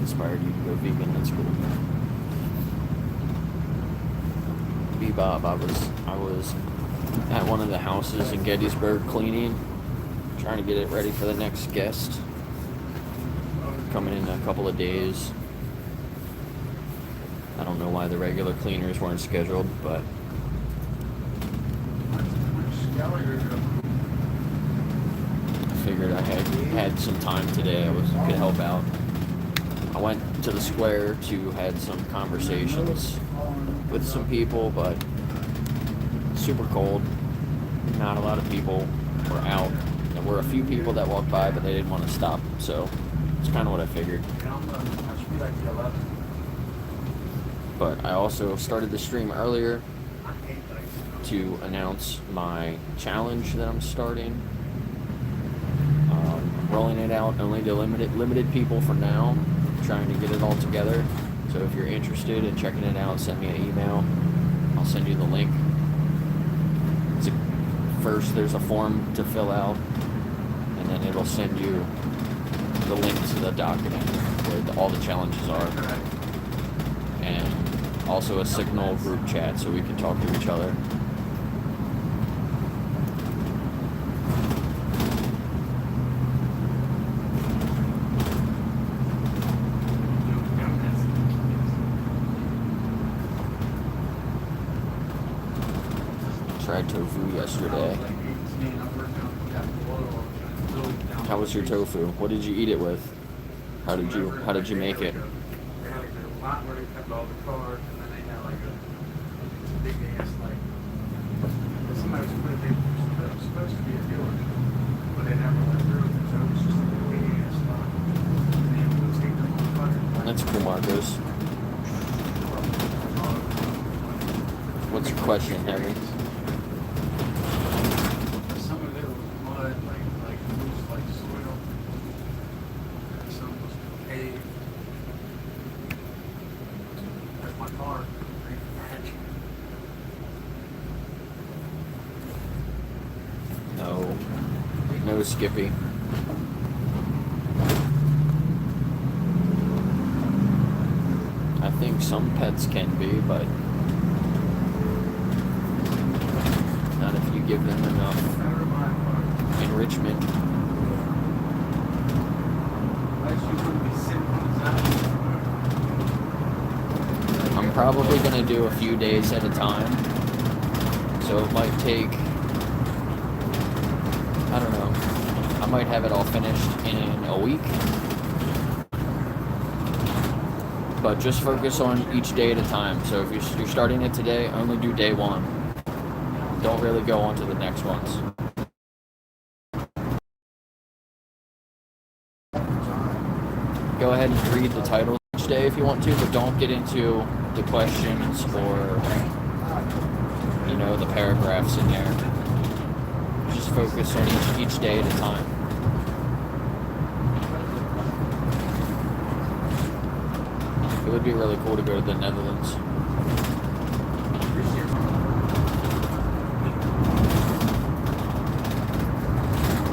Inspired you to go vegan. That's cool. Bebop, I was at one of the houses in Gettysburg cleaning, trying to get it ready for the next guest coming in a couple of days. I don't know why the regular cleaners weren't scheduled, but I figured I had some time today. Could help out. I went to the square to had some conversations with some people, but super cold. Not a lot of people were out. There were a few people that walked by, but they didn't want to stop. So it's kind of what I figured. But I also started the stream earlier to announce my challenge that I'm starting. Rolling it out only to limited people for now. Trying to get it all together. So if you're interested in checking it out, send me an email. I'll send you the link. First, there's a form to fill out, and then it'll send you the link to the document where all the challenges are, and also a Signal group chat so we can talk to each other. Tried tofu yesterday. How was your tofu? What did you eat it with? How did you make it? They had like a lot where they kept all the cars, and then they had like a big ass like somebody was putting it was supposed to be a dealer, but they never went through it, so it was just like a big ass lot. And they would take the motherfucker. That's cool. Marcos. What's your question, Henry? Some of it was mud, like loose, like soil. And some was paved. There's my car. Great match. No Skippy. I think some pets can be, but not if you give them enough Never mind, but enrichment. I actually wouldn't be sitting on the side. I'm probably going to do a few days at a time, so it might take, I don't know, I might have it all finished in a week. But just focus on each day at a time. So if you're starting it today, only do day one. Don't really go on to the next ones. Go ahead and read the titles each day if you want to, but don't get into the questions or, the paragraphs in there. Just focus on each day at a time. It would be really cool to go to the Netherlands.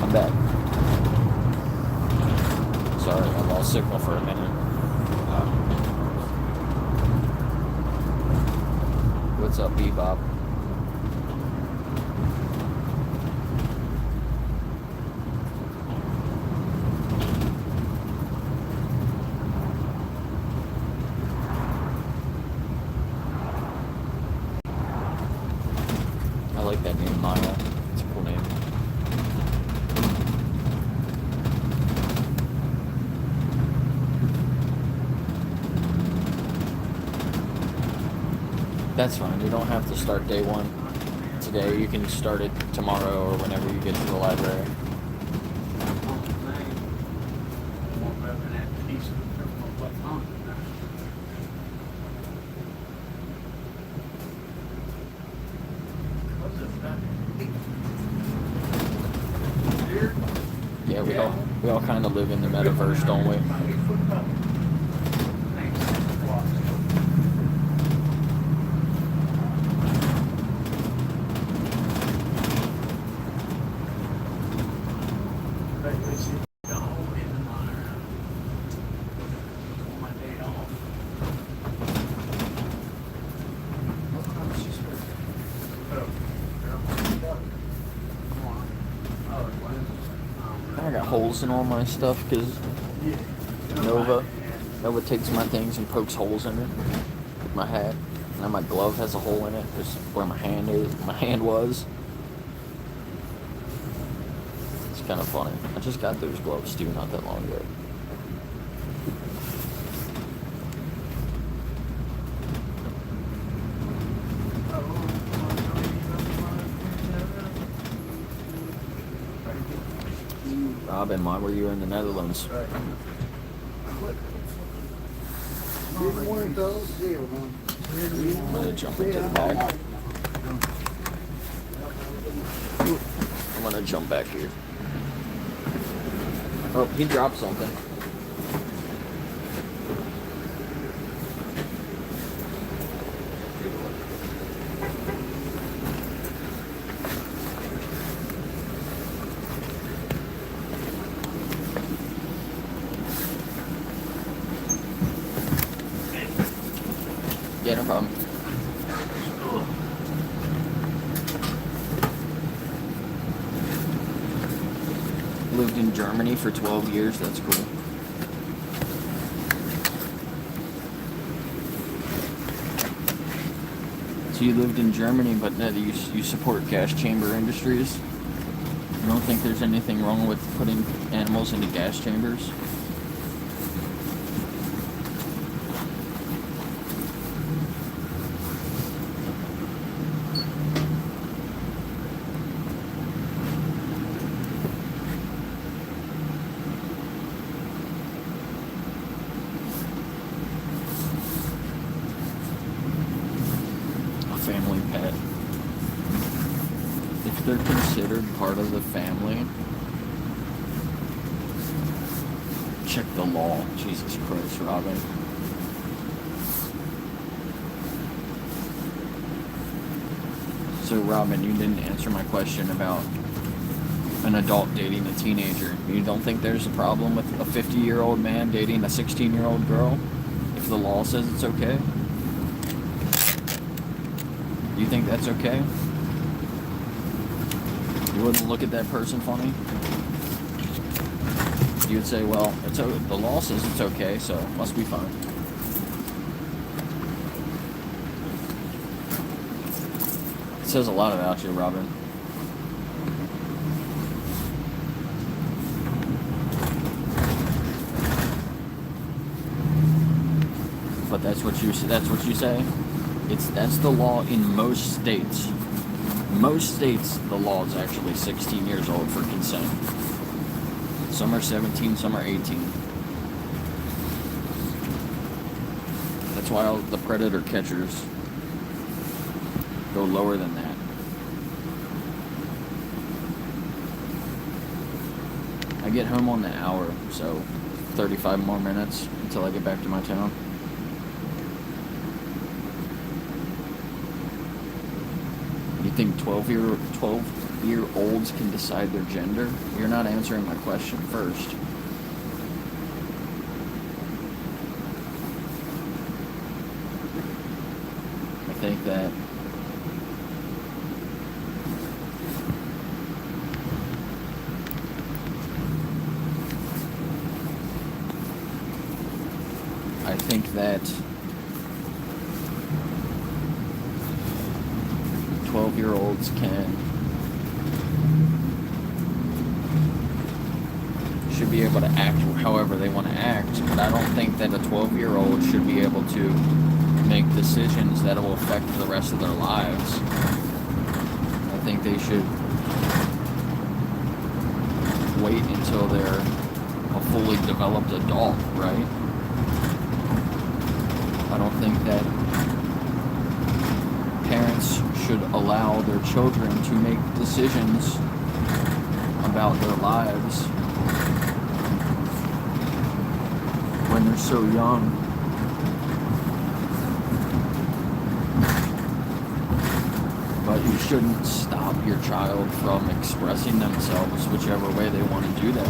I'm back. Sorry, I lost signal for a minute. What's up, Bebop? I like that name, Maya. It's a cool name. That's fine. You don't have to start day one today. You can start it tomorrow or whenever you get to the library. Yeah, we all kind of live in the metaverse, don't we? I got holes in all my stuff because Nova takes my things and pokes holes in it. My hat. Now my glove has a hole in it because where my hand was. It's kind of funny. I just got those gloves too not that long ago. Robin, why were you in the Netherlands? Didn't want those deal, man. I'm gonna jump into the back. I'm gonna jump back here. Oh, he dropped something. Yeah, no problem. Lived in Germany for 12 years, that's cool. So you lived in Germany, but you support gas chamber industries? You don't think there's anything wrong with putting animals into gas chambers? part of the family. Check the law. Jesus Christ, Robin. So, Robin, you didn't answer my question about an adult dating a teenager. You don't think there's a problem with a 50-year-old man dating a 16-year-old girl if the law says it's okay? You think that's okay? You wouldn't look at that person funny? You would say, well, the law says it's okay, so it must be fine. It says a lot about you, Robin. But that's what you say? That's the law in most states. Most states, the law is actually 16 years old for consent. Some are 17, some are 18. That's why all the predator catchers go lower than that. I get home on the hour, so 35 more minutes until I get back to my town. You think 12-year-olds can decide their gender? You're not answering my question first. I think that I think that 12-year-olds should be able to act however they want to act, but I don't think that a 12-year-old should be able to make decisions that will affect the rest of their lives. I think they should wait until they're a fully developed adult, right? I don't think that parents should allow their children to make decisions about their lives when they're so young. But you shouldn't stop your child from expressing themselves whichever way they want to do that.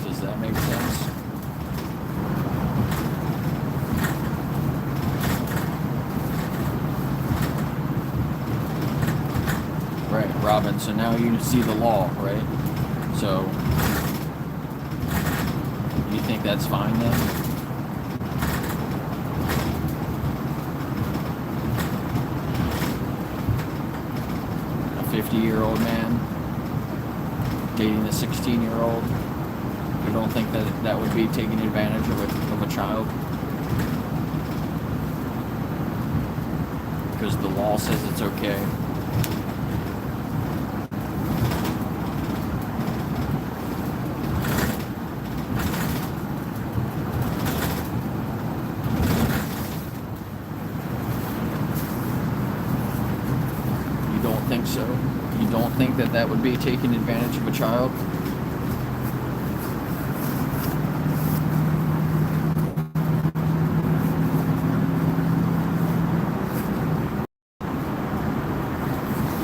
Does that make sense? Right, Robin, so now you see the law, right? So, you think that's fine then? A 50-year-old man dating a 16-year-old? You don't think that would be taking advantage of a child? Because the law says it's okay. So you don't think that would be taking advantage of a child?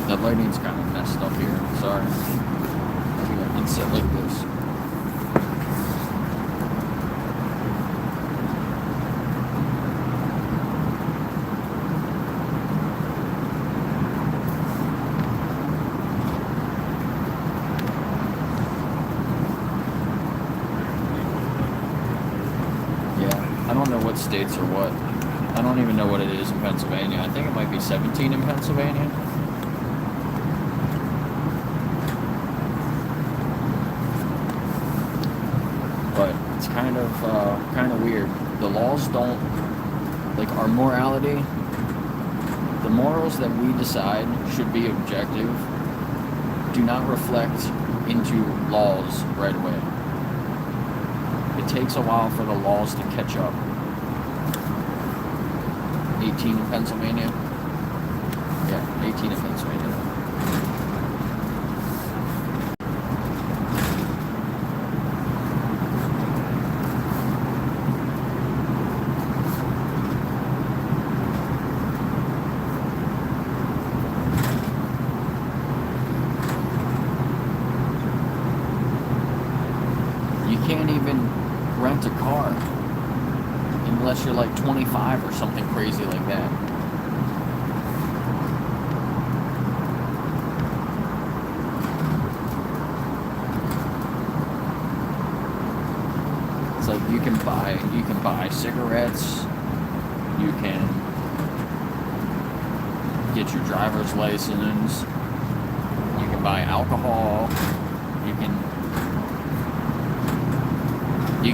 The lighting's kind of messed up here. Sorry. Maybe I can sit like this. I don't know what states or what. I don't even know what it is in Pennsylvania. I think it might be 17 in Pennsylvania. But it's kind of weird. The laws don't, like our morality, the morals that we decide should be objective do not reflect into laws right away. It takes a while for the laws to catch up. 18 in Pennsylvania. 18 in Pennsylvania. You can't even rent a car unless you're like 25 or something crazy like that. It's like you can buy cigarettes, you can get your driver's license, you can buy alcohol, you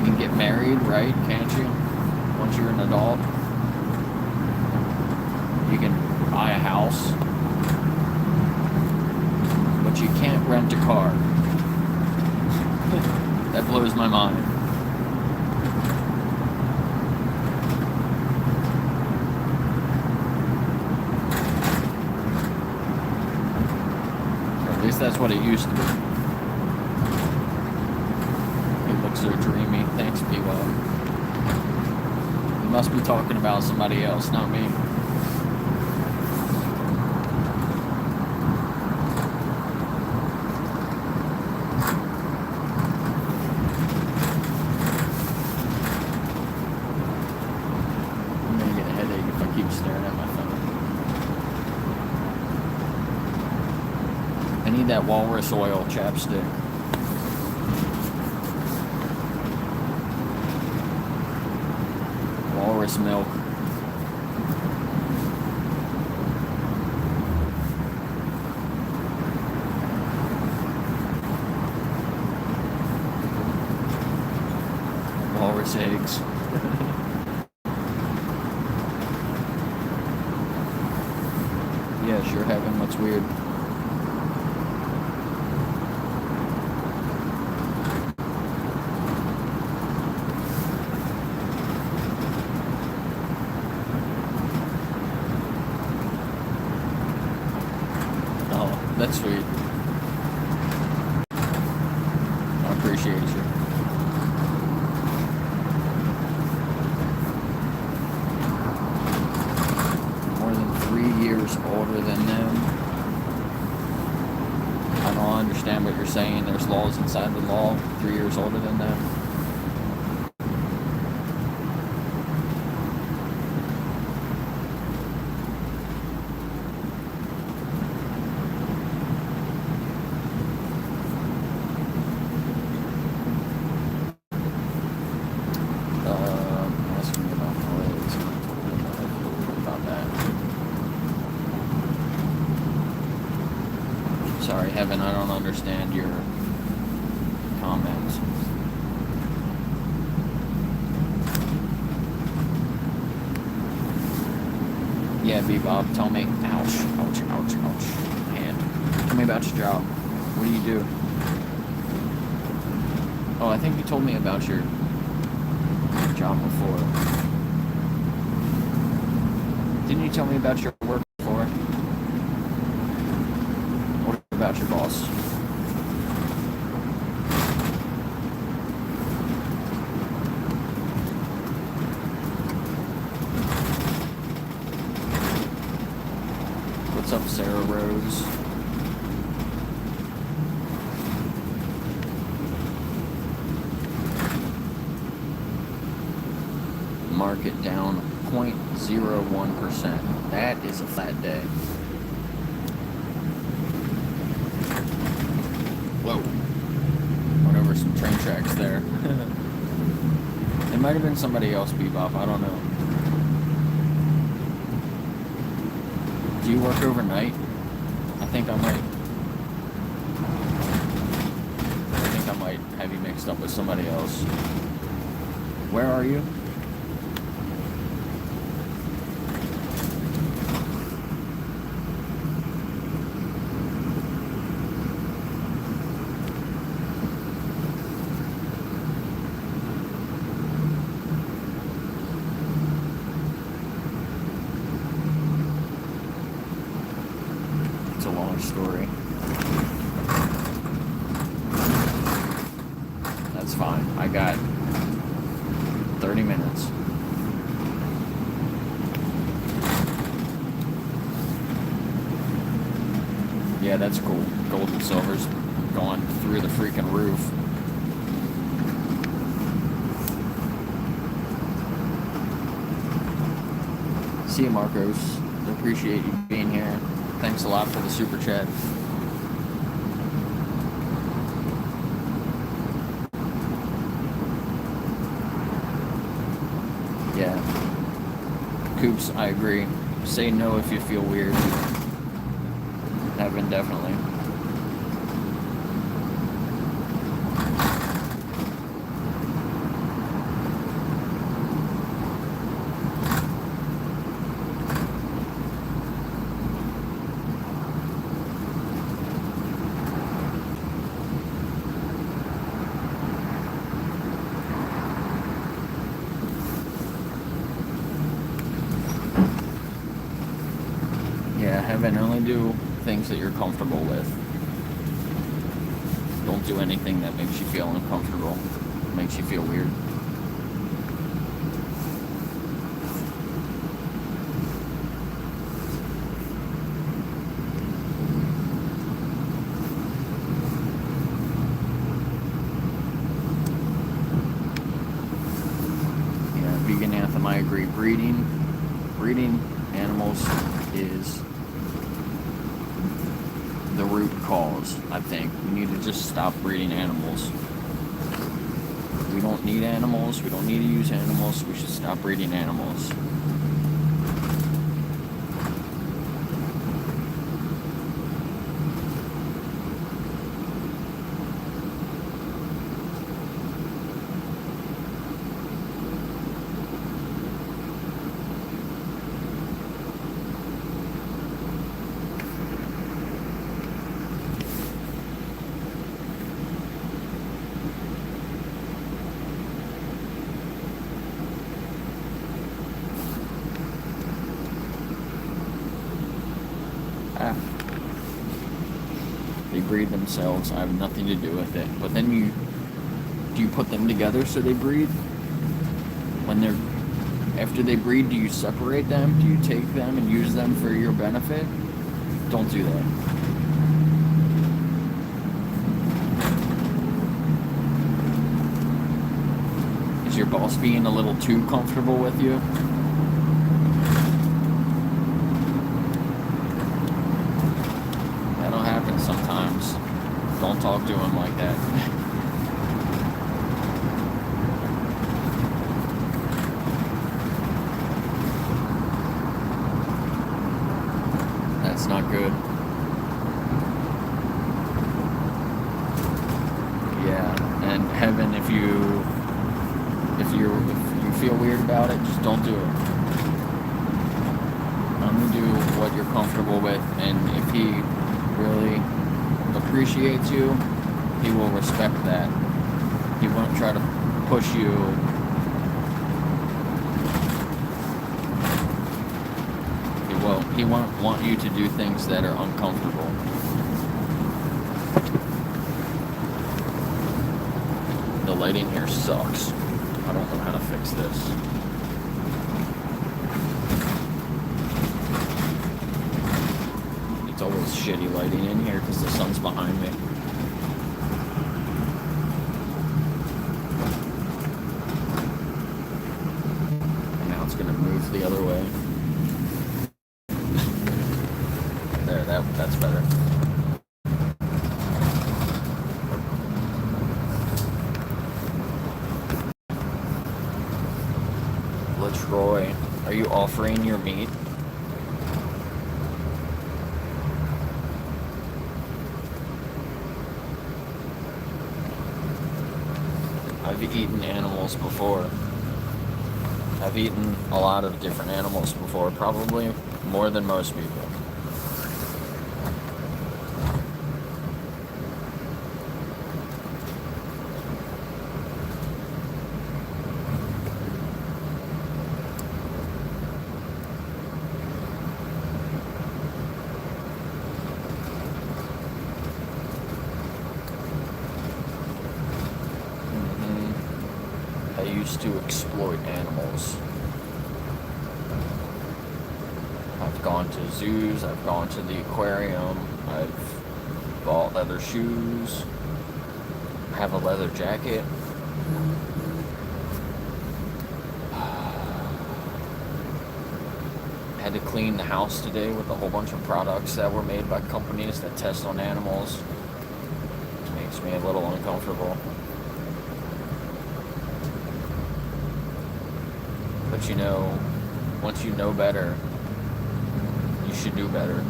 can get married, right? Can't you? Once you're an adult, you can buy a house, but you can't rent a car. That blows my mind. Or at least that's what it used to be. It looks so dreamy. Thanks, P-Well. You must be talking about somebody else, not me. I'm gonna get a headache if I keep staring at my phone. I need that walrus oil chapstick. Walrus milk. Walrus eggs. Yeah, sure, Heaven. What's weird? That's sweet. I appreciate you. More than 3 years older than them. I don't understand what you're saying. There's laws inside the law. 3 years older than them. Sorry, Heaven, I don't understand your comments. Yeah, Bebop, tell me. Ouch, ouch, ouch, ouch. Hand. Tell me about your job. What do you do? Oh, I think you told me about your job before. Didn't you tell me about your work before? What about your boss? What's up, Sarah Rose? Market down 0.01%. That is a flat day. Whoa. Went over some train tracks there. It might have been somebody else, Bebop. I don't know. Do you work overnight? I think I might have you mixed up with somebody else. Where are you? I got 30 minutes. Yeah, that's cool. Gold and silver's going through the freaking roof. See you, Marcos. I appreciate you being here. Thanks a lot for the super chat. Yeah. Coops, I agree. Say no if you feel weird. Heaven, definitely. Yeah, Heaven, only do things that you're comfortable with. Don't do anything that makes you feel uncomfortable, makes you feel weird. Yeah, vegan anthem, I agree. Breeding animals is the root cause, I think. We need to just stop breeding animals. We don't need animals. We don't need to use animals. We should stop breeding animals. They breed themselves. I have nothing to do with it. But then do you put them together so they breed? After they breed, do you separate them? Do you take them and use them for your benefit? Don't do that. Is your boss being a little too comfortable with you? Sometimes. Don't talk to him like that. That's not good. Yeah, and Heaven, if you feel weird about it, just don't do it. Only do what you're comfortable with, and if he really appreciates you, he will respect that. He won't try to push you. He won't want you to do things that are uncomfortable. The lighting here sucks. I don't know how to fix this. It's always shitty lighting in here because the sun's behind me. And now it's gonna move the other way. There, that's better. LaTroy, are you offering your meat? I've eaten animals before. I've eaten a lot of different animals before, probably more than most people. used to exploit animals. I've gone to zoos, I've gone to the aquarium, I've bought leather shoes, have a leather jacket. Had to clean the house today with a whole bunch of products that were made by companies that test on animals. Makes me a little uncomfortable. But you know, once you know better, you should do better.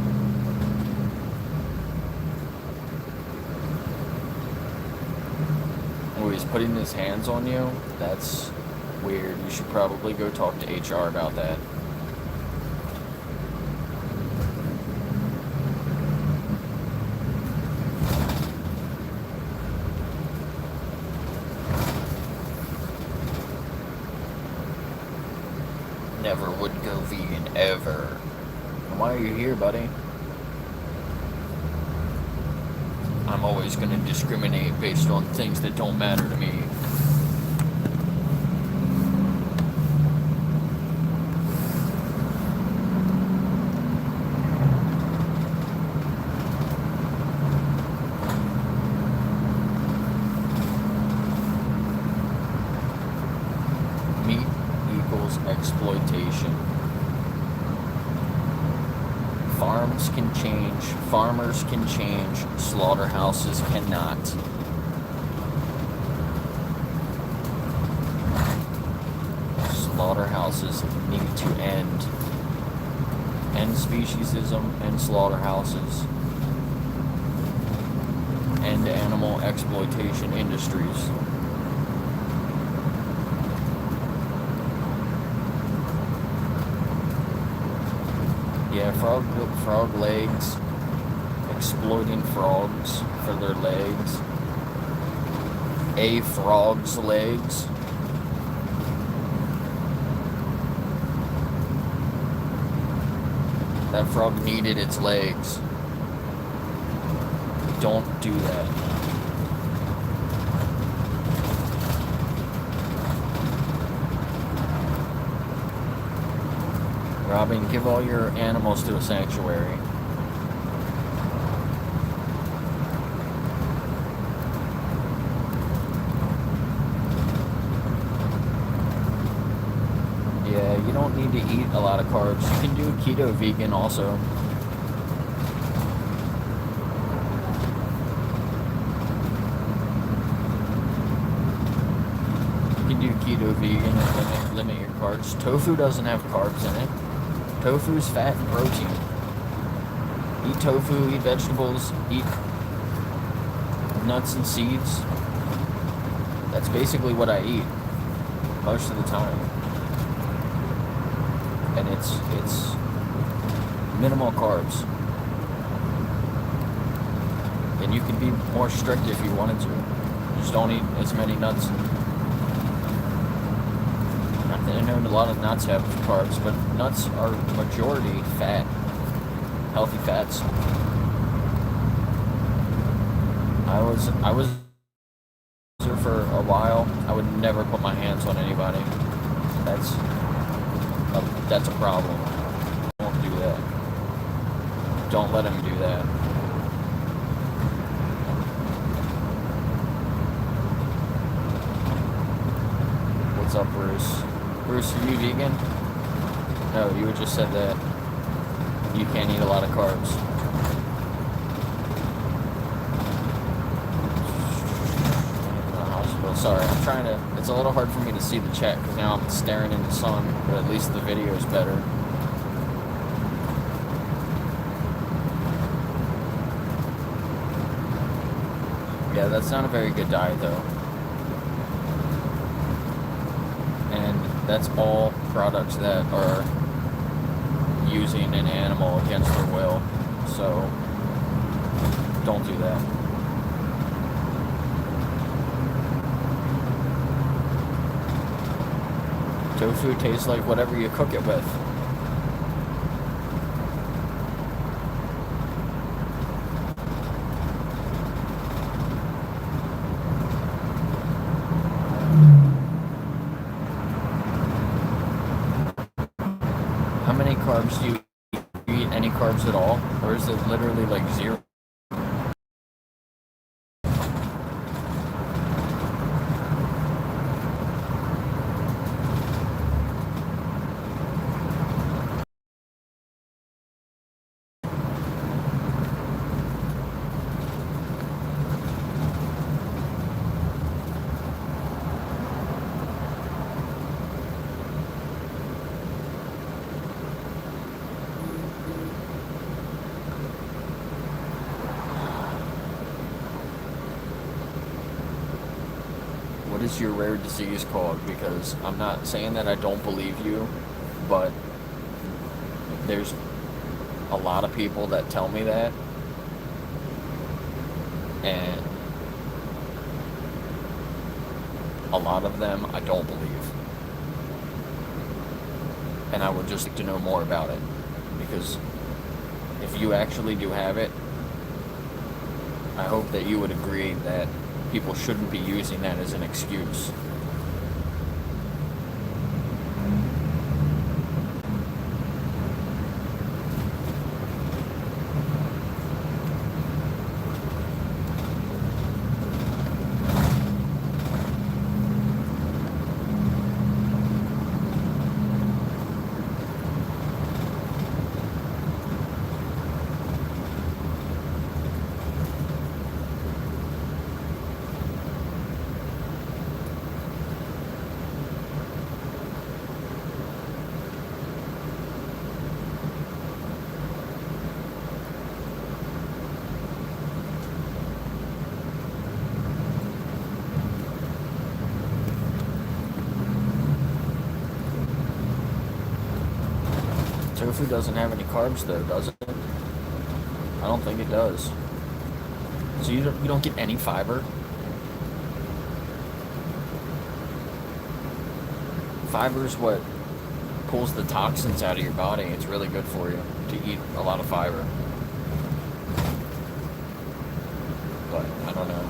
Oh, he's putting his hands on you? That's weird. You should probably go talk to HR about that. Never would go vegan ever. Why are you here, buddy? I'm always gonna discriminate based on things that don't matter to me. Meat equals exploitation. Farms can change, farmers can change, slaughterhouses cannot. Slaughterhouses need to end. End speciesism and slaughterhouses. End animal exploitation industries. Yeah, frog legs, exploiting frogs for their legs. A frog's legs. That frog needed its legs. Don't do that. Robin, give all your animals to a sanctuary. Yeah, you don't need to eat a lot of carbs. You can do keto vegan also. You can do keto vegan and limit your carbs. Tofu doesn't have carbs in it. Tofu's fat and protein. Eat tofu, eat vegetables, eat nuts and seeds. That's basically what I eat most of the time. And it's minimal carbs. And you can be more strict if you wanted to. Just don't eat as many nuts. I know a lot of nuts have carbs, but nuts are majority fat, healthy fats. I was for a while. I would never put my hands on anybody. That's a problem. Don't do that. Don't let him do that. What's up, Bruce? Bruce, are you vegan? No, you just said that you can't eat a lot of carbs. In the hospital. Sorry, I'm trying to... It's a little hard for me to see the chat because now I'm staring in the sun, but at least the video is better. Yeah, that's not a very good diet, though. And that's all products that are using an animal against their will. So, don't do that. Tofu tastes like whatever you cook it with. carbs do you eat? Any carbs at all? Or is it literally like zero? What is your rare disease called? Because I'm not saying that I don't believe you, but there's a lot of people that tell me that, and a lot of them I don't believe. And I would just like to know more about it, because if you actually do have it, I hope that you would agree that people shouldn't be using that as an excuse. Tofu doesn't have any carbs though, does it? I don't think it does. So you don't get any fiber? Fiber is what pulls the toxins out of your body. It's really good for you to eat a lot of fiber. But I don't know.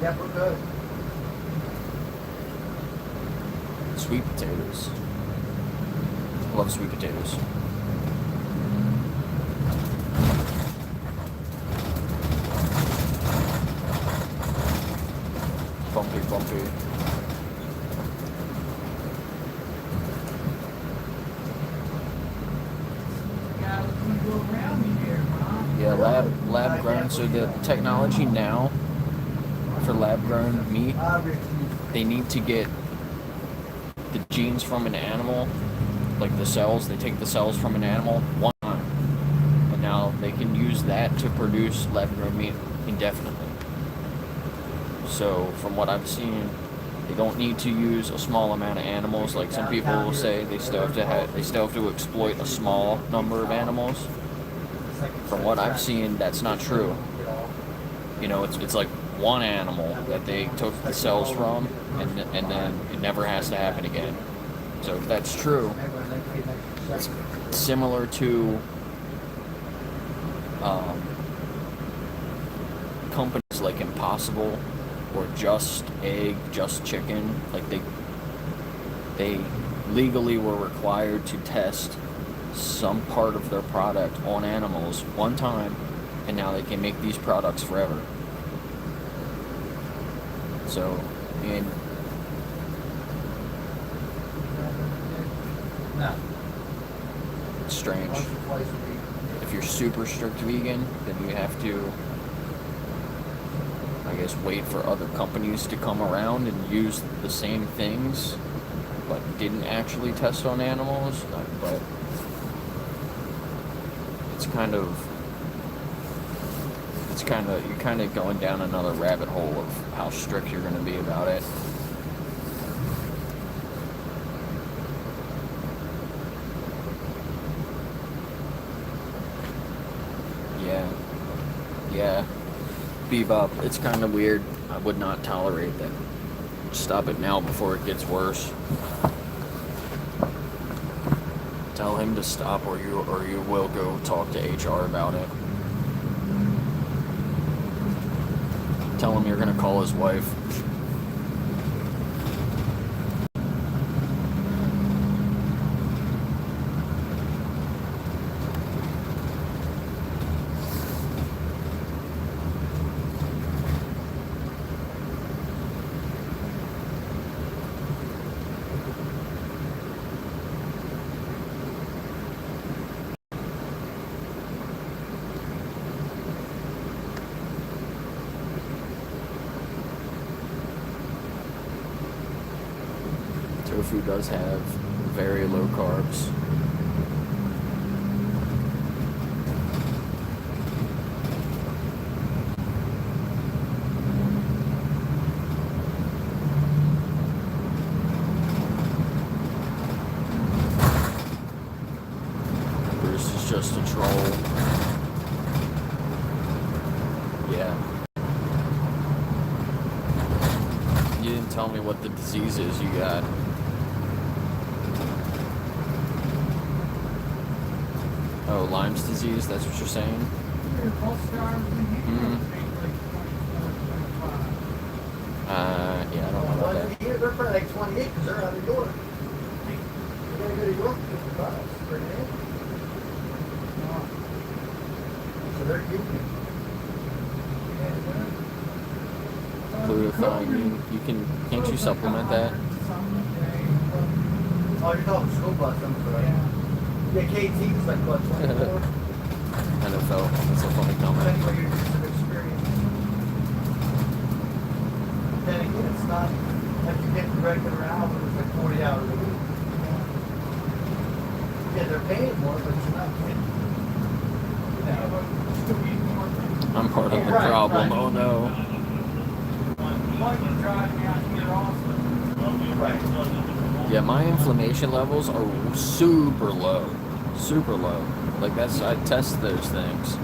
Yeah, we're good. Sweet potatoes. Love sweet potatoes. Bumpy, bumpy. Yeah, lab grown. So the technology now for lab grown meat, they need to get the genes from an animal, like the cells. They take the cells from an animal one time, and now they can use that to produce lab grown meat indefinitely. So from what I've seen, they don't need to use a small amount of animals. Like some people will say, they still have to exploit a small number of animals. From what I've seen, that's not true. You know, it's like one animal that they took the cells from, and then it never has to happen again. So if that's true, it's similar to companies like Impossible or Just Egg, Just Chicken. Like they legally were required to test some part of their product on animals one time, and now they can make these products forever. So, and it's strange. If you're super strict vegan, then you have to, I guess, wait for other companies to come around and use the same things, but didn't actually test on animals. But you're kind of going down another rabbit hole of how strict you're going to be about it. Yeah. Bebop, it's kind of weird. I would not tolerate that. Stop it now before it gets worse. Tell him to stop, or you will go talk to HR about it. Tell him you're gonna call his wife. tofu does have very low carbs. Bruce is just a troll. Yeah. You didn't tell me what the disease is you got. Oh, Lyme's disease, that's what you're saying? Yeah, I don't know about that. They're probably like 28 because they're out of York. They gotta go to York to get the bus for an egg. So they're keeping Glutathione, can't you supplement that? Oh, you're talking school bus, I'm sorry. Yeah, KT is like what, 24? NFL, that's a funny comment. Anyway, you're just an experience. Then again, it's not like you get the regular hours, like 40 hours a week. Yeah, they're paying more, but it's not getting. I'm part of the problem, oh no. Yeah, my inflammation levels are super low. Super low. Like I test those things.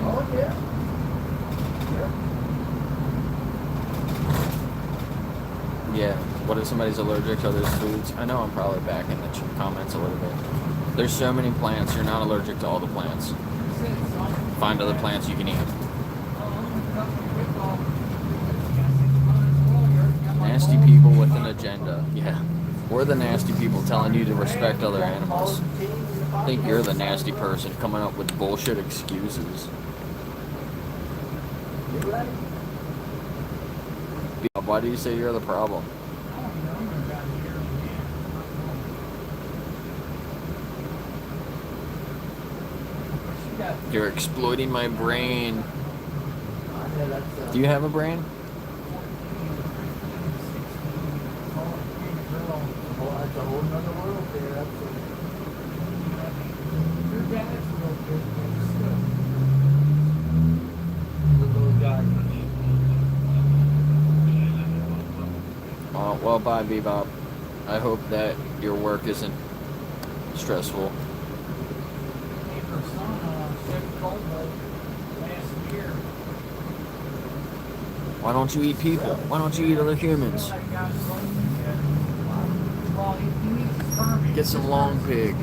Oh, yeah. Yeah, what if somebody's allergic to those foods? I know I'm probably back in the comments a little bit. There's so many plants, you're not allergic to all the plants. Find other plants you can eat. Nasty people with an agenda. Yeah. We're the nasty people telling you to respect other animals. I think you're the nasty person coming up with bullshit excuses. Why do you say you're the problem? You're exploiting my brain. Do you have a brain? That's a whole nother world there. That's your dad's real good, but still. The little guy. Well, bye, Bebop. I hope that your work isn't stressful. Why don't you eat people? Why don't you eat other humans? Get some long pig.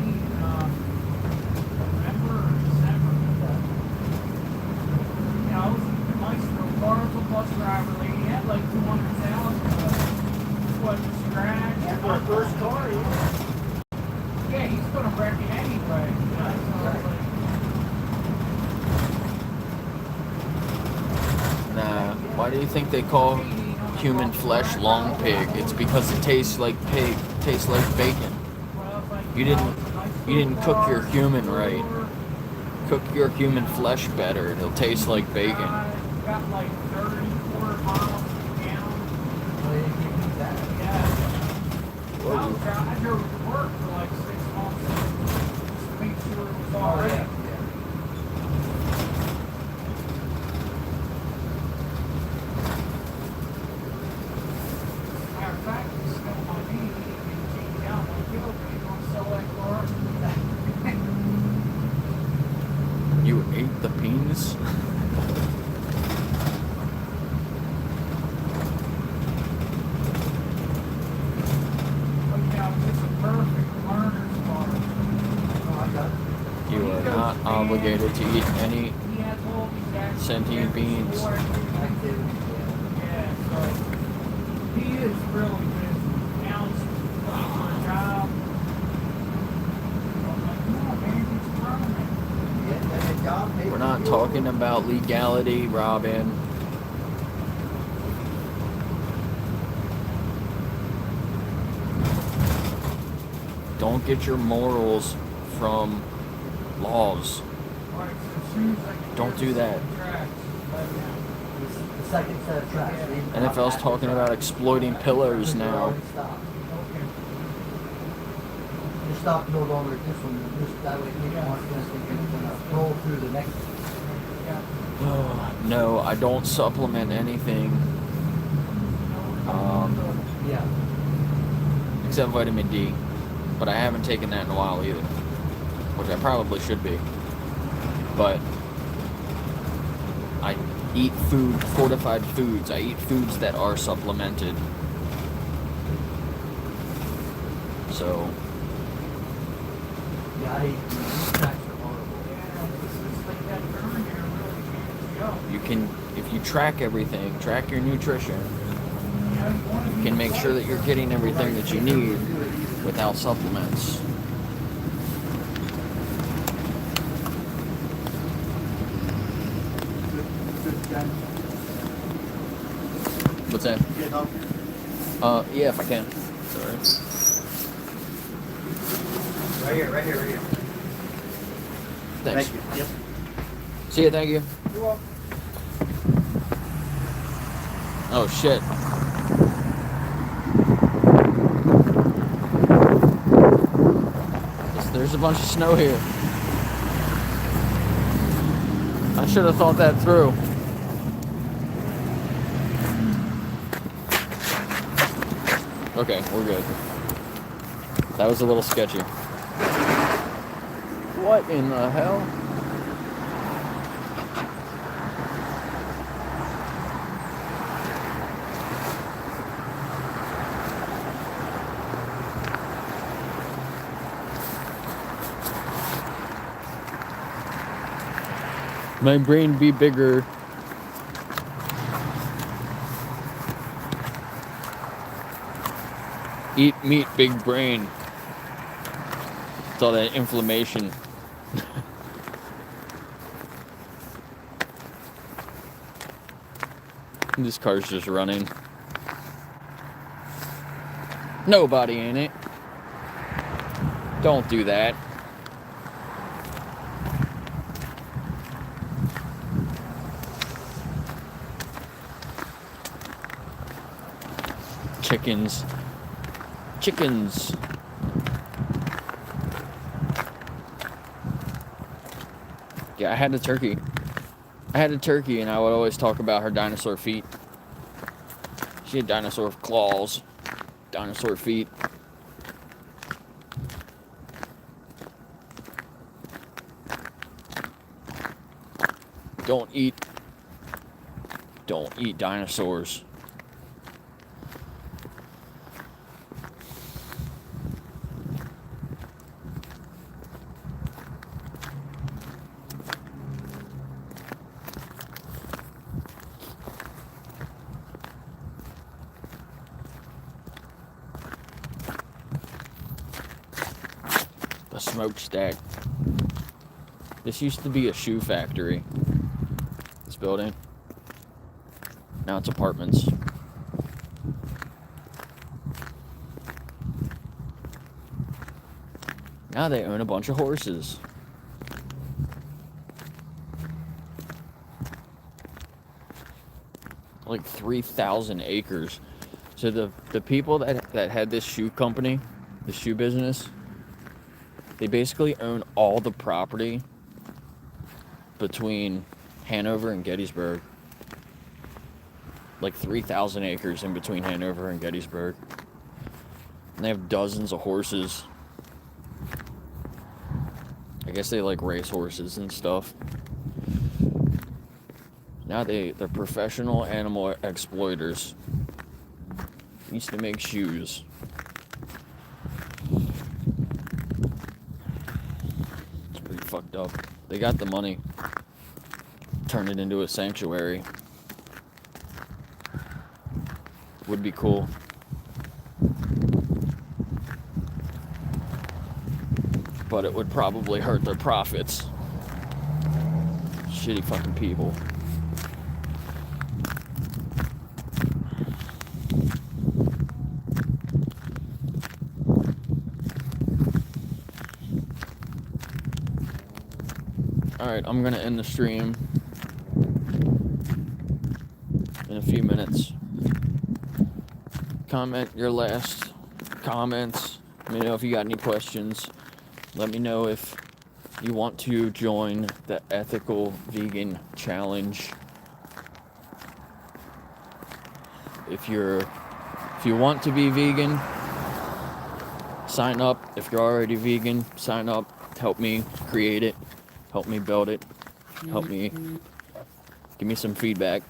Bus driver lady had like 200,000. What scratch? That's our first car, Yeah, he's gonna wreck it anyway. Nah. Why do you think they call human flesh long pig? It's because it tastes like pig, tastes like bacon. You didn't cook your human right. Cook your human flesh better. It'll taste like bacon. Got like 30, quarter miles to gallon. Yeah. I drove to work for like 6 months just to make sure it was all right. Matter of fact, he stole my knee and changed out my kill, but he's gonna sell that car. You ate the penis? You are not obligated to eat any sentient beings. He is really good. Now he's looking for a job. I'm like, no, man, he's permanent. We're not talking about legality, Robin. Don't get your morals from laws. Alright, so Don't do that. The second set of tracks. NFL's talking about exploiting pillars now. You stop no longer at this one. Just that way people aren't going to roll through the next one. No, I don't supplement anything. Yeah. Except vitamin D. But I haven't taken that in a while either. Which I probably should be. But I eat food, fortified foods. I eat foods that are supplemented. So Yeah, I eat these tracks are horrible. you can, if you track everything, track your nutrition, you can make sure that you're getting everything that you need without supplements. What's that? Get up. Yeah, if I can. Sorry. Right here. Thanks. Thank you. Yep. See ya, thank you. You're welcome. Oh shit. There's a bunch of snow here. I should have thought that through. Okay, we're good. That was a little sketchy. What in the hell? My brain be bigger. Eat meat, big brain. It's all that inflammation. This car's just running. Nobody in it. Don't do that. Chickens. Yeah, I had a turkey. And I would always talk about her dinosaur feet. She had dinosaur claws, dinosaur feet. Don't eat dinosaurs. The smokestack. This used to be a shoe factory. This building. Now it's apartments. Now they own a bunch of horses. Like 3,000 acres. So the people that had this shoe company, the shoe business, they basically own all the property between Hanover and Gettysburg. Like 3,000 acres in between Hanover and Gettysburg. And they have dozens of horses. I guess they like race horses and stuff. Now they're professional animal exploiters. Used to make shoes. It's pretty fucked up. They got the money. Turn it into a sanctuary. Would be cool. But it would probably hurt their profits. Shitty fucking people. Alright, I'm gonna end the stream in a few minutes. Comment your last comments. Let me know if you got any questions. Let me know if you want to join the Ethical Vegan Challenge. If you want to be vegan, sign up. If you're already vegan, sign up. Help me create it. Help me build it. Help me. Give me some feedback.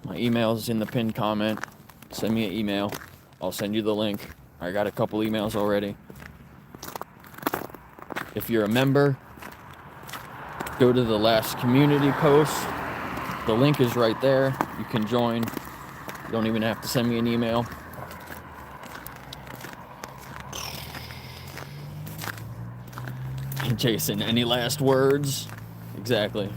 My email is in the pinned comment. Send me an email. I'll send you the link. I got a couple emails already. If you're a member, go to the last community post. The link is right there. You can join. You don't even have to send me an email. Jason, any last words? Exactly.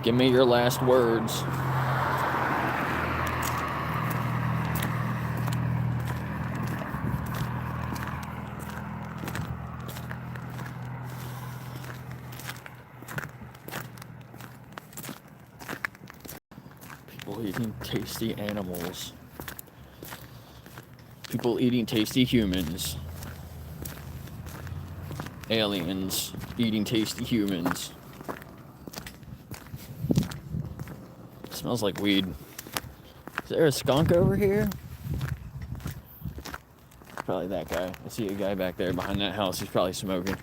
Give me your last words. People eating tasty animals. People eating tasty humans. Aliens eating tasty humans. It smells like weed. Is there a skunk over here? Probably that guy. I see a guy back there behind that house. He's probably smoking.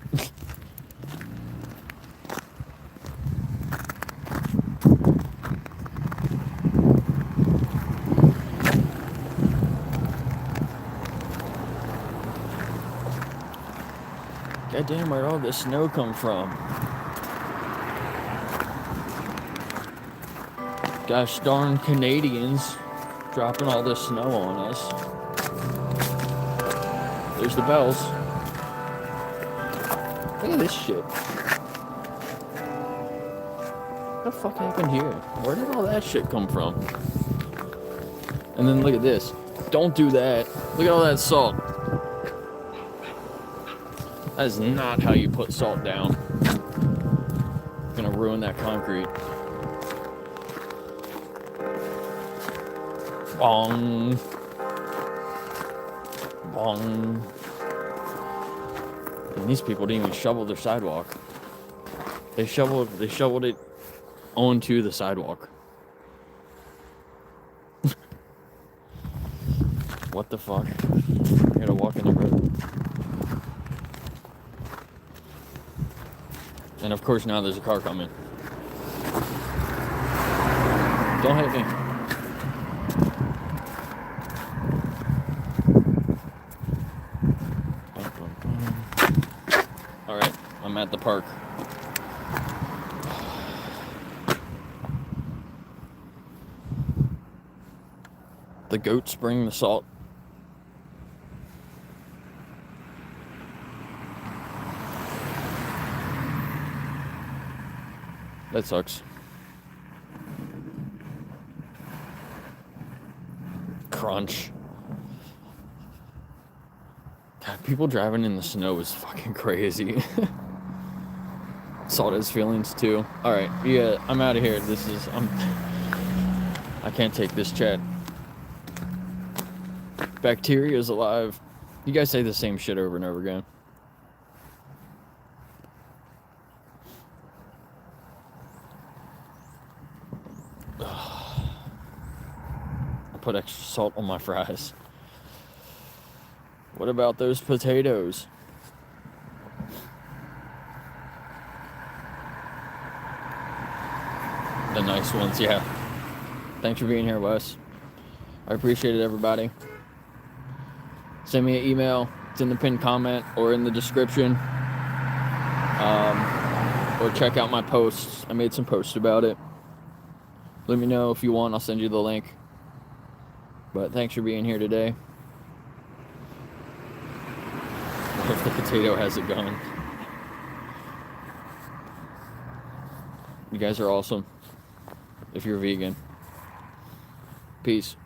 Goddamn, where'd all this snow come from? Gosh darn Canadians dropping all this snow on us. There's the bells. Look at this shit. What the fuck happened here? Where did all that shit come from? And then look at this. Don't do that. Look at all that salt. That is not how you put salt down. It's gonna ruin that concrete. Bong. Bong. And these people didn't even shovel their sidewalk. They shoveled it onto the sidewalk. What the fuck? I gotta walk in the road. And of course now there's a car coming. Don't hit me. Alright, I'm at the park. The goats bring the salt. That sucks. Crunch. God, people driving in the snow is fucking crazy. Salt has feelings too. Alright, yeah, I'm out of here. I can't take this chat. Bacteria is alive. You guys say the same shit over and over again. Put extra salt on my fries. What about those potatoes? The nice ones, yeah. Thanks for being here, Wes. I appreciate it, everybody. Send me an email. It's in the pinned comment or in the description. Or check out my posts. I made some posts about it. Let me know if you want. I'll send you the link. But thanks for being here today. What if the potato has a gun? You guys are awesome. If you're vegan. Peace.